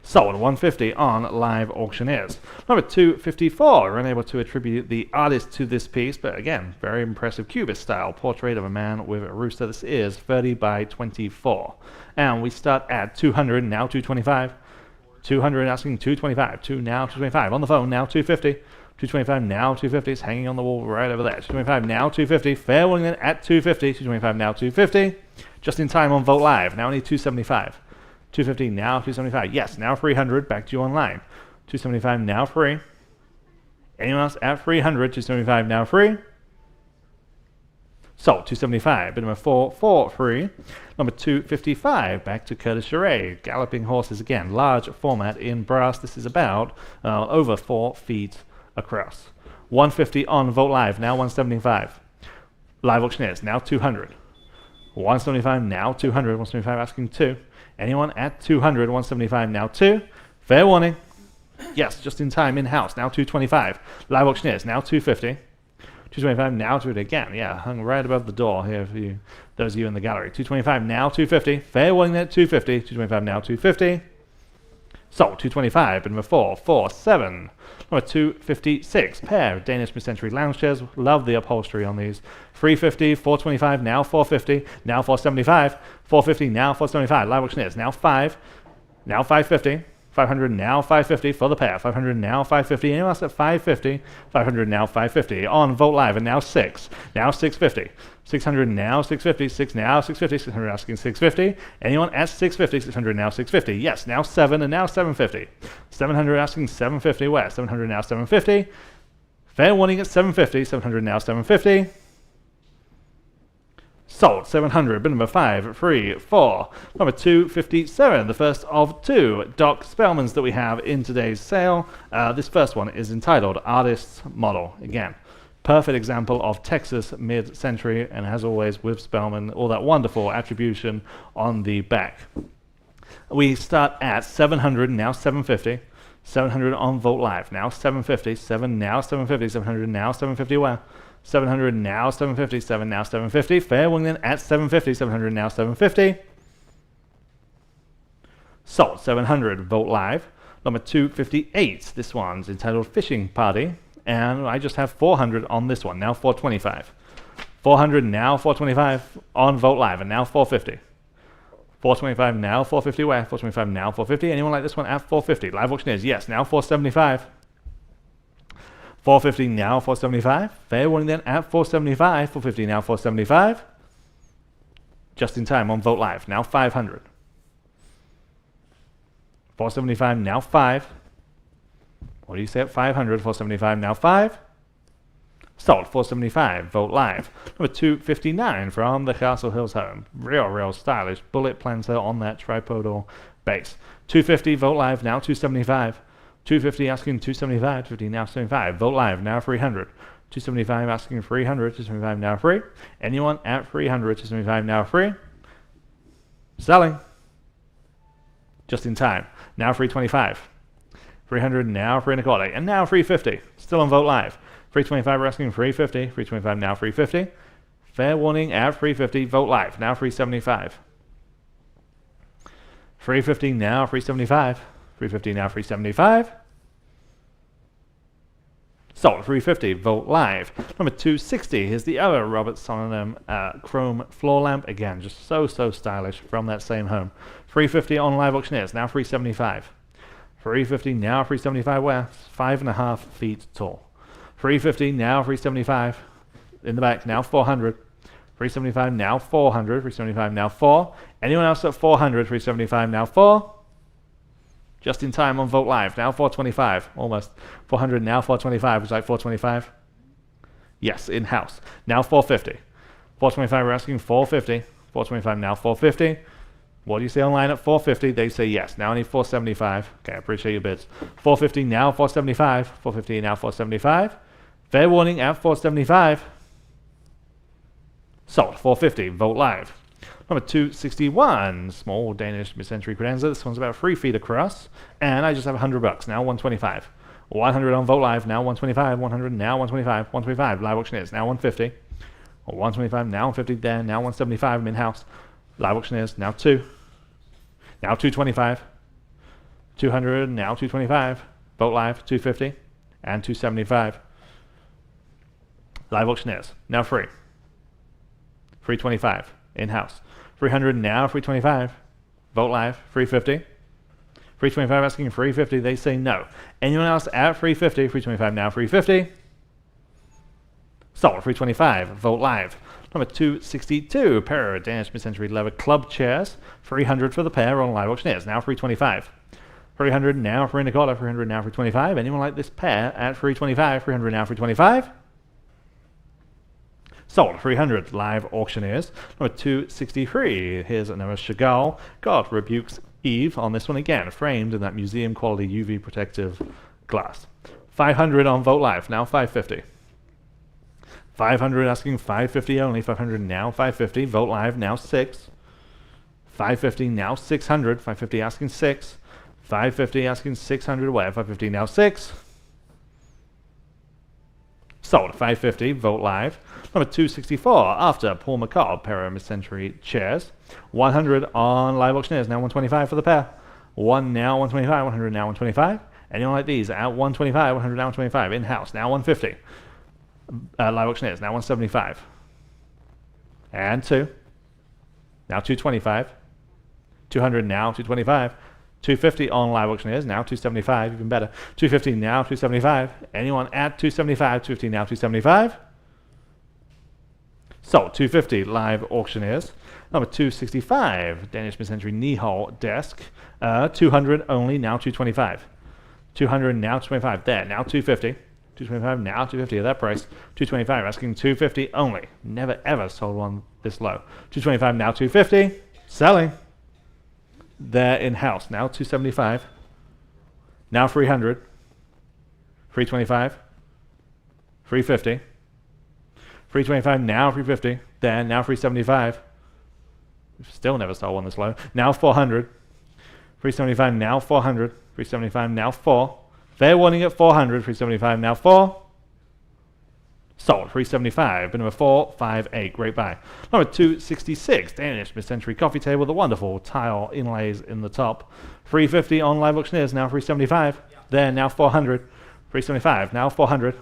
Sold. 150 on live auctioneers. Number 254, we're unable to attribute the artist to this piece, but again, very impressive cubist style portrait of a man with a rooster. This is 30 by 24. And we start at 200, now 225. 200 asking 225. 2 now 225. On the phone, now 250. 225 now 250. It's hanging on the wall right over there. 225 now 250. Fair warning then at 250. 225 now 250. Just in time on Vogt Live. Now only 275. 250 now 275. Yes, now 300. Back to you online. 275 now free. Anyone else at 300? 275 now free. Sold. 275. Bit number 4 free. Number 255. Back to Curtis Charret. Galloping horses again. Large format in brass. This is about over 4 feet across. 150 on Vogt Live. Now 175. Live auctioneers. Now 200. 175 now 200. 175 asking 2. Anyone at 200, 175 now 2. Fair warning. Yes, just in time in-house. Now 225. Live auctioneers, now 250. 225 now 250 again. Yeah, hung right above the door here for you, those of you in the gallery. 225 now 250. Fair warning at 250. 225 now 250. Sold. 225. But number 447. Number 256. Pair of Danish mid-century lounge chairs. Love the upholstery on these. 350, 425, now 450, now 475, 450, now 475. Live auctioneers, now 5, now 550, 500 now 550 for the pair. 500 now 550. Anyone else at 550? 500 now 550 on Vote Live, and now 6. Now 650. 600 now 650. 6 now 650. 600 asking 650. Anyone at 650? 600 now 650. Yes, now 7 and now 750. 700 asking 750. Where? 700 now 750. Fair warning at 750. 700 now 750. Sold. 700. Bid number 5, 3, 4. Number 257. The first of 2 Doc Spellmans that we have in today's sale. This first one is entitled Artist's Model. Again, perfect example of Texas mid-century, and as always with Spellman, all that wonderful attribution on the back. We start at 700, now 750. 700 on Vote Live, now 750. 7 now 750. 700 now 750. Where? 700 now 750. 7 now 750. Fair warning then at 750. 700 now 750. Sold. 700. Vote Live. Number 258. This one's entitled Fishing Party. And I just have 400 on this one. Now 425. 400 now 425 on Vote Live. And now 450. 425 now 450. Where? 425 now 450. Anyone like this one at 450? Live auctioneers. Yes. Now 475. 450 now 475. Fair warning then at 475. 450 now 475. Just in time on Vote Live. Now 500. 475 now 5. What do you say at 500? 475 now 5. Sold. 475. Vote Live. Number 259 from the Castle Hills home. Real stylish bullet planter on that tripodal base. 250. Vote Live. Now 275. 250 asking 275, 250 now 75. Vote Live, now 300. 275 asking 300, 275 now free. Anyone at 300, 275 now free. Selling. Just in time. Now 325. 300 now 3 and a quarter. And now 350. Still on Vote Live. 325 we're asking 350. 325 now 350. Fair warning at 350. Vote Live, now 375. 350 now 375. 350 now 375. Sold. 350. Vote Live. Number 260. Here's the other Robert Sononym chrome floor lamp. Again, just so stylish from that same home. 350 on Live Auctioneers. Now 375. 350 now 375. Where? 5.5 feet tall. 350 now 375. In the back. Now 400. 375 now 400. 375 now 4. Anyone else at 400? 375 now 4. Just in time on Vote Live. Now 425. Almost. 400 now 425. Was like 425? Yes, in-house. Now 450. 425 we're asking 450. 425 now 450. What do you say online at 450? They say yes. Now I need 475. Okay, I appreciate your bids. 450 now 475. 450 now 475. Fair warning at 475. Sold. 450. Vote Live. Number 261, small Danish mid-century credenza. This one's about 3 feet across, and I just have $100. Now 125. 100 on Vote Live. Now 125. 100 now 125. 125. Live Auctioneers. Now 150. 125 now 150. There. Now 175. I'm in-house. Live Auctioneers. Now 2. Now 225. 200. Now 225. Vote Live. 250 and 275. Live Auctioneers. Now 3. 325. In-house. 300 now 325. Vote Live. 350. 325 asking 350. They say no. Anyone else at 350? 325 now 350. Sold. 325. Vote Live. Number 262. Pair of Danish mid-century leather club chairs. 300 for the pair on Live Auctioneers. Now 325. 300 now 3 and a quarter. 300 now 325. Anyone like this pair at 325? 300 now 325. Sold. 300. Live Auctioneers. Number 263. Here's another Chagall. God rebukes Eve on this one again, framed in that museum quality UV protective glass. 500 on Vote Live. Now 550. 500 asking 550 only. 500 now 550. Vote Live. Now 6. 550 now 600. 550 asking 6. 550 asking 600 away. 550 now 6. Sold. 550. Vote Live. Number 264. After Paul McCobb, pair of mid-century chairs. 100 on Live Auctioneers. Now 125 for the pair. 1 now 125. 100 now 125. Anyone like these at 125? 100 now 125. In-house. Now 150. Live Auctioneers. Now 175. And 2. Now 225. 200 now 225. 250 on live auctioneers, now 275, even better. 250 now, 275. Anyone at 275, 250 now, 275. Sold. 250 live auctioneers. Number 265, Danish mid-century knee-hole desk. 200 only, now 225. 200 now, 225. There, now 250. 225 now, 250 at that price. 225 asking 250 only. Never ever sold one this low. 225 now, 250. Selling. There in-house, now 275. Now 300. 325. 350. 325 now, 350. There, now 375. We've still never sold one this low. Now 400. 375 now, 400. 375 now, 4. Fair warning at 400. 375 now, 4. Sold. 375. Bid number 458. Great buy. Number 266. Danish mid-century coffee table. The wonderful tile inlays in the top. 350 on live auctioneers. Now 375. There. Now 400. 375. Now 400.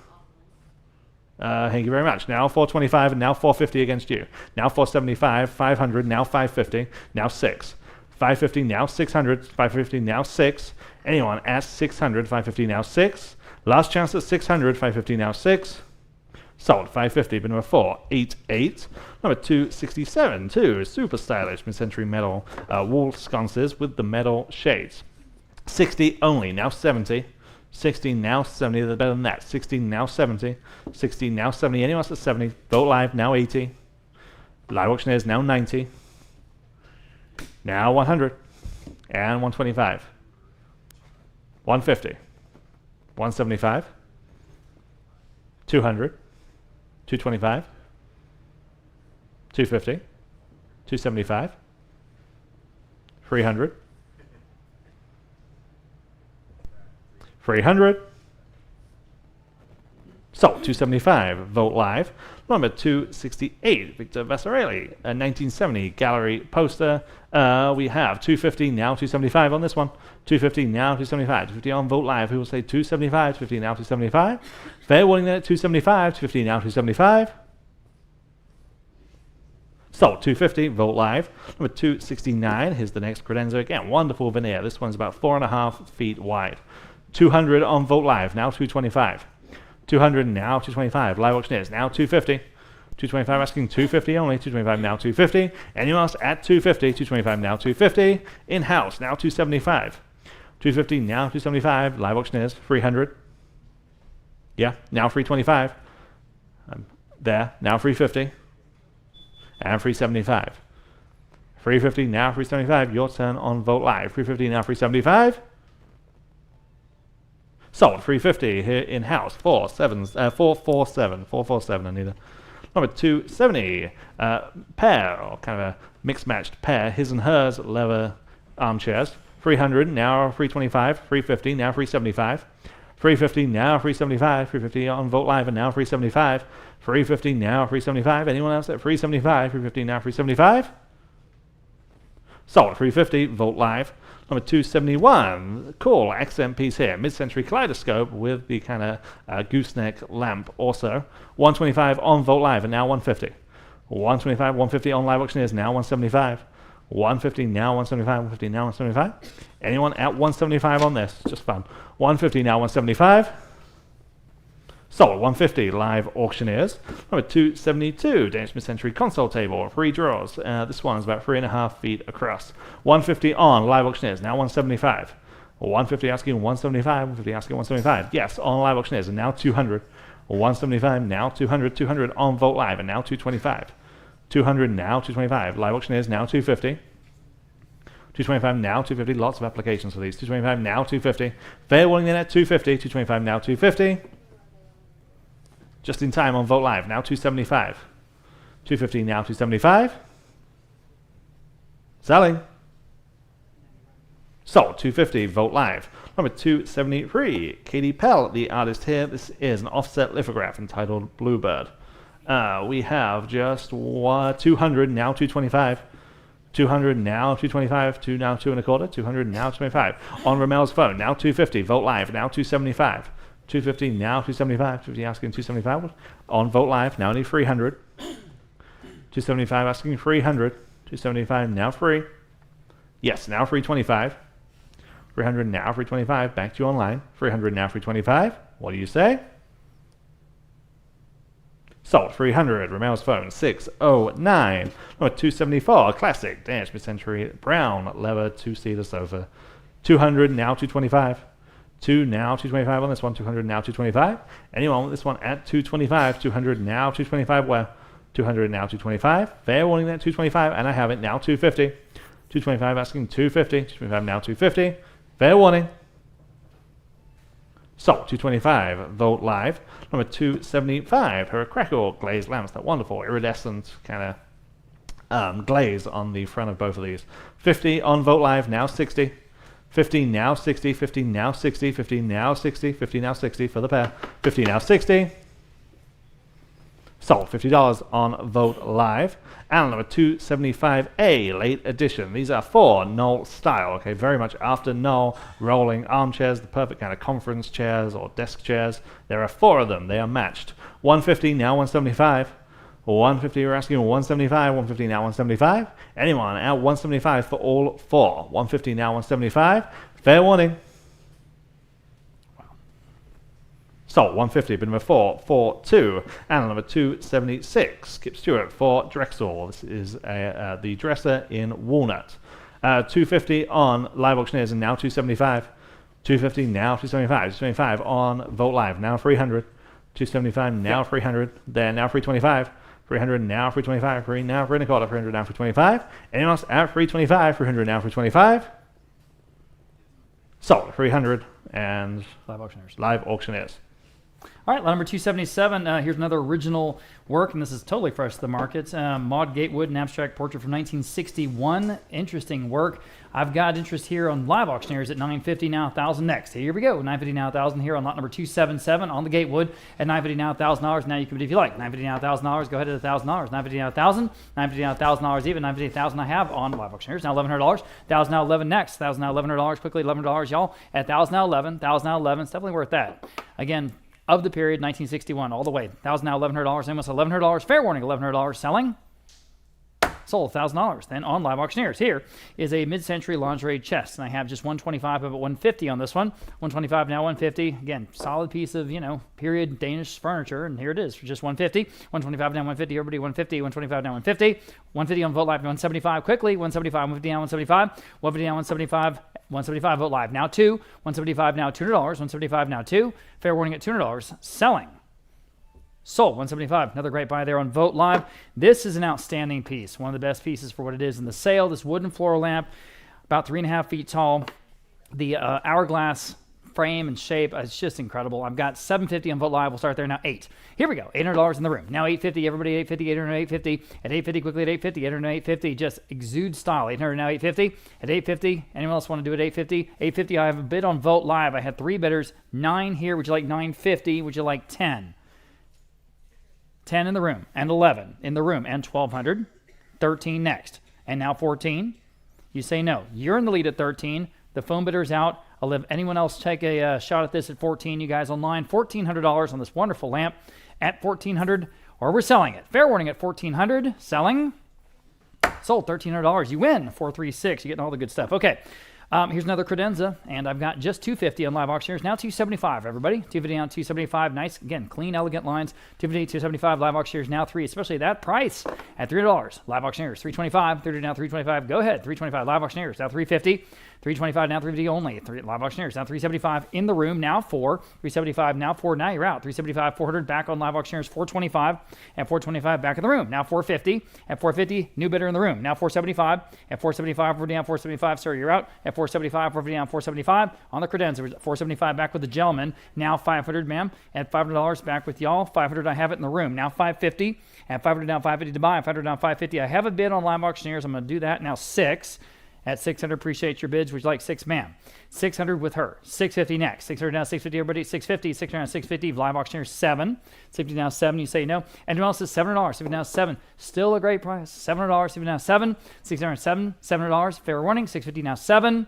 Thank you very much. Now 425 and now 450 against you. Now 475. 500. Now 550. Now 6. 550 now 600. 550 now 6. Anyone at 600. 550 now 6. Last chance at 600. 550 now 6. Sold. 550. Bid number 488. Number 267. Two super stylish mid-century metal wall sconces with the metal shades. 60 only. Now 70. 60 now 70. They're better than that. 60 now 70. 60 now 70. Anyone else at 70? Vote live now 80. Live auctioneers now 90. Now 100. And 125. 150. 175. 200. 225, 250, 275, 300, 300. Sold. 275. Vote live. Number 268. Victor Vasarely, a 1970 gallery poster. We have 250 now, 275 on this one. 250 now, 275. 250 on Vote live. Who will say 275? 250 now, 275. Fair warning there at 275. 250 now, 275. Sold. 250. Vote live. Number 269. Here's the next credenza again. Wonderful veneer. This one's about 4.5 feet wide. 200 on Vote live. Now 225. 200 now, 225. Live auctioneers now 250. 225 asking 250 only. 225 now 250. Anyone else at 250? 225 now 250. In-house now 275. 250 now 275. Live auctioneers 300. Yeah, now 325. There, now 350. And 375. 350 now 375. Your turn on Vote live. 350 now 375. Sold. 350 here in-house. 447, Anita. Number 270. Pair, or kind of a mixed-matched pair. His and hers leather armchairs. 300, now 325. 350, now 375. 350, now 375. 350 on Vote live, and now 375. 350, now 375. Anyone else at 375? 350, now 375. Sold. 350. Vote live. Number 271, cool accent piece here, mid-century kaleidoscope with the kind of gooseneck lamp also. 125 on Vote live and now 150. 125, 150 on live auctioneers, now 175. 150 now 175, 150 now 175. Anyone at 175 on this? Just fun. 150 now 175. Sold. 150 live auctioneers. Number 272, Danish mid-century console table, 3 drawers. This one is about 3.5 feet across. 150 on live auctioneers, now 175. 150 asking 175, 150 asking 175. Yes, on live auctioneers, and now 200. 175 now 200, 200 on Vote live, and now 225. 200 now 225. Live auctioneers now 250. 225 now 250. Lots of applications for these. 225 now 250. Fair warning then at 250. 225 now 250. Just in time on Vote live, now 275. 250 now 275. Selling. Sold. 250. Vote live. Number 273. Katie Pell, the artist here. This is an offset lithograph entitled Bluebird. We have just 200 now 225. 200 now 225. 2 now 2.25. 200 now 225. On Romel's phone, now 250. Vote live, now 275. 250 now 275. 250 asking 275 on Vote live, now only 300. 275 asking 300. 275 now free. Yes, now 325. 300 now, 325. Back to you online. 300 now, 325. What do you say? Sold. 300. Romel's phone. 609. Number 274. Classic Danish mid-century brown leather two-seater sofa. 200 now, 225. 2 now, 225 on this one. 200 now, 225. Anyone with this one at 225? 200 now, 225. Well, 200 now, 225. Fair warning that 225, and I have it now, 250. 225 asking 250. 225 now, 250. Fair warning. Sold. 225. Vogt live. Number 275. Her crackle glazed lamps. That wonderful iridescent kind of glaze on the front of both of these. 50 on Vogt live. Now 60. 50 now 60. 50 now 60. 50 now 60. 50 now 60 for the pair. 50 now 60. Sold. $50 on Vogt live. And number 275A, late edition. These are for Knoll style, okay, very much after Knoll rolling armchairs, the perfect kind of conference chairs or desk chairs. There are 4 of them. They are matched. 150 now 175. 150, we're asking 175. 150 now 175. Anyone at 175 for all 4. 150 now 175. Fair warning. Sold. 150, bid number 442. And number 276, Kip Stewart for Drexel. This is the dresser in walnut. 250 on live auctioneers and now 275. 250 now 275. 275 on Vogt live, now 300. 275 now 300. There, now 325. 300 now 325. 3 now 3 and a quarter. 300 now 325. Anyone else at 325? 300 now 325. Sold. 300 and Live auctioneers. Live auctioneers. All right, lot number 277. Here's another original work, and this is totally fresh to the market. Maud Gatewood, an abstract portrait from 1961. Interesting work. I've got interest here on live auctioneers at $950 now, $1,000 next. Here we go. $950 now, $1,000 here on lot number 277 on the Gatewood at $950 now, $1,000. Now you can bid if you like. $950 now, $1,000. Go ahead at $1,000. $950 now, $1,000. $950 now, $1,000 even. $950 $1,000 I have on live auctioneers. Now $1,100. $1,000 now, $11 next. $1,000 now, $1,100 quickly. $1,100 y'all at $1,000 now, $11. $1,000 now, $11. It's definitely worth that. Again, of the period, 1961, all the way. $1,000 now, $1,100, almost $1,100. Fair warning, $1,100 selling. Sold $1,000. Then on live auctioneers, here is a mid-century lingerie chest, and I have just 125 of it, 150 on this one. 125 now, 150. Again, solid piece of period Danish furniture, and here it is for just 150. 125 now, 150. Everybody, 150. 125 now, 150. 150 on Vogt Live, 175 quickly. 175, 150 now, 175. 150 now, 175. 175 Vogt Live now 2. 175 now, $200. 175 now 2. Fair warning at $200. Selling. Sold. 175. Another great buy there on Vogt Live. This is an outstanding piece. One of the best pieces for what it is in the sale. This wooden floor lamp, about 3.5 feet tall. The hourglass frame and shape, it's just incredible. I've got $750 on Vogt Live. We'll start there now. 8. Here we go. $800 in the room. Now $850. Everybody $850. $800. $850. At $850 quickly at $850. $800. $850. Just exudes style. $800 now $850. At $850. Anyone else want to do it? $850. $850. I have a bid on Vogt Live. I had 3 bidders. 9 here. Would you like $950? Would you like 10? 10 in the room, and 11 in the room, and 1,200. 13 next, and now 14. You say no. You're in the lead at 13. The phone bidder's out. I'll let anyone else take a shot at this at 14. You guys online, $1,400 on this wonderful lamp at 1,400, or we're selling it. Fair warning at 1,400. Selling. Sold. $1,300. You win. 436. You're getting all the good stuff. Okay. Here's another credenza, and I've got just $250 on live auctioneers. Now $275, everybody. $250 on $275. Nice, again, clean, elegant lines. $250, $275, live auctioneers now 3, especially that price at $300. Live auctioneers, $325. $30 now, $325. Go ahead, $325. Live auctioneers now $350. $325 now, $350 only. Live auctioneers now $375 in the room, now 4. $375 now 4. Now you're out. $375, $400 back on live auctioneers. $425 and $425 back in the room. Now $450 at $450. New bidder in the room. Now $475 at $475. $450 down $475. Sir, you're out at $475. $450 down $475 on the credenza. $475 back with the gentleman. Now $500, ma'am. At $500 back with y'all. $500 I have it in the room. Now $550 at $500 down $550 to buy. $500 down $550. I have a bid on live auctioneers. I'm going to do that now 6. At $600, appreciate your bids. Would you like 6, ma'am? $600 with her. $650 next. $600 now, $650, everybody. $650, $600 now, $650. Live auctioneers, 7. $650 now, 7. You say no. Anyone else is $700. $7 now, 7. Still a great price. $700. $7 now, 7. $600 7. $700. Fair warning. $650 now, 7.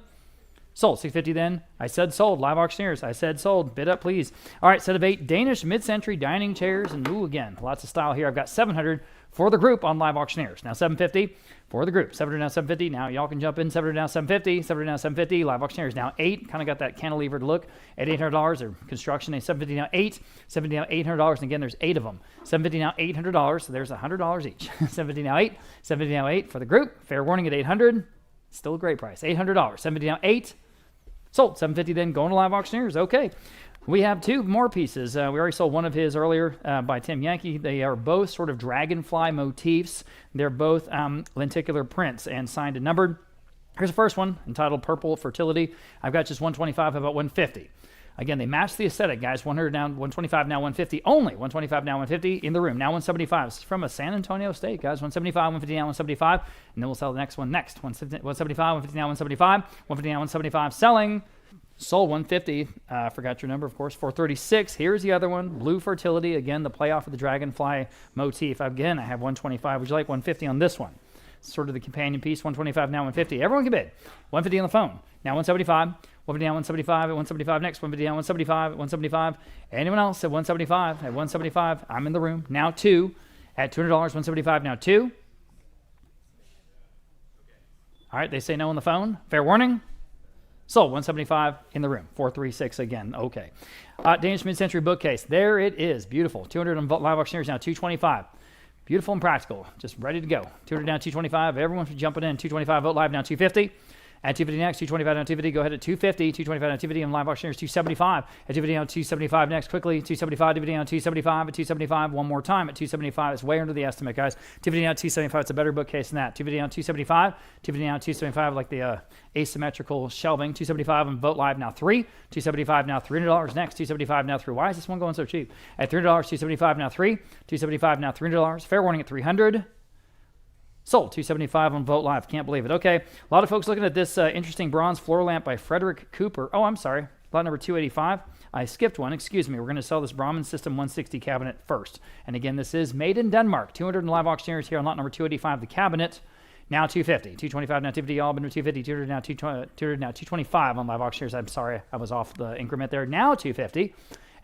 Sold. 650 then. I said sold. Live auctioneers. I said sold. Bid up, please. All right, set of 8 Danish mid-century dining chairs. And ooh, again, lots of style here. I've got 700 for the group on live auctioneers. Now 750 for the group. 700 now 750. Now y'all can jump in. 700 now 750. 700 now 750. Live auctioneers now 8. Kind of got that cantilevered look at $800. Or construction. 750 now 8. 750 now $800. And again, there's 8 of them. 750 now $800. So there's $100 each. 750 now 8. 750 now 8 for the group. Fair warning at 800. Still a great price. $800. 750 now 8. Sold. 750 then going to live auctioneers. Okay. We have 2 more pieces. We already sold one of his earlier by Tim Yankee. They are both sort of dragonfly motifs. They're both lenticular prints and signed and numbered. Here's the first one entitled Purple Fertility. I've got just 125, about 150. Again, they match the aesthetic, guys. 100 now, 125 now, 150. Only 125 now, 150 in the room. Now 175. It's from a San Antonio state, guys. 175, 150 now, 175. And then we'll sell the next one next. 175, 150 now, 175. 150 now, 175. Selling. Sold 150. Forgot your number, of course. 436. Here's the other one. Blue Fertility. Again, the playoff of the dragonfly motif. Again, I have 125. Would you like 150 on this one? Sort of the companion piece. 125 now, 150. Everyone can bid. 150 on the phone. Now 175. 150 now, 175. At 175 next. 150 now, 175. At 175. Anyone else at 175? At 175. I'm in the room. Now 2. At $200. 175 now 2. All right. They say no on the phone. Fair warning. Sold. 175 in the room. 436 again. Okay. Danish mid-century bookcase. There it is. Beautiful. 200 on live auctioneers now. 225. Beautiful and practical. Just ready to go. 200 down, 225. Everyone's jumping in. 225 vote live now. 250. At 250 next, 225 down 250. Go ahead at 250. 225 down 250 on live auctioneers. 275. At 250 down 275 next. Quickly. 275. 250 down 275. At 275. One more time at 275. It's way under the estimate, guys. 250 down 275. It's a better bookcase than that. 250 down 275. 250 down 275 like the asymmetrical shelving. 275 on vote live now 3. 275 now $300 next. 275 now 3. Why is this one going so cheap? At $300. 275 now 3. 275 now $300. Fair warning at 300. Sold. 275 on Vote Live. Can't believe it. Okay. A lot of folks looking at this interesting bronze floor lamp by Frederick Cooper. Oh, I'm sorry. Lot number 285. I skipped one. Excuse me. We're going to sell this Brahmin System 160 cabinet first. And again, this is made in Denmark. 200 in live auctioneers here on lot number 285. The cabinet. Now 250. 225 now 250. All been 250. 200 now 225 on live auctioneers. I'm sorry. I was off the increment there. Now 250.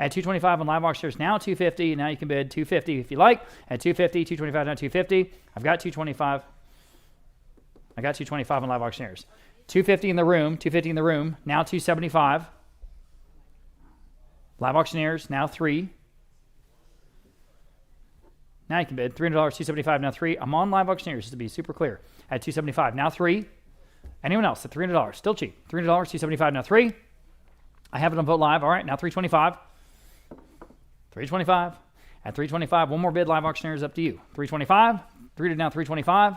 At 225 on live auctioneers, now 250. Now you can bid 250 if you like. At 250, 225 now 250. I've got 225. I got 225 on live auctioneers. 250 in the room. 250 in the room. Now 275. Live auctioneers, now 3. Now you can bid $300, 275 now 3. I'm on live auctioneers just to be super clear. At 275 now 3. Anyone else at $300? Still cheap. $300, 275 now 3. I have it on Vote Live. All right, now 325. 325. At 325, one more bid, live auctioneers, up to you. 325. 3 to now 325.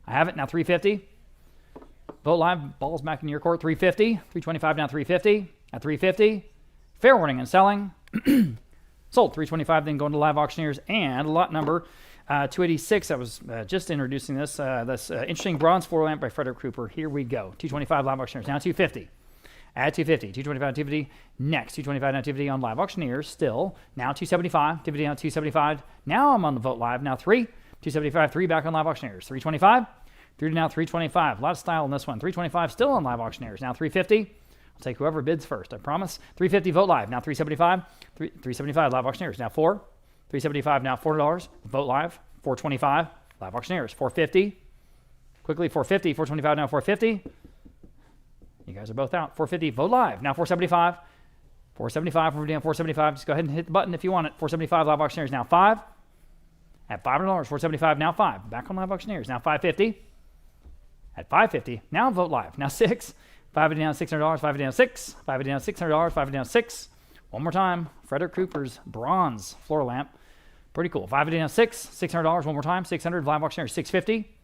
I have it now 350. Vote Live, balls back in your court. 350. 325 now 350. At 350. Fair warning and selling. Sold. 325, then going to live auctioneers. And lot number 286. I was just introducing this. This interesting bronze floor lamp by Frederick Cooper. Here we go. 225 live auctioneers. Now 250. At 250, 225, 250. Next, 225, now 250 on live auctioneers. Still, now 275, 250 now 275. Now I'm on the Vote Live. Now 3, 275, 3 back on live auctioneers. 325, 3 to now 325. A lot of style in this one. 325 still on live auctioneers. Now 350. I'll take whoever bids first, I promise. 350 Vote Live. Now 375, 375 live auctioneers. Now 4, 375 now $4. Vote Live. 425 live auctioneers. 450. Quickly 450, 425 now 450. You guys are both out. 450, Vote Live. Now 475. 475, 475. Just go ahead and hit the button if you want it. 475, live auctioneers. Now 5. At $500, 475, now 5. Back on live auctioneers. Now 550. At 550, now Vote Live. Now 6. 550 down $600, 550 down 6. 550 down $600, 550 down 6. One more time. Frederick Cooper's bronze floor lamp. Pretty cool. 550 down 6. $600, one more time. 600, live auctioneers. 650.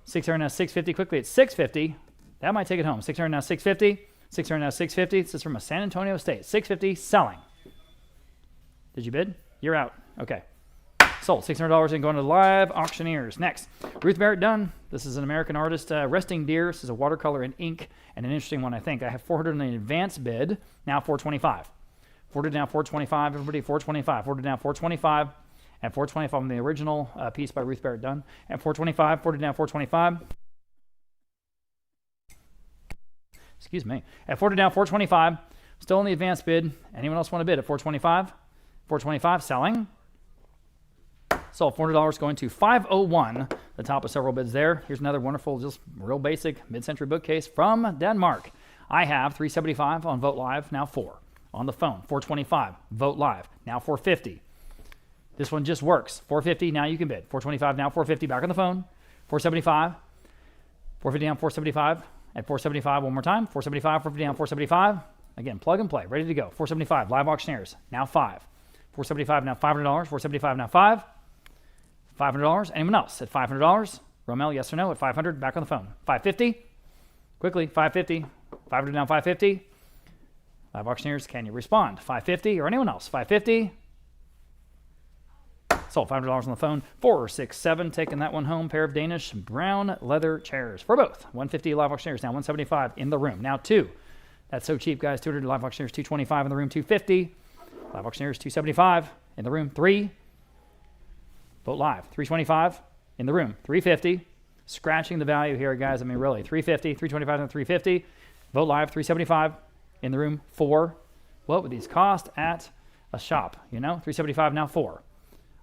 600 now 650. Quickly at 650. That might take it home. 600 now 650. 600 now 650. This is from a San Antonio state. 650 selling. Did you bid? You're out. Okay. Sold. $600 and going to live auctioneers. Next, Ruth Barrett Dunn. This is an American artist. Resting Deer. This is a watercolor in ink and an interesting one, I think. I have 400 in an advance bid. Now 425. 400 now 425. Everybody 425. 400 now 425. And 425 on the original piece by Ruth Barrett Dunn. And 425. 400 now 425. Excuse me. At 40 down, 425. Still in the advanced bid. Anyone else want to bid at 425? 425 selling. Sold. $400 going to 501. The top of several bids there. Here's another wonderful, just real basic mid-century bookcase from Denmark. I have 375 on Vote Live, now 4. On the phone, 425. Vote Live, now 450. This one just works. 450, now you can bid. 425, now 450. Back on the phone. 475. 450 down, 475. At 475, one more time. 475, 450 down, 475. Again, plug and play, ready to go. 475, live auctioneers, now 5. 475, now $500. 475, now 5. $500. Anyone else at $500? Romel, yes or no? At 500, back on the phone. 550. Quickly, 550. 500 down, 550. Live auctioneers, can you respond? 550 or anyone else? 550. Sold. $500 on the phone. 467, taking that one home. Pair of Danish brown leather chairs for both. 150 live auctioneers, now 175 in the room. Now 2. That's so cheap, guys. 200 live auctioneers, 225 in the room. 250. Live auctioneers, 275 in the room. 3. Vote Live. 325 in the room. 350. Scratching the value here, guys. I mean, really. 350, 325, and 350. Vote Live. 375 in the room. 4. What would these cost at a shop? 375 now 4.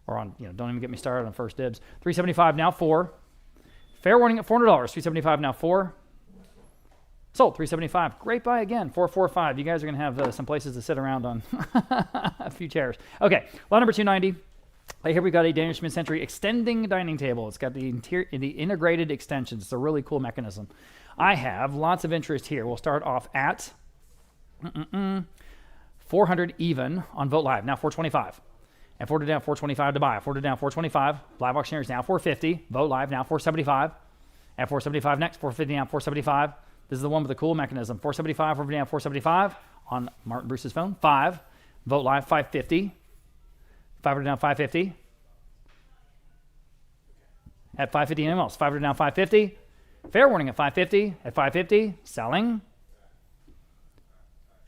Or on, don't even get me started on first dibs. 375 now 4. Fair warning at $400. 375 now 4. Sold. 375. Great buy again. 445. You guys are going to have some places to sit around on. A few chairs. Okay. Lot number 290. Here we got a Danish mid-century extending dining table. It's got the integrated extensions. It's a really cool mechanism. I have lots of interest here. We'll start off at 400 even on Vote Live. Now 425. And 40 down, 425 to buy. 40 down, 425. Live auctioneers now 450. Vote Live now 475. At 475 next. 450 down, 475. This is the one with the cool mechanism. 475, 450 down, 475 on Martin Bruce's phone. 5. Vote Live 550. 500 down, 550. At 550, anyone else? 500 down, 550. Fair warning at 550. At 550, selling.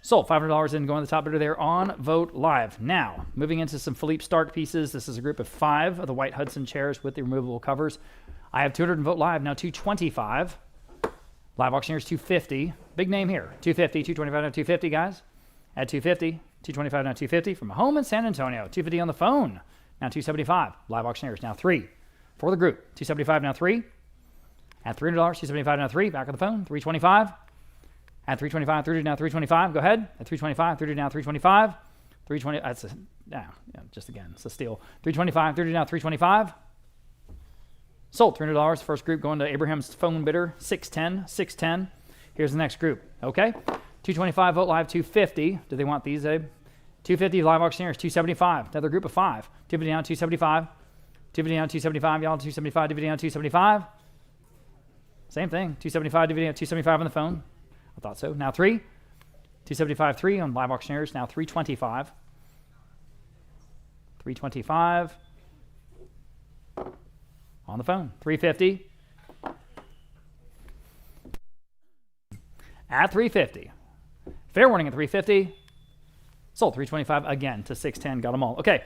Sold. $500 in, going to the top bidder there on Vote Live. Now, moving into some Philippe Stark pieces. This is a group of 5 of the white Hudson chairs with the removable covers. I have 200 in Vote Live, now 225. Live auctioneers, 250. Big name here. 250, 225 now 250, guys. At 250, 225 now 250 from a home in San Antonio. 250 on the phone, now 275. Live auctioneers, now 3. For the group, 275 now 3. At $300, 275 now 3. Back on the phone, 325. At 325, 30 now 325. Go ahead. At 325, 30 now 325. 320. That's just again, it's a steal. 325, 30 now 325. Sold. $300. First group going to Abraham's phone bidder. 610. 610. Here's the next group. Okay. 225 Vote Live. 250. Do they want these, Abe? 250 live auctioneers. 275. Another group of 5. 250 down 275. 250 down 275. Y'all 275. 250 down 275. Same thing. 275. 250 down 275 on the phone. I thought so. Now 3. 275 3 on live auctioneers. Now 325. 325 on the phone. 350. At 350. Fair warning at 350. Sold. 325 again to 610. Got them all. Okay.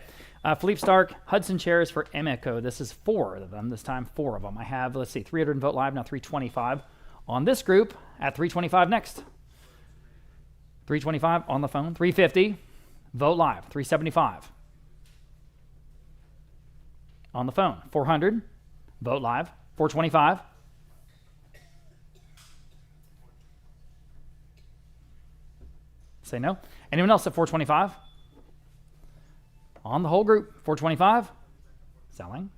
Philippe Stark, Hudson chairs for Emeco. This is 4 of them. This time 4 of them. I have, 300 in Vote Live. Now 325 on this group. At 325 next. 325 on the phone. 350. Vote Live. 375 on the phone. 400. Vote Live. 425. Say no. Anyone else at 425? On the whole group. 425. Selling.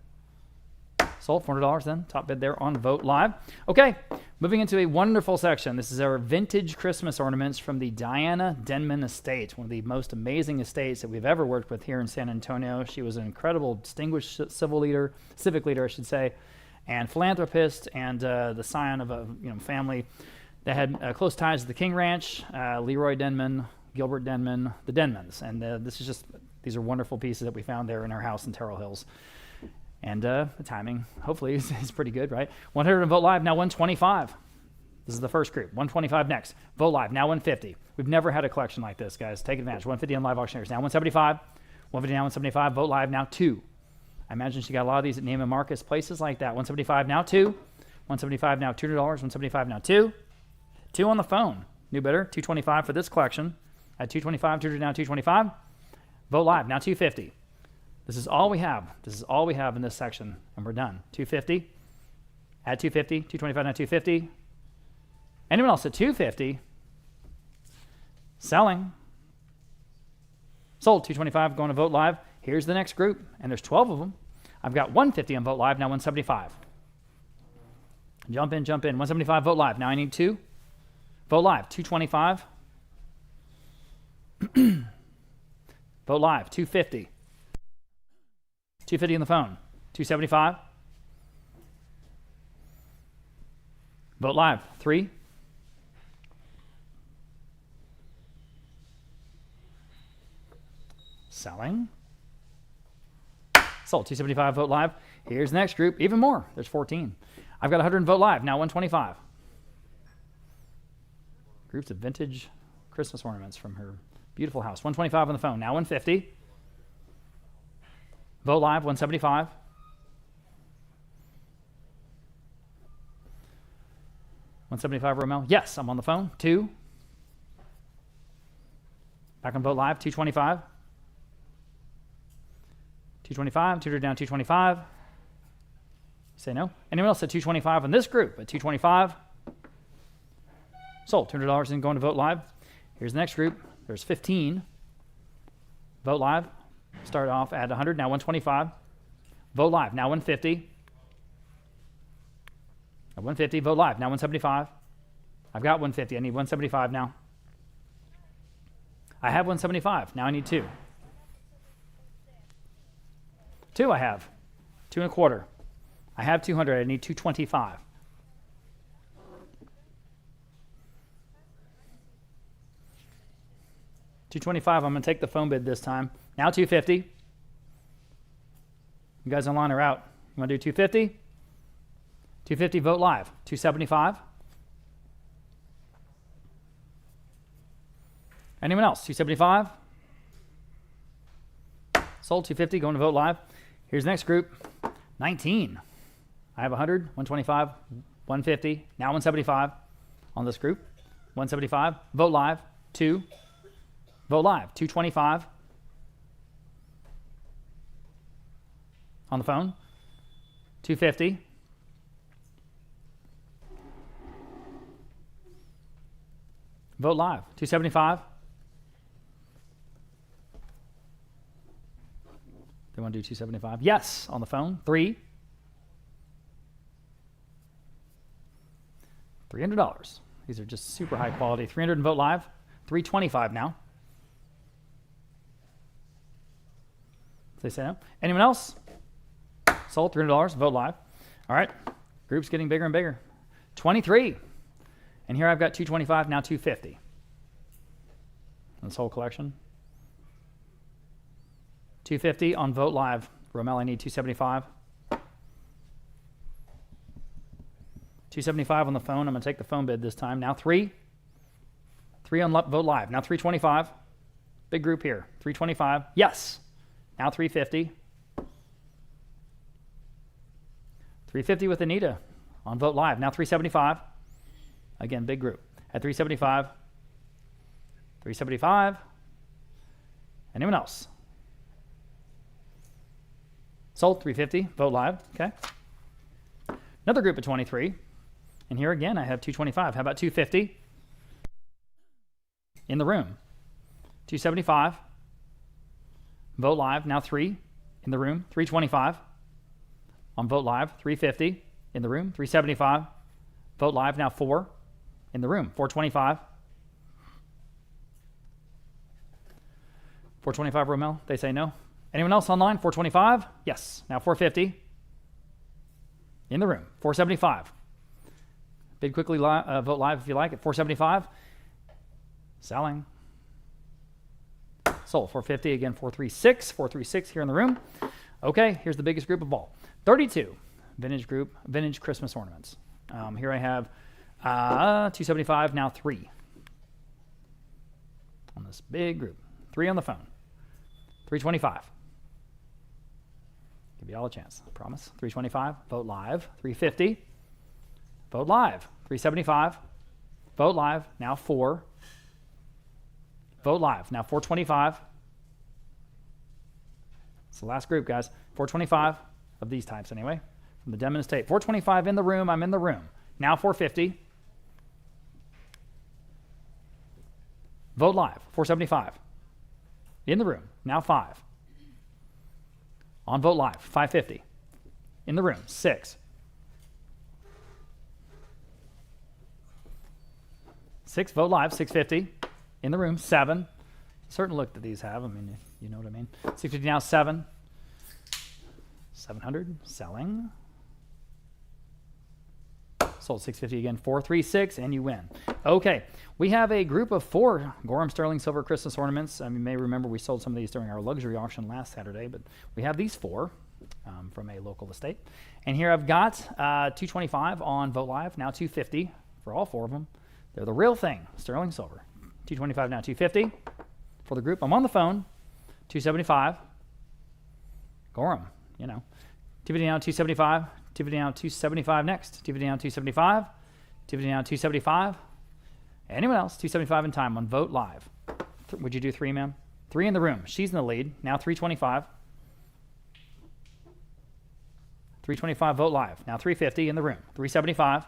Sold. $400 then. Top bid there on Vote Live. Okay. Moving into a wonderful section. This is our vintage Christmas ornaments from the Diana Denman estate, one of the most amazing estates that we've ever worked with here in San Antonio. She was an incredible, distinguished civic leader, I should say, and philanthropist, and the scion of a family that had close ties to the King Ranch, Leroy Denman, Gilbert Denman, the Denmans. And these are wonderful pieces that we found there in our house in Terrell Hills. And the timing, hopefully, is pretty good, right? 100 and Vote Live, now 125. This is the first group. 125 next. Vote Live, now 150. We've never had a collection like this, guys. Take advantage. 150 on live auctioneers, now 175. 150 now 175. Vote Live, now 2. I imagine she got a lot of these at Neiman Marcus, places like that. 175 now 2. 175 now $200. 175 now 2. 2 on the phone. New bidder, 225 for this collection. At 225, 200 now 225. Vote live, now 250. This is all we have. This is all we have in this section, and we're done. 250. At 250, 225 now 250. Anyone else at 250? Selling. Sold, 225, going to vote live. Here's the next group, and there's 12 of them. I've got 150 on vote live, now 175. Jump in, jump in. 175, vote live. Now I need 2. Vote live, 225. Vote live, 250. 250 on the phone. 275. Vote live, 3. Selling. Sold, 275, vote live. Here's the next group, even more. There's 14. I've got 100 vote live, now 125. Groups of vintage Christmas ornaments from her beautiful house. 125 on the phone, now 150. Vote live, 175. $175, Romel. Yes, I'm on the phone. 2. Back on vote live, 225. 225, 200 down, 225. Say no. Anyone else at 225 on this group? At 225. Sold, $200 in, going to vote live. Here's the next group. There's 15. Vote live. Start off at 100, now 125. Vote live, now 150. At 150, vote live, now 175. I've got 150, I need 175 now. I have 175, now I need 2. 2 I have, 2 and a quarter. I have 200, I need 225. $225, I'm going to take the phone bid this time. Now 250. You guys online are out. You want to do 250? 250, vote live. 275. Anyone else? 275. Sold, 250, going to vote live. Here's the next group. 19. I have 100, 125, 150, now 175 on this group. 175, vote live. 2. Vote live, 225. On the phone, 250. Vote live, 275. They want to do 275? Yes, on the phone, 3. $300. These are just super high quality. 300 and vote live, 325 now. They say no. Anyone else? Sold, $300, vote live. All right, group's getting bigger and bigger. 23. And here I've got 225, now 250. This whole collection. 250 on vote live. Romel, I need 275. 275 on the phone. I'm going to take the phone bid this time. Now 3. 3 on vote live. Now 325. Big group here. 325. Yes. Now 350. 350 with Anita on vote live. Now 375. Again, big group. At 375. 375. Anyone else? Sold, 350. Vote live. Okay. Another group of 23. And here again, I have 225. How about 250? In the room. 275. Vote live. Now 3 in the room. 325. On vote live. 350 in the room. 375. Vote live. Now 4 in the room. 425. 425, Romel. They say no. Anyone else online? 425? Yes. Now 450 in the room. 475. Bid quickly vote live if you like it. 475. Selling. Sold. 450 again. 436. 436 here in the room. Okay, here's the biggest group of all. 32 vintage group, vintage Christmas ornaments. Here I have 275. Now 3 on this big group. 3 on the phone. 325. Give you all a chance, I promise. 325. Vote live. 350. Vote live. 375. Vote live, now 4. Vote live, now 425. It's the last group, guys. 425 of these types anyway, from the Denman Estate. 425 in the room, I'm in the room. Now 450. Vote live, 475. In the room, now 5. On Vote live, 550. In the room, 6. 6, Vote live, 650. In the room, 7. Certain look that these have, I mean, you know what I mean. 650 now, 7. 700, selling. Sold 650 again, 436, and you win. Okay, we have a group of 4 Gorham sterling silver Christmas ornaments. You may remember we sold some of these during our luxury auction last Saturday, but we have these 4 from a local estate. And here I've got 225 on Vote Live, now 250 for all 4 of them. They're the real thing, sterling silver. 225 now, 250 for the group. I'm on the phone, 275. Gorham, you know. 250 now, 275. 250 now, 275 next. 250 now, 275. 250 now, 275. Anyone else? 275 in time on Vote Live. Would you do 3, ma'am? 3 in the room. She's in the lead. Now 325. 325 Vote Live. Now 350 in the room. 375.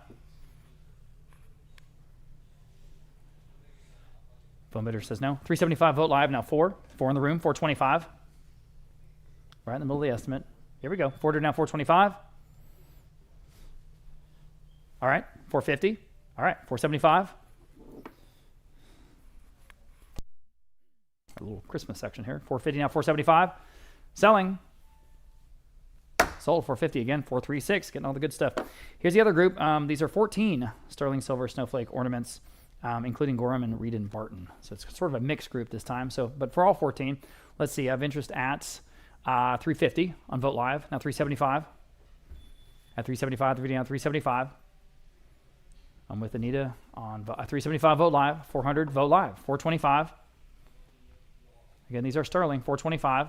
Phone bidder says no. 375 Vote Live. Now 4. 4 in the room. 425. Right in the middle of the estimate. Here we go. 400 now, 425. All right, 450. All right, 475. A little Christmas section here. 450 now, 475. Selling. Sold 450 again, 436. Getting all the good stuff. Here's the other group. These are 14 sterling silver snowflake ornaments, including Gorham and Reed and Barton. So it's sort of a mixed group this time. So, but for all 14, let's see. I have interest at 350 on Vote Live. Now 375. At 375, the video on 375. I'm with Anita on 375 Vote Live. 400 Vote Live. 425. Again, these are sterling. 425.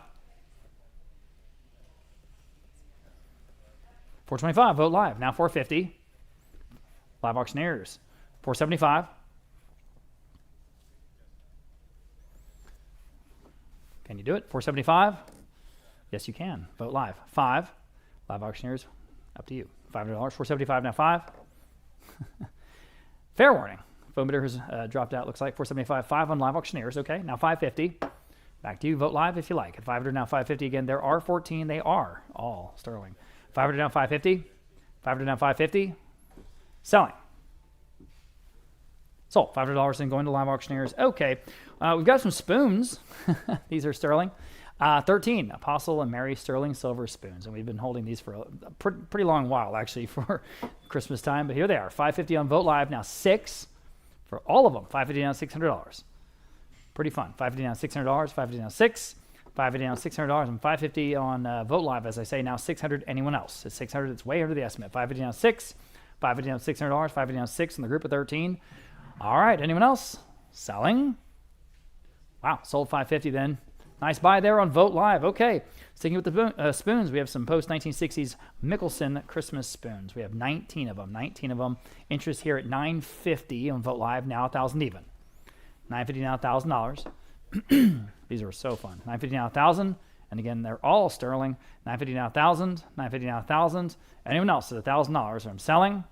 425 Vote Live. Now 450. Live auctioneers. 475. Can you do it? 475. Yes, you can. Vote Live. 5. Live auctioneers, up to you. $500. 475 now 5. Fair warning. Phone bidder has dropped out, looks like. 475. 5 on live auctioneers. Okay, now 550. Back to you. Vote Live if you like. At 500 now 550 again. There are 14. They are all sterling. 500 now 550. 500 now 550. Selling. Sold. $500 then going to live auctioneers. Okay, we've got some spoons. These are sterling. 13 Apostle and Mary sterling silver spoons, and we've been holding these for a pretty long while actually for Christmas time, but here they are. 550 on Vote Live, now 6 for all of them. 550 down, $600. Pretty fun. 550 down, $600. 550 down, 6. 550 down, $600, and 550 on Vote Live, as I say, now 600. Anyone else? It's 600. It's way under the estimate. 550 down, 6. 550 down, $600. 550 down, 6 in the group of 13. All right, anyone else? Selling. Wow, sold 550 then. Nice buy there on Vote Live. Okay, sticking with the spoons, we have some post-1960s Mickelson Christmas spoons. We have 19 of them. 19 of them. Interest here at $950 on Vote Live, now 1,000 even. $950 now, $1,000. These are so fun. $950 now, 1,000. And again, they're all sterling. $950 now, 1,000. $950 now, 1,000. Anyone else at $1,000? I'm selling.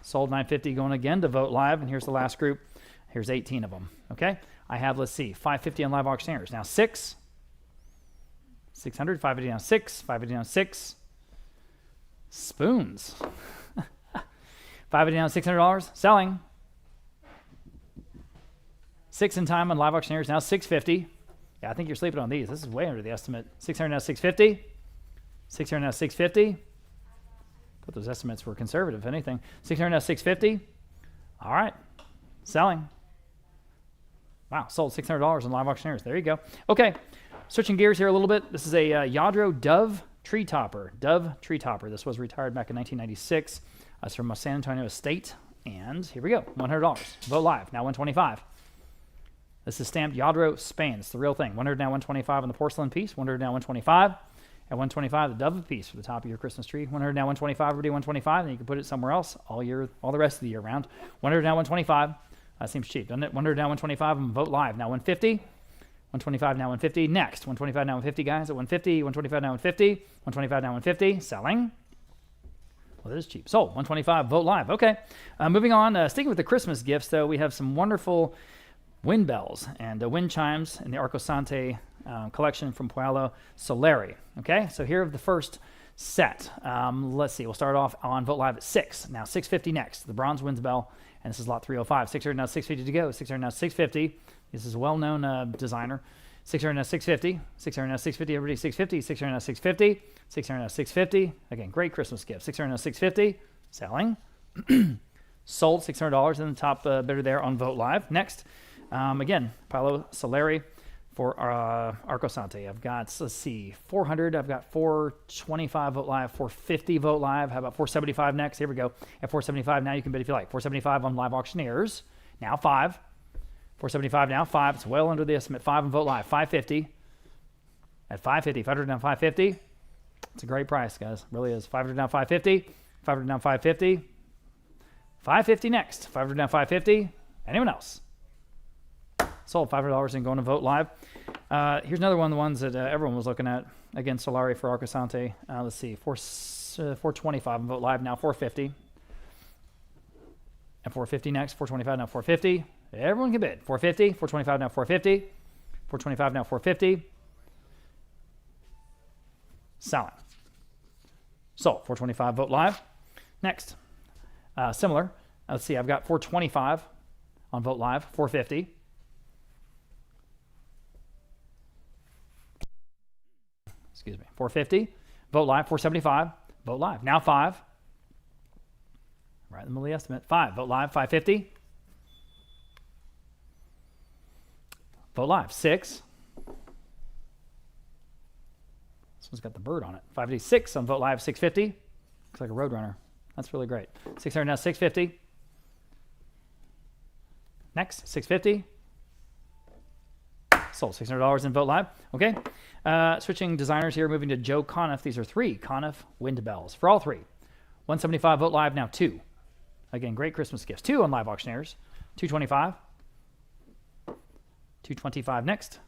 Sold $950 going again to Vote Live. And here's the last group. Here's 18 of them. Okay. I have, let's see, 550 on live auctioneers. Now 6. 600. 550 down 6. 550 down 6. Spoons. 550 down $600. Selling. 6 in time on live auctioneers. Now 650. Yeah, I think you're sleeping on these. This is way under the estimate. 600 now 650. 600 now 650. Thought those estimates were conservative, if anything. 600 now 650. All right. Selling. Wow, sold $600 on live auctioneers. There you go. Okay, switching gears here a little bit. This is a Yadro Dove tree topper. Dove tree topper. This was retired back in 1996. It's from a San Antonio estate. And here we go, $100. Vote Live, now $125. This is stamped Yadro Spain. It's the real thing. $100 now $125 on the porcelain piece. $100 now $125. At 125, the dove piece for the top of your Christmas tree. 100 now, 125, everybody 125, and you can put it somewhere else all the rest of the year round. 100 now, 125. That seems cheap, doesn't it? 100 now, 125 on Vote Live. Now 150. 125 now, 150. Next, 125 now, 150, guys. At 150, 125 now, 150. 125 now, 150. Selling. Well, that is cheap. Sold. 125. Vote Live. Okay. Moving on. Sticking with the Christmas gifts, though, we have some wonderful wind bells and wind chimes in the Arcosante collection from Vasarely. Okay, so here are the first set. Let's see, we'll start off on Vote Live at 6. Now 650 next, the bronze winds bell, and this is lot 305. 600 now, 650 to go. 600 now, 650. This is a well-known designer. 600 now, 650. 600 now, 650. Everybody 650. 600 now, 650. 600 now, 650. Again, great Christmas gift. 600 now, 650. Selling. Sold $600 in the top bidder there on Vote Live. Next, again, Vasarely for Arcosante. I've got, let's see, 400. I've got 425 Vote Live, 450 Vote Live. How about 475 next? Here we go. At 475 now, you can bid if you like. 475 on Live Auctioneers. Now 5. 475 now, 5. It's well under the estimate. 5 on Vote Live. 550. At 550. 500 now, 550. It's a great price, guys. It really is. 500 now, 550. 500 now, 550. 550 next. 500 now, 550. Anyone else? Sold $500 and going to Vote Live. Here's another one of the ones that everyone was looking at. Again, Vasarely for Arcosante. Let's see, 425 on Vote Live now, 450. And 450 next, 425 now, 450. Everyone can bid. 450, 425 now, 450. 425 now, 450. Selling. Sold, 425 Vote Live. Next, similar. Let's see, I've got 425 on Vote Live, 450. Excuse me, 450. Vote Live, 475. Vote Live. Now 5. Right in the middle of the estimate. 5. Vote Live, 550. Vote Live, 6. This one's got the bird on it. 556 on Vote Live, 650. Looks like a Roadrunner. That's really great. 600 now, 650. Next, 650. Sold $600 in Vote Live. Okay. Switching designers here, moving to Joe Conniff. These are 3 Conniff wind bells for all 3. 175 Vote Live now, 2. Again, great Christmas gifts. 2 on Live Auctioneers. 225. 225 next.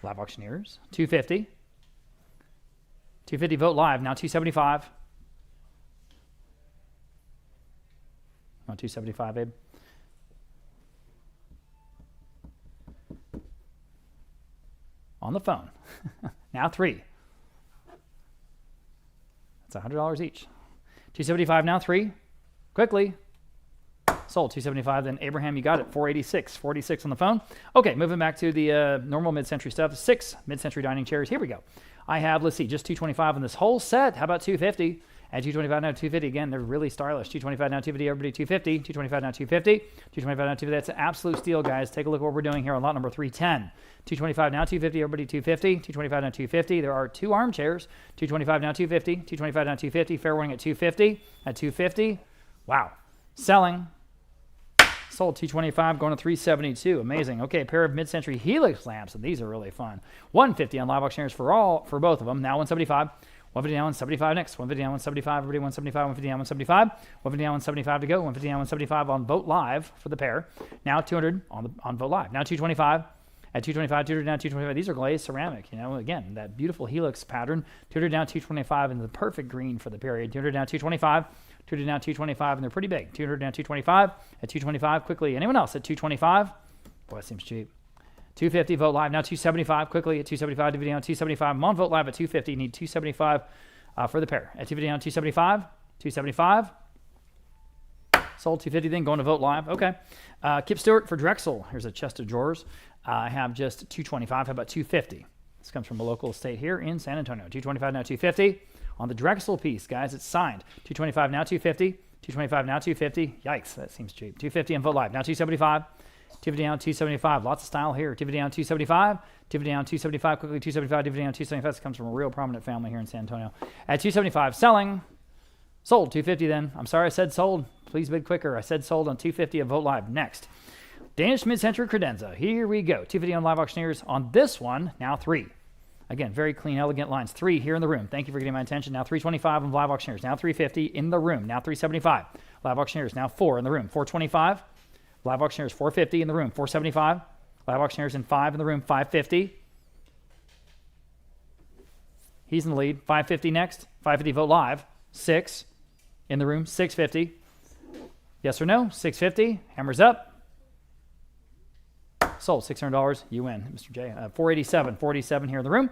Live Auctioneers. 250. 250 Vote Live now, 275. On 275, babe. On the phone. Now 3. That's $100 each. 275 now, 3. Quickly. Sold 275. Then Abraham, you got it. 486. 46 on the phone. Okay, moving back to the normal mid-century stuff. 6 mid-century dining chairs. Here we go. I have, let's see, just 225 on this whole set. How about 250? At 225 now, 250. Again, they're really stylish. 225 now, 250. Everybody 250. 225 now, 250. 225 now, 250. That's an absolute steal, guys. Take a look at what we're doing here on lot number 310. 225 now, 250. Everybody 250. 225 now, 250. There are 2 armchairs. 225 now, 250. 225 now, 250. Fair warning at 250. At 250. Wow. Selling. Sold 225, going to 372. Amazing. Okay, a pair of mid-century Helix lamps, and these are really fun. 150 on Live Auctioneers for both of them. Now 175. 150 now, 175 next. 150 now, 175. Everybody 175. 150 now, 175. 150 now, 175 to go. 150 now, 175 on Vote Live for the pair. Now 200 on Vote Live. Now 225. At 225, 200 now, 225. These are glazed ceramic. You know, again, that beautiful Helix pattern. 200 now, 225 in the perfect green for the period. 200 now, 225. 200 now, 225, and they're pretty big. 200 now, 225. At 225, quickly. Anyone else at 225? Boy, that seems cheap. 250, Vote Live. Now 275, quickly. At 275, DVD on 275. I'm on Vote Live at 250. Need 275 for the pair. At 250 on 275. 275. Sold 250 then, going to Vote Live. Okay. Kip Stewart for Drexel. Here's a chest of drawers. I have just 225. How about 250? This comes from a local estate here in San Antonio. 225 now, 250. On the Drexel piece, guys, it's signed. 225 now, 250. 225 now, 250. Yikes, that seems cheap. 250 on Vote Live. Now 275. 250 down, 275. Lots of style here. 250 down, 275. 250 down, 275. Quickly, 275. 250 down, 275. This comes from a real prominent family here in San Antonio. At 275, selling. Sold. 250 then. I'm sorry I said sold. Please bid quicker. I said sold on 250 of Vote Live. Next. Danish mid-century credenza. Here we go. 250 on live auctioneers. On this one, now 3. Again, very clean, elegant lines. 3 here in the room. Thank you for getting my attention. Now 325 on live auctioneers. Now 350 in the room. Now 375. Live auctioneers. Now 4 in the room. 425. Live auctioneers. 450 in the room. 475. Live auctioneers in 5 in the room. 550. He's in the lead. 550 next. 550 vote live. 6 in the room. 650. Yes or no? 650. Hammers up. Sold. $600. You win, Mr. J. 487. 487 here in the room.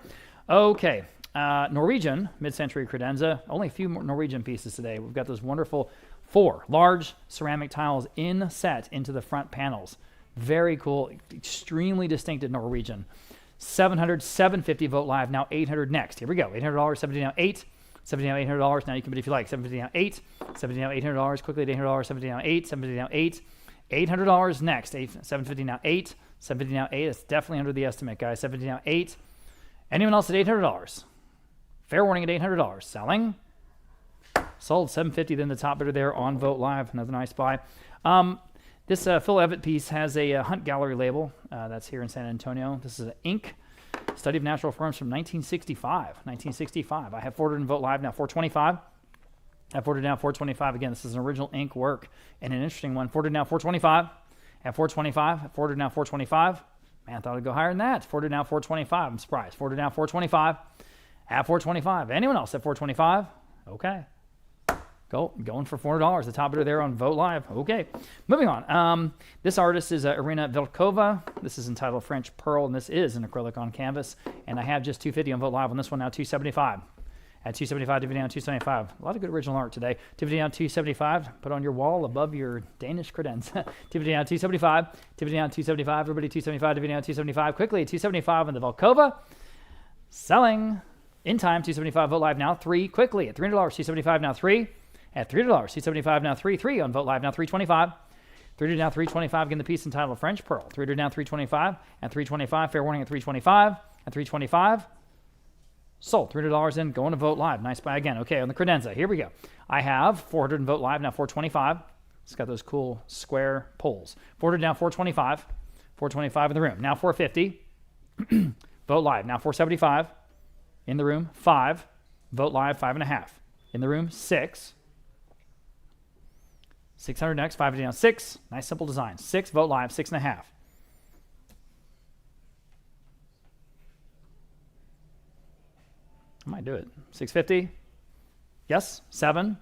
Okay. Norwegian mid-century credenza. Only a few more Norwegian pieces today. We've got those wonderful 4 large ceramic tiles inset into the front panels. Very cool. Extremely distinctive Norwegian. 700, 750 vote live. Now 800 next. Here we go. $800. 70 now 8. 70 now $800. Now you can bid if you like. 750 now 8. 70 now $800. Quickly at $800. 70 now 8. 70 now 8. $800 next. 750 now 8. 750 now 8. It's definitely under the estimate, guys. 750 now 8. Anyone else at $800? Fair warning at $800. Selling. Sold. 750. Then the top bidder there on Vote Live. Another nice buy. This Phil Evett piece has a Hunt Gallery label. That's here in San Antonio. This is an ink study of natural forms from 1965. 1965. I have forwarded in Vote Live now 425. I've forwarded now 425. Again, this is an original ink work and an interesting one. Forwarded now 425. At 425. Forwarded now 425. Man, I thought I'd go higher than that. Forwarded now 425. I'm surprised. Forwarded now 425. At 425. Anyone else at 425? Okay. Going for $400. The top bidder there on Vote Live. Okay. Moving on. This artist is Irina Velkova. This is entitled French Pearl, and this is an acrylic on canvas. And I have just 250 on Vote Live on this one now, 275. At 275, dividend down 275. A lot of good original art today. Dividend down 275. Put on your wall above your Danish credenza. Dividend down 275. Dividend down 275. Everybody 275. Dividend down 275. Quickly 275 on the Volkova. Selling. In time 275. Vote Live now 3. Quickly at $300. 275 now 3. At $300. 275 now 3. 3 on Vote Live now 325. 300 now 325. Again, the piece entitled French Pearl. 300 now 325. At 325. Fair warning at 325. At 325. Sold. $300 in, going to Vote Live. Nice buy again. Okay, on the credenza, here we go. I have 400 in Vote Live, now 425. It's got those cool square poles. 400 now 425. 425 in the room. Now 450. Vote Live, now 475. In the room, 5. Vote Live, 5.5. In the room, 6. 600 next, 550 now 6. Nice simple design. 6, Vote Live, 6.5. I might do it. 650. Yes. 7.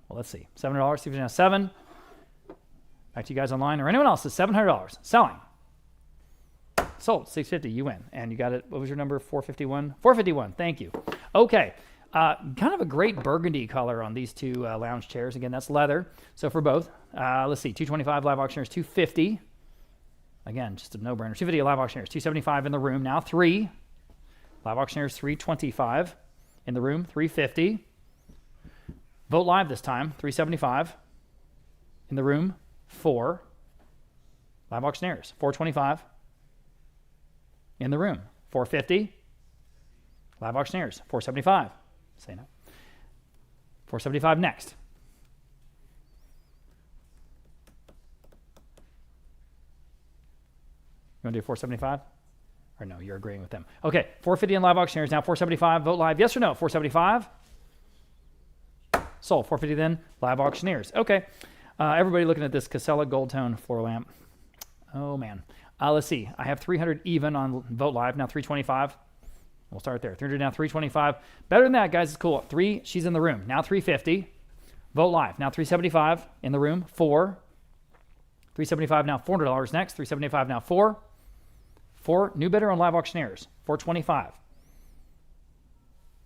Well, let's see. $700. See if now 7. Back to you guys online or anyone else. It's $700. Selling. Sold. 650. You win. And you got it. What was your number? 451. 451. Thank you. Okay. Kind of a great burgundy color on these two lounge chairs. Again, that's leather. So for both, let's see. 225 live auctioneers. 250. Again, just a no-brainer. 250 live auctioneers. 275 in the room. Now 3. Live auctioneers 325 in the room, 350. Vote Live this time, 375 in the room, 4. Live auctioneers 425 in the room, 450. Live auctioneers 475. Say no. 475 next. You want to do 475? Or no, you're agreeing with them. Okay, 450 in live auctioneers. Now 475. Vote Live. Yes or no? 475. Sold. 450 then. Live auctioneers. Okay. Everybody looking at this Casella Gold Tone floor lamp. Oh, man. Let's see. I have 300 even on Vote Live. Now 325. We'll start there. 300 now 325. Better than that, guys. It's cool. 3. She's in the room. Now 350. Vote Live. Now 375 in the room. 4. 375 now $400 next. 375 now 4. 4, new bidder on live auctioneers, 425.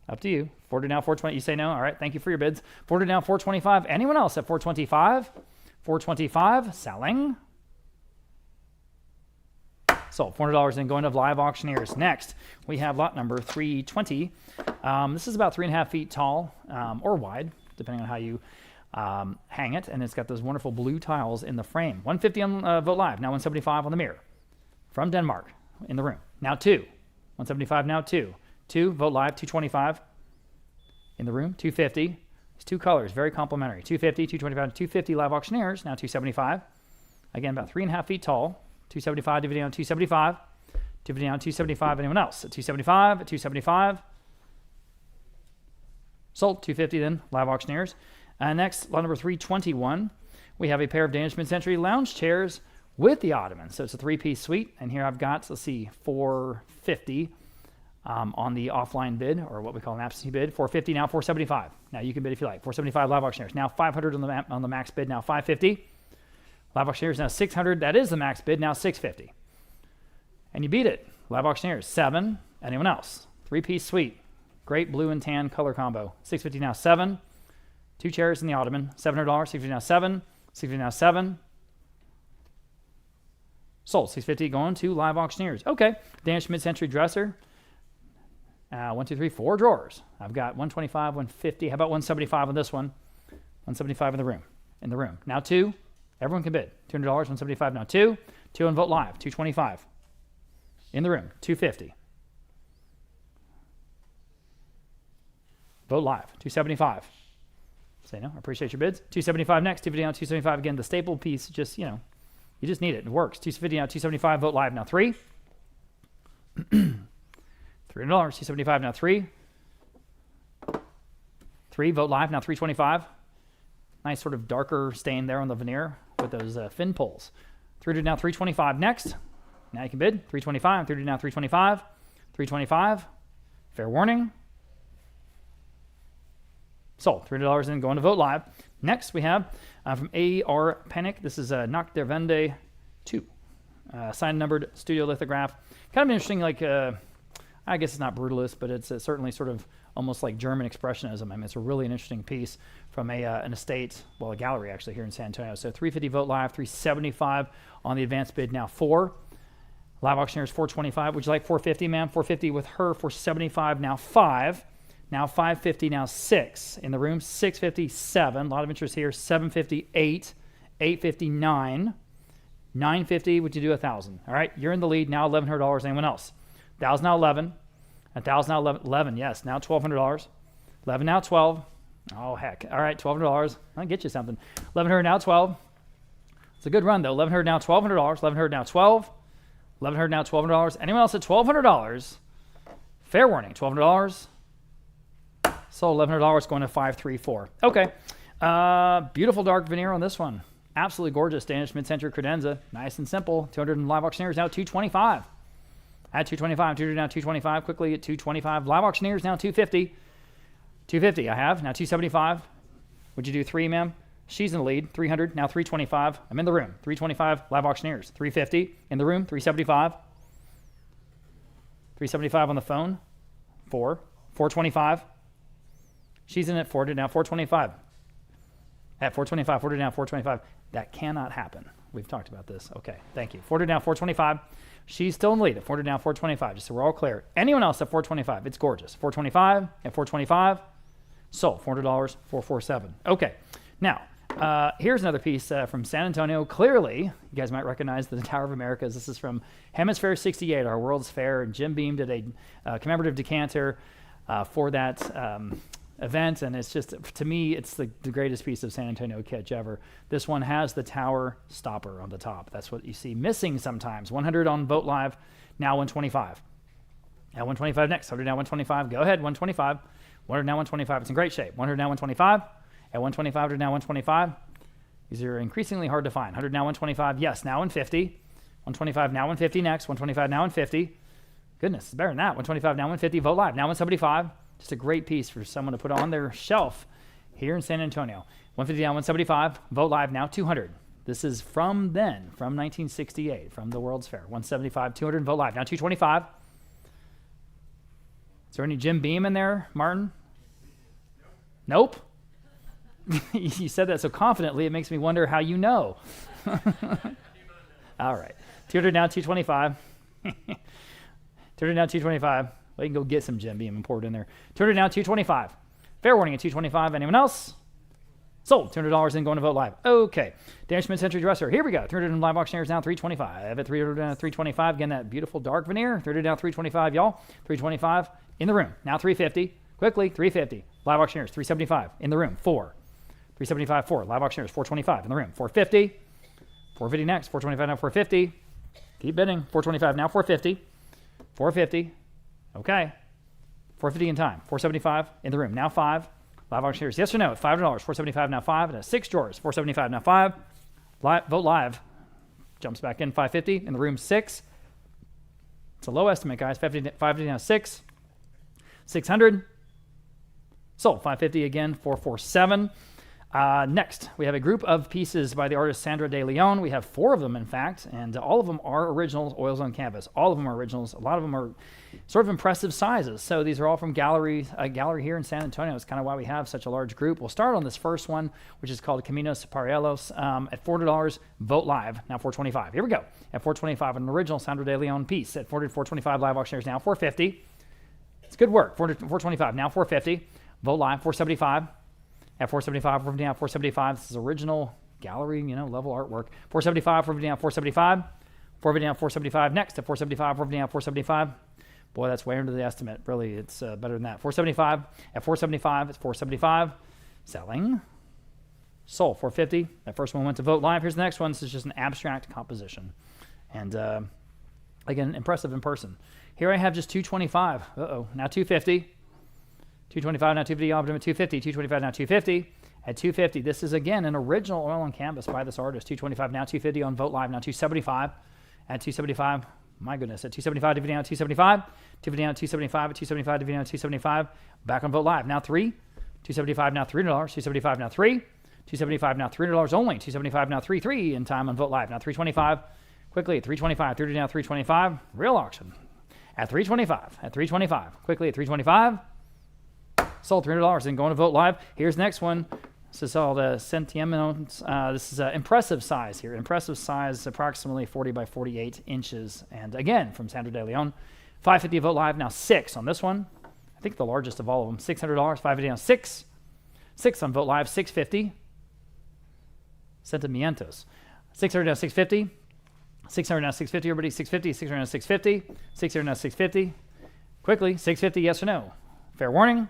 Up to you. 4 now 420. You say no? All right. Thank you for your bids. 4 now 425. Anyone else at 425? 425. Selling. Sold. $400 in going to live auctioneers. Next, we have lot number 320. This is about 3.5 feet tall or wide, depending on how you hang it. And it's got those wonderful blue tiles in the frame. 150 on Vote Live. Now 175 on the mirror. From Denmark. In the room. Now 2. 175 now 2. 2. Vote Live. 225. In the room. 250. It's 2 colors. Very complimentary. 250, 225, 250 live auctioneers. Now 275. Again, about 3.5 feet tall. 275, DVD on 275. DVD on 275. Anyone else? At 275, at 275. Sold. 250 then, live auctioneers. Next, lot number 321. We have a pair of Danish mid-century lounge chairs with the ottoman. So it's a 3-piece suite. And here I've got, let's see, 450 on the offline bid, or what we call an absentee bid. 450, now 475. Now you can bid if you like. 475 live auctioneers. Now 500 on the max bid, now 550. Live auctioneers, now 600. That is the max bid, now 650. And you beat it. Live auctioneers, 7. Anyone else? 3-piece suite. Great blue and tan color combo. 650 now 7. 2 chairs in the ottoman. $700. 650 now 7. 650 now 7. Sold. 650 going to live auctioneers. Okay. Danish mid-century dresser. 1, 2, 3, 4 drawers. I've got 125, 150. How about 175 on this one? 175 in the room. In the room. Now 2. Everyone can bid. $200. 175 now 2. 2 on Vote Live. 225. In the room. 250. Vote Live. 275. Say no. I appreciate your bids. 275 next. 250 now 275 again. The staple piece. Just you just need it. It works. 250 now 275. Vote Live now 3. $300. 275 now 3. 3. Vote Live now 325. Nice sort of darker stain there on the veneer with those fin pulls. 300 now 325 next. Now you can bid. 325. 300 now 325. 325. Fair warning. Sold. $300 in going to Vote Live. Next we have from A.R. Panic. This is Nacht der Wende 2. Signed numbered studio lithograph. Kind of interesting, like, I guess it's not brutalist, but it's certainly sort of almost like German expressionism. I mean, it's a really an interesting piece from an estate, well, a gallery actually here in San Antonio. So 350 Vote Live, 375 on the advanced bid, now 4. Live auctioneers 425. Would you like 450, ma'am? 450 with her, 475, now 5. Now 550, now 6. In the room, 650, 7. A lot of interest here. 750, 8. 850, 9. 950, would you do 1,000? All right, you're in the lead. Now $1,100. Anyone else? 1,000 now 11. 1,000 now 11. 11, yes. Now $1,200. 11 now 12. Oh, heck. All right, $1,200. I'll get you something. 1,100 now 12. It's a good run, though. 1,100 now $1,200. 1,100 now 12. 1,100 now $1,200. Anyone else at $1,200? Fair warning. $1,200. So $1,100 going to 534. Okay. Beautiful dark veneer on this one. Absolutely gorgeous Danish mid-century credenza. Nice and simple. 200 in live auctioneers now 225. At 225. 200 now 225. Quickly at 225. Live auctioneers now 250. 250 I have. Now 275. Would you do 3, ma'am? She's in the lead. 300. Now 325. I'm in the room. 325. Live auctioneers. 350. In the room. 375. 375 on the phone. 4. 425. She's in at 400 now 425. At 425, 400 now 425. That cannot happen. We've talked about this. Okay, thank you. 400 now 425. She's still in the lead at 400 now 425. Just so we're all clear. Anyone else at 425? It's gorgeous. 425 at 425. Sold. $400, 447. Okay, now here's another piece from San Antonio. Clearly, you guys might recognize the Tower of Americas. This is from Hemisphere 68, our World's Fair. Jim Beam did a commemorative decanter for that event, and it's just, to me, it's the greatest piece of San Antonio kitsch ever. This one has the tower stopper on the top. That's what you see missing sometimes. 100 on Vote Live, now 125. Now 125 next. 100 now 125. Go ahead, 125. 100 now 125. It's in great shape. 100 now 125. At 125, 100 now 125. These are increasingly hard to find. 100 now 125. Yes, now 150. 125 now 150 next. 125 now 150. Goodness, it's better than that. 125 now 150. Vote Live now 175. Just a great piece for someone to put on their shelf here in San Antonio. 150 now 175. Vote Live now 200. This is from then, from 1968, from the World's Fair. 175, 200. Vote Live now 225. Is there any Jim Beam in there, Martin? Nope. You said that so confidently, it makes me wonder how you know. All right. 200 now 225. 200 now 225. Well, you can go get some Jim Beam and pour it in there. 200 now 225. Fair warning at 225. Anyone else? Sold. $200 in going to Vote Live. Okay. Danish mid-century dresser. Here we go. 300 in live auctioneers now 325. At 300 325. Again, that beautiful dark veneer. 300 now 325, y'all. 325 in the room. Now 350. Quickly, 350. Live auctioneers 375 in the room. 4. 375, 4. Live auctioneers 425 in the room. 450. 450 next. 425 now. 450. Keep bidding. 425 now. 450. 450. Okay. 450 in time. 475 in the room. Now 5. Live auctioneers. Yes or no? $5. 475 now 5. And 6 drawers. 475 now 5. Vote live. Jumps back in. 550 in the room. 6. It's a low estimate, guys. 550 now 6. 600. Sold. 550 again. 447. Next, we have a group of pieces by the artist Sandra De Leon. We have 4 of them, in fact, and all of them are originals, oils on canvas. All of them are originals. A lot of them are sort of impressive sizes. So these are all from gallery here in San Antonio. It's kind of why we have such a large group. We'll start on this first one, which is called Caminos Paralelos at $40. Vote live. Now $425. Here we go. At $425, an original Sandra De Leon piece. At $425, live auctioneers now $450. It's good work. $425 now $450. Vote live $475. At $475, 450 now, $475. This is original gallery, level artwork. $475, 450 now, $475. 450 now, $475. Next at $475, 450 now, $475. Boy, that's way under the estimate. Really, it's better than that. $475. At $475, it's $475. Selling. Sold. $450. That first one went to Vote Live. Here's the next one. This is just an abstract composition. And again, impressive in person. Here I have just $225. Now $250. $225 now $250, optimum $250, $225 now $250. At $250, this is again an original oil on canvas by this artist. $225 now $250 on Vote Live, now $275. At $275, my goodness, at $275, $250 now $275. $250 now $275, at $275, $250 now $275. Back on Vote Live, now $3. $275 now $3. $275 now $3. $275 now $3 only. $275 now $3 in time on Vote Live. Now $325. Quickly at $325. $30 now $325. Real auction. At $325. At $325. Quickly at $325. Sold $300. Then going to Vote Live. Here's the next one. This is called Sentimentos. This is impressive size here. Impressive size, approximately 40 by 48 inches. And again, from Sandra De Leon. $550 Vote Live. Now 6 on this one. I think the largest of all of them. $600. $550 now 6. 6 on Vote Live. $650. Sentimientos. $600 now $650. $600 now $650. Everybody $650. $600 now $650. $600 now $650. Quickly $650. Yes or no? Fair warning.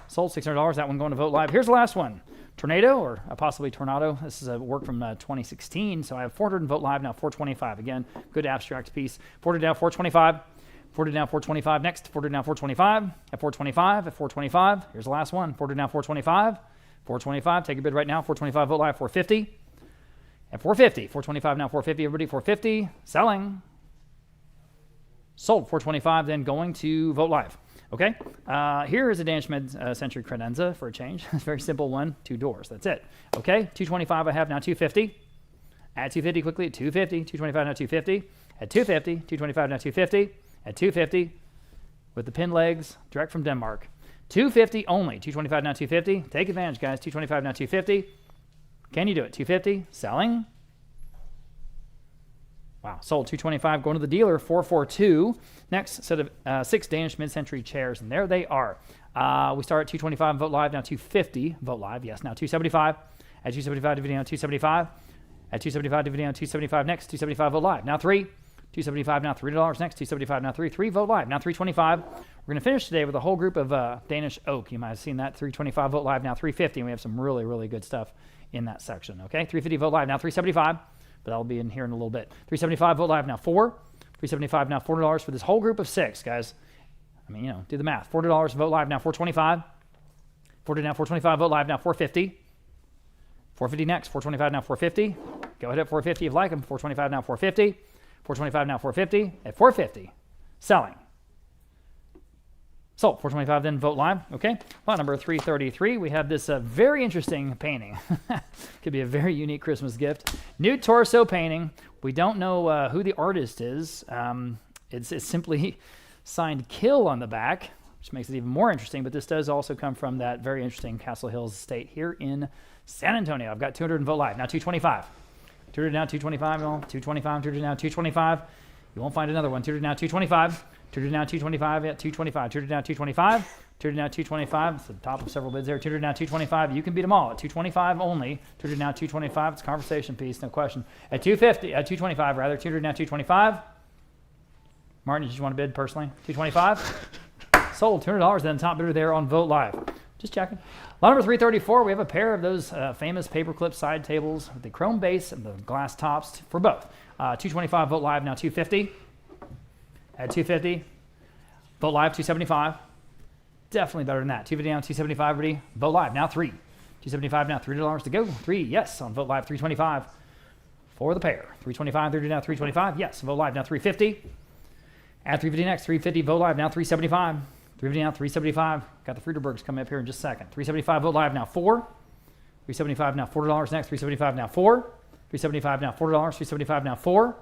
Sold $600. That one going to Vote Live. Here's the last one. Tornado or possibly Tornado. This is a work from 2016. So I have 400 in Vote Live now. $425. Again, good abstract piece. 400 now $425. 400 now $425. Next 400 now $425. At $425. At $425. Here's the last one. 400 now $425. $425. Take a bid right now. $425 Vote Live. $450. At $450. $425 now $450. Everybody $450. Selling. Sold $425. Then going to Vote Live. Okay, here is a Danish mid-century credenza for a change. It's a very simple one, 2 doors. That's it. Okay, $225 I have now $250. At $250 quickly at $250. $225 now $250. At $250. $225 now $250. At $250 with the pin legs direct from Denmark. $250 only. $225 now $250. Take advantage, guys. $225 now $250. Can you do it? $250. Selling. Wow, sold $225, going to the dealer, $442. Next set of 6 Danish mid-century chairs, and there they are. We start at $225, Vote Live, now $250. Vote Live, yes, now $275. At $275, dividing on $275. At $275, dividing on $275. Next, $275, Vote Live, now $3. $275, now $3. Next, $275, now $3. $3, Vote Live, now $325. We're going to finish today with a whole group of Danish oak. You might have seen that. $325, Vote Live, now $350. And we have some really, really good stuff in that section. Okay, $350, Vote Live, now $375. But that'll be in here in a little bit. $375 Vote Live now $4. $375 now $4 for this whole group of 6, guys. I mean, do the math. $40 Vote Live now $425. $40 now $425 Vote Live now $450. $450 next. $425 now $450. Go ahead at $450 if you like them. $425 now $450. $425 now $450. At $450. Selling. Sold. $425 then Vote Live. Okay. Lot number 333. We have this very interesting painting. Could be a very unique Christmas gift. Nude torso painting. We don't know who the artist is. It's simply signed Kill on the back, which makes it even more interesting. But this does also come from that very interesting Castle Hills estate here in San Antonio. I've got 200 in Vote Live. Now $225. 200 now $225. $225. 200 now $225. You won't find another one. 200 now $225. 200 now $225 at $225. 200 now $225. 200 now $225. It's the top of several bids there. 200 now $225. You can beat them all at $225 only. 200 now $225. It's a conversation piece, no question. At $250, at $225 rather. 200 now $225. Martin, did you want to bid personally? $225. Sold $200. Then top bidder there on Vote Live. Just checking. Lot number 334, we have a pair of those famous paperclip side tables with the chrome base and the glass tops for both. 225 Vogt Live, now 250. At 250. Vogt Live, 275. Definitely better than that. 250 down, 275 ready. Vogt Live, now 3. 275 now, $3 to go. 3, yes, on Vogt Live, 325 for the pair. 325, 30 now, 325, yes. Vogt Live, now 350. At 350 next, 350, Vogt Live, now 375. 350 now, 375. Got the Friedebergs coming up here in just a second. 375 Vogt Live, now 4. 375 now, $4 next. 375 now, 4. 375 now, $4. 375 now, 4.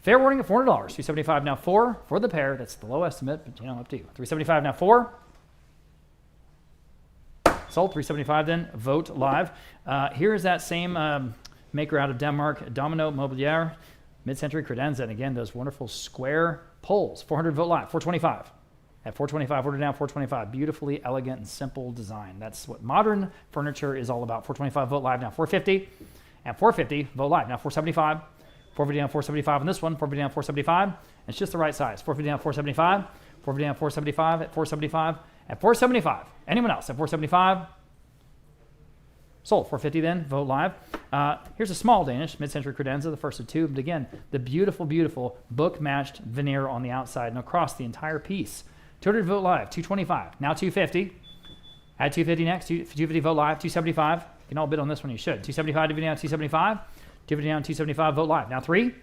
Fair warning of $400. 375 now, 4 for the pair. That's the low estimate, but up to you. 375 now, 4. Sold. 375 then. Vogt Live. Here is that same maker out of Denmark, Domino Mobilier, mid-century credenza. And again, those wonderful square poles. 400 Vogt Live. 425. At 425, order down 425. Beautifully elegant and simple design. That's what modern furniture is all about. 425 Vogt Live, now 450. At 450, Vogt Live, now 475. 450 down 475 on this one. 450 down 475. It's just the right size. 450 down 475. 450 down 475 at 475. At 475. Anyone else at 475? Sold. 450 then. Vogt Live. Here's a small Danish mid-century credenza, the first of two. But again, the beautiful, beautiful book-matched veneer on the outside and across the entire piece. 200 Vogt Live, 225. Now 250. Add 250 next. 250 Vogt Live, 275. You can all bid on this one. You should. 275 to down 275. 250 down 275 Vogt Live. Now 3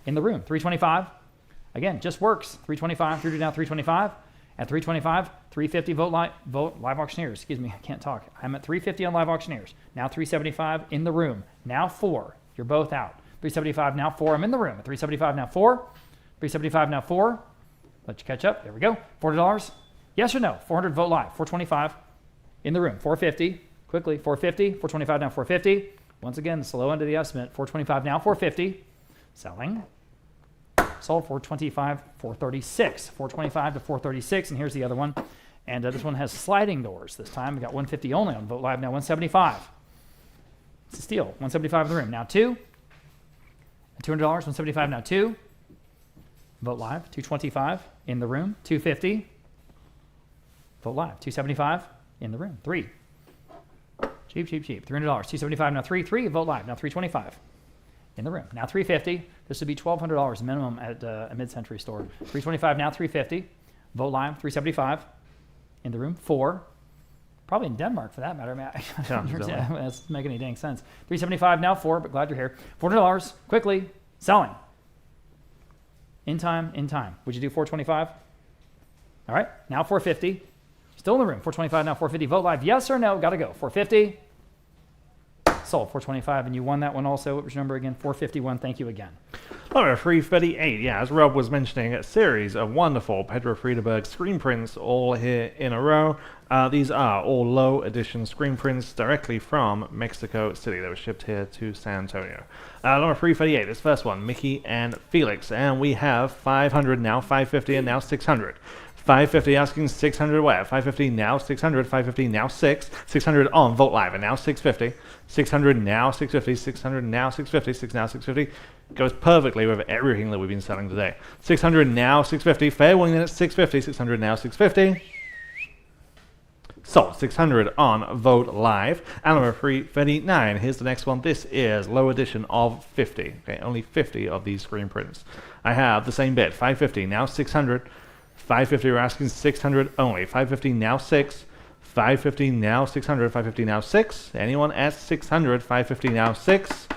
in the room. 325. Again, just works. 325. 3 down 325. At 325, 350 Vogt Live Auctioneers. Excuse me, I can't talk. I'm at 350 on Live Auctioneers. Now 375 in the room. Now 4. You're both out. 375 now 4. I'm in the room. At 375 now 4. 375 now 4. Let you catch up. There we go. $4. Yes or no? 400 Vogt Live. 425 in the room. 450. Quickly. 450. 425 now 450. Once again, the low end of the estimate. 425 now 450. Selling. Sold. 425, 436. 425 to 436. And here's the other one. And this one has sliding doors this time. We got 150 only on Vogt Live. Now 175. It's a steal. 175 in the room. Now 2. At $200. 175 now 2. Vogt Live. 225 in the room. 250. Vogt Live. 275 in the room. 3. Cheap, cheap, cheap. $300. 275 now 3. 3. Vogt Live. Now 325 in the room. Now 350. This would be $1,200 minimum at a mid-century store. 325 now 350. Vogt Live. 375 in the room. 4. Probably in Denmark for that matter. I mean, that doesn't make any dang sense. 375 now 4, but glad you're here. $400 quickly selling. In time, in time. Would you do 425? All right, now 450. Still in the room. 425 now 450. Vogt Live, yes or no? Got to go. 450. Sold. 425, and you won that one also. What was your number again? 451. Thank you again. All right, 338. Yeah, as Rob was mentioning, a series of wonderful Pedro Friedeberg screen prints all here in a row. These are all low edition screen prints directly from Mexico City. They were shipped here to San Antonio. Number 338, this first one, Mickey and Felix. And we have 500 now, 550, and now 600. 550 asking 600 where? 550 now 600, 550 now 6, 600 on Vogt Live, and now 650, 600 now 650, 600 now 650, 6 now 650. Goes perfectly with everything that we've been selling today. 600 now 650, fair wing at 650, 600 now 650. Sold. 600 on Vogt Live. And number 339, here's the next one. This is low edition of 50. Okay, only 50 of these screen prints. I have the same bid, 550 now 600. 550, we're asking 600 only. 550 now 6. 550 now 600. 550 now 6. Anyone at 600? 550 now 6.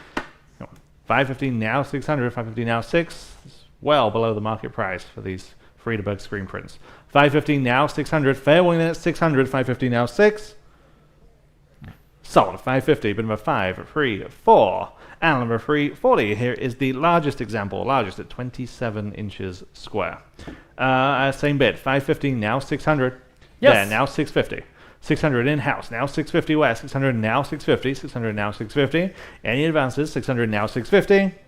550 now 600. 550 now 6. It's well below the market price for these Friedeberg screen prints. 550 now 600. Fair wing at 600. 550 now 6. Sold. 550, but number 5, 3, 4. And number 340, here is the largest example, largest at 27 inches square. Same bid, 550, now 600. Yes. There, now 650. 600 in-house, now 650 west. 600 now 650. 600 now 650. Any advances, 600 now 650.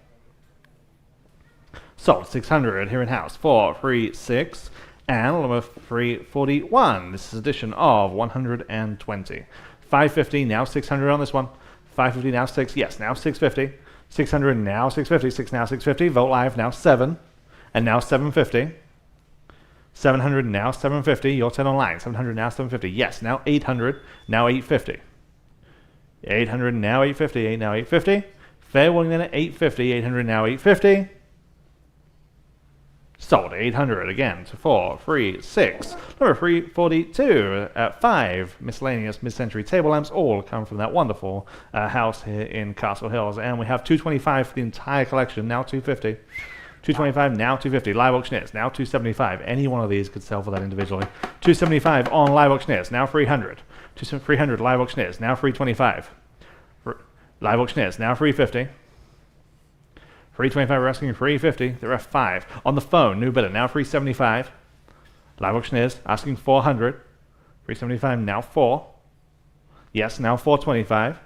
Sold, 600 here in-house, 436. And number 341, this is edition of 120. 550, now 600 on this one. 550 now 6, yes, now 650. 600 now 650, 6 now 650. Vogt Live now 7, and now 750. 700, now 750. Your turn online. 700, now 750. Yes, now 800, now 850. 800, now 850. 8 now 850. Fair warning then at 850. 800, now 850. Sold 800 again to 4, 3, 6. Number 342 at 5. Miscellaneous mid-century table lamps all come from that wonderful house here in Castle Hills. And we have 225 for the entire collection, now 250. 225, now 250. Live auctioneers, now 275. Any one of these could sell for that individually. 275 on live auctioneers, now 300. 300 live auctioneers, now 325. Live auctioneers, now 350. 325, we're asking 350. They're at 5. On the phone, new bidder, now 375. Live auctioneers, asking 400. 375, now 4. Yes, now 425.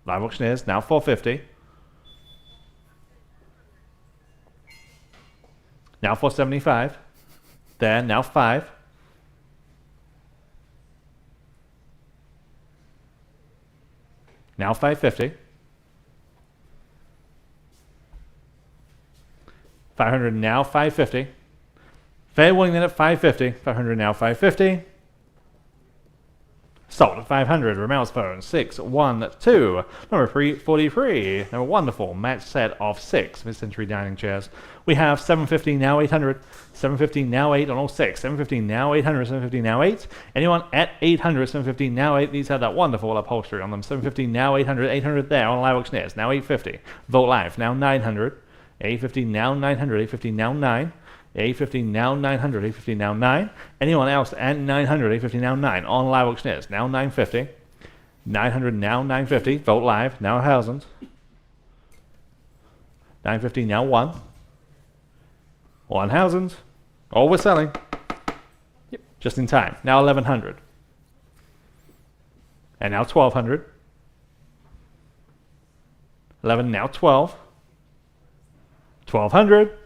Live auctioneers, now 450. Now 475. There, now 5. Now 550. 500, now 550. Fair warning then at 550. 500, now 550. Sold at 500. Ramel's phone, 612. Number 343. Now a wonderful match set of 6 mid-century dining chairs. We have 750, now 800. 750, now 8 on all 6. 750, now 800. 750, now 8. Anyone at 800, 750, now 8. These have that wonderful upholstery on them. 750, now 800. 800 there on live auctioneers. Now 850. Vote live, now 900. 850, now 900. 850, now 9. 850, now 900. 850, now 9. Anyone else at 900? 850, now 9. On live auctioneers, now 950. 900, now 950. Vote live, now 1,000. 950, now 1. 1,000. All we're selling. Yep. Just in time. Now 1,100. And now 1,200. 11, now 12. 1,200.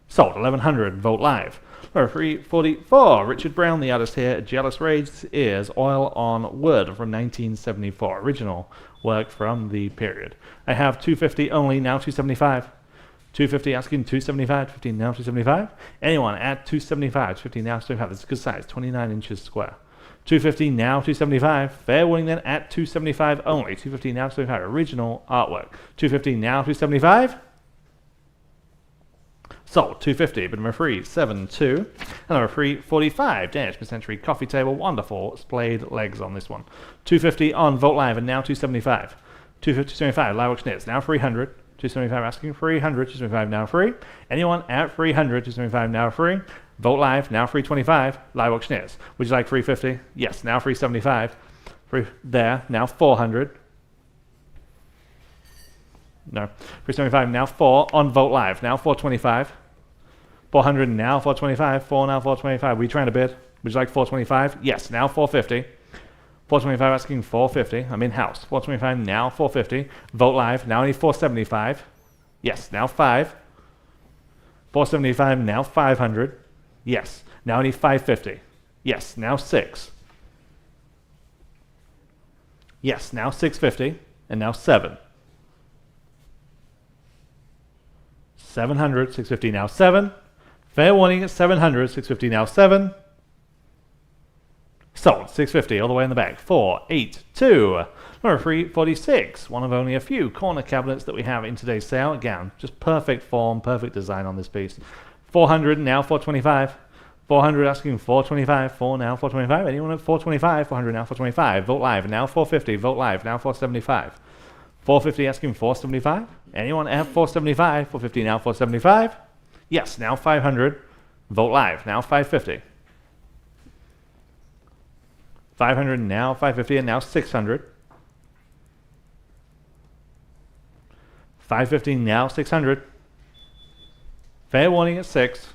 Sold 1,100. Vote live. Number 344. Richard Brown, the artist here. Jealous Rage is oil on wood from 1974. Original work from the period. I have 250 only, now 275. 250 asking 275. 250 now 275. Anyone at 275. 250 now 275. This is a good size. 29 inches square. 250 now 275. Fair warning then at 275 only. 250 now 275. Original artwork. 250 now 275. Sold 250, but number 372. And number 345. Danish mid-century coffee table. Wonderful splayed legs on this one. 250 on Vote Live and now 275. 250, 275. Live auctioneers now 300. 275 asking 300. 275 now free. Anyone at 300. 275 now free. Vote Live, now 325. Live auctioneers. Would you like 350? Yes, now 375. There, now 400. No. 375, now 4. On Vote Live, now 425. 400, now 425. 4, now 425. Were you trying to bid? Would you like 425? Yes, now 450. 425 asking 450. I'm in-house. 425, now 450. Vote Live, now only 475. Yes, now 5. 475, now 500. Yes, now only 550. Yes, now 6. Yes, now 650. And now 7. 700, 650, now 7. Fair warning at 700, 650, now 7. Sold, 650, all the way in the back. 482. Number 346. One of only a few corner cabinets that we have in today's sale. Again, just perfect form, perfect design on this piece. 400, now 425. 400 asking 425. 4 now 425. Anyone at 425? 400 now 425. Vote Live, now 450. Vote Live, now 475. 450 asking 475. Anyone at 475? 450 now 475. Yes, now 500. Vote Live, now 550. 500 now 550 and now 600. 550 now 600. Fair warning at 6.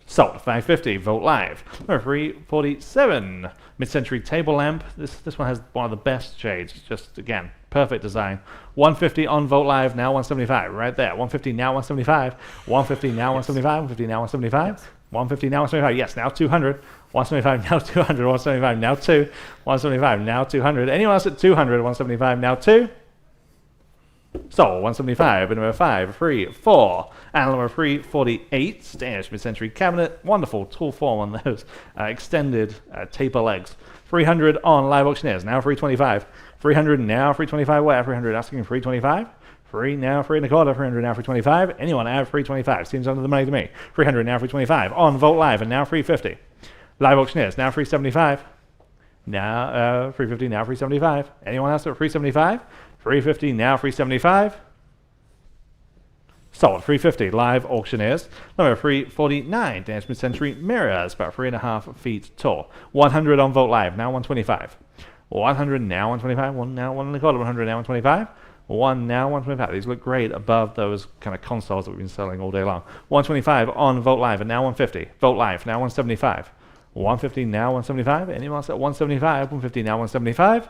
Sold 550. Vote Live. Number 347. Mid-century table lamp. This one has one of the best shades. Just again, perfect design. 150 on Vote Live. Now 175. Right there. 150 now 175. 150 now 175. 150 now 175. 150 now 175. Yes. Now 200. 175 now 200. 175 now 2. 175 now 200. Anyone else at 200? 175 now 2. Sold. 175. Bid number 5, 3, 4. And number 348. Danish mid-century cabinet. Wonderful tool form on those extended taper legs. 300 on live auctioneers. Now 325. 300 now 325. Where? 300 asking 325. 3 now 3 and a quarter. 300 now 325. Anyone at 325? Seems under the money to me. 300 now 325 on Vogt Live and now 350. Live auctioneers now 375. Now 350 now 375. Anyone else at 375? 350 now 375. Sold. 350 live auctioneers. Number 349 Danish mid-century mirrors, about 3.5 feet tall. 100 on Vogt Live. Now 125. 100 now 125. 1 now 1 and a quarter. 100 now 125. 1 now 125. These look great above those kind of consoles that we've been selling all day long. 125 on Vogt Live and now 150. Vogt Live now 175. 150 now 175. Anyone else at 175? 150 now 175.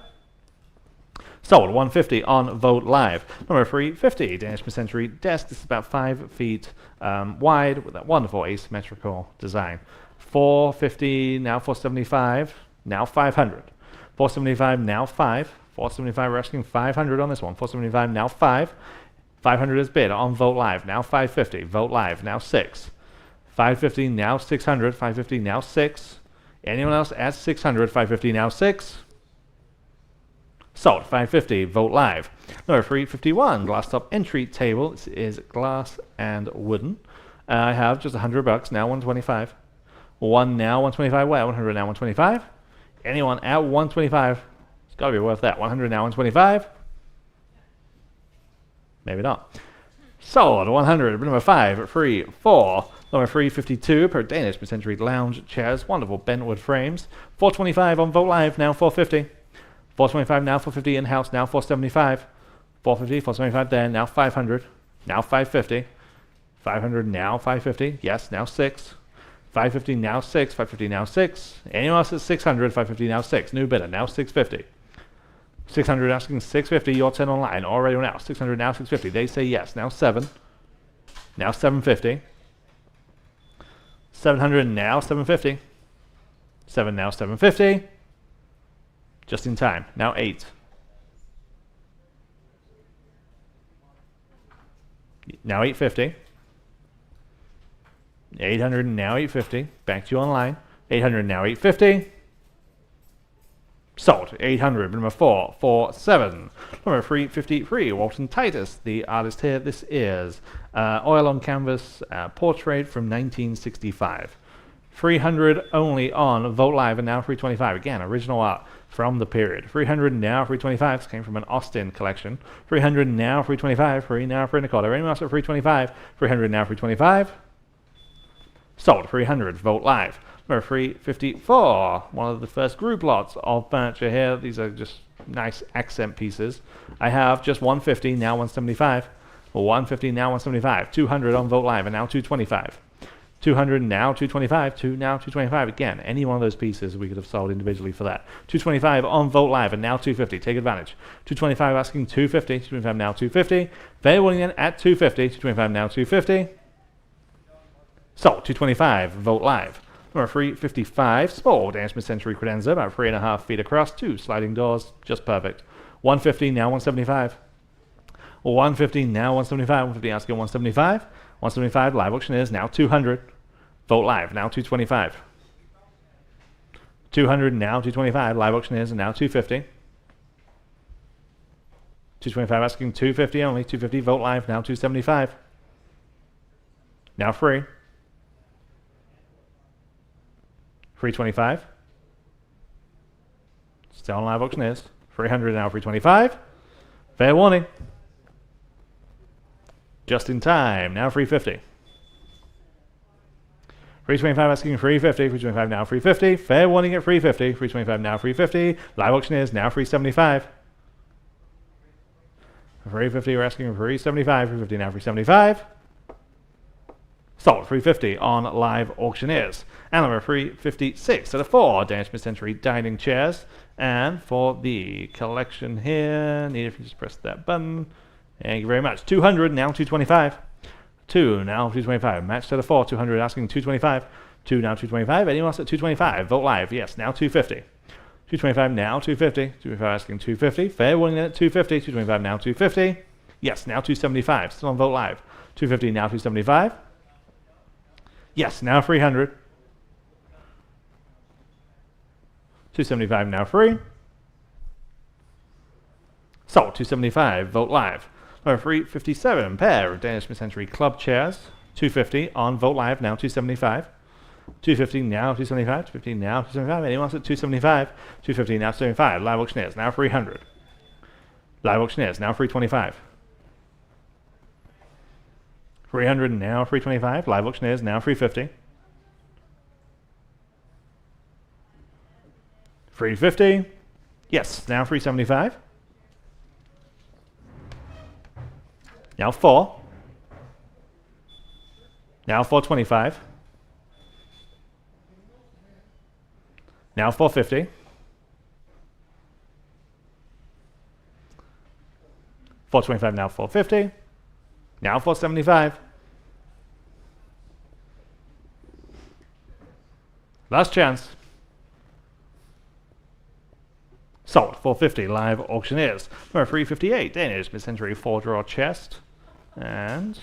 Sold. 150 on Vogt Live. Number 350 Danish mid-century desk. This is about 5 feet wide with that wonderful asymmetrical design. 450 now 475. Now 500. 475 now 5. 475 we're asking 500 on this one. 475 now 5. 500 is bid on Vogt Live. Now 550. Vogt Live now 6. 550 now 600. 550 now 6. Anyone else at 600? 550 now 6. Sold. 550 Vogt Live. Number 351 glass top entry table. This is glass and wooden. I have just $100. Now 125. 1 now 125. Where? 100 now 125. Anyone at 125? It's got to be worth that. 100 now 125. Maybe not. Sold. 100. Number 5, 3, 4. Number 352 per Danish mid-century lounge chairs. Wonderful bentwood frames. 425 on Vogt Live. Now 450. 425 now 450 in-house. Now 475. 450. 475 there. Now 500. Now 550. 500 now 550. Yes. Now 6. 550 now 6. 550 now 6. Anyone else at 600? 550 now 6. New bidder. Now 650. 600 asking 650. Your 10 online. Already now. 600 now 650. They say yes. Now 7. Now 750. 700 now 750. 7 now 750. Just in time. Now 8. Now 850. 800 now 850. Back to you online. 800 now 850. Sold. 800. Number 447. Number 353. Walton Titus, the artist here. This is oil on canvas portrait from 1965. 300 only on Vogt Live and now 325. Again, original art from the period. 300 now 325. This came from an Austin collection. 300 now 325. 3 now 3 and a quarter. Anyone else at 325? 300 now 325. Sold. 300 Vogt Live. Number 354. One of the first group lots of furniture here. These are just nice accent pieces. I have just 150 now 175. 150 now 175. 200 on Vogt Live and now 225. 200 now 225. 2 now 225. Again, any one of those pieces we could have sold individually for that. 225 on Vogt Live and now 250. Take advantage. 225 asking 250. 225 now 250. Fair warning then at 250. 225 now 250. Sold. 225 Vogt Live. Number 355 small Danish mid-century credenza, about 3.5 feet across. 2 sliding doors, just perfect. 150 now 175. 150 now 175. 150 asking 175. 175 live auctioneers now 200. Vogt Live now 225. 200 now 225 live auctioneers and now 250. 225 asking 250 only. 250 Vogt Live now 275. Now free. 325. Still on live auctioneers. 300 now 325. Fair warning. Just in time. Now 350. 325 asking 350. 325 now 350. Fair warning at 350. 325 now 350. Live auctioneers now 375. 350 we're asking 375. 350 now 375. Sold. 350 on live auctioneers. And number 356 to the 4 Danish mid-century dining chairs. And for the collection here, need if you just press that button. Thank you very much. 200 now 225. 2 now 225. Match to the 4. 200 asking 225. 2 now 225. Anyone else at 225? Vogt Live. Yes. Now 250. 225 now 250. 225 asking 250. Fair warning at 250. 225 now 250. Yes, now 275. Still on Vote Live. 250, now 275. Yes, now 300. 275, now free. Sold. 275. Vote Live. Number 357. Pair of Danish mid-century club chairs. 250 on Vote Live. Now 275. 250 now 275. 250 now 275. Anyone else at 275? 250 now 275. Live auctioneers now 300. Live auctioneers now 325. 300 now 325. Live auctioneers now 350. 350. Yes, now 375. Now 4. Now 425. Now 450. 425, now 450. Now 475. Last chance. Sold. 450. Live auctioneers. Number 358. Danish mid-century 4-drawer chest. And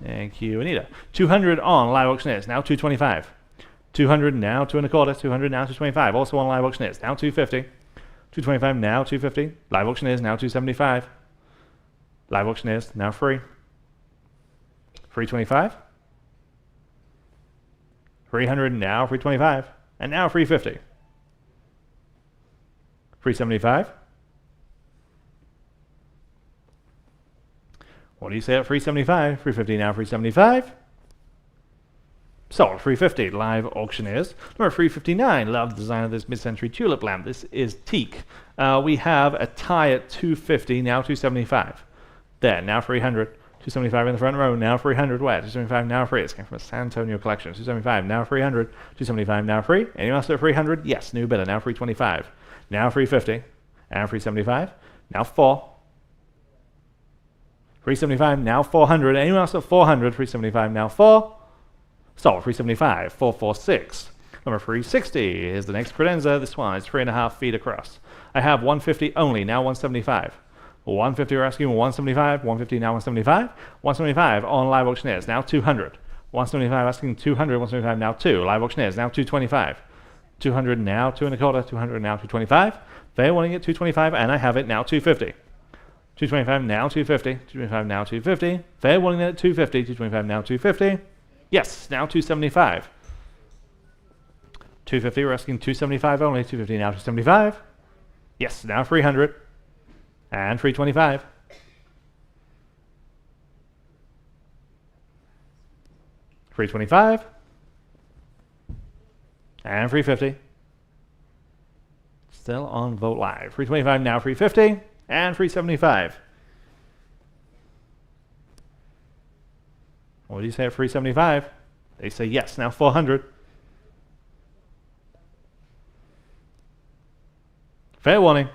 thank you, Anita. 200 on live auctioneers. Now 225. 200 now 2 1/4. 200 now 225. Also on live auctioneers. Now 250. 225 now 250. Live auctioneers now 275. Live auctioneers now free. 325. 300 now 325. And now 350. 375. What do you say at 375? 350 now 375. Sold. 350. Live auctioneers. Number 359. Love the design of this mid-century tulip lamp. This is teak. We have a tie at 250. Now 275. There. Now 300. 275 in the front row. Now 300. Where? 275 now free. It's came from a San Antonio collection. 275 now 300. 275 now free. Anyone else at 300? Yes. New bidder. Now 325. Now 350. And 375. Now 4. 375, now 400. Anyone else at 400? 375, now 4. Sold. 375, 446. Number 360 is the next credenza. This one is 3.5 feet across. I have 150 only, now 175. 150, we're asking 175. 150, now 175. 175 on live auctioneers, now 200. 175 asking 200. 175 now 2. Live auctioneers, now 225. 200 now 2 1/4. 200 now 225. They're wanting it 225, and I have it now 250. 225 now 250. 225 now 250. They're wanting it at 250. 225 now 250. Yes, now 275. 250, we're asking 275 only. 250 now 275. Yes, now 300. And 325. 325. And 350. Still on Vote Live. 325 now 350. And 375. What do you say at 375? They say yes, now 400. Fair warning.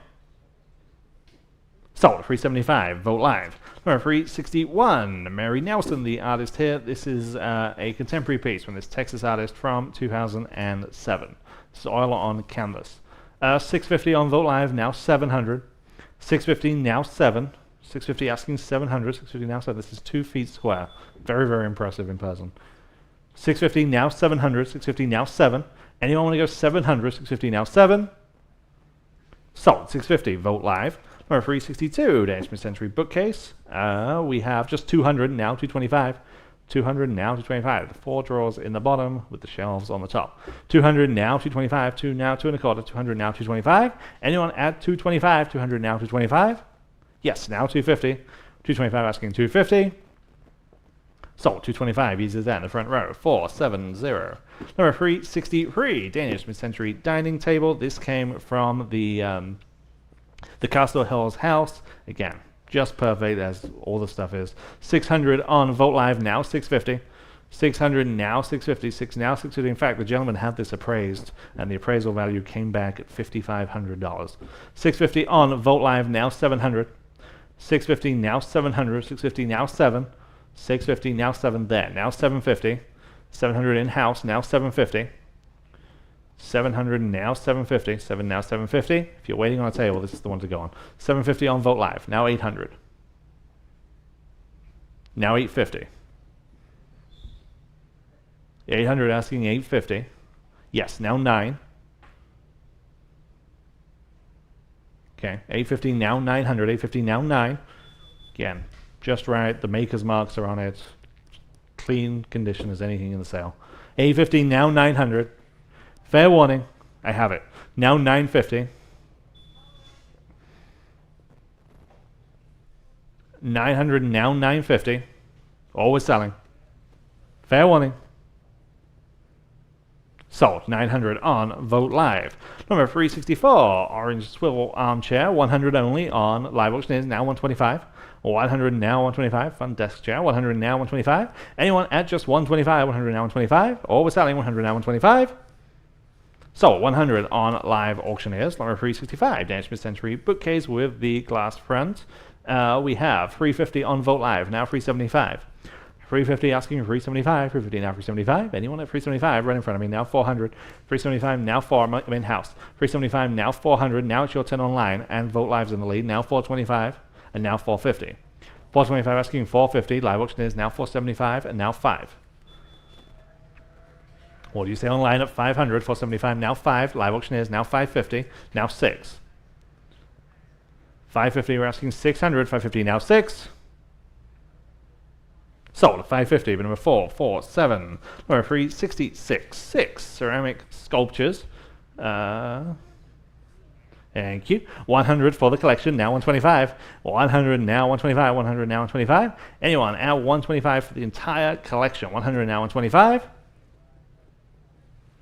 Sold. 375. Vote Live. Number 361. Mary Nelson, the artist here. This is a contemporary piece from this Texas artist from 2007. This is oil on canvas. 650 on Vote Live, now 700. 650 now 7. 650 asking 700. 650 now 7. This is 2 feet square. Very, very impressive in person. 650 now 700. 650 now 7. Anyone want to go 700? 650 now 7. Sold. 650. Vote Live. Number 362. Danish mid-century bookcase. We have just 200 now 225. 200 now 225. The 4 drawers in the bottom with the shelves on the top. 200 now 225. 2 now 2 1/4. 200 now 225. Anyone at 225? 200 now 225. Yes, now 250. 225 asking 250. Sold. 225. Uses that in the front row. 470. Number 363. Danish mid-century dining table. This came from the Castle Hills house. Again, just perfect as all the stuff is. 600 on Vote Live, now 650. 600 now 650. 6 now 650. In fact, the gentleman had this appraised, and the appraisal value came back at $5,500. 650 on Vote Live, now 700. 650 now 700. 650 now 7. 650 now 7 there. Now 750. 700 in-house, now 750. 700 now 750. 7 now 750. If you're waiting on a table, this is the one to go on. 750 on Vote Live, now 800. now 850. 800 asking 850. Yes, now 9. Okay, 850 now 900. 850 now 9. Again, just right. The maker's marks are on it. Clean condition as anything in the sale. 850 now 900. Fair warning, I have it. Now 950. 900 now 950. Always selling. Fair warning. Sold. 900 on Vogt Live. Number 364, orange swivel armchair, 100 only on live auction is now 125. 100 now 125. Fun desk chair, 100 now 125. Anyone at just 125, 100 now 125. Or we're selling 100 now 125. Sold. 100 on live auctioneers. Number 365, Danish mid-century bookcase with the glass front. We have 350 on Vogt Live, now 375. 350 asking 375, 350 now 375. Anyone at 375 right in front of me, now 400. 375 now 4, I'm in house. 375 now 400, now it's your 10 online, and Vogt Live's in the lead, now 425, and now 450. 425 asking 450, live auction is now 475, and now 5. What do you say online at 500? 475 now 5, live auction is now 550, now 6. 550 we're asking 600, 550 now 6. Sold at 550, but number 447. Number 366. 6 ceramic sculptures. Thank you. 100 for the collection, now 125. 100 now 125. 100 now 125. Anyone at 125 for the entire collection? 100 now 125.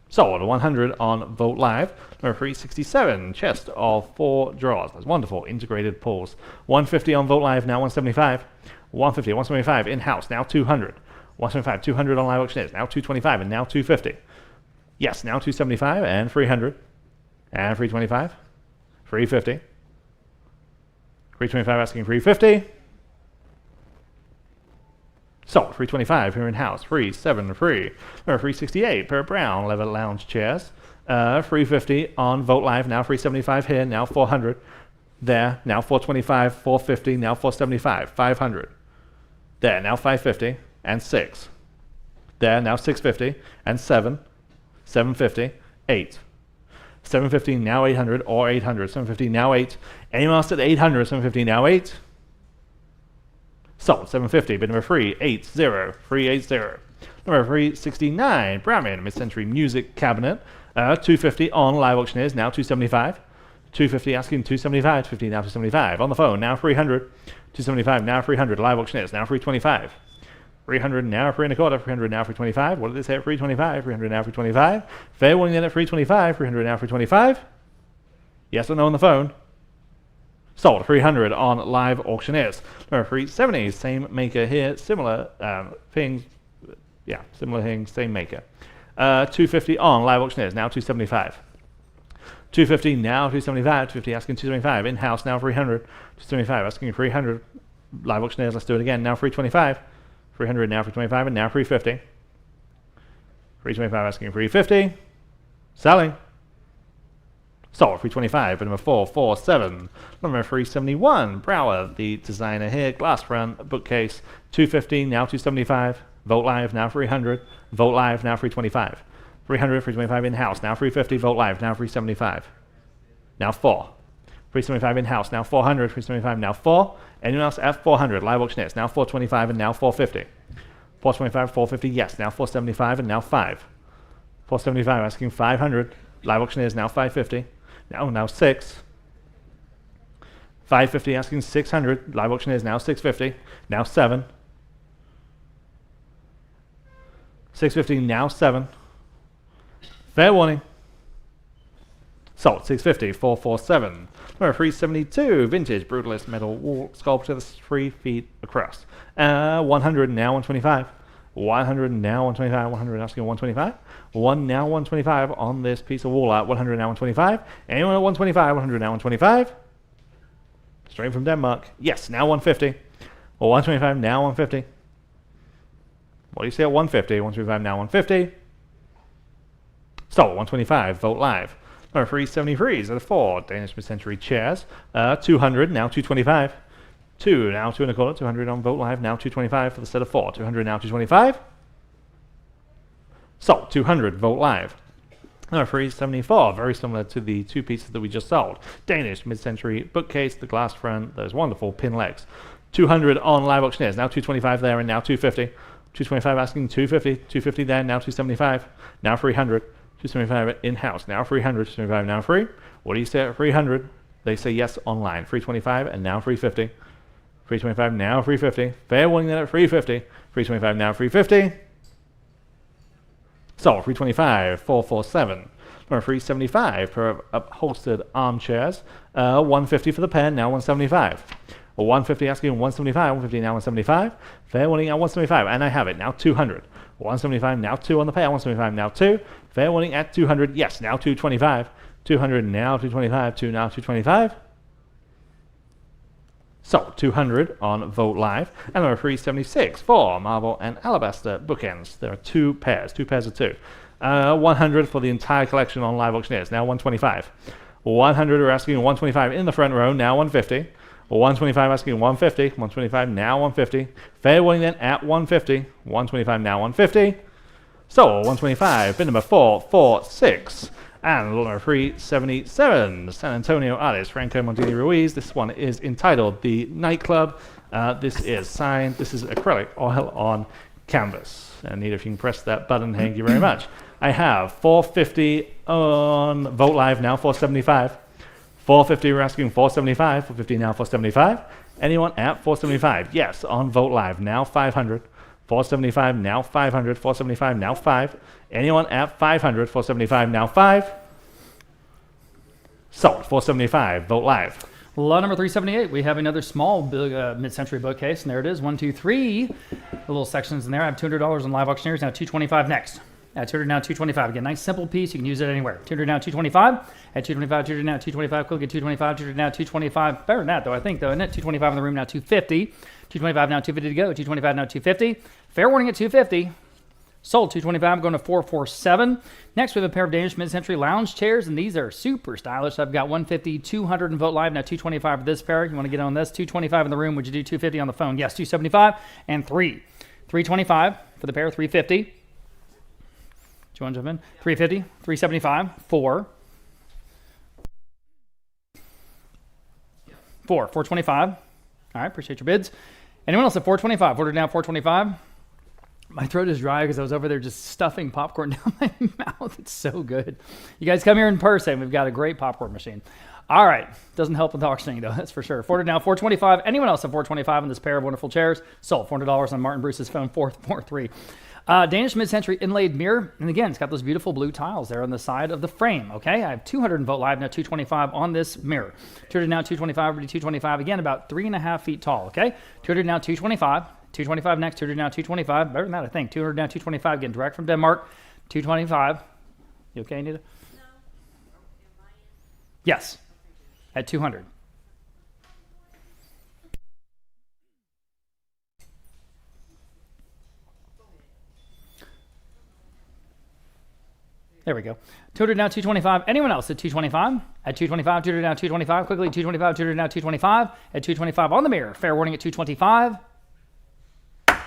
Sold. 100 on Vogt Live. Number 367. Chest of 4 drawers. That's wonderful. Integrated pulls. 150 on Vogt Live, now 175. 150, 175 in-house, now 200. 175, 200 on live auctioneers, now 225, and now 250. Yes, now 275, and 300, and 325, 350. 325 asking 350. Sold, 325 here in-house, 373. Number 368, pair of brown leather lounge chairs. 350 on Vogt Live, now 375 here, now 400. There, now 425, 450, now 475, 500. There, now 550, and 6. There, now 650, and 7. 750, 8. 750, now 800, or 800. 750, now 8. Anyone else at 800, 750, now 8. Sold, 750, bid number 380, 380. Number 369, Brahmin mid-century music cabinet. 250 on live auctioneers, now 275. 250 asking 275, 250 now 275. On the phone, now 300. 275 now 300. Live auctioneers, now 325. 300 now 3 and a quarter. 300 now 325. What did they say at 325? 300 now 325. Fair warning then at 325. 300 now 325. Yes or no on the phone? Sold. 300 on live auctioneers. Number 370, same maker here. Similar things. Yeah, similar things, same maker. 250 on live auctioneers, now 275. 250 now 275. 250 asking 275. In-house now 300. 275 asking 300. Live auctioneers, let's do it again. Now 325. 300 now 325, and now 350. 325 asking 350. Selling. Sold. 325 for number 447. Number 371. Brower, the designer here. Glass front bookcase. 250 now 275. Vogt Live now 300. Vogt Live now 325. 300, 325 in-house, now 350, Vogt Live, now 375. Now 4. 375 in-house, now 400, 375, now 4. Anyone else at 400, live auctioneers, now 425 and now 450. 425, 450, yes, now 475 and now 5. 475 asking 500, live auctioneers, now 550. Now 6. 550 asking 600, live auctioneers, now 650. Now 7. 650, now 7. Fair warning. Sold. 650, 447. Number 372, vintage brutalist metal wall sculpture that's 3 feet across. 100 now 125. 100 now 125. 100 asking 125. 1 now 125 on this piece of wall art. 100 now 125. Anyone at 125? 100 now 125. Straight from Denmark. Yes, now 150. Or 125 now 150. What do you say at 150? 125 now 150. Sold. 125. Vogt Live. Number 373 is at 4 Danish mid-century chairs. 200 now 225. 2, now 2 and a quarter, 200 on Vogt Live, now 225 for the set of 4. 200, now 225. Sold. 200, Vogt Live. Number 374, very similar to the two pieces that we just sold. Danish mid-century bookcase, the glass front, those wonderful pin legs. 200 on Live Auctioneers, now 225 there and now 250. 225 asking 250, 250 there, now 275, now 300. 275 in-house, now 300, 275 now free. What do you say at 300? They say yes online. 325 and now 350. 325 now 350. Fair warning that at 350. 325 now 350. So 325, 447. Number 375 for upholstered armchairs. 150 for the pen, now 175. 150 asking 175, 150 now 175. Fair warning at 175, and I have it now 200. 175 now 2 on the pair, 175 now 2. Fair warning at 200, yes, now 225. 200 now 225, 2 now 225. So 200 on Vogt Live, and number 376 for marble and alabaster bookends. There are two pairs of 2. 100 for the entire collection on Live Auctioneers, now 125. 100 are asking 125 in the front row, now 150. 125 asking 150, 125 now 150. Fair warning then at 150, 125 now 150. So 125, bid number 446. And number 377, San Antonio artist Franco Montini Ruiz. This one is entitled The Nightclub. This is signed, this is acrylic oil on canvas. Anita, if you can press that button, thank you very much. I have 450 on Vogt Live, now 475. 450, we're asking 475. 450 now 475. Anyone at 475? Yes, on Vogt Live, now 500. 475 now 500. 475 now 5. Anyone at 500? 475 now 5. Sold. 475, Vogt Live. Lot number 378, we have another small mid-century bookcase, and there it is, 1, 2, 3 little sections in there. I have $200 on Live Auctioneers, now 225 next. At 200 now 225. Again, nice simple piece, you can use it anywhere. 200 now 225. At 225, 200 now 225. Quick at 225, 200 now 225. Better than that though, I think though, isn't it? 225 in the room now 250. 225 now 250 to go. 225 now 250. Fair warning at 250. Sold. 225 going to 447. Next we have a pair of Danish mid-century lounge chairs, and these are super stylish. I've got 150, 200 in Vogt Live, now 225 for this pair. You want to get on this? 225 in the room. Would you do 250 on the phone? Yes, 275 and 3. 325 for the pair, 350. Do you want to jump in? 350, 375, 4. 425. All right, appreciate your bids. Anyone else at 425? Ordered now 425. My throat is dry because I was over there just stuffing popcorn down my mouth. It's so good. You guys come here in person. We've got a great popcorn machine. All right. Doesn't help with auctioning, though. That's for sure. Ordered now 425. Anyone else at 425 on this pair of wonderful chairs? Sold. $400 on Martin Bruce's phone, 443. Danish mid-century inlaid mirror. And again, it's got those beautiful blue tiles there on the side of the frame. Okay, I have 200 in Vogt Live, now 225 on this mirror. 200 now 225, ready 225. Again, about 3.5 feet tall. Okay, 200 now 225. 225 next, 200 now 225. Better than that, I think. 200 now 225, again, direct from Denmark. 225. You okay, Anita? No. Yes, at 200. There we go. 200 now 225. Anyone else at 225? At 225, 200 now 225. Quickly, 225, 200 now 225. At 225 on the mirror. Fair warning at 225.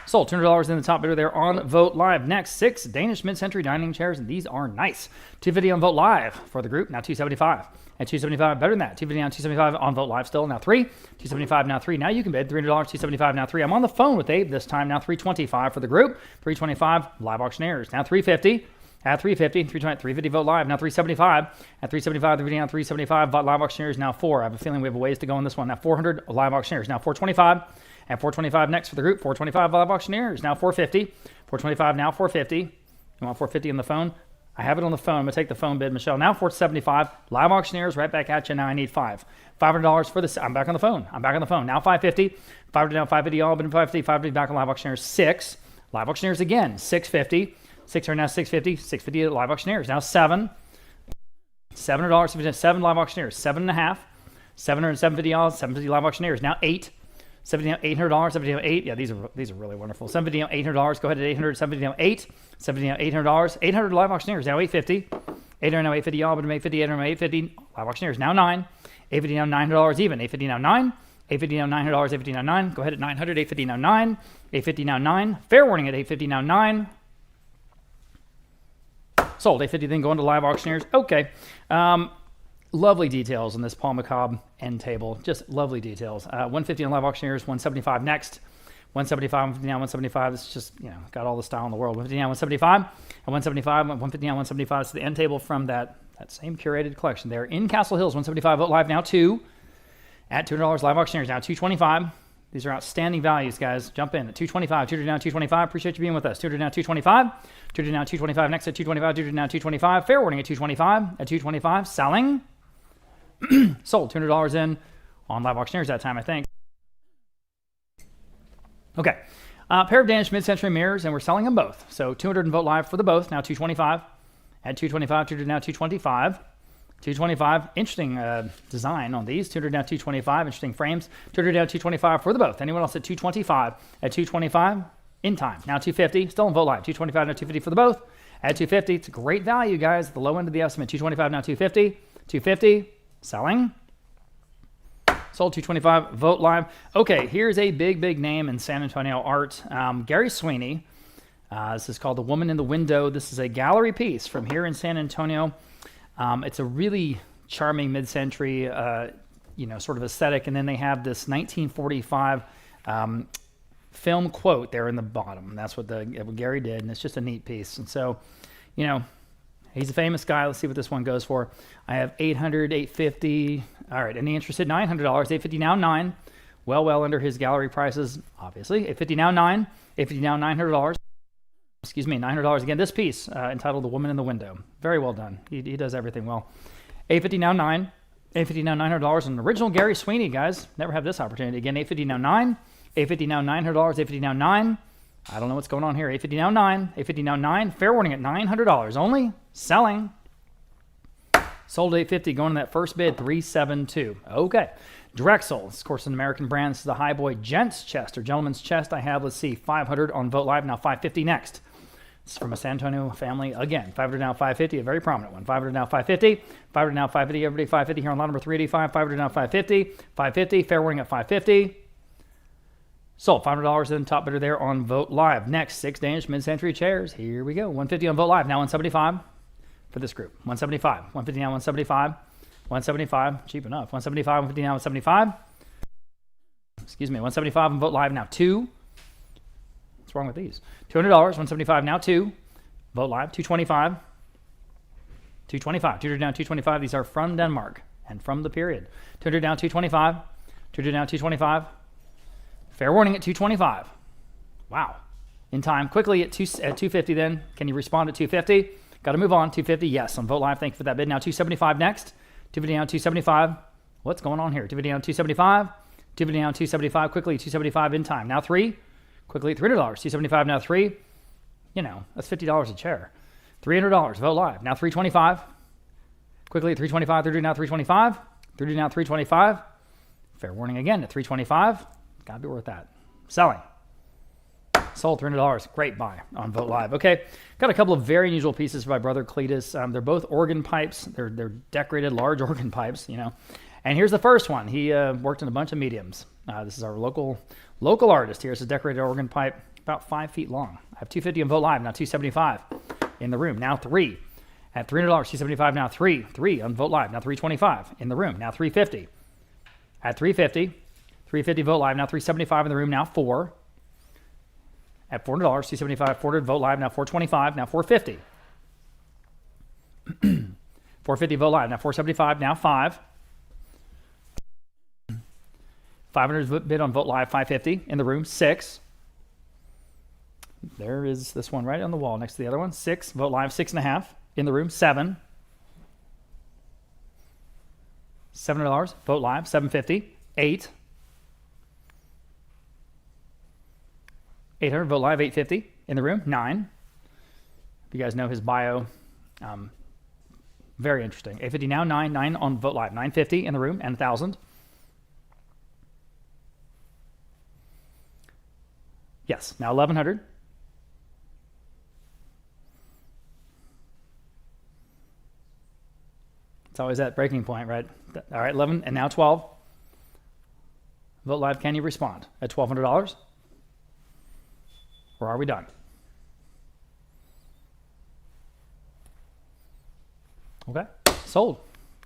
Sold. $200 in the top bidder there on Vogt Live. Next, 6 Danish mid-century dining chairs, and these are nice. 250 on Vogt Live for the group. Now 275. At 275, better than that. 250 now 275 on Vogt Live still. Now 3. 275 now 3. Now you can bid. $300. 275 now 3. I'm on the phone with Abe this time. Now 325 for the group. 325 Live Auctioneers. Now 350. At 350, 350 Vogt Live, now 375. At 375, the video now 375. Live Auctioneers now 4. I have a feeling we have a ways to go on this one. Now 400 Live Auctioneers, now 425. And 425 next for the group. 425 Live Auctioneers, now 450. 425 now 450. You want 450 on the phone? I have it on the phone. I'm going to take the phone bid, Michelle. Now 475. Live Auctioneers, right back at you. Now I need 5. $500 for this. I'm back on the phone. Now 550. 500 down 550. All been 550. 550 back on Live Auctioneers. 6. Live Auctioneers again. 650. 6 are now 650. 650 at Live Auctioneers. Now 7. $700. 7 Live Auctioneers. 7.5. 700 and 750 all. 750 Live Auctioneers. Now 8. 70 down $800. 70 down 8. Yeah, these are really wonderful. 70 down $800. Go ahead at 800. 70 down 8. 70 down $800. 800 Live Auctioneers. Now 850. 800 now 850 all. But 850. 800 now 850 Live Auctioneers. Now 9. 850 now $900 even. 850 now 9. 850 now, $900, 850 now, 9. Go ahead at 900, 850 now, 9. 850 now, 9. Fair warning at 850 now, 9. Sold. 850 then going to live auctioneers. Okay. Lovely details on this Paul McCobb end table. Just lovely details. 150 on live auctioneers, 175 next. 175, 150 now, 175. It's just, got all the style in the world. 150 now, 175. And 175, 150 now, 175. It's the end table from that same curated collection there. In Castle Hills, 175 vote live now, 2. At $200 live auctioneers now, 225. These are outstanding values, guys. Jump in at 225. 200 now, 225. Appreciate you being with us. 200 now, 225. 200 now, 225. Next at 225. 200 now, 225. Fair warning at 225. At 225. Selling. Sold. $200 in on live auctioneers that time, I think. Okay. Pair of Danish mid-century mirrors, and we're selling them both. So 200 and vote live for the both. Now 225. At 225. 200 now, 225. 225, interesting design on these. 200 now, 225, interesting frames. 200 now, 225 for the both. Anyone else at 225? At 225, in time. Now 250, still in vote live. 225 now, 250 for the both. At 250, it's a great value, guys. At the low end of the estimate. 225 now, 250. 250, selling. Sold. 225, vote live. Okay, here's a big name in San Antonio art. Gary Sweeney. This is called The Woman in the Window. This is a gallery piece from here in San Antonio. It's a really charming mid-century, sort of aesthetic. And then they have this 1945 film quote there in the bottom. That's what Gary did, and it's just a neat piece. And so, he's a famous guy. Let's see what this one goes for. I have 800, 850. All right, any interested? $900, 850 now, 9. Well under his gallery prices, obviously. 850 now, 9. 850 now, $900. Excuse me, $900 again. This piece entitled "The Woman in the Window." Very well done. He does everything well. 850 now, 9. 850 now, $900. An original Gary Sweeney, guys. Never have this opportunity again. 850 now, 9. 850 now, $900. 850 now, 9. I don't know what's going on here. 850 now, 9. 850 now, 9. Fair warning at $900 only. Selling. Sold 850. Going to that first bid, 372. Okay. Drexel. This is, of course, an American brand. This is the Highboy Gents chest or gentleman's chest. I have, let's see, 500 on Vote Live. Now 550 next. It's from a San Antonio family. Again, 500 now, 550, a very prominent one. 500 now, 550. 500 now, 550. Everybody 550 here on lot number 385. 500 now, 550. 550. Fair warning at 550. Sold. $500 in top bidder there on Vote Live. Next, 6 Danish mid-century chairs. Here we go. 150 on Vote Live. Now 175 for this group. 175. 150 now, 175. 175. Cheap enough. 175. 150 now, 175. Excuse me. 175 on Vote Live. Now 2. What's wrong with these? $200, 175 now, 2. Vote live, 225. 225, 200 down, 225. These are from Denmark and from the period. 200 down, 225. 200 down, 225. Fair warning at 225. Wow. In time. Quickly at 250 then. Can you respond at 250? Got to move on. 250, yes. On Vote Live, thank you for that bid. Now 275 next. 250 down, 275. What's going on here? 250 down, 275. 250 down, 275. Quickly, 275 in time. Now 3. Quickly, $300. 275 now, 3. That's $50 a chair. $300. Vote Live. Now 325. Quickly, 325. 30 now, 325. 30 now, 325. Fair warning again at 325. Got to be worth that. Selling. Sold. $300. Great buy on Vote Live. Okay. Got a couple of very unusual pieces by Brother Cletus. They're both organ pipes. They're decorated large organ pipes, And here's the first one. He worked in a bunch of mediums. This is our local artist here. It's a decorated organ pipe, about 5 feet long. I have 250 on Vote Live, now 275 in the room, now 3. At $300, 275 now 3. 3 on Vote Live, now 325 in the room, now 350. At 350, 350 Vote Live, now 375 in the room, now 4. At $400, 275, 400 Vote Live, now 425, now 450. 450 Vote Live, now 475, now 5. 500 bid on Vote Live, 550 in the room, 6. There is this one right on the wall next to the other one, 6. Vote Live, 6.5 in the room, 7. $700, Vote Live, 750, 8. 800, Vote Live, 850 in the room, 9. If you guys know his bio, very interesting. 850 now, 9. 9 on Vote Live, 950 in the room, and 1,000. Yes, now 1,100. It's always that breaking point, right? All right, 11, and now 12. Vote live, can you respond at $1,200? Or are we done? Okay, sold.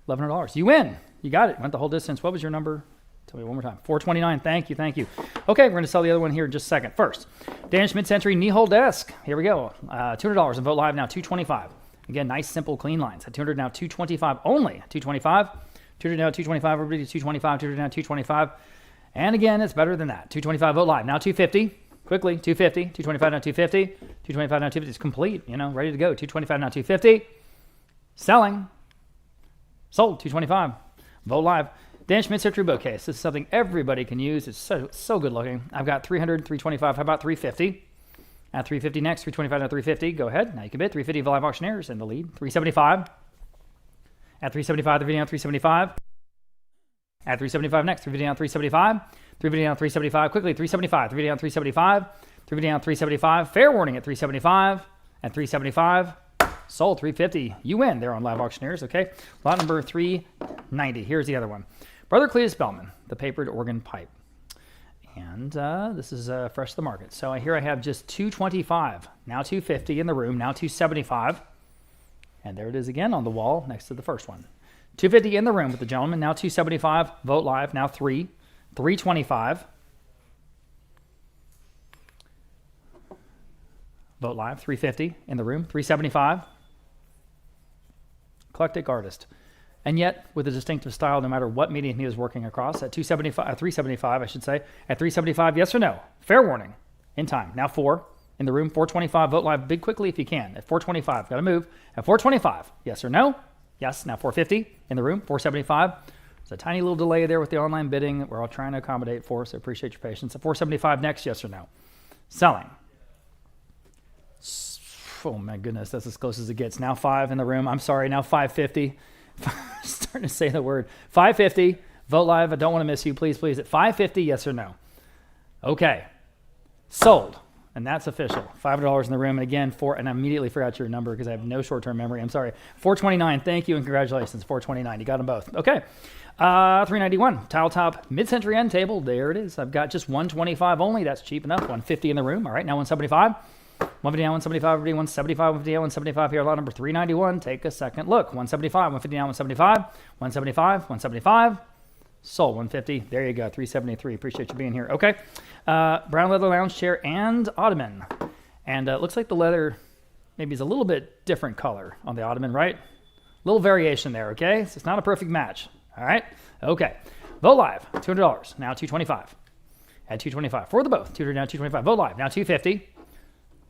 $1,100. You win. You got it. Went the whole distance. What was your number? Tell me one more time. 429. Thank you. Thank you. Okay, we're going to sell the other one here in just a second. First, Danish mid-century knee-hole desk. Here we go. $200 and vote live now. $225. Again, nice, simple, clean lines. At $200 now. $225 only. $225. $200 now. $225. Everybody. $225. $200 now. $225. And again, it's better than that. $225. Vote live now. $250. Quickly. $250. $225 now. $250. $225 now. $250. It's complete. Ready to go. $225 now. $250. Selling. Sold. $225. Vote live. Danish mid-century bookcase. This is something everybody can use. It's so good looking. I've got $300, $325. How about $350? At $350 next. $325 now. $350. Go ahead. Now you can bid. $350 for live auctioneers in the lead. $375. At $375. $350 now. $375. At $375 next. $350 now. $375. $350 now. $375. Quickly. $375. $350 now. $375. $350 now. $375. Fair warning at $375. At $375. Sold. $350. You win there on live auctioneers. Okay. Lot number 390. Here's the other one. Brother Cletus Bellman, the papered organ pipe. And this is fresh to the market. So here I have just $225. Now $250 in the room. Now $275. And there it is again on the wall next to the first one. $250 in the room with the gentleman. Now $275. Vote live. Now $325. Vote live. $350 in the room. $375. Eclectic artist. And yet, with a distinctive style, no matter what medium he is working across, at $375, I should say, at $375, yes or no? Fair warning, in time. Now $4 in the room, $425, vote live, bid quickly if you can. At $425, got to move. At $425, yes or no? Yes, now $450 in the room, $475. There's a tiny little delay there with the online bidding that we're all trying to accommodate for, so appreciate your patience. At $475 next, yes or no? Selling. Oh my goodness, that's as close as it gets. Now $5 in the room, I'm sorry, now $550. Starting to say the word. $550. Vote live. I don't want to miss you. Please, please. At $550, yes or no? Okay. Sold. And that's official. $500 in the room. And again, and I immediately forgot your number because I have no short-term memory. I'm sorry. $429. Thank you and congratulations. $429. You got them both. Okay. $391. Tile top mid-century end table. There it is. I've got just $125 only. That's cheap enough. $150 in the room. All right. Now $175. 150 now, 175, 175, 150 now, 175 here. Lot number 391. Take a second look. 175, 150 now, 175, 175, 175. Sold 150. There you go. 373. Appreciate you being here. Okay. Brown leather lounge chair and ottoman. And it looks like the leather maybe is a little bit different color on the ottoman, right? Little variation there. Okay. So it's not a perfect match. All right. Okay. Vote live. $200. Now $225. At $225 for the both. $200 now, $225. Vote live. Now $250.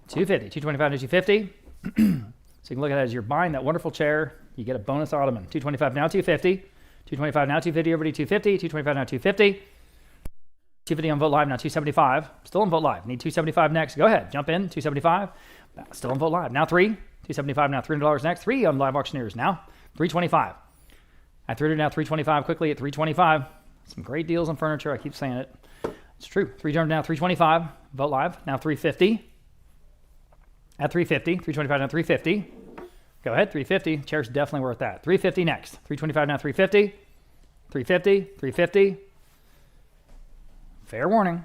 $250, $225 to $250. So you can look at it as you're buying that wonderful chair. You get a bonus ottoman. $225 now, $250. $225 now, $250. Everybody, $250. $225 now, $250. $250 on vote live now, $275. Still on vote live. Need $275 next. Go ahead, jump in. $275. Still on vote live. Now $3. $275 now, $300 next. $3 on live auctioneers now. $325. At $300 now, $325. Quickly at $325. Some great deals on furniture. I keep saying it. It's true. $300 now, $325. Vote live now, $350. At $350, $325 now, $350. Go ahead, $350. Chair's definitely worth that. $350 next. $325 now, $350. $350, $350. Fair warning.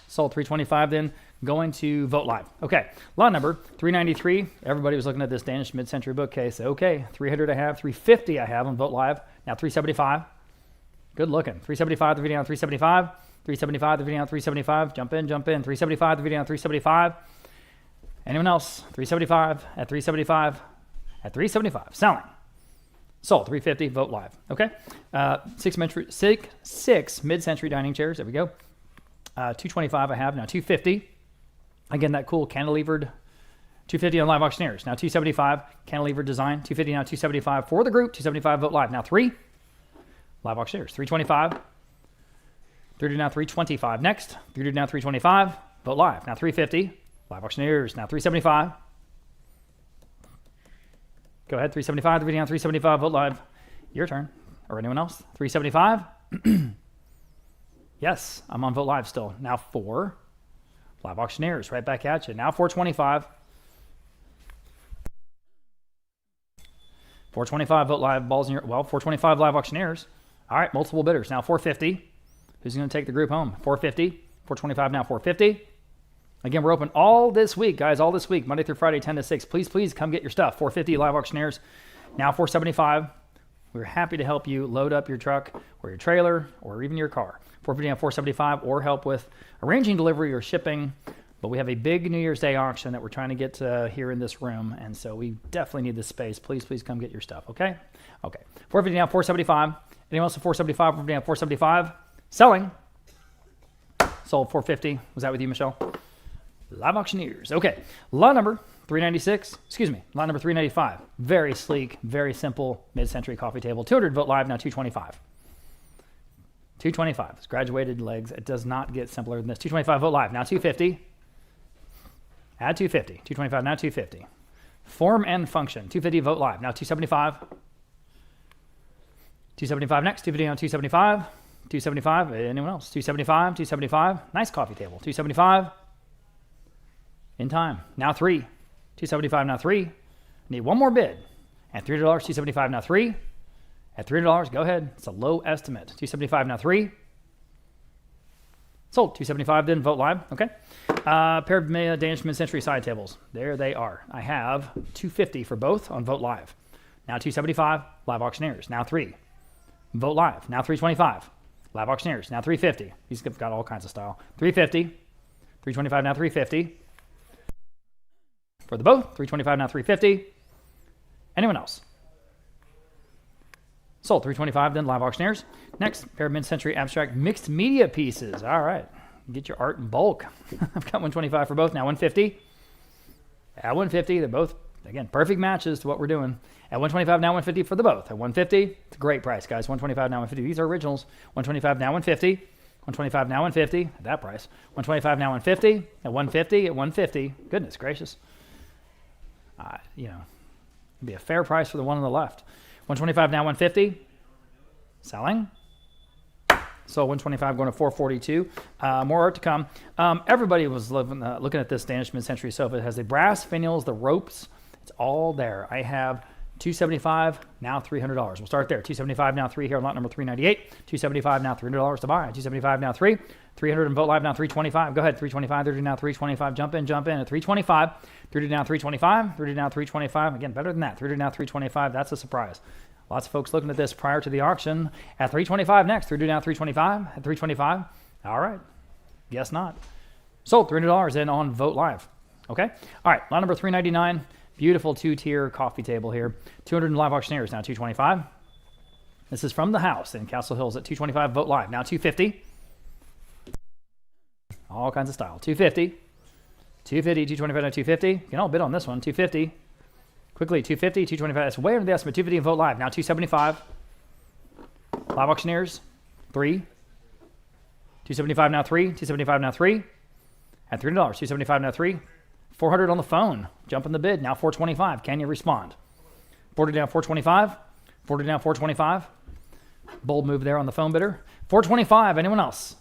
Sold $325 then. Going to vote live. Okay, lot number 393. Everybody was looking at this Danish mid-century bookcase. Okay, 300 I have, 350 I have on vote live. Now 375. Good looking. 375, the video on 375. 375, the video on 375. Jump in, jump in. 375, the video on 375. Anyone else? 375 at 375 at 375. Selling. Sold. 350. Vote live. Okay. Six mid-century dining chairs. There we go. 225 I have now. 250. Again, that cool cantilevered. 250 on live auctioneers. Now 275 cantilevered design. 250 now. 275 for the group. 275 vote live. Now 3 live auctioneers. 325. 300 now. 325 next. 300 now. 325 vote live. Now 350. Live auctioneers, now 375. Go ahead, 375, the video on 375, vote live. Your turn, or anyone else. 375. Yes, I'm on vote live still. Now 4. Live auctioneers, right back at you. Now 425. 425, vote live, balls in your, well, 425 live auctioneers. All right, multiple bidders. Now 450. Who's going to take the group home? 450, 425 now, 450. Again, we're open all this week, guys, all this week, Monday through Friday, 10 to 6. Please come get your stuff. 450 live auctioneers. Now 475. We're happy to help you load up your truck or your trailer or even your car. 450 now, 475, or help with arranging delivery or shipping. But we have a big New Year's Day auction that we're trying to get here in this room, and so we definitely need this space. Please come get your stuff, okay? Okay. 450 now, 475. Anyone else at 475? 450 now, 475. Selling. Sold 450. Was that with you, Michelle? Live auctioneers. Okay. Lot number 396. Excuse me. Lot number 395. Very sleek, very simple mid-century coffee table. 200 vote live, now 225. 225. It's graduated legs. It does not get simpler than this. 225 vote live, now 250. Add 250. 225, now 250. Form and function. 250 vote live, now 275. 275 next. 250 now 275. 275. Anyone else? 275. 275. Nice coffee table. 275. In time. Now 3. 275 now 3. Need one more bid. At $3, 275 now 3. At $3, go ahead. It's a low estimate. 275 now 3. Sold. 275 then, vote live. Okay. Pair of Danish mid-century side tables. There they are. I have 250 for both on vote live. Now 275, live auctioneers. Now 3. Vote live. Now 325. Live auctioneers. Now 350. He's got all kinds of style. 350. 325 now 350. For the both. 325 now 350. Anyone else? Sold. 325 then, live auctioneers. Next, pair of mid-century abstract mixed media pieces. All right. Get your art in bulk. I've got 125 for both. Now 150. At 150, they're both, again, perfect matches to what we're doing. At 125, now 150 for the both. At 150, it's a great price, guys. 125, now 150. These are originals. 125, now 150. 125, now 150. At that price. 125, now 150. At 150, at 150. Goodness gracious. It'd be a fair price for the one on the left. 125, now 150. Selling. So 125 going to 442. More art to come. Everybody was looking at this Danish mid-century sofa. It has the brass finials, the ropes. It's all there. I have 275, now $300. We'll start there. 275, now 3 here on lot number 398. 275, now $300 to buy. 275, now 3. 300 and vote live, now 325. Go ahead, 325, 30 now 325. Jump in at 325. 30 now 325. 30 now 325. Again, better than that. 30 now 325. That's a surprise. Lots of folks looking at this prior to the auction. At 325 next. 30 now 325. At 325. All right. Guess not. Sold. $300 in on vote live. Okay. All right. Lot number 399. Beautiful two-tier coffee table here. 200 live auctioneers, now 225. This is from the house in Castle Hills at 225, vote live. Now 250. All kinds of style. 250. 250, 225, now 250. You can all bid on this one. 250. Quickly, 250, 225. That's way under the estimate. 250 and vote live. Now 275. Live auctioneers, 3. 275 now 3. 275 now 3. At $3. 275 now 3. 400 on the phone. Jump in the bid. Now 425. Can you respond? 40 down 425. 40 down 425. Bold move there on the phone bidder. 425. Anyone else?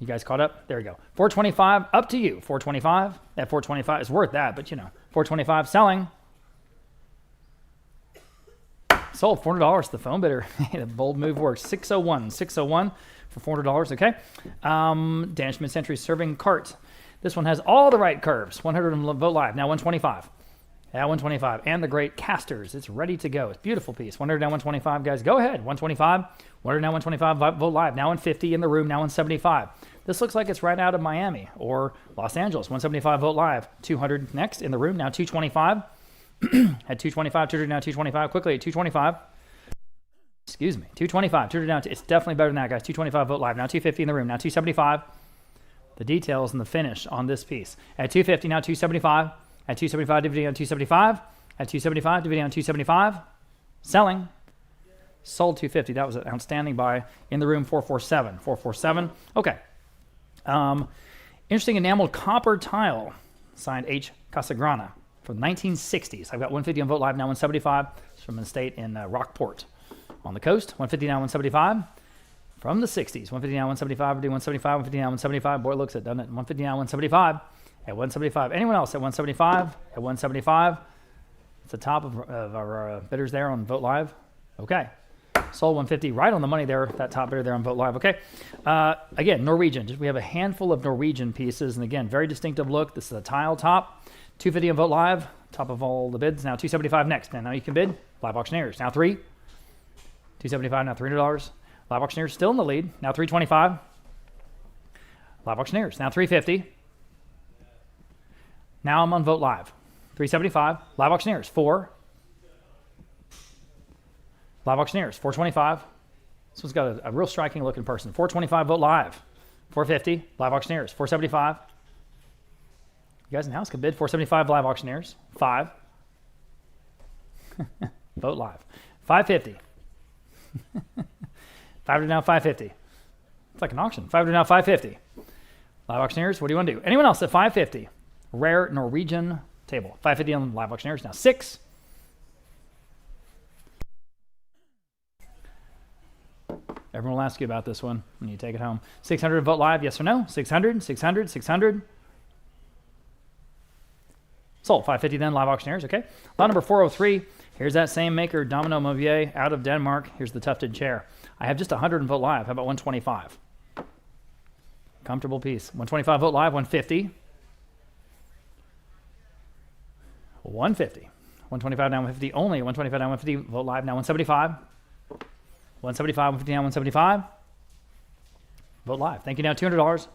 You guys caught up? There you go. 425. Up to you. 425. At 425 is worth that, but 425 selling. Sold. $400 to the phone bidder. The bold move works. 601. 601 for $400. Okay. Danish mid-century serving cart. This one has all the right curves. 100 and vote live. Now 125. At 125. And the great casters. It's ready to go. It's a beautiful piece. 100 now 125, guys. Go ahead. 125. 100 now 125. Vote live. Now 150 in the room. Now 175. This looks like it's right out of Miami or Los Angeles. 175 vote live. 200 next in the room. Now 225. At 225. 200 now 225. Quickly at 225. Excuse me. 225. 200 now. It's definitely better than that, guys. 225 vote live. Now 250 in the room. Now 275. The details and the finish on this piece. At 250, now 275. At 275, dividing on 275. At 275, dividing on 275. Selling. Sold 250. That was an outstanding buy. In the room, 447. 447. Okay. Interesting enameled copper tile. Signed H. Casagrana from the 1960s. I've got 150 on vote live, now 175. It's from an estate in Rockport on the coast. 150 now 175. From the 60s, 150 now, 175, we're doing 175, 150 now, 175. Boy, it looks it, doesn't it? 150 now, 175. At 175. Anyone else at 175? At 175. It's the top of our bidders there on Vote Live. Okay. Sold 150, right on the money there, that top bidder there on Vote Live. Okay. Again, Norwegian. We have a handful of Norwegian pieces, and again, very distinctive look. This is a tile top. 250 on Vote Live, top of all the bids. Now 275 next. And now you can bid. Live auctioneers. Now 275, now $300. Live auctioneers still in the lead. Now 325. Live auctioneers. Now 350. Now I'm on Vote Live. 375. Live auctioneers. 4. Live auctioneers. 425. This one's got a real striking looking person. 425 Vote Live. 450. Live auctioneers. 475. You guys in the house can bid. 475 Live auctioneers. 5. Vote Live. 550. 5 to now 550. It's like an auction. 5 to now 550. Live auctioneers, what do you want to do? Anyone else at 550? Rare Norwegian table. 550 on live auctioneers. Now 6. Everyone will ask you about this one when you take it home. 600 Vote Live, yes or no? 600, 600, 600. Sold. 550 then, live auctioneers, okay. Lot number 403. Here's that same maker, Domino Mobier, out of Denmark. Here's the tufted chair. I have just 100 in Vote Live. How about 125? Comfortable piece. 125 Vote Live, 150. 150. 125 now 150 only. 125 now 150. Vote Live now 175. 175, 150 now 175. Vote Live. Thank you now $200.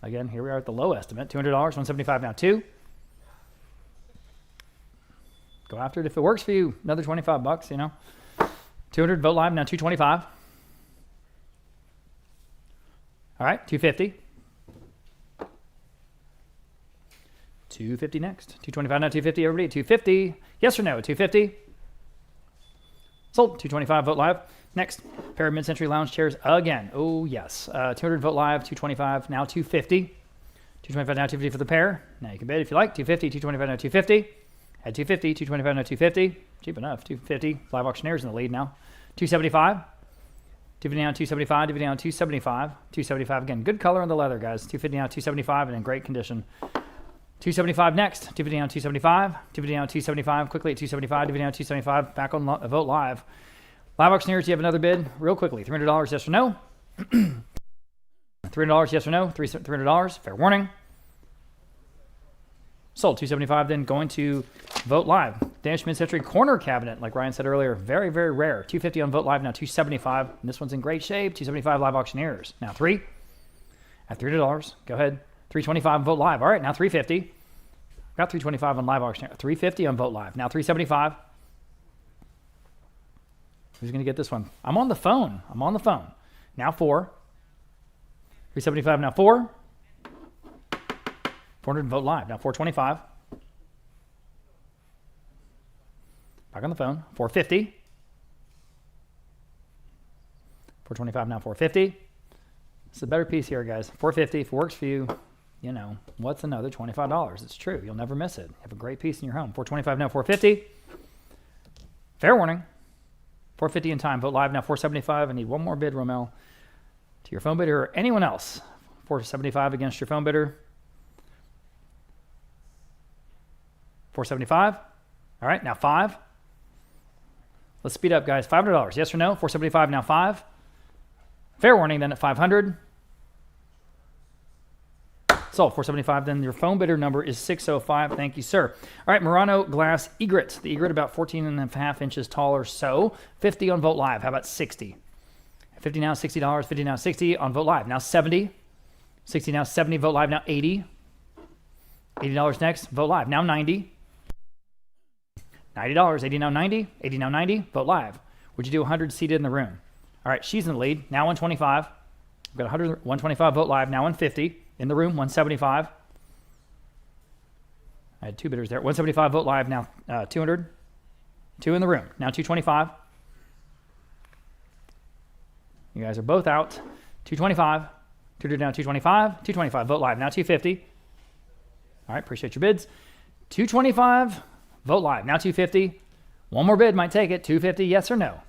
Again, here we are at the low estimate. $200. 175 now 2. Go after it if it works for you. Another 25 bucks, you know. 200 Vote Live now 225. All right, 250. 250 next. 225 now 250. Everybody, 250. Yes or no? 250. Sold. 225 Vote Live. Next, pair of mid-century lounge chairs again. Oh yes. 200 Vote Live. 225 now 250. 225 now 250 for the pair. Now you can bid if you like. 250. 225 now 250. At 250. 225 now 250. Cheap enough. 250. Live auctioneers in the lead now. 275. 250 now 275. 250 now 275. 275 again. Good color on the leather, guys. 250 now 275 and in great condition. 275 next. 250 now 275. 250 now 275. Quickly at 275. 250 now 275. Back on Vote Live. Live auctioneers, do you have another bid? Real quickly. $300, yes or no? $300, yes or no? $300. Fair warning. Sold. 275 then going to Vote Live. Danish mid-century corner cabinet, like Ryan said earlier. Very, very rare. 250 on Vote Live, now 275. And this one's in great shape. 275 live auctioneers. Now 3. At $300. Go ahead. 325 on Vote Live. All right, now 350. Got 325 on live auctioneer. 350 on Vote Live. Now 375. Who's going to get this one? I'm on the phone. Now 4. 375 now 4. 400 Vote Live. Now 425. Back on the phone. 450. 425 now 450. It's a better piece here, guys. 450. If it works for you, you know, what's another $25? It's true. You'll never miss it. You have a great piece in your home. 425 now 450. Fair warning. 450 in time. Vote Live now 475. I need one more bid, Romel. To your phone bidder or anyone else. 475 against your phone bidder. 475. All right, now 5. Let's speed up, guys. $500. Yes or no? 475 now 5. Fair warning then at 500. Sold. 475 then. Your phone bidder number is 605. Thank you, sir. All right, Murano glass egret. The egret about 14.5 inches tall or so. 50 on Vote Live. How about 60? 50 now, $60. 50 now, 60 on Vote Live. Now 70. 60 now, 70. Vote Live now 80. $80 next. Vote Live. Now 90. $90. 80 now 90. 80 now 90. Vote Live. Would you do 100 seated in the room? All right, she's in the lead. Now 125. We've got 100, 125 Vote Live. Now 150. In the room, 175. I had 2 bidders there. 175 Vote Live. Now 200. 2 in the room. Now 225. You guys are both out. 225. 200 now 225. 225 Vote Live. Now 250. All right, appreciate your bids. 225 Vote Live. Now 250. One more bid might take it. 250, yes or no?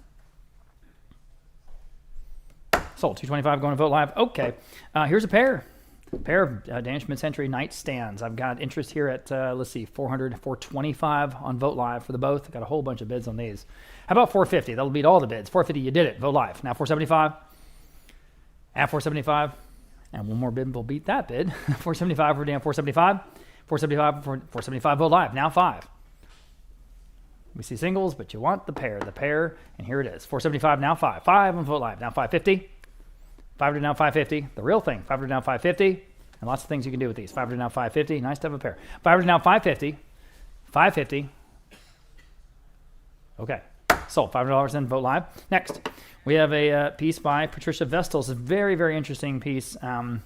Sold. 225 going to Vote Live. Okay. Here's a pair. Pair of Danish mid-century nightstands. I've got interest here at, let's see, 400, 425 on Vote Live for the both. Got a whole bunch of bids on these. How about 450? That'll beat all the bids. 450, you did it. Vote Live. Now 475. At 475. And one more bid will beat that bid. 475 for Dan, 475. 475 for 475, Vote Live. Now 5. We see singles, but you want the pair, and here it is. 475, now 5. 5 on Vote Live. Now 550. 500 now 550, the real thing. 500 now 550, and lots of things you can do with these. 500 now 550, nice to have a pair. 500 now 550, 550. Okay, sold. $500 in Vote Live. Next, we have a piece by Patricia Vestal. It's a very, very interesting piece. An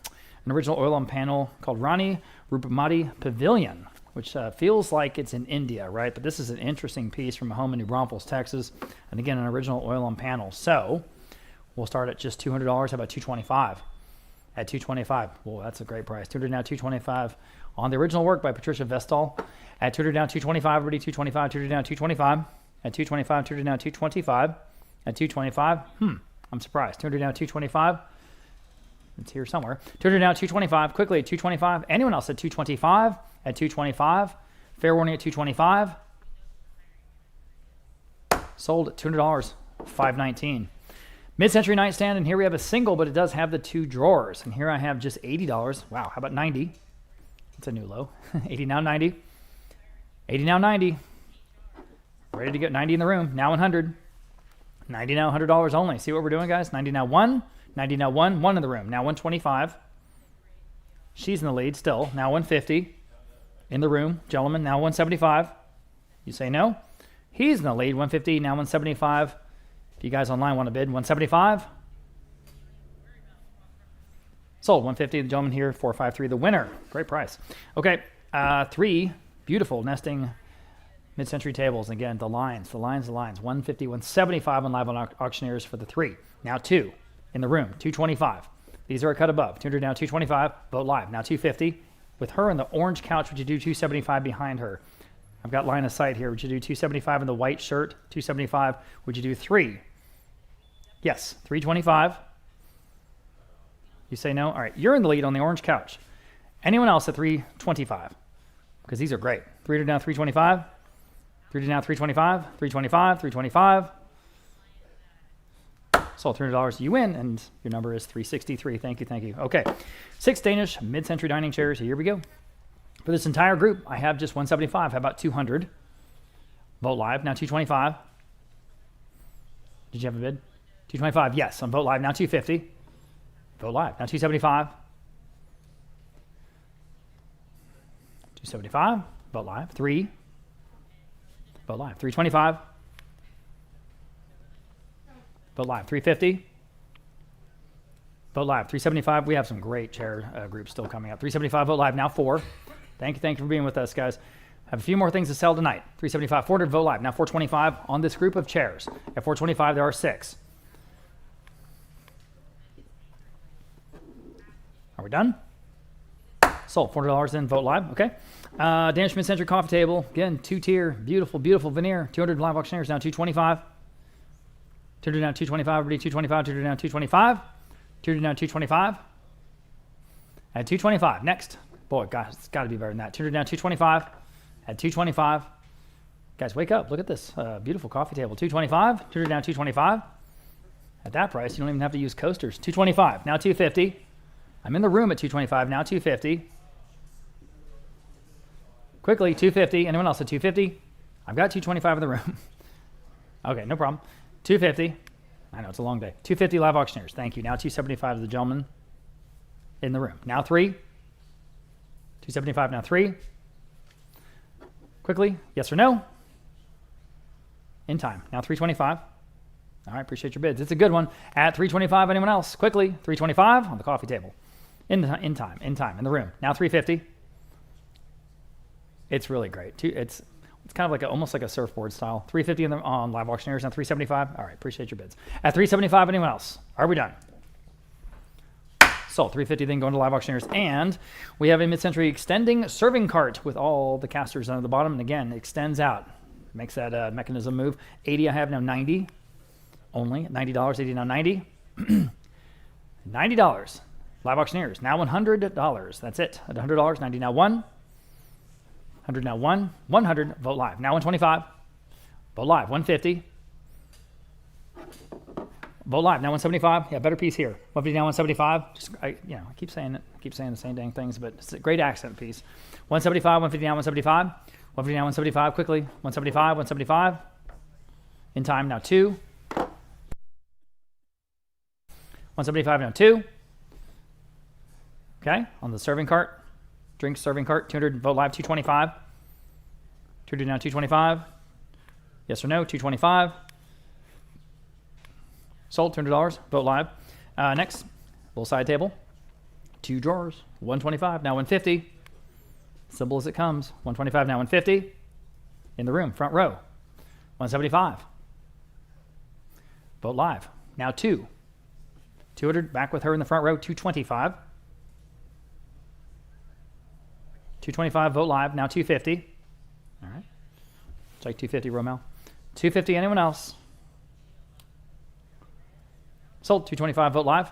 original oil on panel called Rani Rupamati Pavilion, which feels like it's in India, right? But this is an interesting piece from a home in New Braunfels, Texas. And again, an original oil on panel. So we'll start at just $200. How about $225? At $225, well, that's a great price. $200 now, $225 on the original work by Patricia Vestal. At $200 now, $225. Already $225. $200 now, $225. At $225, $200 now, $225. At $225, I'm surprised. $200 now, $225. It's here somewhere. $200 now, $225. Quickly at $225. Anyone else at $225? At $225. Fair warning at $225. Sold at $200. $519. Mid-century nightstand, and here we have a single, but it does have the 2 drawers. And here I have just $80. Wow, how about 90? That's a new low. 80 now, 90. 80 now, 90. Ready to get 90 in the room. Now 100. 90 now, $100 only. See what we're doing, guys? 90 now, 1. 90 now, 1. 1 in the room. Now 125. She's in the lead still. Now 150 in the room. Gentlemen, now 175. You say no? He's in the lead. 150, now 175. If you guys online want to bid, 175. Sold, 150. The gentleman here, 453, the winner. Great price. Okay, 3 beautiful nesting mid-century tables. Again, the lines. 150, 175 on live on auctioneers for the 3. Now 2 in the room, 225. These are a cut above. 200 now, 225. Vote Live. Now 250. With her in the orange couch, would you do 275 behind her? I've got line of sight here. Would you do 275 in the white shirt? 275. Would you do 3? Yes, 325. You say no? All right, you're in the lead on the orange couch. Anyone else at 325? Because these are great. 300 now, 325. 300 now, 325. 325, 325. Sold $300. You win, and your number is 363. Thank you. Okay, 6 Danish mid-century dining chairs. Here we go. For this entire group, I have just 175. How about 200? Vote Live. Now 225. Did you have a bid? 225. Yes, on Vote Live. Now 250. Vote Live. Now 275. 275. Vote Live. 3. Vote Live. 325. Vote Live. 350. Vote Live. 375. We have some great chair groups still coming up. 375. Vote Live. Now 4. Thank you for being with us, guys. Have a few more things to sell tonight. 375, 400, Vote Live. Now 425 on this group of chairs. At 425, there are 6. Are we done? Sold. $400 in Vote Live. Okay. Danish mid-century coffee table. Again, 2-tier. Beautiful veneer. 200 live auctioneers. Now 225. 200 now 225. Everybody 225. 200 now 225. 200 now 225. At 225. Next. Boy, gosh, it's got to be better than that. 200 now 225. At 225. Guys, wake up. Look at this beautiful coffee table. 225. 200 now 225. At that price, you don't even have to use coasters. 225. Now 250. I'm in the room at 225. Now 250. Quickly, 250. Anyone else at 250? I've got 225 in the room. Okay, no problem. 250. I know, it's a long day. 250 live auctioneers. Thank you. Now 275 to the gentleman in the room. Now 3. 275, now 3. Quickly, yes or no? In time. Now 325. All right, appreciate your bids. It's a good one. At 325, anyone else? Quickly, 325 on the coffee table. In time, in the room. Now 350. It's really great. It's kind of like almost like a surfboard style. 350 on live auctioneers. Now 375. All right, appreciate your bids. At 375, anyone else? Are we done? Sold. 350 then going to live auctioneers. And we have a mid-century extending serving cart with all the casters down at the bottom. And again, extends out. Makes that mechanism move. 80 I have now 90. Only $90. 80 now 90. $90. Live auctioneers, now $100. That's it. At $100, 90 now 1. 100 now 1. 100, vote live. Now 125. Vote live. 150. Vote live. Now 175. Yeah, better piece here. 150 now 175. I keep saying it. I keep saying the same dang things, but it's a great accent piece. 175, 150 now 175. 150 now 175. Quickly. 175, 175. In time now 2. 175 now 2. Okay, on the serving cart. Drink serving cart. 200, vote live. 225. 200 now 225. Yes or no? 225. Sold, $200. Vote live. Next, little side table. 2 drawers. 125 now 150. Simple as it comes. 125 now 150. In the room, front row. 175. Vote live. Now 2. 200, back with her in the front row. 225. 225, vote live. Now 250. All right. Check 250, Romel. 250, anyone else? Sold, 225, vote live.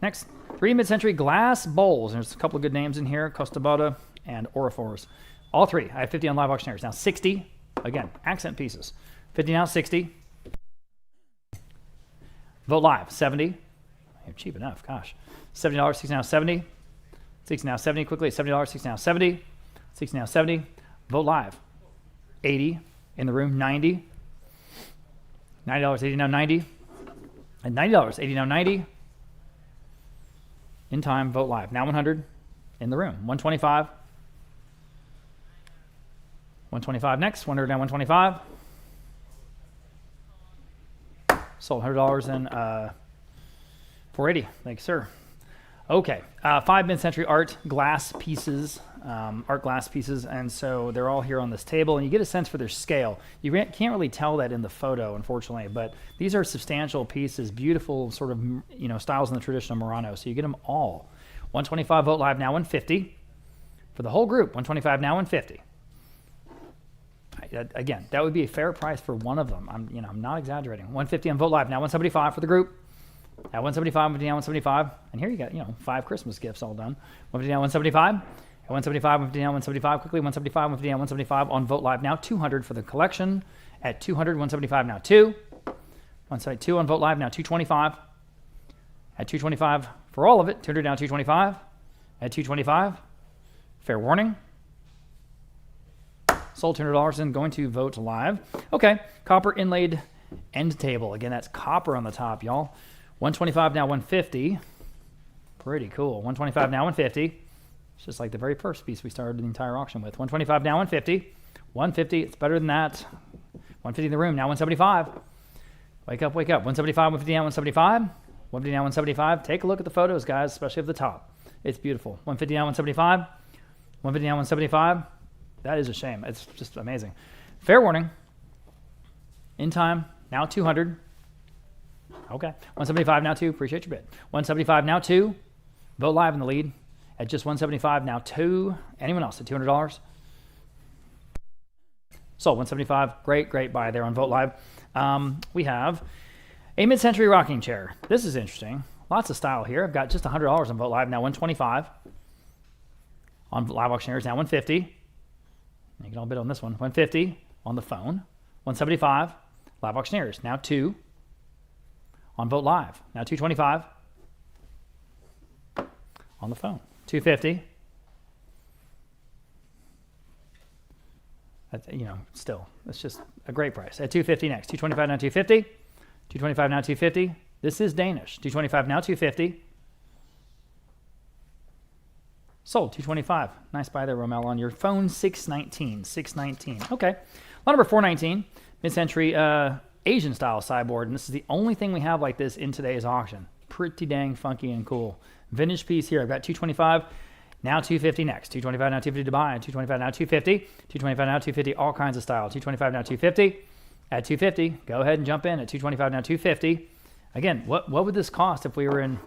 Next, 3 mid-century glass bowls. There's a couple of good names in here, Costabata and Orifors. All 3. I have 50 on live auctioneers. Now 60, again, accent pieces. 50 now, 60. Vote live, 70. You're cheap enough, gosh. $70, 60 now, 70. 60 now, 70, quickly, $70, 60 now, 70. 60 now, 70. Vote live, 80. In the room, 90. $90, 80 now, 90. And $90, 80 now, 90. In time, vote live. Now 100. In the room, 125. 125 next. 100 now, 125. Sold $100 and 480. Thank you, sir. Okay, 5 mid-century art glass pieces, and so they're all here on this table, and you get a sense for their scale. You can't really tell that in the photo, unfortunately, but these are substantial pieces, beautiful sort of styles in the traditional Murano. So you get them all. 125, vote live now 150 for the whole group. 125 now 150. Again, that would be a fair price for one of them. I'm not exaggerating. 150 on vote live now 175 for the group. At 175, 150 now 175, and here you got 5 Christmas gifts all done. 150 now 175. At 175, 150 now 175. Quickly 175, 150 now 175 on vote live now 200 for the collection. At 200, 175 now 2. 172 on vote live now 225. At 225 for all of it. 200 now 225. At 225, fair warning. Sold $200 and going to vote live. Okay, copper inlaid end table. Again, that's copper on the top, y'all. 125 now 150. Pretty cool. 125 now 150. It's just like the very first piece we started the entire auction with. 125 now 150. 150, it's better than that. 150 in the room, now 175. Wake up, wake up. 175, 150 now 175. 150 now 175. Take a look at the photos, guys, especially of the top. It's beautiful. 150 now 175. 150 now 175. That is a shame. It's just amazing. Fair warning. In time, now 200. Okay. 175 now 2. Appreciate your bid. 175 now 2. Vote live in the lead. At just 175 now 2. Anyone else at $200? Sold 175. Great buy there on vote live. We have a mid-century rocking chair. This is interesting. Lots of style here. I've got just $100 on vote live now 125. On live auctioneers now 150. You can all bid on this one. 150 on the phone. 175 live auctioneers now 2. On vote live now 225. On the phone 250. That's, still, it's just a great price. At 250 next. 225 now 250. 225 now 250. This is Danish. 225 now 250. Sold 225. Nice buy there, Romel, on your phone. 619. 619. Okay. Lot number 419. Mid-century Asian style sideboard, and this is the only thing we have like this in today's auction. Pretty dang funky and cool. Vintage piece here. I've got 225. Now 250 next. 225 now 250 to buy. 225 now 250. 225 now 250. All kinds of style. 225 now 250. At 250, go ahead and jump in. At 225 now 250. Again, what would this cost if we were in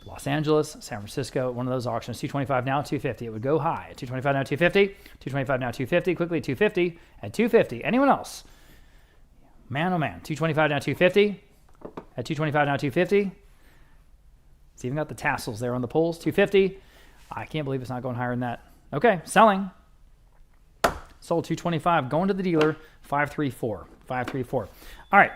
Los Angeles, San Francisco, one of those auctions? 225 now 250. It would go high. At 225 now 250. 225 now 250. Quickly 250. At 250. Anyone else? Man, oh man. 225 now 250. At 225 now 250. It's even got the tassels there on the poles. 250. I can't believe it's not going higher than that. Okay, selling. Sold 225. Going to the dealer. 534. 534. All right.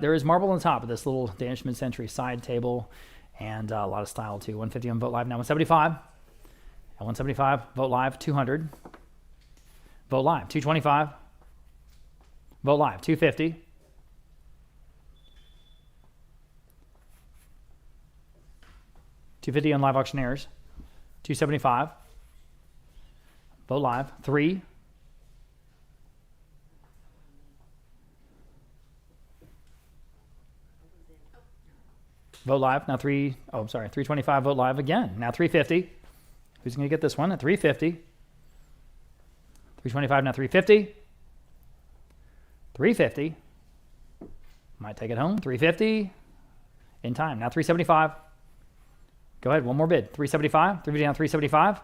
There is marble on the top of this little Danish mid-century side table, and a lot of style too. 150 on Vogt Live. Now 175. At 175. Vogt Live. 200. Vogt Live. 225. Vogt Live. 250. $250 on Live Auctioneers. $275. Vogt Live. 3. Vogt Live. Now 3. Oh, I'm sorry. 325. Vogt Live again. Now 350. Who's going to get this one? At 350. 325. Now 350. 350. Might take it home. 350. In time. Now 375. Go ahead, one more bid. 375. 350 down 375.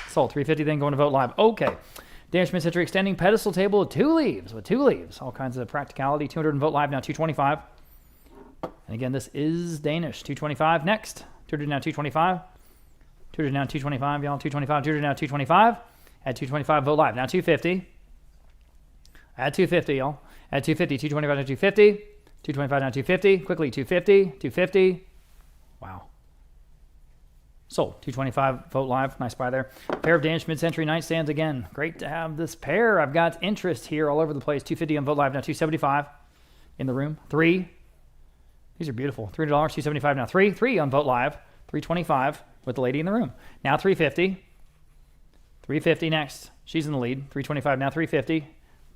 Sold. 350 then going to Vogt Live. Okay. Danish mid-century extending pedestal table with two leaves. All kinds of practicality. 200 and Vogt Live now 225. And again, this is Danish. 225 next. 200 now 225. 200 now 225, y'all. 225. 200 now 225. At 225 Vogt Live now 250. At 250, y'all. At 250. 225 now 250. 225 now 250. Quickly 250. 250. Wow. Sold. 225 Vogt Live. Nice buy there. Pair of Danish mid-century nightstands again. Great to have this pair. I've got interest here all over the place. 250 on Vogt Live now 275 in the room. 3. These are beautiful. $300. 275 now 3. 3 on Vogt Live. 325 with the lady in the room. Now 350. 350 next. She's in the lead. 325 now 350.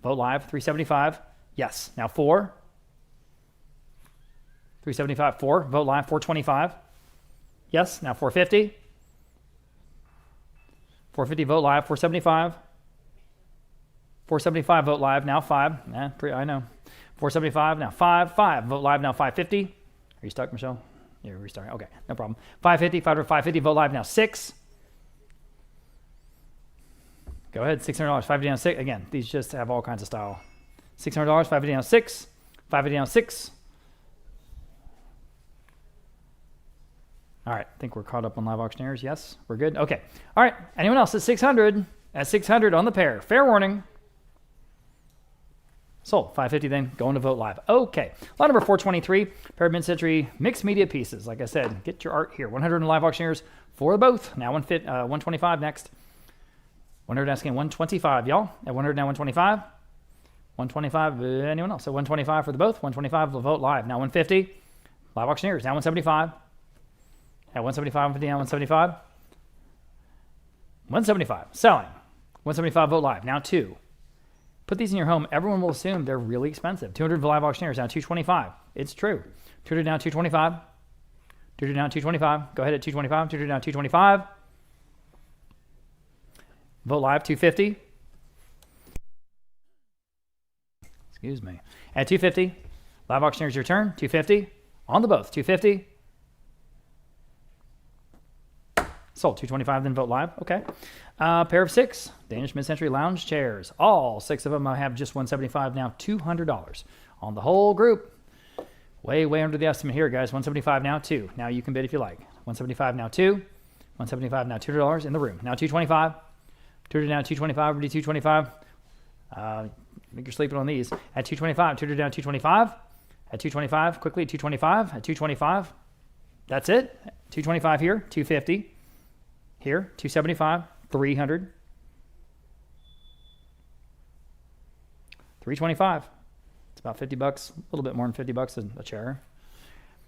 Vogt Live. 375. Yes. Now 4. 375, 4. Vogt Live, 425. Yes, now 450. 450 Vogt Live, 475. 475 Vogt Live, now 5. I know. 475, now 5. 5 Vogt Live, now 550. Are you stuck, Michelle? Yeah, restarting. Okay, no problem. 550, 550 Vogt Live, now 6. Go ahead, $600, 550 down 6. Again, these just have all kinds of style. $600, 550 down 6. 550 down 6. All right, I think we're caught up on Live Auctioneers. Yes, we're good. Okay. All right, anyone else at 600? At 600 on the pair. Fair warning. Sold. 550 then, going to Vogt Live. Okay. Lot number 423, pair of mid-century mixed media pieces. Like I said, get your art here. 100 on Live Auctioneers for both. Now 125 next. 100 asking 125, y'all. At 100 now 125. 125, anyone else? At 125 for the both. 125 will Vogt Live. Now 150. Live Auctioneers. Now 175. At 175, 150 now 175. 175. Selling. 175 Vogt Live. Now 2. Put these in your home. Everyone will assume they're really expensive. 200 Live Auctioneers. Now 225. It's true. 200 now 225. 200 now 225. Go ahead at 225. 200 now 225. Vogt Live 250. Excuse me. At 250. Live Auctioneers your turn. 250. On the both. 250. Sold. 225 then Vogt Live. Okay. Pair of 6 Danish mid-century lounge chairs. All 6 of them I have just 175 now. $200 on the whole group. Way under the estimate here, guys. 175 now 2. Now you can bid if you like. 175 now 2. 175 now $200 in the room. Now 225. 200 now 225. Ready 225. Make you're sleeping on these. At 225. 200 down 225. At 225. Quickly 225. At 225. That's it. 225 here. 250. Here, 275, 300, 325. It's about $50, a little bit more than $50 a chair.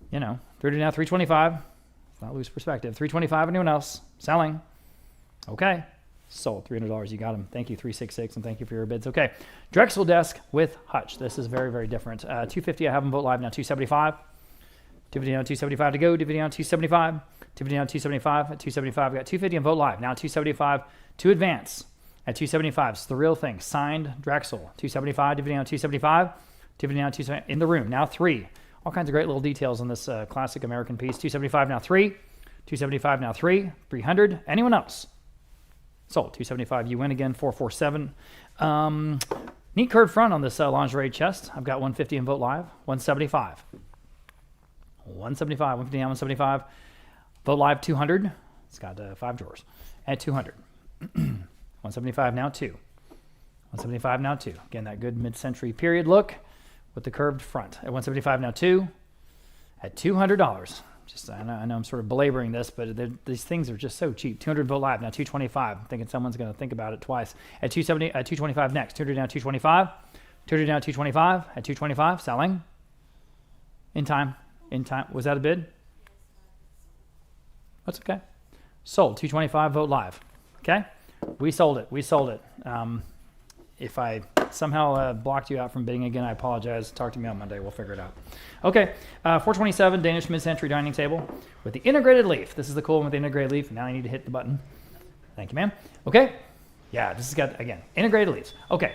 You know, 30 now, 325. Let's not lose perspective. 325. Anyone else? Selling. Okay. Sold. $300. You got them. Thank you, 366, and thank you for your bids. Okay. Drexel desk with Hutch. This is very different. 250. I have them Vogt Live now. 275. 250 on 275 to go. 250 on 275. 250 on 275. At 275, we got 250 on Vogt Live. Now 275 to advance. At 275, it's the real thing. Signed Drexel. 275. 250 on 275. 250 on 275 in the room. Now 3. All kinds of great little details on this classic American piece. 275 now 3. 275 now 3. 300. Anyone else? Sold. 275. You win again. 447. Neat curved front on this lingerie chest. I've got 150 in Vote Live, 175. 175, 150 down, 175. Vote Live 200. It's got 5 drawers. At 200. 175 now 2. 175 now 2. Again, that good mid-century period look with the curved front. At 175 now 2. At $200. I know I'm sort of belaboring this, but these things are just so cheap. 200 Vote Live now 225. I'm thinking someone's going to think about it twice. At 270, at 225 next. 200 down 225. 200 down 225. At 225, selling. In time. Was that a bid? That's okay. Sold. 225 Vote Live. Okay. We sold it. If I somehow blocked you out from bidding again, I apologize. Talk to me on Monday. We'll figure it out. Okay, 427 Danish mid-century dining table with the integrated leaf. This is the cool one with the integrated leaf. Now I need to hit the button. Thank you, ma'am. Okay. Yeah, this has got, again, integrated leaves. Okay,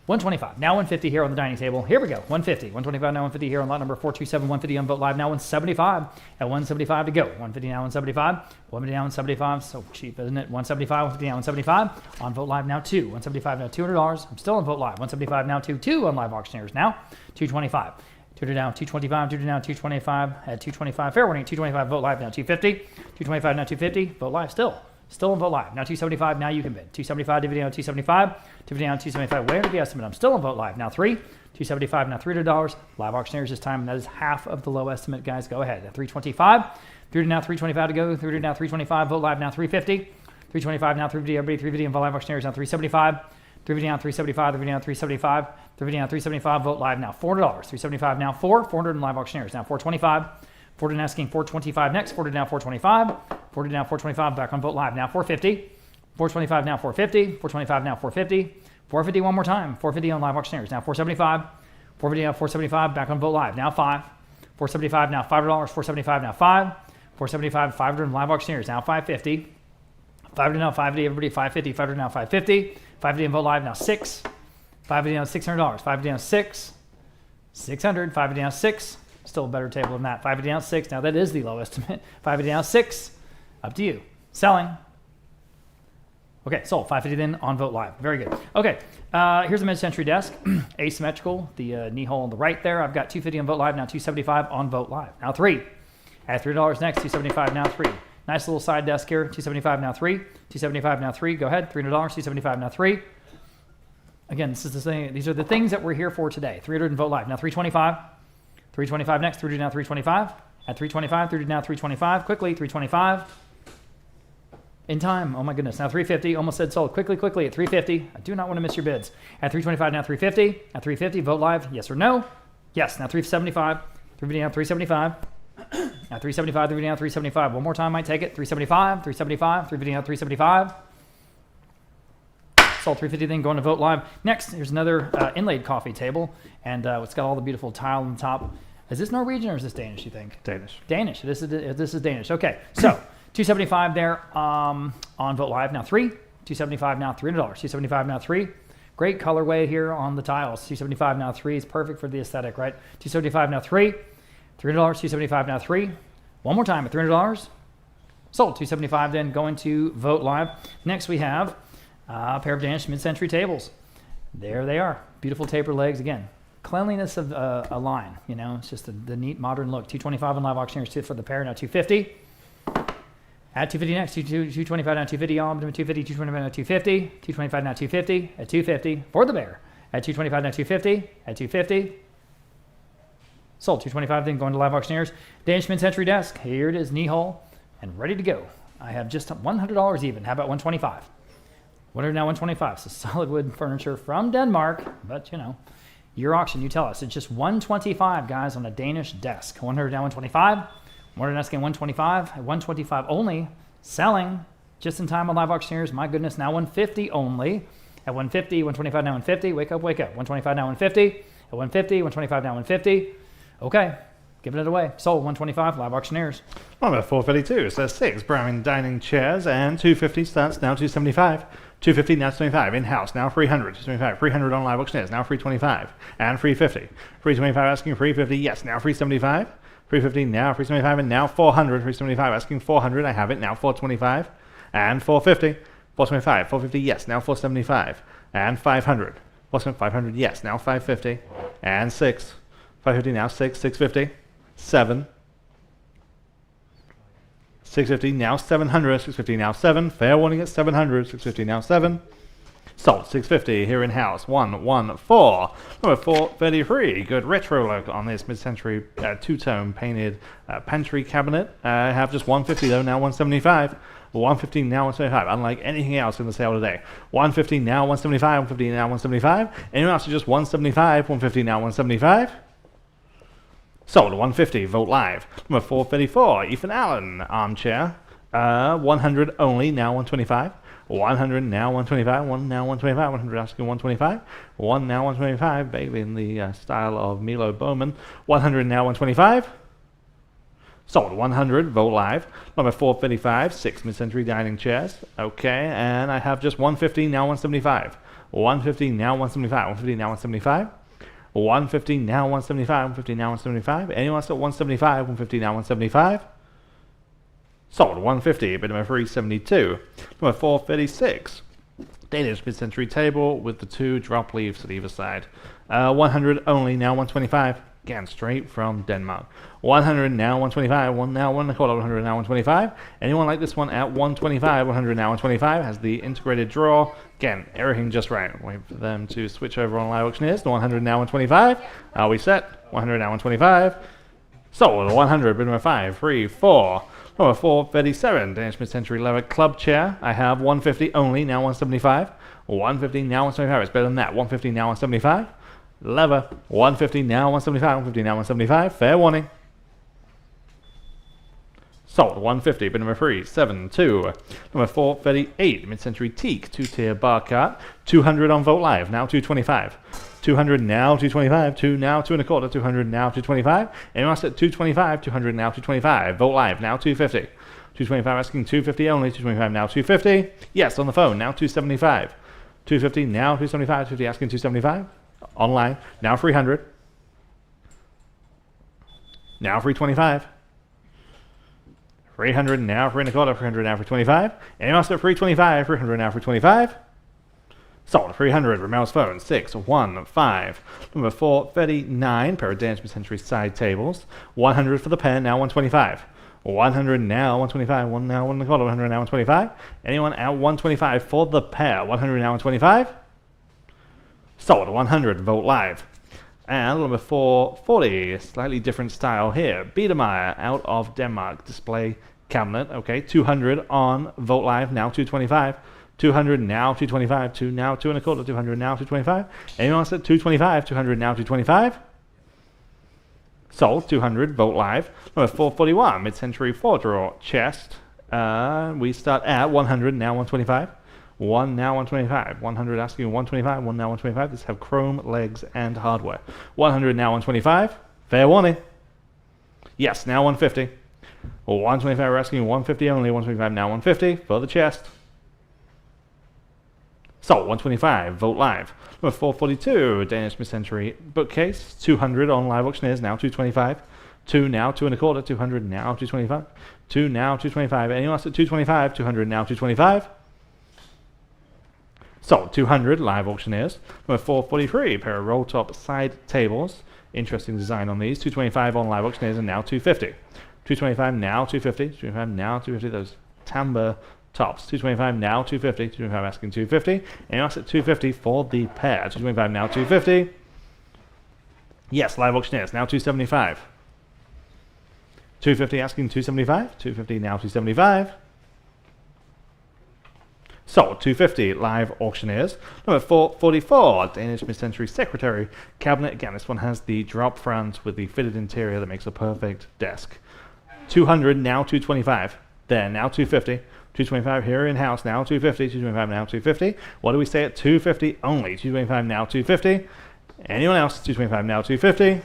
125. Now 150 here on the dining table. Here we go. 150. 125 now 150 here on lot number 427. 150 on Vote Live. Now 175. At 175 to go. 150 now 175. 150 now 175. So cheap, isn't it? 175. 150 now 175. On Vote Live now 2. 175 now $200. I'm still on Vote Live. 175 now 2 on Live Auctioneers now. 225. 200 down 225. 200 down 225. At 225. Fair warning. 225 Vote Live now 250. 225 now 250. Vote Live Still on Vote Live. Now 275, now you can bid. 275, dividend on 275. Dividend on 275, way under the estimate. I'm still on Vote Live. Now 3. 275, now $300. Live Auctioneers this time, and that is half of the low estimate, guys. Go ahead. At 325. 300 now 325 to go. 300 now 325. Vote Live now 350. 325 now 350. Everybody 350 on Vote Live Auctioneers now 375. 350 down 375. 350 down 375. 350 down 375. Vote Live now $400. 375 now 4. 400 in Live Auctioneers now 425. 400 asking 425 next. 400 now 425. 40 now 425 back on Vote Live now 450. 425 now 450. 425 now 450. 450 one more time. 450 on Live Auctioneers now 475. 450 now 475 back on Vote Live now 5. 475 now $5. 475 now 5. 475 500 on Live Auctioneers now 550. 500 now 550. Everybody 550. 500 now 550. 550 on Vote Live now 6. 550 now $600. 550 now 6. 600. 550 now 6. Still a better table than that. 550 down 6. Now that is the low estimate. 550 down 6. Up to you. Selling. Okay, sold. 550 then on Vote Live. Very good. Okay, here's a mid-century desk. Asymmetrical. The knee hole on the right there. I've got 250 on Vote Live. Now 275 on Vote Live. Now 3. At $3 next. 275 now 3. Nice little side desk here. 275 now 3. 275 now 3. Go ahead. $300. 275 now 3. Again, this is the thing. These are the things that we're here for today. 300 and Vote Live. Now 325. 325 next. 300 now 325. At 325. 300 now 325. Quickly. 325. In time. Oh my goodness. Now 350. Almost said sold. Quickly at 350. I do not want to miss your bids. At 325 now 350. At 350. Vote Live. Yes or no? Yes. Now 375. 350 now 375. At 375. 350 now 375. One more time. Might take it. 375. 375. 350 now 375. Sold 350 then going to Vote Live. Next, here's another inlaid coffee table. And it's got all the beautiful tile on the top. Is this Norwegian or is this Danish, you think? Danish. This is Danish. Okay. So 275 there on Vote Live. Now 3. 275 now $300. 275 now 3. Great colorway here on the tiles. 275 now 3 is perfect for the aesthetic, right? 275 now 3. $300. 275 now 3. One more time at $300. Sold. 275 then going to Vote Live. Next we have a pair of Danish mid-century tables. There they are. Beautiful taper legs again. Cleanliness of a line, you know, it's just the neat modern look. 225 on Live Auctioneers for the pair, now 250. At 250 next, 225 now 250 on, 250, 225 now 250, 225 now 250, at 250 for the bear. At 225 now 250, at 250. Sold. 225 then going to Live Auctioneers. Danish mid-century desk, here it is, knee hole, and ready to go. I have just $100 even. How about 125? 100 now 125, so solid wood furniture from Denmark, but you know, your auction, you tell us. It's just 125, guys, on a Danish desk. 100 now 125. 100 asking 125. At 125 only. Selling just in time on Live Auctioneers. My goodness, now 150 only. At 150, 125 now 150. Wake up. 125 now 150. At 150, 125 now 150. Okay, giving it away. Sold 125, Live Auctioneers. Number 452, so 6 Browning dining chairs, and 250 starts now 275. 250 now 25 in-house, now 300, 225, 300 on Live Auctioneers, now 325, and 350. 325 asking 350, yes, now 375. 350 now 375, and now 400. 375 asking 400, I have it, now 425, and 450. 425, 450, yes, now 475, and 500. What's it? 500? Yes, now 550. And 6. 550 now 6. 650. 7. 650 now 700. 650 now 7. Fair warning at 700. 650 now 7. Sold 650 here in house. 114. Number 433. Good retro look on this mid-century two-tone painted pantry cabinet. I have just 150 though, now 175. 150 now 175. Unlike anything else in the sale today. 150 now 175. 150 now 175. Anyone else is just 175. 150 now 175. Sold 150. Vote live. Number 434. Ethan Allen armchair. 100 only, now 125. 100 now 125. 1 now 125. 100 asking 125. 1 now 125. Baby in the style of Milo Bowman. 100 now 125. Sold 100. Vote live. Number 435. 6 mid-century dining chairs. Okay, and I have just 150 now 175. 150 now 175. 150 now 175. 150 now 175. 150 now 175. Anyone else at 175? 150 now 175. Sold 150, bid number 372. Number 436. Danish mid-century table with the 2 drop leaves at either side. 100 only, now 125. Again, straight from Denmark. 100 now 125. 1 now 1 quarter. 100 now 125. Anyone like this one at 125? 100 now 125 has the integrated drawer. Again, everything just right. Wait for them to switch over on live auctioneers. 100 now 125. Are we set? 100 now 125. Sold 100, bid number 534. Number 437, Danish mid-century leather club chair. I have 150 only, now 175. 150 now 175. It's better than that. 150 now 175. Leather. 150 now 175. 150 now 175. Fair warning. Sold 150, bid number 372. Number 438, mid-century teak, 2-tier bar cart. 200 on Vote Live, now 225. 200 now 225. 2 now 2 and a quarter. 200 now 225. Anyone else at 225? 200 now 225. Vote Live, now 250. 225 asking 250 only. 225 now 250. Yes, on the phone, now 275. 250 now 275. 250 asking 275. Online, now 300. Now 325. 300 now 3 and a quarter. 300 now 325. Anyone else at 325? 300 now 325. Sold 300. Ramel's phone 615. Number 439. Pair of Danish mid-century side tables. 100 for the pair. Now 125. 100 now 125. 1 now 1 and a quarter. 100 now 125. Anyone at 125 for the pair? 100 now 125. Sold 100. Vote live. And number 440. Slightly different style here. Biedermeier out of Denmark. Display cabinet. Okay. 200 on Vote Live. Now 225. 200 now 225. 2 now 2 and a quarter. 200 now 225. Anyone else at 225? 200 now 225. Sold 200. Vote live. Number 441. Mid-century 4-drawer chest. We start at 100 now 125. 1 now 125. 100 asking 125. 1 now 125. These have chrome legs and hardware. 100 now 125. Fair warning. Yes, now 150. 125 we're asking 150 only. 125 now 150 for the chest. Sold 125. Vote live. Number 442. Danish mid-century bookcase. 200 on live auctioneers. Now 225. 2 now 2 and a quarter. 200 now 225. 2 now 225. Anyone else at 225? 200 now 225. Sold 200 live auctioneers. Number 443. Pair of roll top side tables. Interesting design on these. 225 on live auctioneers and now 250. 225 now 250. 225 now 250. Those timber tops. 225 now 250. 225 asking 250. Anyone else at 250 for the pair? 225 now 250. Yes, live auctioneers now 275. 250 asking 275. 250 now 275. Sold 250 live auctioneers. Number 444 Danish mid-century secretary cabinet. Again, this one has the drop front with the fitted interior that makes a perfect desk. 200 now 225. There now 250. 225 here in house now 250. 225 now 250. What do we say at 250 only? 225 now 250. Anyone else? 225 now 250.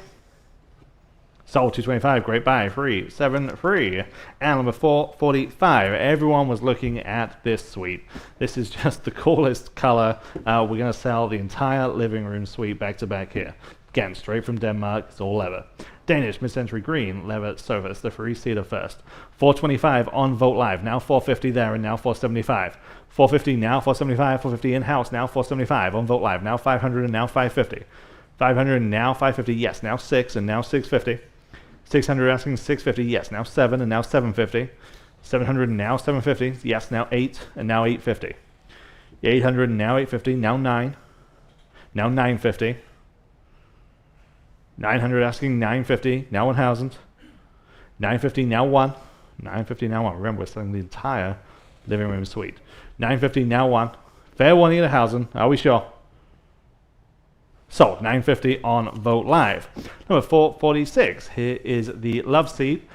Sold 225. Great buy. 373. And number 445. Everyone was looking at this suite. This is just the coolest color. We're going to sell the entire living room suite back to back here. Again, straight from Denmark, it's all leather. Danish mid-century green leather sofa. It's the three-seater first. 425 on Vogt Live. Now 450 there and now 475. 450 now 475. 450 in-house now 475 on Vogt Live. Now 500 and now 550. 500 and now 550. Yes, now 6 and now 650. 600 asking 650. Yes, now 7 and now 750. 700 and now 750. Yes, now 8 and now 850. 800 and now 850. Now 9. Now 950. 900 asking 950, now 1,000. 950, now 1. 950, now 1. Remember, we're selling the entire living room suite. 950, now 1. Fair warning at 1,000. Are we sure? Sold. 950 on Vogt Live. Number 446. Here is the love seat.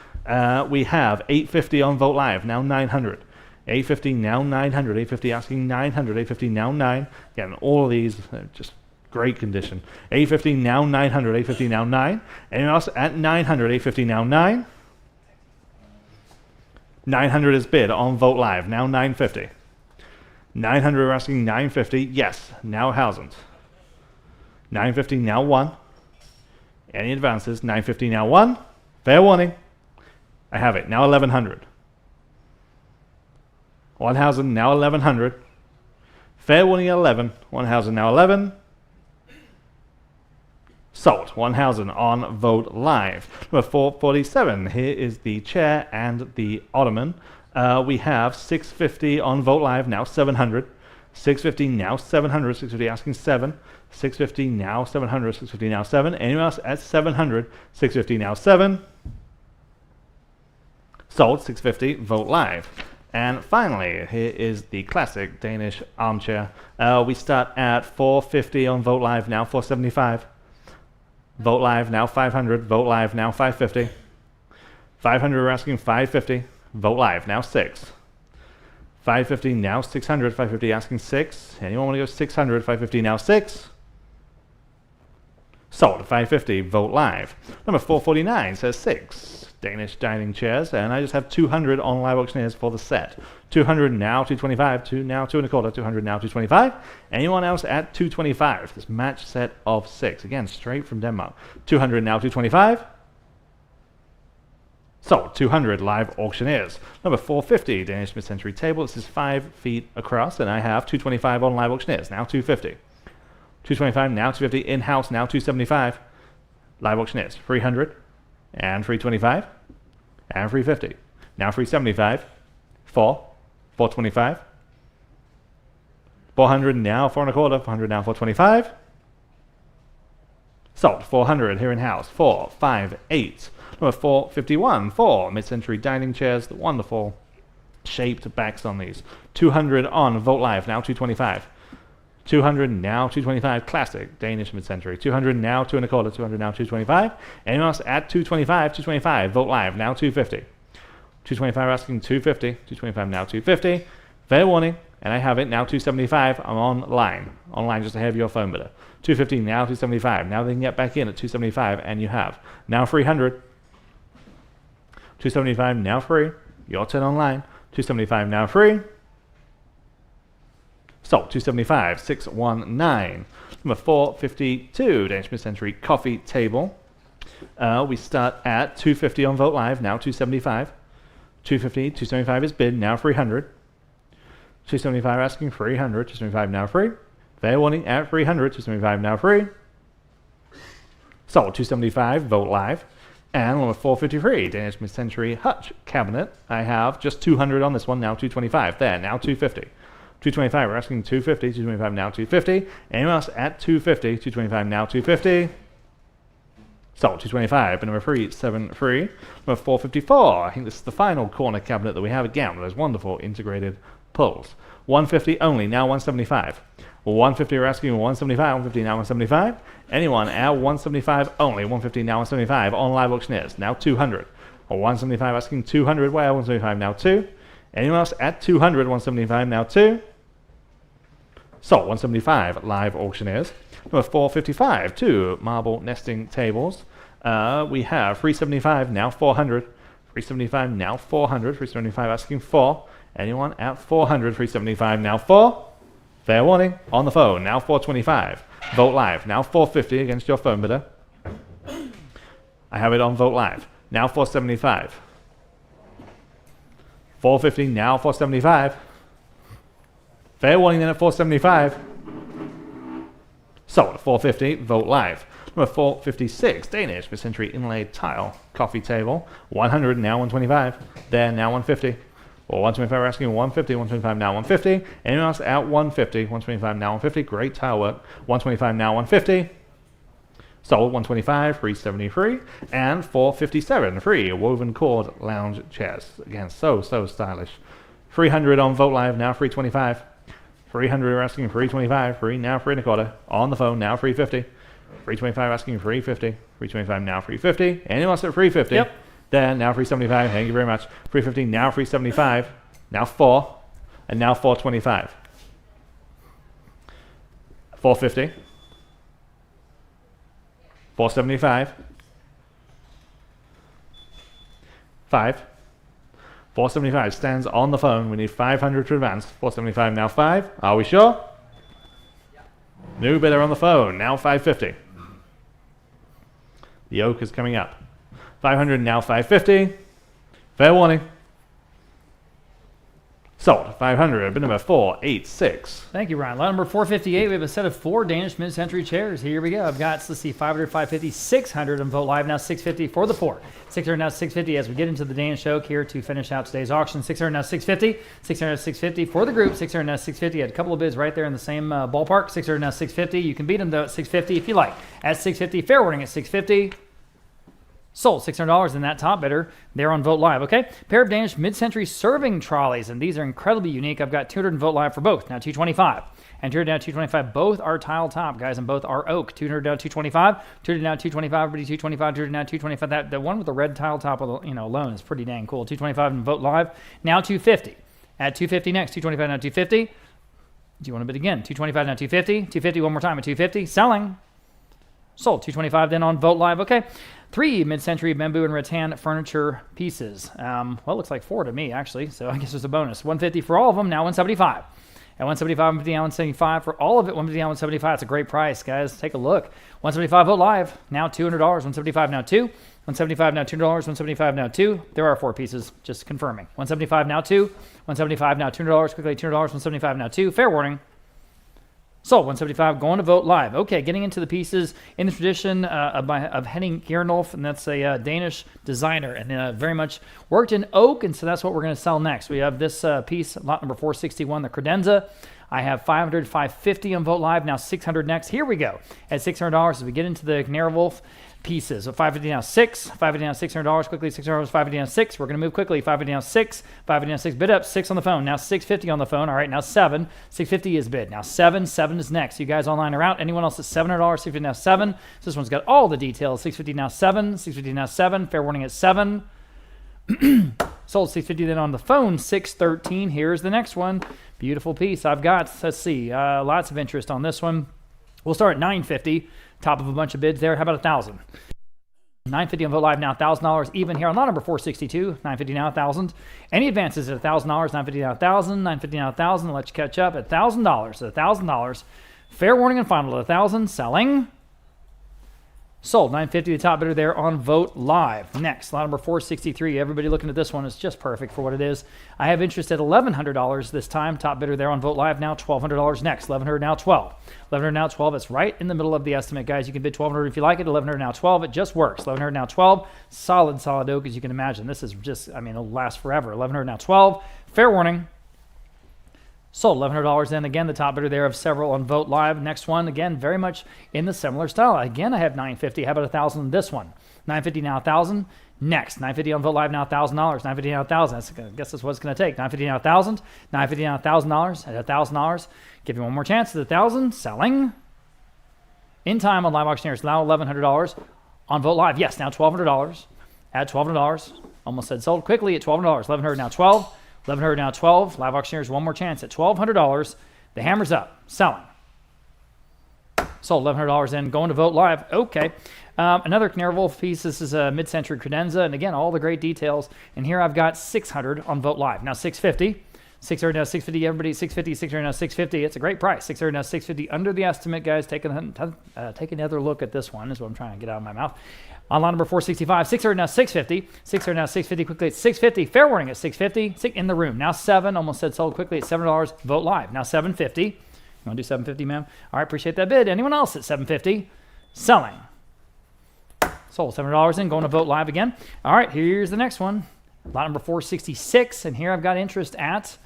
We have 850 on Vogt Live. Now 900. 850, now 900. 850 asking 900. 850, now 9. Again, all of these just great condition. 850 now 900, 850 now 9. Anyone else at 900, 850 now 9. 900 is bid on Vogt Live, now 950. 900 we're asking 950, yes, now 1,000. 950 now 1. Any advances? 950 now 1. Fair warning. I have it, now 1,100. 1,000 now 1,100. Fair warning at 11. 1,000 now 11. Sold. 1,000 on Vogt Live. Number 447. Here is the chair and the ottoman. We have 650 on Vogt Live, now 700. 650 now 700. 650 asking 7. 650 now 700. 650 now 7. Anyone else at 700? 650 now 7. Sold. 650 Vogt Live. And finally, here is the classic Danish armchair. We start at 450 on Vogt Live, now 475. Vogt Live now 500. Vogt Live now 550. 500 we're asking 550. Vogt Live now 6. 550 now 600. 550 asking 6. Anyone want to go 600? 550 now 6. Sold. 550 Vogt Live. Number 449 says 6 Danish dining chairs, and I just have 200 on Live Auctioneers for the set. 200 now 225. 2 now 225. 200 now 225. Anyone else at 225? This match set of 6. Again, straight from Denmark. 200 now 225. Sold. 200 Live Auctioneers. Number 450 Danish mid-century table. This is 5 feet across, and I have 225 on Live Auctioneers. Now 250. 225 now 250. In-house now 275. Live Auctioneers. 300 and 325 and 350. Now 375. 425. 400 now 4 and a quarter. 400 now 425. Sold. 400 here in house. 458. Number 451. 4 mid-century dining chairs. The wonderful shaped backs on these. 200 on Vogt Live. Now 225. 200 now 225. Classic Danish mid-century. 200 now 2 and a quarter. 200 now 225. Anyone else at 225? 225. Vogt Live. Now 250. 225 asking 250. 225 now 250. Fair warning. And I have it now 275. I'm online. Online just to have your phone bidder. 250 now 275. Now they can get back in at 275, and you have now 300. 275 now free. Your turn online. 275 now free. Sold. 275. 619. Number 452 Danish mid-century coffee table. We start at 250 on Vogt Live. Now 275. 250. 275 is bid. Now 300. 275 asking 300. 275 now free. Fair warning at 300. 275 now free. Sold. 275 Vogt Live. And number 453 Danish mid-century hutch cabinet. I have just 200 on this one. Now 225. There. Now 250. 225. We're asking 250. 225 now 250. Anyone else at 250? 225 now 250. Sold. 225. And number 373. Number 454. I think this is the final corner cabinet that we have again with those wonderful integrated pulls. 150 only. Now 175. 150 we're asking 175. 150 now 175. Anyone at 175 only. 150 now 175 on Live Auctioneers. Now 200. 175 asking 200. Well, 175 now 2. Anyone else at 200? 175 now 2. Sold. 175 Live Auctioneers. Number 455, 2 marble nesting tables. We have 375 now 400. 375 now 400. 375 asking 4. Anyone at 400? 375 now 4. Fair warning, on the phone, now 425. Vote live, now 450 against your phone bidder. I have it on Vote live, now 475. 450, now 475. Fair warning then at 475. Sold at 450, Vote live. Number 456, Danish mid-century inlaid tile coffee table. 100, now 125. There, now 150. Or 125, we're asking 150, 125, now 150. Anyone else out 150, 125, now 150. Great tile work. 125, now 150. Sold 125, 373. And 457, free woven cord lounge chairs. Again, so stylish. 300 on Vote Live, now 325. 300, we're asking 325. Free, now 325. On the phone, now 350. 325, asking 350. 325, now 350. Anyone else at 350? Yep. Then now 375. Thank you very much. 350. Now 375. Now 4. And now 425. 450. 475. 5. 475 stands on the phone. We need 500 to advance. 475 now 5. Are we sure? New bidder on the phone. Now 550. The oak is coming up. 500 now 550. Fair warning. Sold. 500. Bid number 486. Thank you, Ryan. Lot number 458. We have a set of 4 Danish mid-century chairs. Here we go. I've got, let's see, 500, 550, 600 on Vote Live. Now 650 for the 4. 600 now 650 as we get into the Danish oak here to finish out today's auction. 600 now 650. 600 now 650 for the group. 600 now 650. Had a couple of bids right there in the same ballpark. 600 now 650. You can beat them though at 650 if you like. At 650, fair warning at 650. Sold $600 in that top bidder there on Vote Live. Okay, pair of Danish mid-century serving trolleys, and these are incredibly unique. I've got 200 in Vote Live for both. Now 225 and 200 down 225. Both are tile top, guys, and both are oak. 200 down 225. 200 down 225. Everybody 225. 200 down 225. That the one with the red tile top, alone is pretty dang cool. 225 in Vote Live. Now 250. At 250 next. 225 now 250. Do you want to bid again? 225 now 250. 250 one more time at 250. Selling. Sold. 225 then on Vote Live. Okay. 3 mid-century bamboo and rattan furniture pieces. Well, it looks like 4 to me, actually, so I guess there's a bonus. 150 for all of them, now 175. At 175, 150, now 175 for all of it. 150, now 175. It's a great price, guys. Take a look. 175 Vote Live, now $200. 175 now 2. 175 now $200. 175 now 2. There are 4 pieces, just confirming. 175 now 2. 175 now $200. Quickly $200. 175 now 2. Fair warning. Sold. 175 going to Vote Live. Okay, getting into the pieces in the tradition of Henning Gjernolf, and that's a Danish designer, and very much worked in oak, and so that's what we're going to sell next. We have this piece, lot number 461, the credenza. I have 500, 550 on Vote Live, now 600 next. Here we go. At $600 as we get into the Gjernolf pieces. So 550 now 6, 550 now $600, quickly $600, 550 now 6. We're going to move quickly. 550 now 6, 550 now 6. Bid up, 6 on the phone. Now 650 on the phone. All right, now 7. 650 is bid. Now 7 is next. You guys online are out. Anyone else at $700? 650 now 7. So this one's got all the details. 650 now 7, 650 now 7. Fair warning at 7. Sold 650 then on the phone. 613. Here's the next one. Beautiful piece. I've got, let's see, lots of interest on this one. We'll start at 950. Top of a bunch of bids there. How about 1,000? 950 on Vote Live now, $1,000 even here on lot number 462. 950 now, 1,000. Any advances at $1,000? 950 now, 1,000. 950 now, 1,000. Let you catch up at $1,000. At $1,000. Fair warning and final at 1,000. Selling. Sold. 950 the top bidder there on Vote Live. Next, lot number 463. Everybody looking at this one is just perfect for what it is. I have interest at $1,100 this time. Top bidder there on Vote Live now, $1,200 next. $1,100 now, 12. 1,100 now, 12. It's right in the middle of the estimate, guys. You can bid $1,200 if you like it. 1,100 now, 12. It just works. 1,100 now, 12. Solid oak, as you can imagine. This is just, it'll last forever. 1,100 now, 12. Fair warning. Sold. $1,100 then. Again, the top bidder there of several on Vote Live. Next one, again, very much in the similar style. Again, I have 950. How about 1,000 on this one? 950 now, 1,000. Next, 950 on Vote Live now, $1,000. 950 now, 1,000. I guess that's what it's going to take. 950 now, 1,000. 950 now, $1,000. At $1,000, give you one more chance at 1,000. Selling. In time on Live Auctioneers, now $1,100 on Vote Live. Yes, now $1,200. At $1,200. Almost said sold quickly at $1,200. 1,100 now, 12. 1,100 now, 12. Live Auctioneers, one more chance at $1,200. The hammer's up. Selling. Sold. $1,100 in. Going to Vote Live. Okay. Another Gjernolf piece. This is a mid-century credenza. And again, all the great details. And here I've got 600 on Vote Live. Now 650. 600 now 650. Everybody 650. 600 now 650. It's a great price. 600 now 650 under the estimate, guys. Take another look at this one is what I'm trying to get out of my mouth. On line number 465, 600 now 650. 600 now 650 quickly at 650. Fair warning at 650. In the room now 7. Almost said sold quickly at $7. Vote live now 750. You want to do 750, ma'am? All right, appreciate that bid. Anyone else at 750? Selling. Sold $7 in, going to vote live again. All right, here's the next one. Lot number 466, and here I've got interest at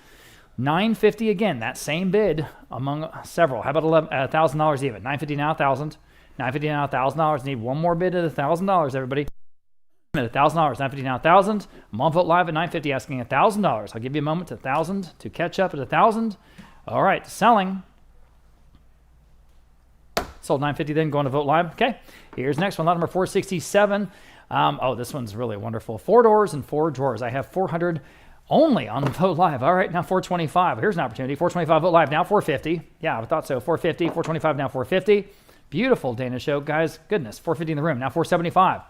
$950 again. That same bid among several. How about $1,000 even? $950 now, $1,000. $950 now, $1,000. Need one more bid at $1,000, everybody. At $1,000, $950 now, $1,000. I'm on vote live at $950, asking $1,000. I'll give you a moment to $1,000 to catch up at $1,000. All right, selling. Sold $950 then, going to vote live. Okay, here's the next one, lot number 467. This one's really wonderful. 4 doors and 4 drawers. I have 400 only on vote live. All right, now 425. Here's an opportunity. 425 vote live, now 450. Yeah, I thought so. 450, 425, now 450. Beautiful Dana show, guys. Goodness, 450 in the room. Now 475.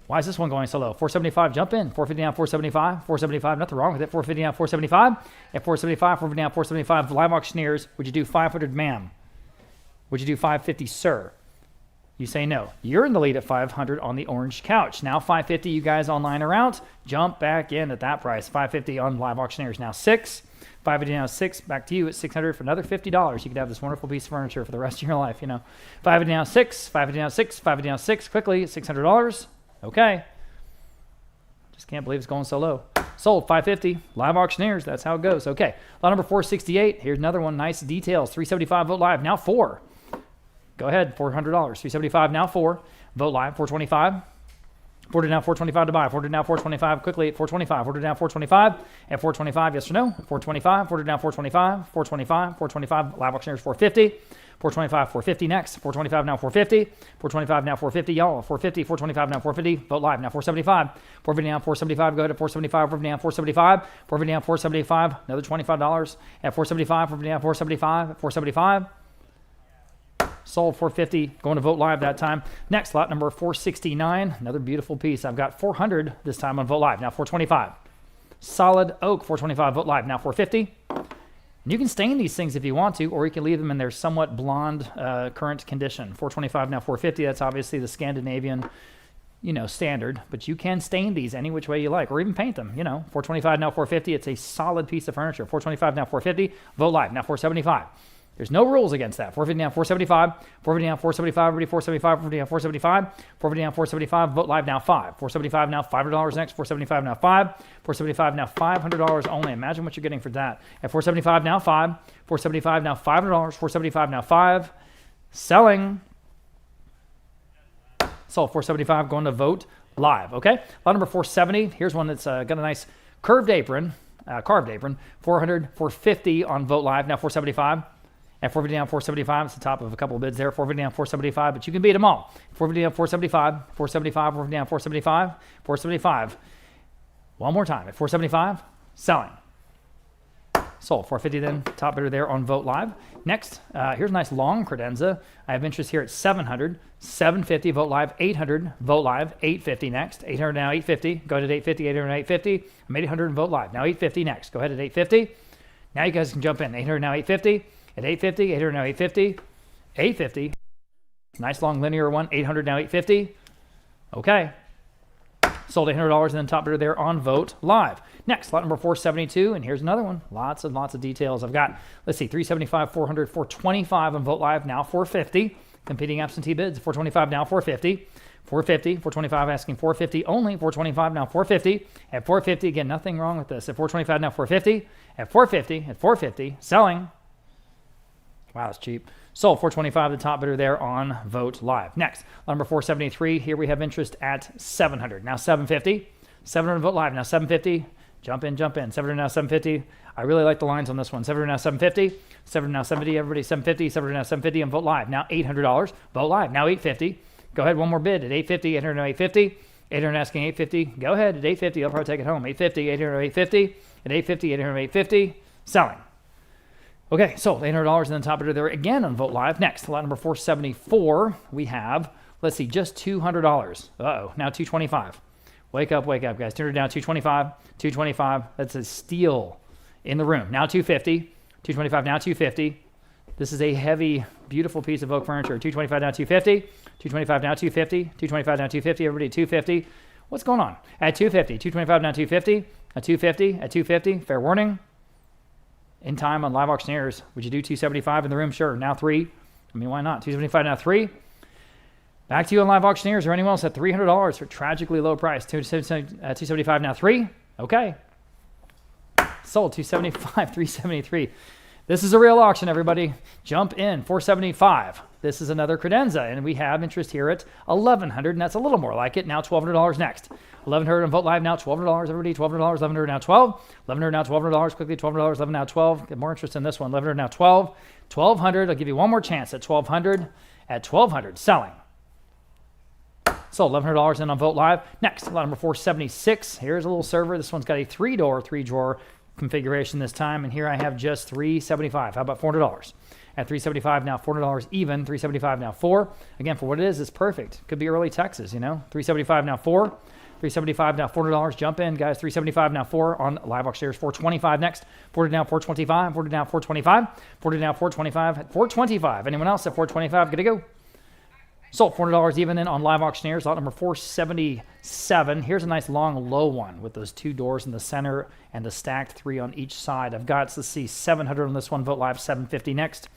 Why is this one going so low? 475, jump in. 450 now, 475. 475, nothing wrong with it. 450 now, 475. At 475, 450 now, 475. Live auctioneers, would you do 500, ma'am? Would you do 550, sir? You say no. You're in the lead at 500 on the orange couch. Now 550, you guys online are out. Jump back in at that price. 550 on live auctioneers. Now 6. 550 now 6. Back to you at 600 for another $50. You could have this wonderful piece of furniture for the rest of your life, you know. 550 now 6. 550 now 6. 550 now 6. Quickly, $600. Okay. Just can't believe it's going so low. Sold 550. Live auctioneers. That's how it goes. Okay. Lot number 468. Here's another one. Nice details. 375 vote live. Now 4. Go ahead, $400. 375 now 4. Vote live, 425. 400 now 425 to buy. 400 now 425 quickly at 425. 400 now 425 at 425. Yes or no? 425. 400 now 425. 425. 425. Live auctioneers 450. 425. 450 next. 425 now 450. 425 now 450. Y'all 450. 425 now 450. Vote live now 475. 450 now 475. Go ahead at 475. 450 now 475. 450 now 475. Another $25 at 475. 450 now 475. At 475. Sold 450, going to vote live that time. Next, lot number 469, another beautiful piece. I've got 400 this time on vote live. Now 425. Solid oak, 425, vote live. Now 450. And you can stain these things if you want to, or you can leave them in their somewhat blonde current condition. 425, now 450. That's obviously the Scandinavian, standard. But you can stain these any which way you like, or even paint them. 425, now 450. It's a solid piece of furniture. 425, now 450. Vote live. Now 475. There's no rules against that. 450 now 475. 450 now 475. Everybody 475. 450 now 475. 450 now 475. Vote live now 5. 475 now $500 next. 475 now 5. 475 now $500 only. Imagine what you're getting for that. At 475 now 5. 475 now $500. 475 now 5. Selling. Sold 475. Going to vote live. Okay. Lot number 470. Here's one that's got a nice carved apron. 400, 450 on vote live. Now 475. At 450 down 475, it's the top of a couple of bids there. 450 down 475, but you can beat them all. 450 down 475, 475, 450 down 475, 475. One more time at 475, selling. Sold 450 then, top bidder there on vote live. Next, here's a nice long credenza. I have interest here at 700, 750, vote live, 800, vote live, 850 next. 800 now 850, go ahead at 850, 800 now 850. I'm 800 and vote live. Now 850 next, go ahead at 850. Now you guys can jump in. 800 now 850. At 850, 800 now 850, 850. Nice long linear one. 800 now 850. Okay. Sold $800 and then top bidder there on vote live. Next, lot number 472, and here's another one. Lots of details. I've got, 375, 400, 425 on vote live. Now 450. Competing absentee bids. 425 now 450. 450, 425 asking 450 only. 425 now 450. At 450, again, nothing wrong with this. At 425 now 450. At 450, at 450, selling. Wow, that's cheap. Sold 425, the top bidder there on vote live. Next, number 473. Here we have interest at 700. Now 750. 700 vote live. Now 750. Jump in. 700 now 750. I really like the lines on this one. 700 now 750. 700 now 70. Everybody 750. 700 now 750 and vote live. Now $800. Vote live. Now 850. Go ahead, one more bid at 850. 800 now 850. 800 asking 850. Go ahead at 850. I'll probably take it home. 850. 800 850. At 850. 800 850. Selling. Okay, so $800 and then top bidder there again on vote live. Next, lot number 474, we have, just $200. Uh-oh, now 225. Wake up, guys. $200 down, 225, 225. That's a steal. in the room. Now 250, 225, now 250. This is a heavy, beautiful piece of Vogt furniture. 225 now 250, 225 now 250, 225 now 250, everybody at 250. What's going on? At 250, 225 now 250, at 250, at 250, fair warning. In time on live auctioneers, would you do 275 in the room? Sure, now 3. I mean, why not? 275 now 3. Back to you on live auctioneers or anyone else at $300 for tragically low price. 275 now 3. Okay. Sold 275, 373. This is a real auction, everybody. Jump in, 475. This is another credenza, and we have interest here at $1,100, and that's a little more like it. Now $1,200 next. $1,100 on Vogt Live, now $1,200, everybody, $1,200, $1,100 now 12. $1,100 now $1,200, quickly $1,200, $11 now 12. Get more interest in this one. $1,100 now 12. $1,200, I'll give you one more chance at $1,200. At $1,200, selling. Sold $1,100 in on Vogt Live. Next, lot number 476. Here's a little server. This one's got a 3-door, 3-drawer configuration this time, and here I have just $375. How about $400? At $375 now, $400 even. $375 now 4. Again, for what it is, it's perfect. Could be early Texas, you know. $375 now 4. $375 now $400. Jump in, guys. $375 now 4 on live auctioneers. $425 next. $40 now $425. $40 now $425. $40 now $425. At $425. Anyone else at $425? Good to go. Sold $400 even in on live auctioneers. Lot number 477. Here's a nice long low one with those 2 doors in the center and the stacked 3 on each side. I've got, let's see, $700 on this one. Vogt Live, $750 next.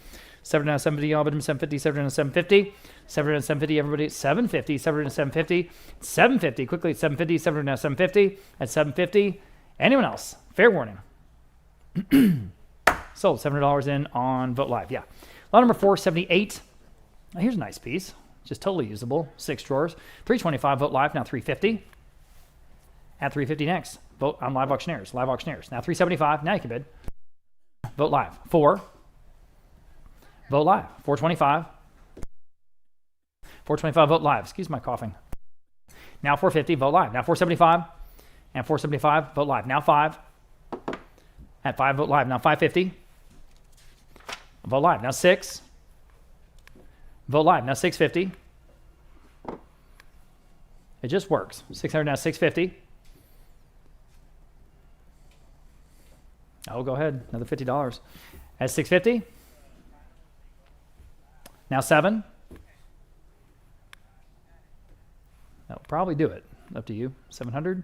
$700 now $750. $750. $700 now $750. $700 now $750. Everybody, $750. $700 now $750. $750. Quickly, $750. $700 now $750. At $750. Anyone else? Fair warning. Sold $700 in on Vogt Live. Yeah. Lot number 478. Now here's a nice piece. Just totally usable. 6 drawers. $325 Vogt Live, now $350. At $350 next. Vote on live auctioneers. Live auctioneers. Now $375. Now you can bid. Vogt Live. 4. Vogt Live. $425. $425 Vogt Live. Excuse my coughing. Now $450 Vogt Live. Now $475. And $475 Vogt Live. Now 5. At 5 Vogt Live. Now $550. Vogt Live. Now 6. Vogt Live, now $650. It just works. $600 now $650. Oh, go ahead. Another $50. At $650. Now 7. That'll probably do it. Up to you. 700.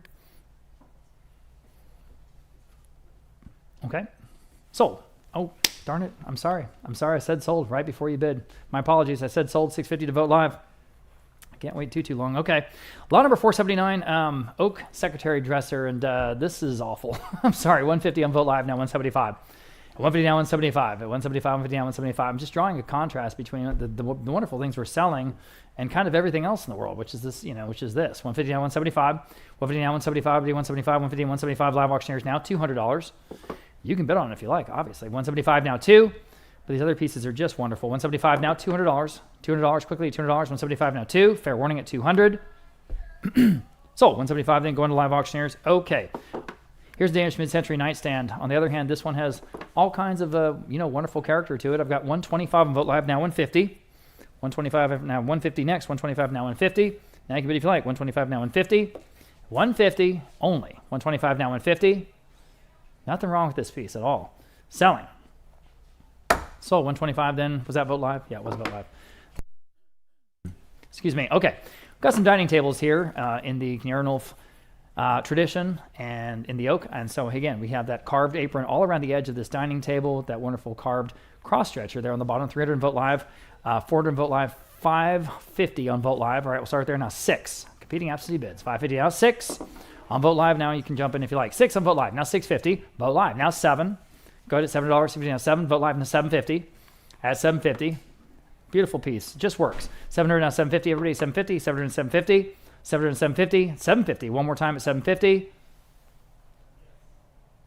Okay. Sold. Oh, darn it. I'm sorry. I said sold right before you bid. My apologies. I said sold $650 to Vogt Live. I can't wait too long. Okay. Lot number 479, oak secretary dresser, and this is awful. I'm sorry. $150 on Vogt Live, now $175. $150 now $175. At $175, $150 now $175. I'm just drawing a contrast between the wonderful things we're selling and kind of everything else in the world, which is this, which is this. $150 now $175. $150 now $175. $175. $150 $175. Live auctioneers now $200. You can bid on it if you like, obviously. $175 now 2. But these other pieces are just wonderful. $175 now $200. $200 quickly, $200. $175 now 2. Fair warning at $200. Sold. $175 then going to live auctioneers. Okay. Here's the Danish mid-century nightstand. On the other hand, this one has all kinds of wonderful character to it. I've got $125 on Vogt Live, now $150. $125 now $150 next. $125 now $150. Now you can bid if you like. $125 now $150. $150 only. $125 now $150. Nothing wrong with this piece at all. Selling. Sold. $125 then. Was that Vogt Live? Yeah, it was Vogt Live. Excuse me. Okay. We've got some dining tables here in the Kniernulf tradition and in the oak. And so, again, we have that carved apron all around the edge of this dining table, that wonderful carved cross stretcher there on the bottom. 300 on Vogt Live, 400 on Vogt Live, 550 on Vogt Live. All right, we'll start there now. 6. Competing absentee bids. 550 now. 6. On Vogt Live now, you can jump in if you like. 6 on Vogt Live, now $650. Vogt Live, now 7. Go ahead at $7. $7 now 7. Vogt Live, now $750. At $750. Beautiful piece. Just works. $700 now $750. Everybody, $750. $700 $750. $700 $750. $750. One more time at $750.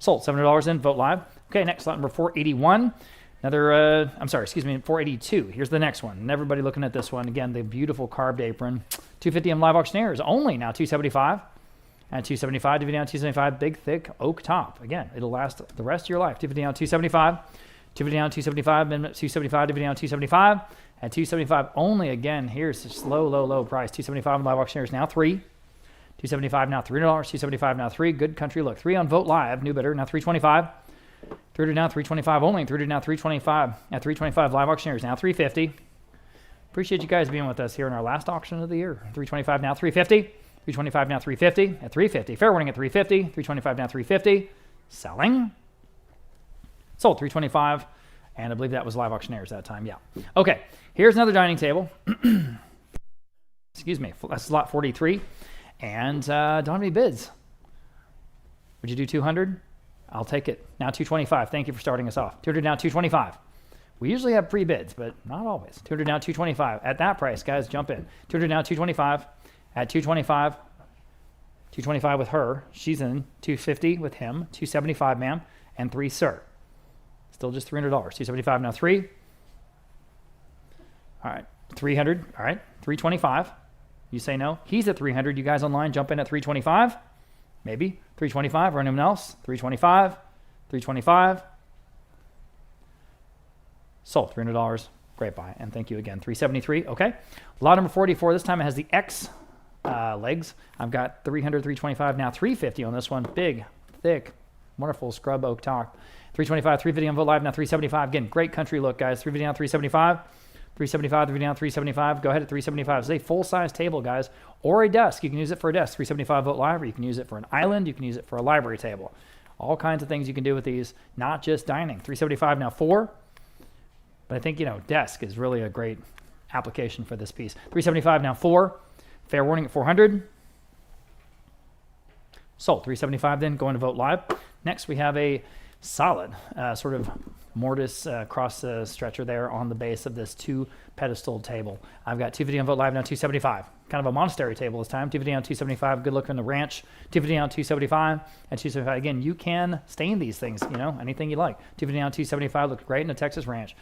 Sold. $700 in. Vogt Live. Okay, next lot number 481. Another, 482. Here's the next one. And everybody looking at this one. Again, the beautiful carved apron. $250 on live auctioneers. Only now $275. And $275, dividend down $275, big, thick oak top. Again, it'll last the rest of your life. $250 down $275, $250 down $275, minimum $275, dividend down $275, and $275 only. Again, here's this low price. $275 on live auctioneers now 3. $275 now $300. $275 now 3. Good country look. 3 on Vogt Live, new bidder now $325. 300 now, 325 only. 300 now, 325. At 325, live auctioneers now 350. Appreciate you guys being with us here in our last auction of the year. 325 now, 350. 325 now, 350. At 350. Fair warning at 350. 325 now, 350. Selling. Sold 325. And I believe that was live auctioneers that time. Yeah. Okay. Here's another dining table. Excuse me. That's slot 43. And don't have any bids. Would you do 200? I'll take it. Now 225. Thank you for starting us off. 200 now, 225. We usually have pre-bids, but not always. 200 now, 225. At that price, guys, jump in. 200 now, 225. At 225, 225 with her. She's in. 250 with him. 275, ma'am. And 3, sir. Still just $300. 275 now, 3. All right. 300. All right. 325. You say no. He's at 300. You guys online, jump in at 325. Maybe 325 or anyone else. 325, 325. Sold $300. Great buy. And thank you again. 373. Okay. Lot number 44. This time it has the X legs. I've got 300, 325. Now 350 on this one. Big, thick, wonderful scrub oak top. 325, 350 on Vote Live. Now 375. Again, great country look, guys. 350 now, 375. 375, 350 now, 375. Go ahead at 375. It's a full-size table, guys, or a desk. You can use it for a desk. 375 Vote Live, or you can use it for an island. You can use it for a library table. All kinds of things you can do with these, not just dining. 375 now, 4. But I think, desk is really a great application for this piece. 375 now, 4. Fair warning at 400. Sold. 375 then, going to Vote Live. Next, we have a solid sort of mortise cross stretcher there on the base of this 2-pedestal table. I've got 250 on Vote Live now, 275. Kind of a monastery table this time. 250 on 275. Good look in the ranch. 250 on 275 and 275. Again, you can stain these things, anything you like. 250 on 275 looks great in a Texas ranch.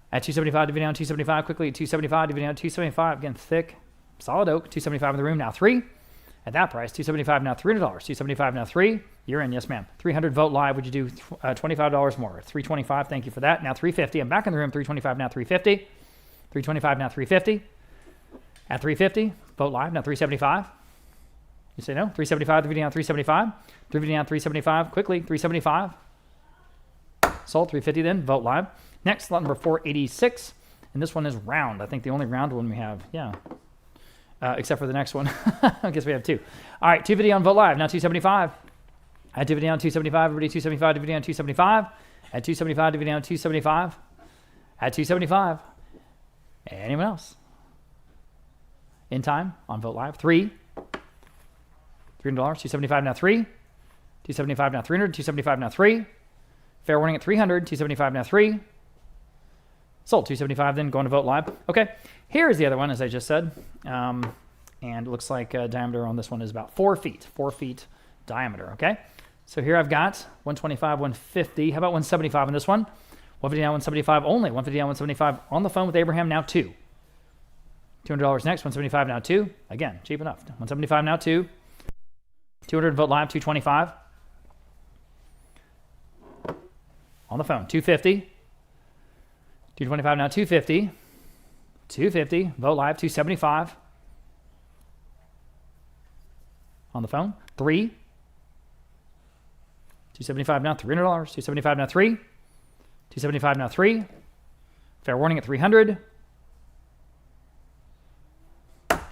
At 275, 250 on 275. Quickly at 275, 250 on 275. Again, thick, solid oak. 275 in the room now, 3. At that price, 275 now, $300. 275 now, 3. You're in, yes, ma'am. 300 Vote Live. Would you do $25 more? 325. Thank you for that. Now 350. I'm back in the room. 325 now, 350. 325 now, 350. At 350, Vote Live. Now 375. You say no. 375. 350 now, 375. 350 now, 375. Quickly, 375. Sold. 350 then. Vote Live. Next, lot number 486. And this one is round. I think the only round one we have. Yeah. Except for the next one. I guess we have 2. All right, 250 on Vote Live. Now 275. At 250 on 275. Everybody 275. 250 on 275. At 275. 250 on 275. At 275. Anyone else? In time on Vote Live. 3. $300. 275 now, 3. 275 now, 300. 275 now, 3. Fair warning at 300. 275 now, 3. Sold. 275 then, going to Vote Live. Okay, here's the other one, as I just said. And it looks like diameter on this one is about 4 feet. 4 feet diameter, okay? So here I've got 125, 150. How about 175 on this one? 150 now, 175 only. 150 now, 175 on the phone with Abraham, now 2. $200 next, 175 now, 2. Again, cheap enough. 175 now, 2. 200 Vote Live, 225. On the phone, 250. 225 now, 250. 250. Vote Live, 275. On the phone, 3. 275 now, $300. 275 now, 3. 275 now, 3. Fair warning at 300.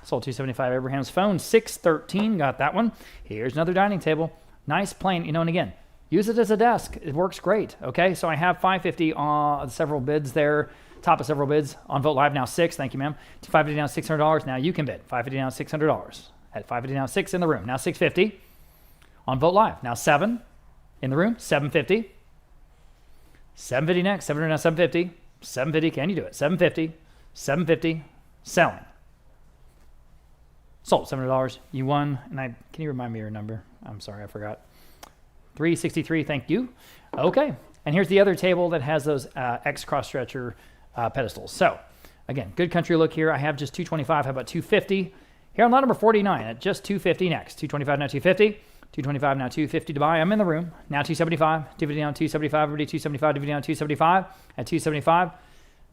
Sold 275. Abraham's phone, 613. Got that one. Here's another dining table. Nice, plain, and again, use it as a desk. It works great. Okay, so I have 550 on several bids there. Top of several bids on Vote Live now, 6. Thank you, ma'am. 550 now, $600. Now you can bid. 550 now, $600. At 550 now, 6 in the room. Now 650 on Vote Live. Now 7 in the room. 750. 750 next. 700 now, 750. 750. Can you do it? 750. 750. Selling. Sold. $700. You won. And can you remind me your number? I'm sorry, I forgot. 363, thank you. Okay, and here's the other table that has those X cross stretcher pedestals. So, again, good country look here. I have just 225. How about 250? Here on lot number 49 at just 250 next. 225 now, 250. 225 now, 250 to buy. I'm in the room. Now 275. 250 down, 275. Everybody 275. 250 down, 275. At 275,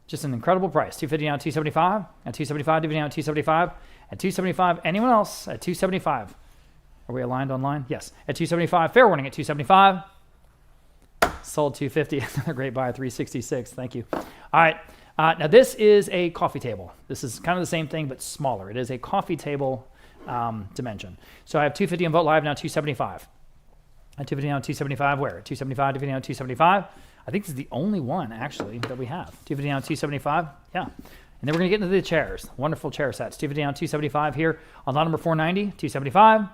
just an incredible price. 250 down, 275. At 275. 250 down, 275. At 275. Anyone else at 275? Are we aligned online? Yes. At 275. Fair warning at 275. Sold 250. Another great buy, 366. Thank you. All right. Now this is a coffee table. This is kind of the same thing, but smaller. It is a coffee table dimension. So I have 250 on Vote Live, now 275. At 250 now, 275 where? 275, 250 now, 275. I think this is the only one, actually, that we have. 250 now, 275. Yeah. And then we're going to get into the chairs. Wonderful chair sets. 250 now, 275 here on lot number 490. 275.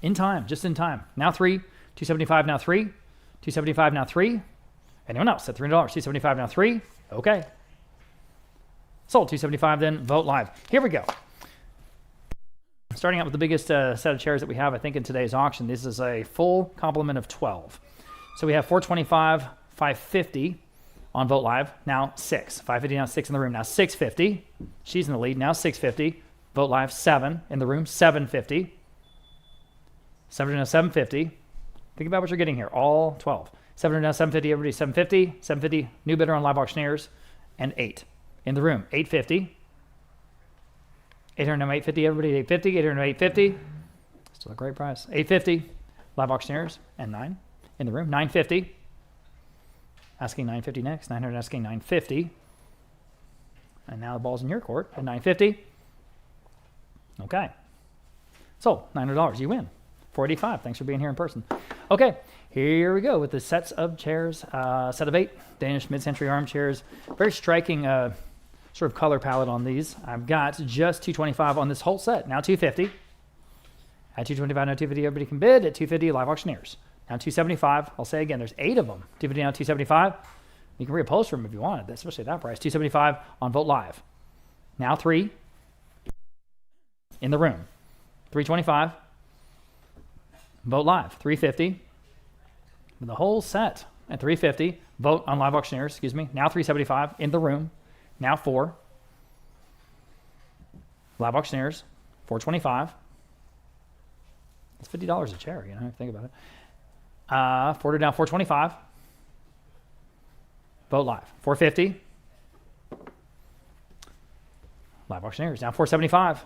In time, just in time. Now 3. 275 now 3. 275 now 3. Anyone else at $300? 275 now 3. Okay. Sold 275 then. Vote Live. Here we go. Starting out with the biggest set of chairs that we have, I think, in today's auction. This is a full complement of 12. So we have 425, 550 on Vote Live. Now 6. 550 now 6 in the room. Now 650. She's in the lead. Now 650. Vote Live 7 in the room. 750. 700 now 750. Think about what you're getting here. All 12. 700 now 750. Everybody 750. 750. New bidder on Live Auctioneers. And 8 in the room. 850. 800 now 850. Everybody 850. 800 now 850. Still a great price. 850. Live Auctioneers. And 9 in the room. 950. Asking 950 next. 900 asking 950. And now the ball's in your court at 950. Okay. So $900. You win. 485. Thanks for being here in person. Okay, here we go with the sets of chairs. Set of 8 Danish mid-century armchairs. Very striking sort of color palette on these. I've got just 225 on this whole set. Now 250. At 225, now 250. Everybody can bid. At 250, Live Auctioneers. Now 275. I'll say again, there's 8 of them. 250 now 275. You can reupholster them if you wanted, especially at that price. 275 on Vote Live. Now 3 in the room. 325. Vote Live, 350. The whole set at 350. Vote on Live Auctioneers, excuse me. Now 375 in the room. Now 4. Live Auctioneers, 425. It's $50 a chair, you know, if you think about it. 4 down, 425. Vote Live, 450. Live Auctioneers, now 475.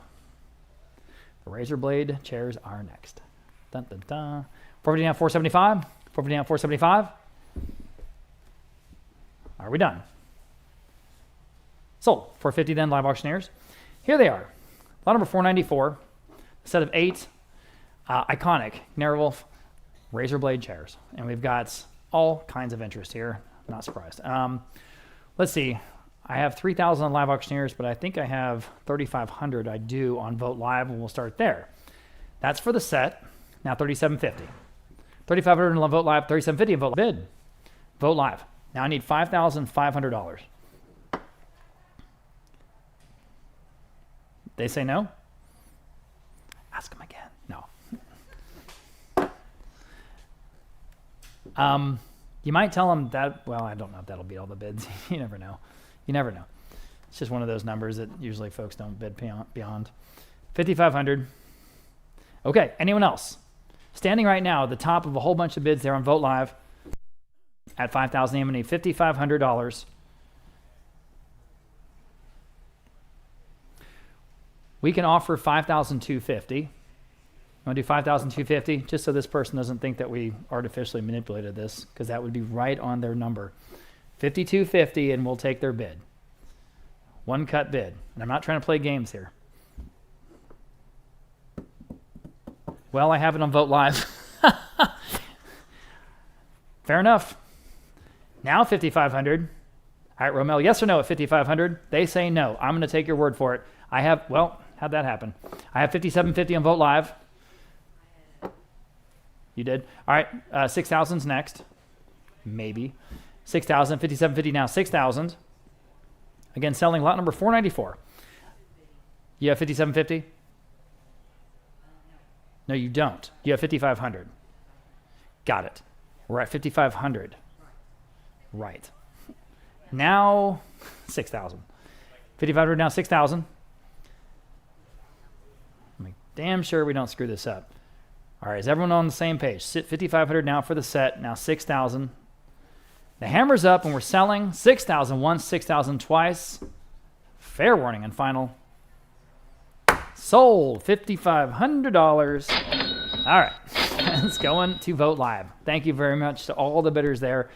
The razor blade chairs are next. Dun, dun, dun. 450 down, 475. 450 down, 475. Are we done? Sold. 450 then, Live Auctioneers. Here they are. Lot number 494. A set of 8 iconic Narrowwolf razor blade chairs. And we've got all kinds of interest here. I'm not surprised. Let's see. I have 3,000 on Live Auctioneers, but I think I have 3,500 I do on Vote Live, and we'll start there. That's for the set. Now 3,750. 3,500 on Vote Live, 3,750 on Vote Bid. Vote Live. Now I need $5,500. They say no? Ask them again. No. You might tell them that, well, I don't know if that'll beat all the bids. You never know. You never know. It's just one of those numbers that usually folks don't bid beyond. 5,500. Okay, anyone else? Standing right now at the top of a whole bunch of bids there on Vote Live at $5,000. I'm going to need $5,500. We can offer $5,250. I'm going to do $5,250 just so this person doesn't think that we artificially manipulated this, because that would be right on their number. $5,250 and we'll take their bid. One cut bid. And I'm not trying to play games here. Well, I have it on Vote Live. Fair enough. Now $5,500. All right, Romel, yes or no at $5,500? They say no. I'm going to take your word for it. I have, well, how'd that happen? I have $5,750 on Vote Live. You did? All right, 6,000's next. Maybe. 6,000, $5,750 now, 6,000. Again, selling lot number 494. You have $5,750? No, you don't. You have $5,500. Got it. We're at $5,500. Right. Now, 6,000. $5,500 now, 6,000. I'm damn sure we don't screw this up. All right, is everyone on the same page? $5,500 now for the set. Now 6,000. The hammer's up and we're selling 6,000 once, 6,000 twice. Fair warning and final. Sold $5,500. All right. It's going to Vote Live. Thank you very much to all the bidders there.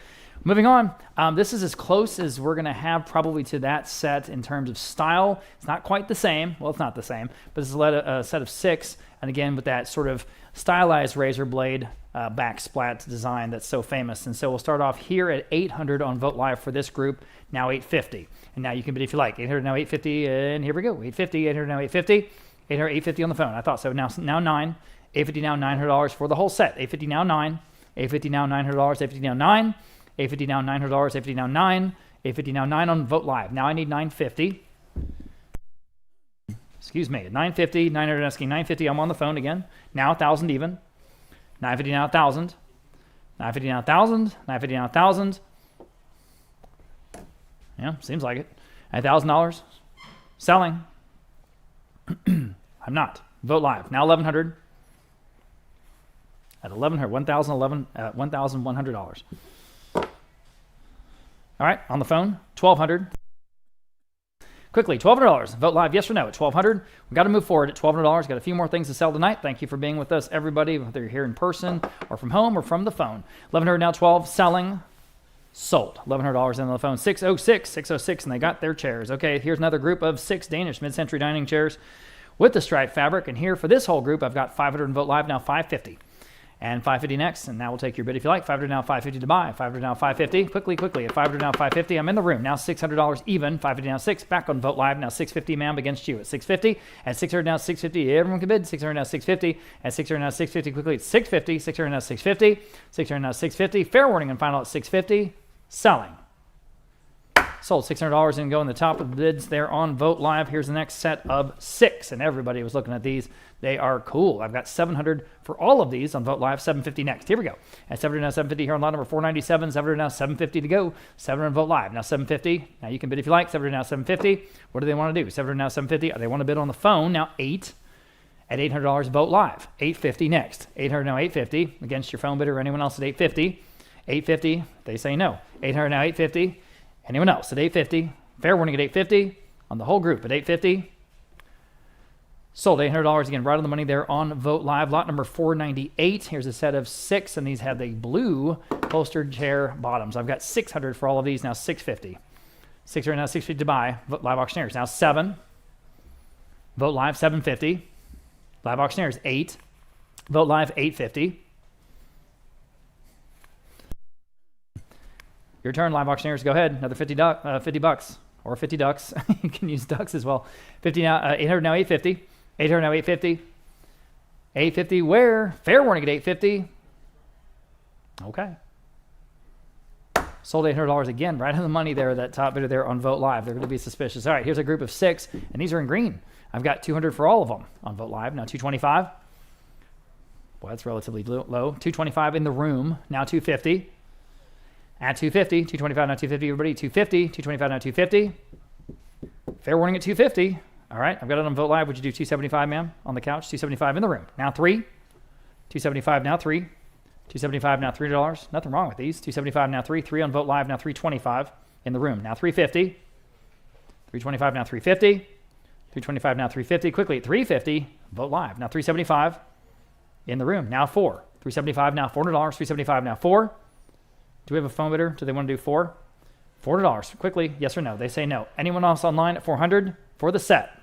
Moving on, this is as close as we're going to have probably to that set in terms of style. It's not quite the same. Well, it's not the same, but it's a set of 6. And again, with that sort of stylized razor blade backsplat design that's so famous. And so we'll start off here at 800 on Vote Live for this group, now 850. And now you can bid if you like. 800 now 850, and here we go. 850, 800 now 850, 800 850 on the phone. I thought so. Now 9. 850 now $900 for the whole set. 850 now 9. 850 now $900. 850 now 9. 850 now $900. 850 now 9. 850 now 9 on Vote Live. Now I need 950. Excuse me. 950. 900 asking 950. I'm on the phone again. Now 1,000 even. 950 now 1,000. 950 now 1,000. 950 now 1,000. Yeah, seems like it. $1,000. Selling. I'm not. Vote Live. Now 1,100. At 1,100. $1,100. All right, on the phone, 1,200. Quickly, $1,200. Vote Live, yes or no at 1,200. We've got to move forward at $1,200. Got a few more things to sell tonight. Thank you for being with us, everybody, whether you're here in person or from home or from the phone. 1,100 now, 12, selling, sold. $1,100 on the phone. 606, and they got their chairs. Okay, here's another group of 6 Danish mid-century dining chairs with the striped fabric. And here for this whole group, I've got 500 in Vote Live, now 550. And 550 next, and now we'll take your bid if you like. 500 now, 550 to buy. 500 now, 550. Quickly. At 500 now, 550. I'm in the room. Now $600 even. 550 now, 6. Back on Vote Live. Now 650, ma'am, against you at 650. At 600 now, 650. Everyone can bid. 600 now, 650. At 600 now, 650. Quickly at 650. 600 now, 650. 600 now, 650. Fair warning and final at 650. Selling. Sold $600 and go in the top of the bids there on Vote Live. Here's the next set of 6, and everybody was looking at these. They are cool. I've got 700 for all of these on Vote Live. 750 next. Here we go. At 700 now, 750 here on lot number 497. 700 now, 750 to go. 700 Vote Live. Now 750. Now you can bid if you like. 700 now, 750. What do they want to do? 700 now, 750. They want to bid on the phone. Now 8 at $800 Vote Live. 850 next. 800 now, 850 against your phone bidder or anyone else at 850. 850. They say no. 800 now, 850. Anyone else at 850? Fair warning at 850 on the whole group at 850. Sold $800 again, right on the money there on Vote Live. Lot number 498. Here's a set of 6, and these have the blue upholstered chair bottoms. I've got 600 for all of these. Now 650. 600 now, 650 to buy. Vote Live auctioneers now 7. Vote Live 750. Live auctioneers 8. Vote Live 850. Your turn, live auctioneers. Go ahead. Another 50 bucks or 50 ducks. You can use ducks as well. 50 now, 800 now, 850. 800 now, 850. 850 where? Fair warning at 850. Okay. Sold $800 again, right on the money there. That top bidder there on Vote Live. They're going to be suspicious. All right, here's a group of 6, and these are in green. I've got 200 for all of them on Vote Live. Now 225. Well, that's relatively low. 225 in the room. Now 250. At 250, 225 now 250, everybody. 250, 225 now 250. Fair warning at 250. All right, I've got it on Vote Live. Would you do 275, ma'am, on the couch? 275 in the room. Now 3. 275 now 3. 275 now $3. Nothing wrong with these. 275 now 3. 3 on Vote Live now 325 in the room. Now 350. 325 now 350. 325 now 350. Quickly at 350. Vote Live. Now 375 in the room. Now 4. 375 now $400. 375 now 4. Do we have a phone bidder? Do they want to do 4? $4. Quickly, yes or no? They say no. Anyone else online at 400 for the set?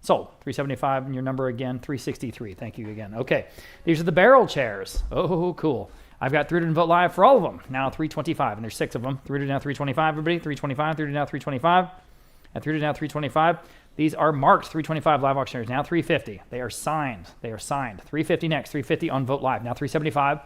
Sold. 375 and your number again, 363. Thank you again. Okay. These are the barrel chairs. Oh, cool. I've got 300 in Vote Live for all of them. Now 325, and there's 6 of them. 300 now 325, everybody. 325, 300 now 325. At 300 now 325. These are marked 325 live auctioneers. Now 350. They are signed. 350 next. 350 on Vote Live. Now 375.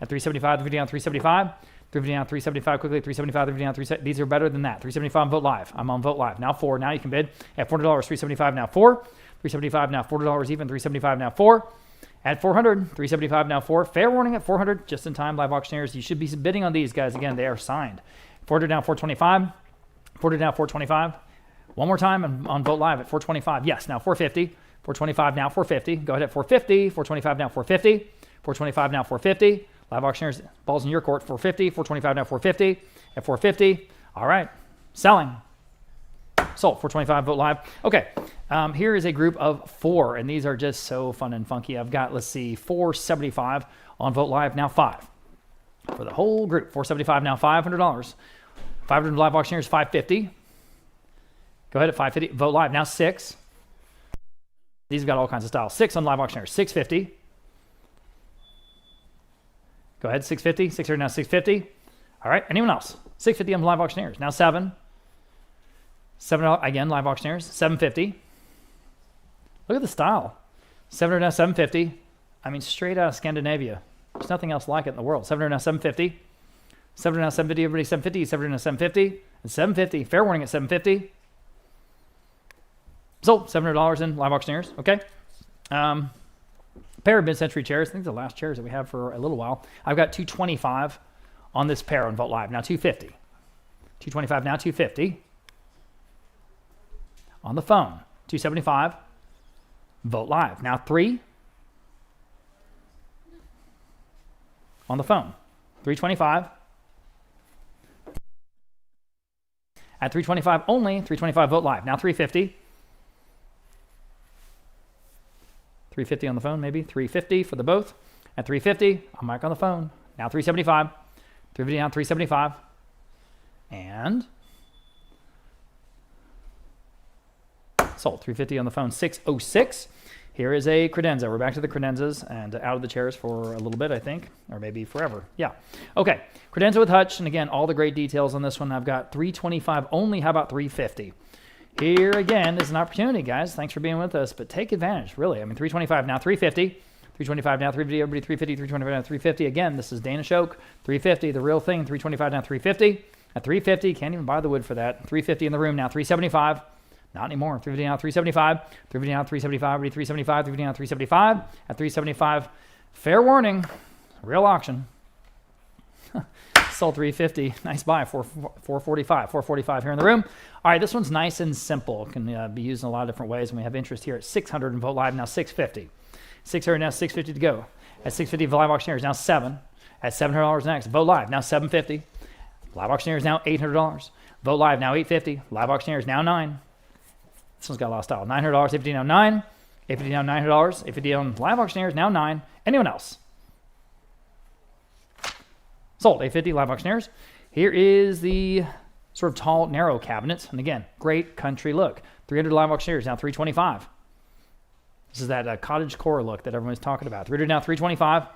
At 375, 350 down 375. 350 down 375 quickly. 375, 350 down 375. These are better than that. 375 on Vote Live. I'm on Vote Live. Now 4. Now you can bid. At $400, 375 now 4. 375 now $40 even. 375 now 4. At 400, 375 now 4. Fair warning at 400. Just in time, live auctioneers. You should be bidding on these guys. Again, they are signed. 400 now 425. 400 now 425. One more time on Vote Live at 425. Yes, now 450. 425 now 450. Go ahead at 450. 425 now 450. 425 now 450. Live auctioneers, balls in your court. 450. 425 now 450. At 450. All right. Selling. Sold. 425. Vote live. Okay. Here is a group of 4, and these are just so fun and funky. I've got, let's see, 475 on Vote Live, now 5. For the whole group, 475, now $500. 500 live auctioneers, 550. Go ahead at 550. Vote Live, now 6. These have got all kinds of styles. 6 on live auctioneers, 650. Go ahead, 650. 600, now 650. All right, anyone else? 650 on live auctioneers, now 7. $7, again, live auctioneers, 750. Look at the style. 700, now 750. I mean, straight out of Scandinavia. There's nothing else like it in the world. 700, now 750. 700, now 750. Everybody 750. 700, now 750. And 750. Fair warning at 750. Sold. $700 in live auctioneers. Okay. Pair of mid-century chairs. I think the last chairs that we have for a little while. I've got 225 on this pair on Vote Live. Now 250. 225, now 250. On the phone, 275. Vote Live. Now 3. On the phone, 325. At 325 only, 325 Vote Live. Now 350. 350 on the phone, maybe. 350 for the both. At 350, I'm back on the phone. Now 375. 350 now 375. And sold. 350 on the phone. 606. Here is a credenza. We're back to the credenzas and out of the chairs for a little bit, I think, or maybe forever. Yeah. Okay. Credenza with hutch. And again, all the great details on this one. I've got 325 only. How about 350? Here again is an opportunity, guys. Thanks for being with us, but take advantage, really. I mean, 325 now 350. 325 now 350. Everybody 350. 325 now 350. Again, this is Danish Oak. 350, the real thing. 325 now 350. At 350, can't even buy the wood for that. 350 in the room now 375. Not anymore. 350 now 375. 350 now 375. 375. 350 now 375. At 375, fair warning, real auction. Sold 350. Nice buy. 445. 445 here in the room. All right, this one's nice and simple. Can be used in a lot of different ways. And we have interest here at 600 and Vote Live now 650. 600 now 650 to go. At 650, live auctioneers now 7. At $700 next. Vote Live now 750. Live auctioneers now $800. Vote Live now 850. Live auctioneers now 9. This one's got a lot of style. $900, 850 now 9. 850 now $900. 850 on live auctioneers now 9. Anyone else? Sold. 850 live auctioneers. Here is the sort of tall, narrow cabinets. And again, great country look. 300 live auctioneers now 325. This is that cottage core look that everyone's talking about. 300 now 325.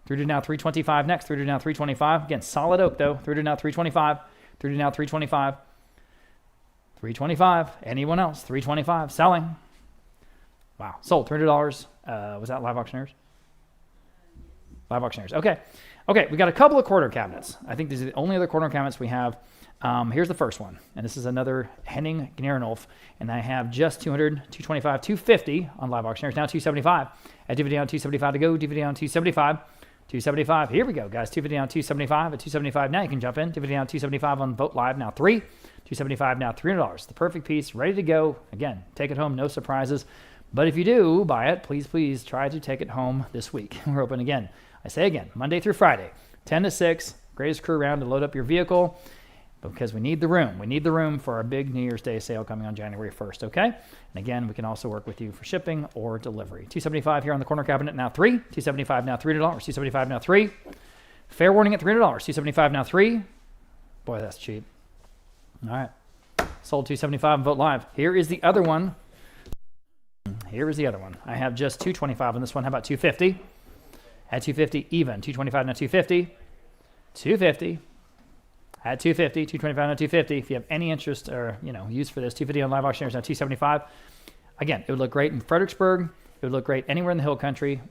300 now 325 next. 300 now 325. Again, solid oak though. 300 now 325. 300 now 325. 325. Anyone else? 325. Selling. Wow. Sold. $300. Was that live auctioneers? Live auctioneers. Okay. Okay. We got a couple of corner cabinets. I think these are the only other corner cabinets we have. Here's the first one. And this is another Henning Gnerenolf. And I have just 200, 225, 250 on live auctioneers. Now 275. At DVD on 275 to go. DVD on 275. 275. Here we go, guys. 250 on 275. At 275 now you can jump in. 250 on 275 on Vote Live. Now 3. 275 now $300. The perfect piece, ready to go. Again, take it home, no surprises. But if you do buy it, please try to take it home this week. We're open again. I say again, Monday through Friday, 10 to 6. Greatest crew around to load up your vehicle because we need the room. We need the room for our big New Year's Day sale coming on January 1st, okay? And again, we can also work with you for shipping or delivery. 275 here on the corner cabinet, now 3. 275 now $3. 275 now 3. Fair warning at $300. 275 now 3. Boy, that's cheap. All right. Sold 275 and Vote Live. Here is the other one. Here is the other one. I have just 225 on this one. How about 250? At 250 even. 225 now 250. 250. At 250. 225 now 250. If you have any interest or use for this, 250 on live auctioneers now 275. Again, it would look great in Fredericksburg. It would look great anywhere in the Hill Country,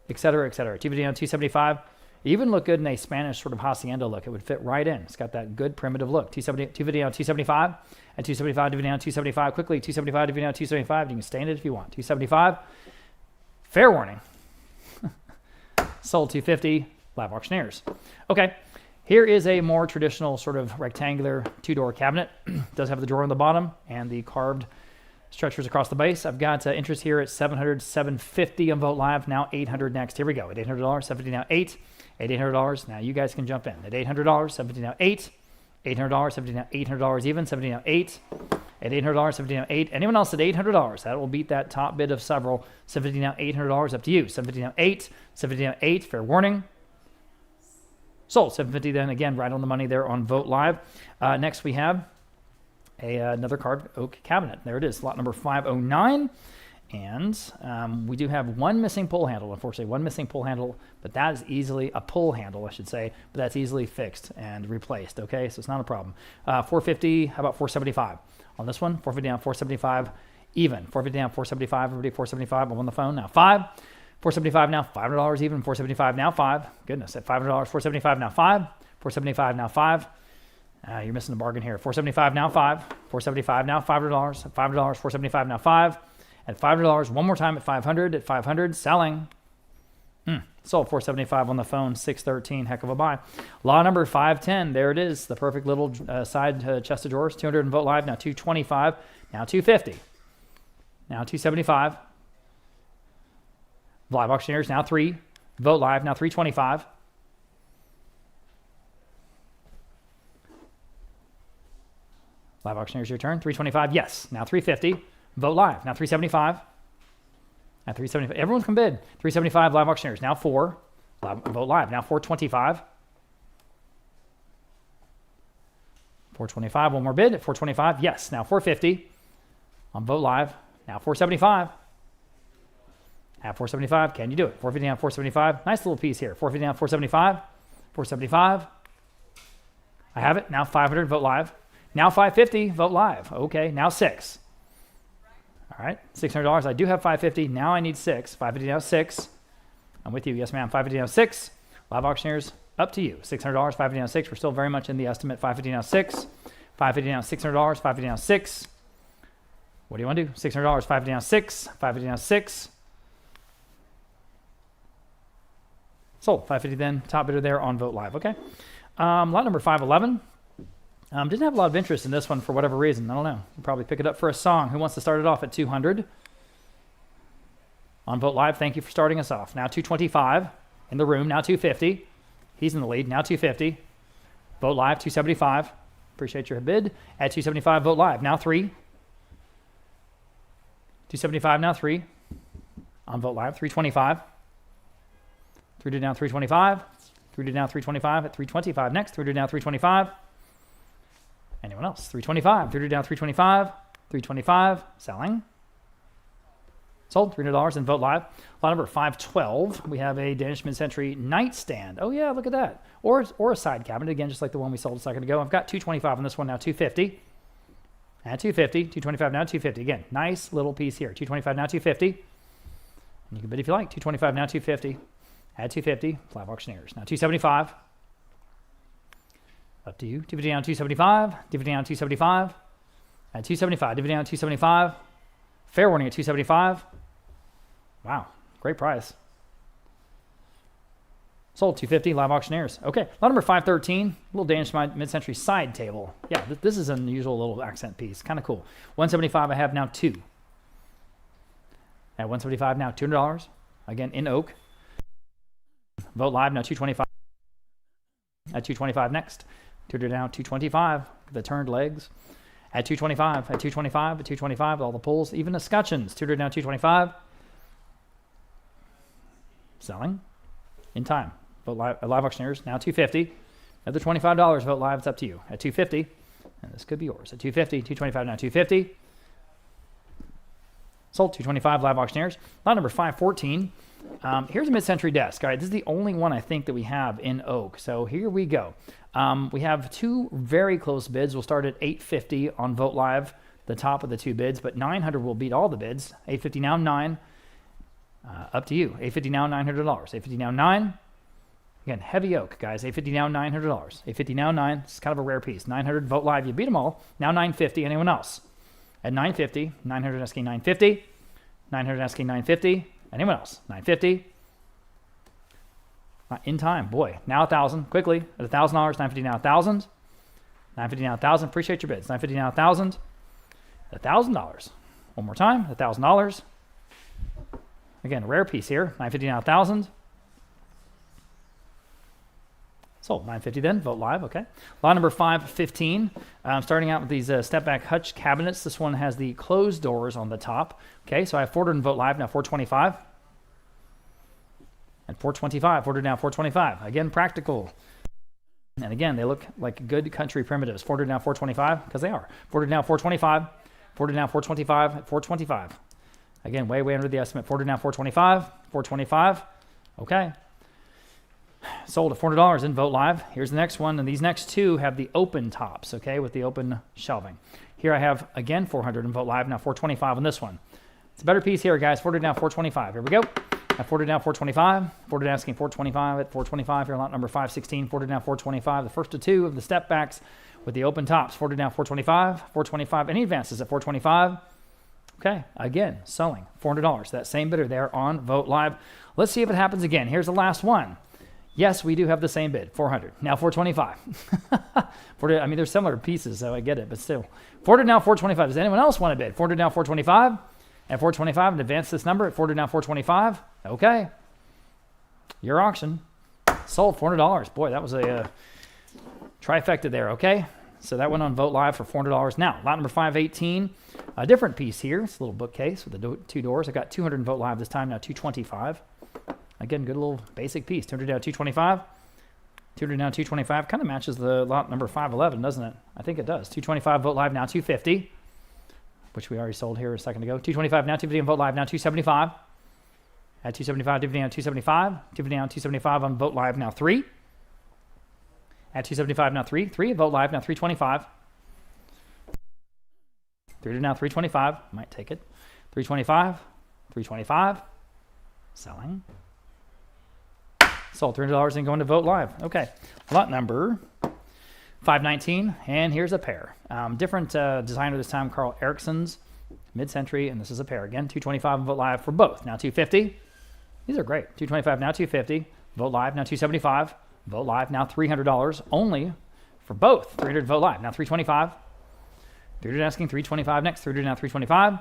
et cetera, et cetera. 250 on 275. Even look good in a Spanish sort of hacienda look. It would fit right in. It's got that good primitive look. 250 on 275. At 275, DVD on 275. Quickly, 275, DVD on 275. You can stay in it if you want. 275. Fair warning. Sold 250. Live auctioneers. Okay. Here is a more traditional sort of rectangular 2-door cabinet. Does have the drawer on the bottom and the carved structures across the base. I've got interest here at 700, 750 on Vote Live. Now 800 next. Here we go. At $800, 750 now 8. At $800, now you guys can jump in. At $800, 750 now 8. $800, 750 now $800 even. 750 now 8. At $800, $750 now 8. Anyone else at $800? That will beat that top bid of several. $750 now $800. Up to you. $750 now 8. $750 now 8. Fair warning. Sold. $750 then again, right on the money there on Vote Live. Next we have another card oak cabinet. There it is, lot number 509. And we do have one missing pull handle, unfortunately, one missing pull handle, but that is easily a pull handle, I should say, but that's easily fixed and replaced. Okay, so it's not a problem. 450. How about 475 on this one? 450 down, 475 even. 450 down, 475. Everybody, 475. I'm on the phone now. 475 now. $500 even. 475 now. 5. Goodness, at $500. 475 now. 5. 475 now. 5. You're missing a bargain here. 475 now. 5. 475 now. $500. $500. 475 now. 5. At $500, one more time at 500. At 500, selling. Sold. 475 on the phone. 613. Heck of a buy. Law number 510. There it is. The perfect little side chest of drawers. 200 in Vote Live. Now 225. Now 250. Now 275. Live auctioneers. Now 3. Vote Live. Now 325. Live auctioneers, your turn. 325. Yes. Now 350. Vote Live. Now 375. Now 375. Everyone can bid. 375 live auctioneers. Now 4. Vote Live. Now 425. 425. One more bid at 425. Yes. Now 450 on Vote Live. Now 475. At 475. Can you do it? 450 down 475. Nice little piece here. 450 down 475. 475. I have it. Now 500. Vote Live. Now 550. Vote Live. Okay. Now 6. All right, $600. I do have 550. Now I need 6. 550 now 6. I'm with you. Yes, ma'am. 550 now 6. Live auctioneers, up to you. $600. 550 now 6. We're still very much in the estimate. 550 now 6. 550 now $600. 550 now 6. What do you want to do? $600. 550 now 6. 550 now 6. Sold. 550 then. Top bidder there on Vote Live. Okay. Lot number 511. Didn't have a lot of interest in this one for whatever reason. I don't know. We'll probably pick it up for a song. Who wants to start it off at 200? On Vote Live, thank you for starting us off. Now 225 in the room. Now 250. He's in the lead. Now 250. Vote Live, 275. Appreciate your bid. At 275, Vote Live. Now 3. 275, now 3. On Vote Live, 325. 3 to down, 325. 3 to down, 325. At 325 next. 3 to down, 325. Anyone else? 325. 3 down, 325. 325. Selling. Sold. $300 in Vote Live. Lot number 512. We have a Danish mid-century nightstand. Oh yeah, look at that. Or a side cabinet again, just like the one we sold a second ago. I've got 225 on this one now. 250. And 250. 225 now. 250. Again, nice little piece here. 225 now. 250. And you can bid if you like. 225 now. 250. Add 250. Live auctioneers. Now 275. Up to you. 250 down 275. 250 down 275. At 275. 250 down 275. Fair warning at 275. Wow. Great price. Sold 250. Live auctioneers. Okay. Lot number 513. Little Danish mid-century side table. Yeah, this is an unusual little accent piece. Kind of cool. 175. I have now 2. At 175 now $200. Again in oak. Vote Live now 225. At 225 next. 200 down 225. The turned legs. At 225. At 225. At 225. All the pulls. Even the scutcheons. 200 down 225. Selling. In time. Vote Live auctioneers. Now 250. Another $25. Vote Live. It's up to you. At 250. And this could be yours. At 250. 225 now 250. Sold. 225. Live auctioneers. Lot number 514. Here's a mid-century desk. All right, this is the only one I think that we have in oak. So here we go. We have 2 very close bids. We'll start at $850 on Vote Live, the top of the 2 bids, but $900 will beat all the bids. $850 now, 9. Up to you. $850 now, $900. $850 now, 9. Again, heavy oak, guys. $850 now, $900. $850 now, 9. It's kind of a rare piece. $900. Vote Live. You beat them all. Now $950. Anyone else? At $950. $900 asking $950. $900 asking $950. Anyone else? $950. In time, boy. Now $1,000. Quickly at $1,000. $950 now $1,000. $950 now $1,000. Appreciate your bids. $950 now $1,000. $1,000. One more time. $1,000. Again, rare piece here. $950 now $1,000. Sold. 950 then. Vote live. Okay. Lot number 515. Starting out with these step back hutch cabinets. This one has the closed doors on the top. Okay. So I have 400 and vote live. Now 425. And 425. 400 now 425. Again, practical. And again, they look like good country primitives. 400 now 425 because they are. 400 now 425. 400 now 425 at 425. Again, way under the estimate. 400 now 425. 425. Okay. Sold at $400 in vote live. Here's the next one, and these next two have the open tops, okay, with the open shelving. Here I have, again, 400 in vote live, now 425 on this one. It's a better piece here, guys. 400 now 425. Here we go. At 400 now 425. 400 asking 425 at 425. Here, lot number 516. 400 now 425. The first of two of the step backs with the open tops. 400 now 425. 425. Any advances at 425? Okay, again, selling $400. That same bidder there on vote live. Let's see if it happens again. Here's the last one. Yes, we do have the same bid, 400. Now 425. I mean, they're similar pieces, so I get it, but still. 400 now 425. Does anyone else want to bid? 400 now 425. At 425, and advance this number at 400 now 425. Okay. Your auction. Sold $400. Boy, that was a trifecta there, okay? So that went on vote live for $400. Now, lot number 518. A different piece here. It's a little bookcase with the two doors. I got 200 in vote live this time, now 225. Again, good little basic piece. 200 down 225. 200 down 225. Kind of matches the lot number 511, doesn't it? I think it does. 225 vote live now 250, which we already sold here a second ago. 225 now 250 on vote live now 275. At 275, 250 down 275. 250 down 275 on vote live now 3. At 275 now 3. 3 vote live now 325. 3 now 325. Might take it. 325. 325. Selling. Sold $300 and going to vote live. Okay, lot number 519, and here's a pair. Different designer this time, Carl Ericsson's, mid-century, and this is a pair. Again, 225 and vote live for both. Now 250. These are great. 225 now 250. Vote live now 275. Vote live now $300 only for both. 300 vote live now 325. 300 asking 325 next. 300 now 325.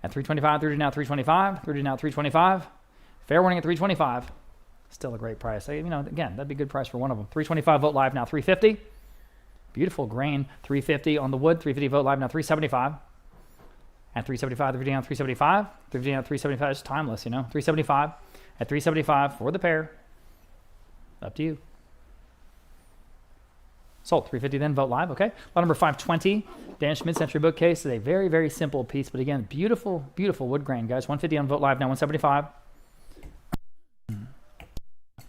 At 325, 300 now 325. 300 now 325. Fair warning at 325. Still a great price. You know, again, that'd be a good price for one of them. 325 vote live now 350. Beautiful grain. 350 on the wood. 350 vote live now 375. At 375, 350 down 375. 350 down 375. It's timeless, you know. 375. At 375 for the pair. Up to you. Sold. 350 then vote live. Okay. Lot number 520. Danish mid-century bookcase. It's a very, very simple piece, but again, beautiful, beautiful wood grain, guys. 150 on vote live now 175.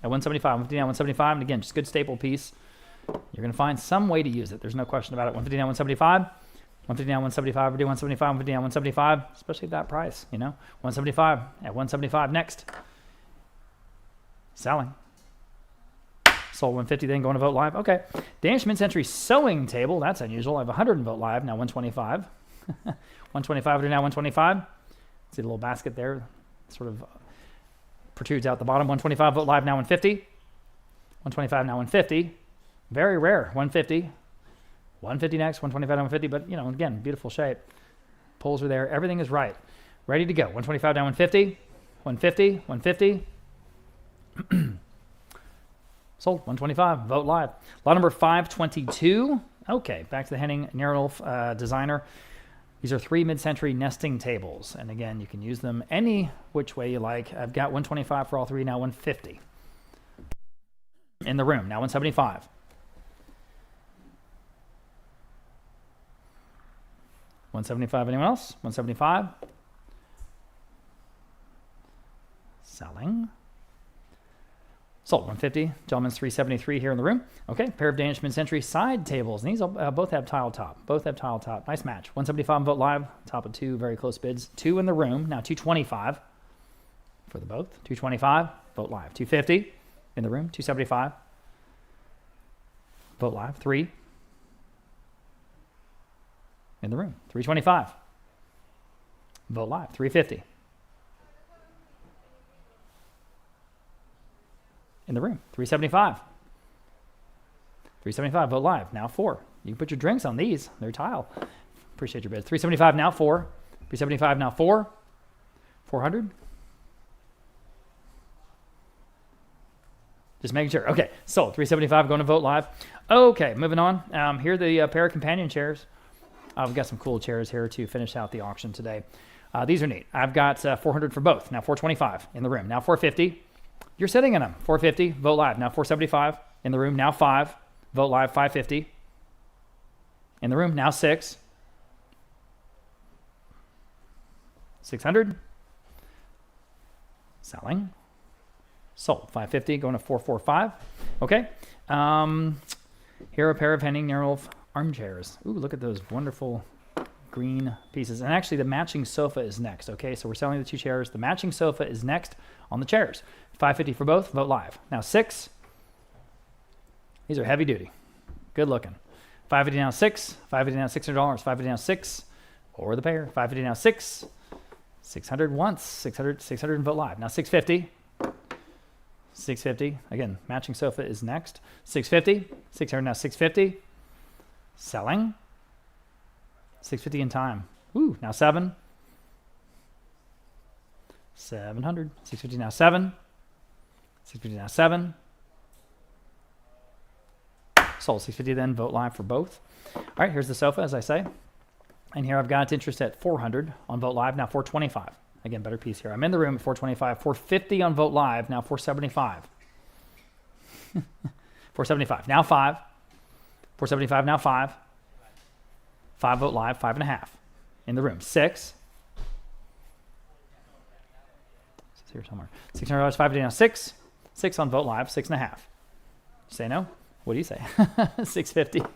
At 175, 150 down 175, and again, just good staple piece. You're going to find some way to use it. There's no question about it. 150 down 175, 150 down 175, 175, 150 down 175, especially at that price, you know. 175 at 175 next. Selling. Sold 150, then going to vote live. Okay. Danish mid-century sewing table. That's unusual. I have 100 in vote live, now 125. 125 now 125. See the little basket there, sort of protrudes out the bottom. 125 vote live now 150. 125 now 150. Very rare. 150. 150 next. 125 now 150. But, you know, again, beautiful shape. Poles are there. Everything is right. Ready to go. 125 down 150. 150. 150. Sold. 125. Vote live. Lot number 522. Okay. Back to the Henning Nerolf designer. These are 3 mid-century nesting tables. And again, you can use them any which way you like. I've got 125 for all 3, now 150. In the room, now 175. $175, anyone else? 175. Selling. Sold. 150. Gentleman's 373 here in the room. Okay, pair of Danish mid-century side tables. And these both have tile top. Both have tile top. Nice match. 175 vote live. Top of 2 very close bids. 2 in the room. Now 225 for the both. 225. Vote live. 250 in the room. 275. Vote live. 3 in the room. 325. Vote live. 350. In the room. 375. 375. Vote live. Now 4. You can put your drinks on these. They're tile. Appreciate your bid. 375 now 4. 375 now 4. 400. Just making sure. Okay, sold. 375 going to Vote Live. Okay, moving on. Here are the pair of companion chairs. We've got some cool chairs here to finish out the auction today. These are neat. I've got 400 for both. Now 425 in the room. Now 450. You're sitting in them. 450. Vote Live. Now 475 in the room. Now 5. Vote Live. 550 in the room. Now 6. 600. Selling. Sold. 550 going to 445. Okay. Here are a pair of Henning Nerolf armchairs. Ooh, look at those wonderful green pieces. And actually the matching sofa is next. Okay, so we're selling the 2 chairs. The matching sofa is next on the chairs. 550 for both. Vote Live. Now 6. These are heavy duty. Good looking. 550 now 6. 550 now $600. 550 now 6. Or the pair. 550 now 6. 600 once. 600 and Vote Live. Now 650. 650. Again, matching sofa is next. 650. 600 now 650. Selling. 650 in time. Ooh, now 7. 700. 650 now 7. 650 now 7. Sold. 650 then. Vote Live for both. All right, here's the sofa, as I say. And here I've got interest at 400 on Vote Live. Now 425. Again, better piece here. I'm in the room at 425. 450 on Vote Live. Now 475. 475. Now 5. 475. Now 5. 5 Vote Live. 5.5 in the room. 6. It's here somewhere. $600. 550 now 6. 6 on Vote Live. 6.5. Say no? What do you say? 650. All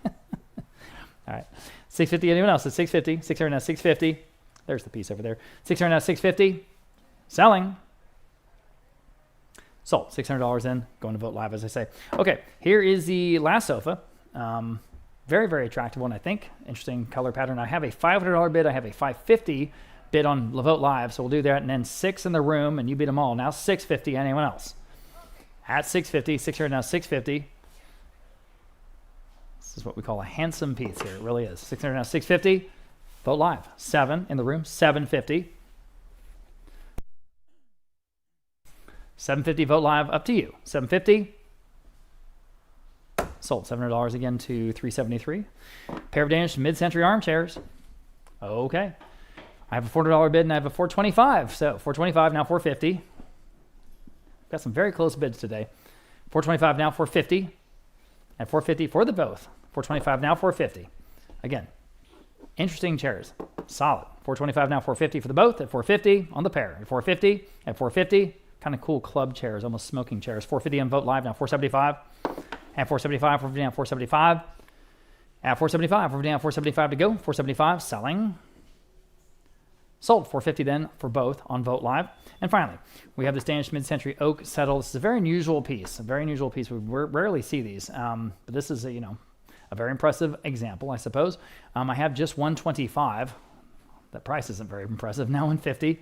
right. 650. Anyone else? It's 650. 600 now 650. There's the piece over there. 600 now 650. Selling. Sold. $600 in. Going to Vote Live, as I say. Okay. Here is the last sofa. Very, very attractive one, I think. Interesting color pattern. I have a $500 bid. I have a $550 bid on Vote Live. So we'll do that. And then 6 in the room, and you beat them all. Now $650. Anyone else? At $650. 600 now $650. This is what we call a handsome piece here. It really is. 600 now $650. Vote Live. 7 in the room. $750. $750. Vote Live. Up to you. $750. Sold. $700 again to $373. Pair of Danish mid-century armchairs. Okay. I have a $400 bid and I have a $425. So $425 now $450. Got some very close bids today. $425 now $450. And $450 for the both. $425 now $450. Again, interesting chairs. Solid. $425 now $450 for the both. At $450 on the pair. At $450. At $450. Kind of cool club chairs, almost smoking chairs. $450 on Vote Live now $475. At $475. $450 now $475. At $475. $450 now $475 to go. $475 selling. Sold. $450 then for both on Vote Live. And finally, we have this Danish mid-century oak settle. This is a very unusual piece. A very unusual piece. We rarely see these. But this is a very impressive example, I suppose. I have just 125. That price isn't very impressive. Now 150.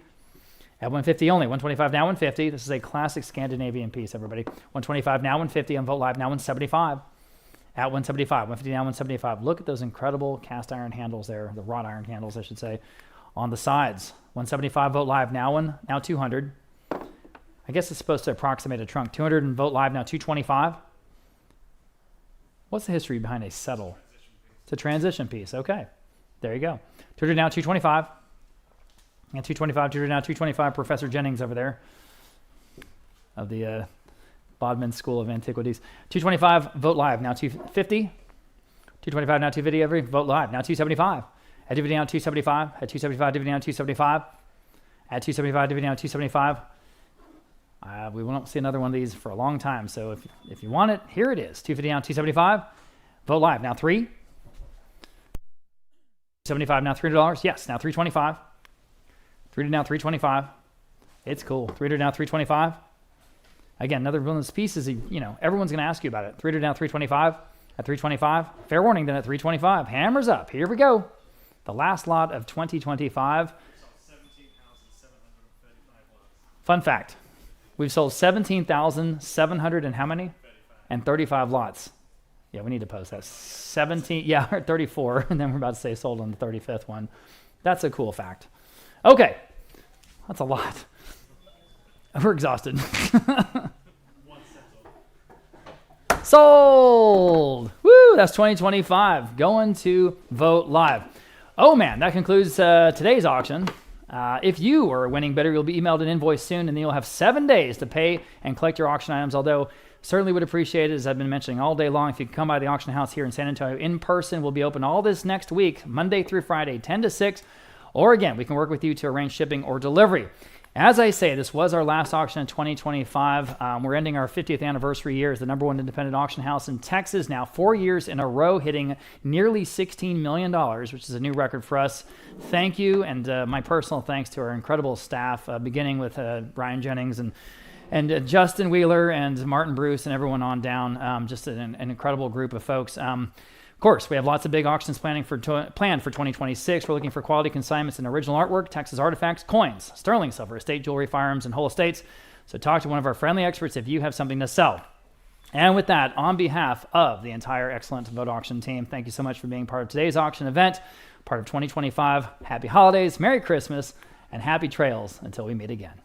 At 150 only. 125 now 150. This is a classic Scandinavian piece, everybody. 125 now 150 on Vote Live. Now 175. At 175. 150 now 175. Look at those incredible cast iron handles there. The wrought iron handles, I should say. On the sides. 175 Vote Live. Now 200. I guess it's supposed to approximate a trunk. 200 and Vote Live. Now 225. What's the history behind a settle? It's a transition piece. Okay. There you go. 200 now 225. And 225, 200 now 225. Professor Jennings over there of the Bodman School of Antiquities. 225, Vote Live. Now 250. 225 now 250 every. Vote Live. Now 275. At 250 now 275. At 275, dividend now 275. At 275, dividend now 275. We won't see another one of these for a long time. So if you want it, here it is. 250 now 275. Vote Live. Now 3. 75 now $300. Yes. Now 325. 300 now 325. It's cool. 300 now 325. Again, another one of those pieces. Everyone's going to ask you about it. 300 now 325. At 325. Fair warning. Then at 325. Hammers up. Here we go. The last lot of 2025. Fun fact. We've sold 17,700 and how many? 35. And 35 lots. Yeah, we need to post that. 17, yeah, or 34. And then we're about to say sold on the 35th one. That's a cool fact. Okay. That's a lot. We're exhausted. Sold. Woo! That's 2025 going to Vote Live. Oh man, that concludes today's auction. If you are a winning bidder, you'll be emailed an invoice soon, and then you'll have 7 days to pay and collect your auction items. Although certainly would appreciate it, as I've been mentioning all day long, if you can come by the auction house here in San Antonio in person. We'll be open all this next week, Monday through Friday, 10 to 6. Or again, we can work with you to arrange shipping or delivery. As I say, this was our last auction in 2025. We're ending our 50th anniversary year as the #1 independent auction house in Texas, now 4 years in a row, hitting nearly $16 million, which is a new record for us. Thank you, and my personal thanks to our incredible staff, beginning with Brian Jennings and Justin Wheeler and Martin Bruce and everyone on down. Just an incredible group of folks. Of course, we have lots of big auctions planned for 2026. We're looking for quality consignments and original artwork, Texas artifacts, coins, sterling silver, estate jewelry, firearms, and whole estates. So talk to one of our friendly experts if you have something to sell. And with that, on behalf of the entire excellent Vote Auction team, thank you so much for being part of today's auction event, part of 2025. Happy holidays, Merry Christmas, and happy trails until we meet again.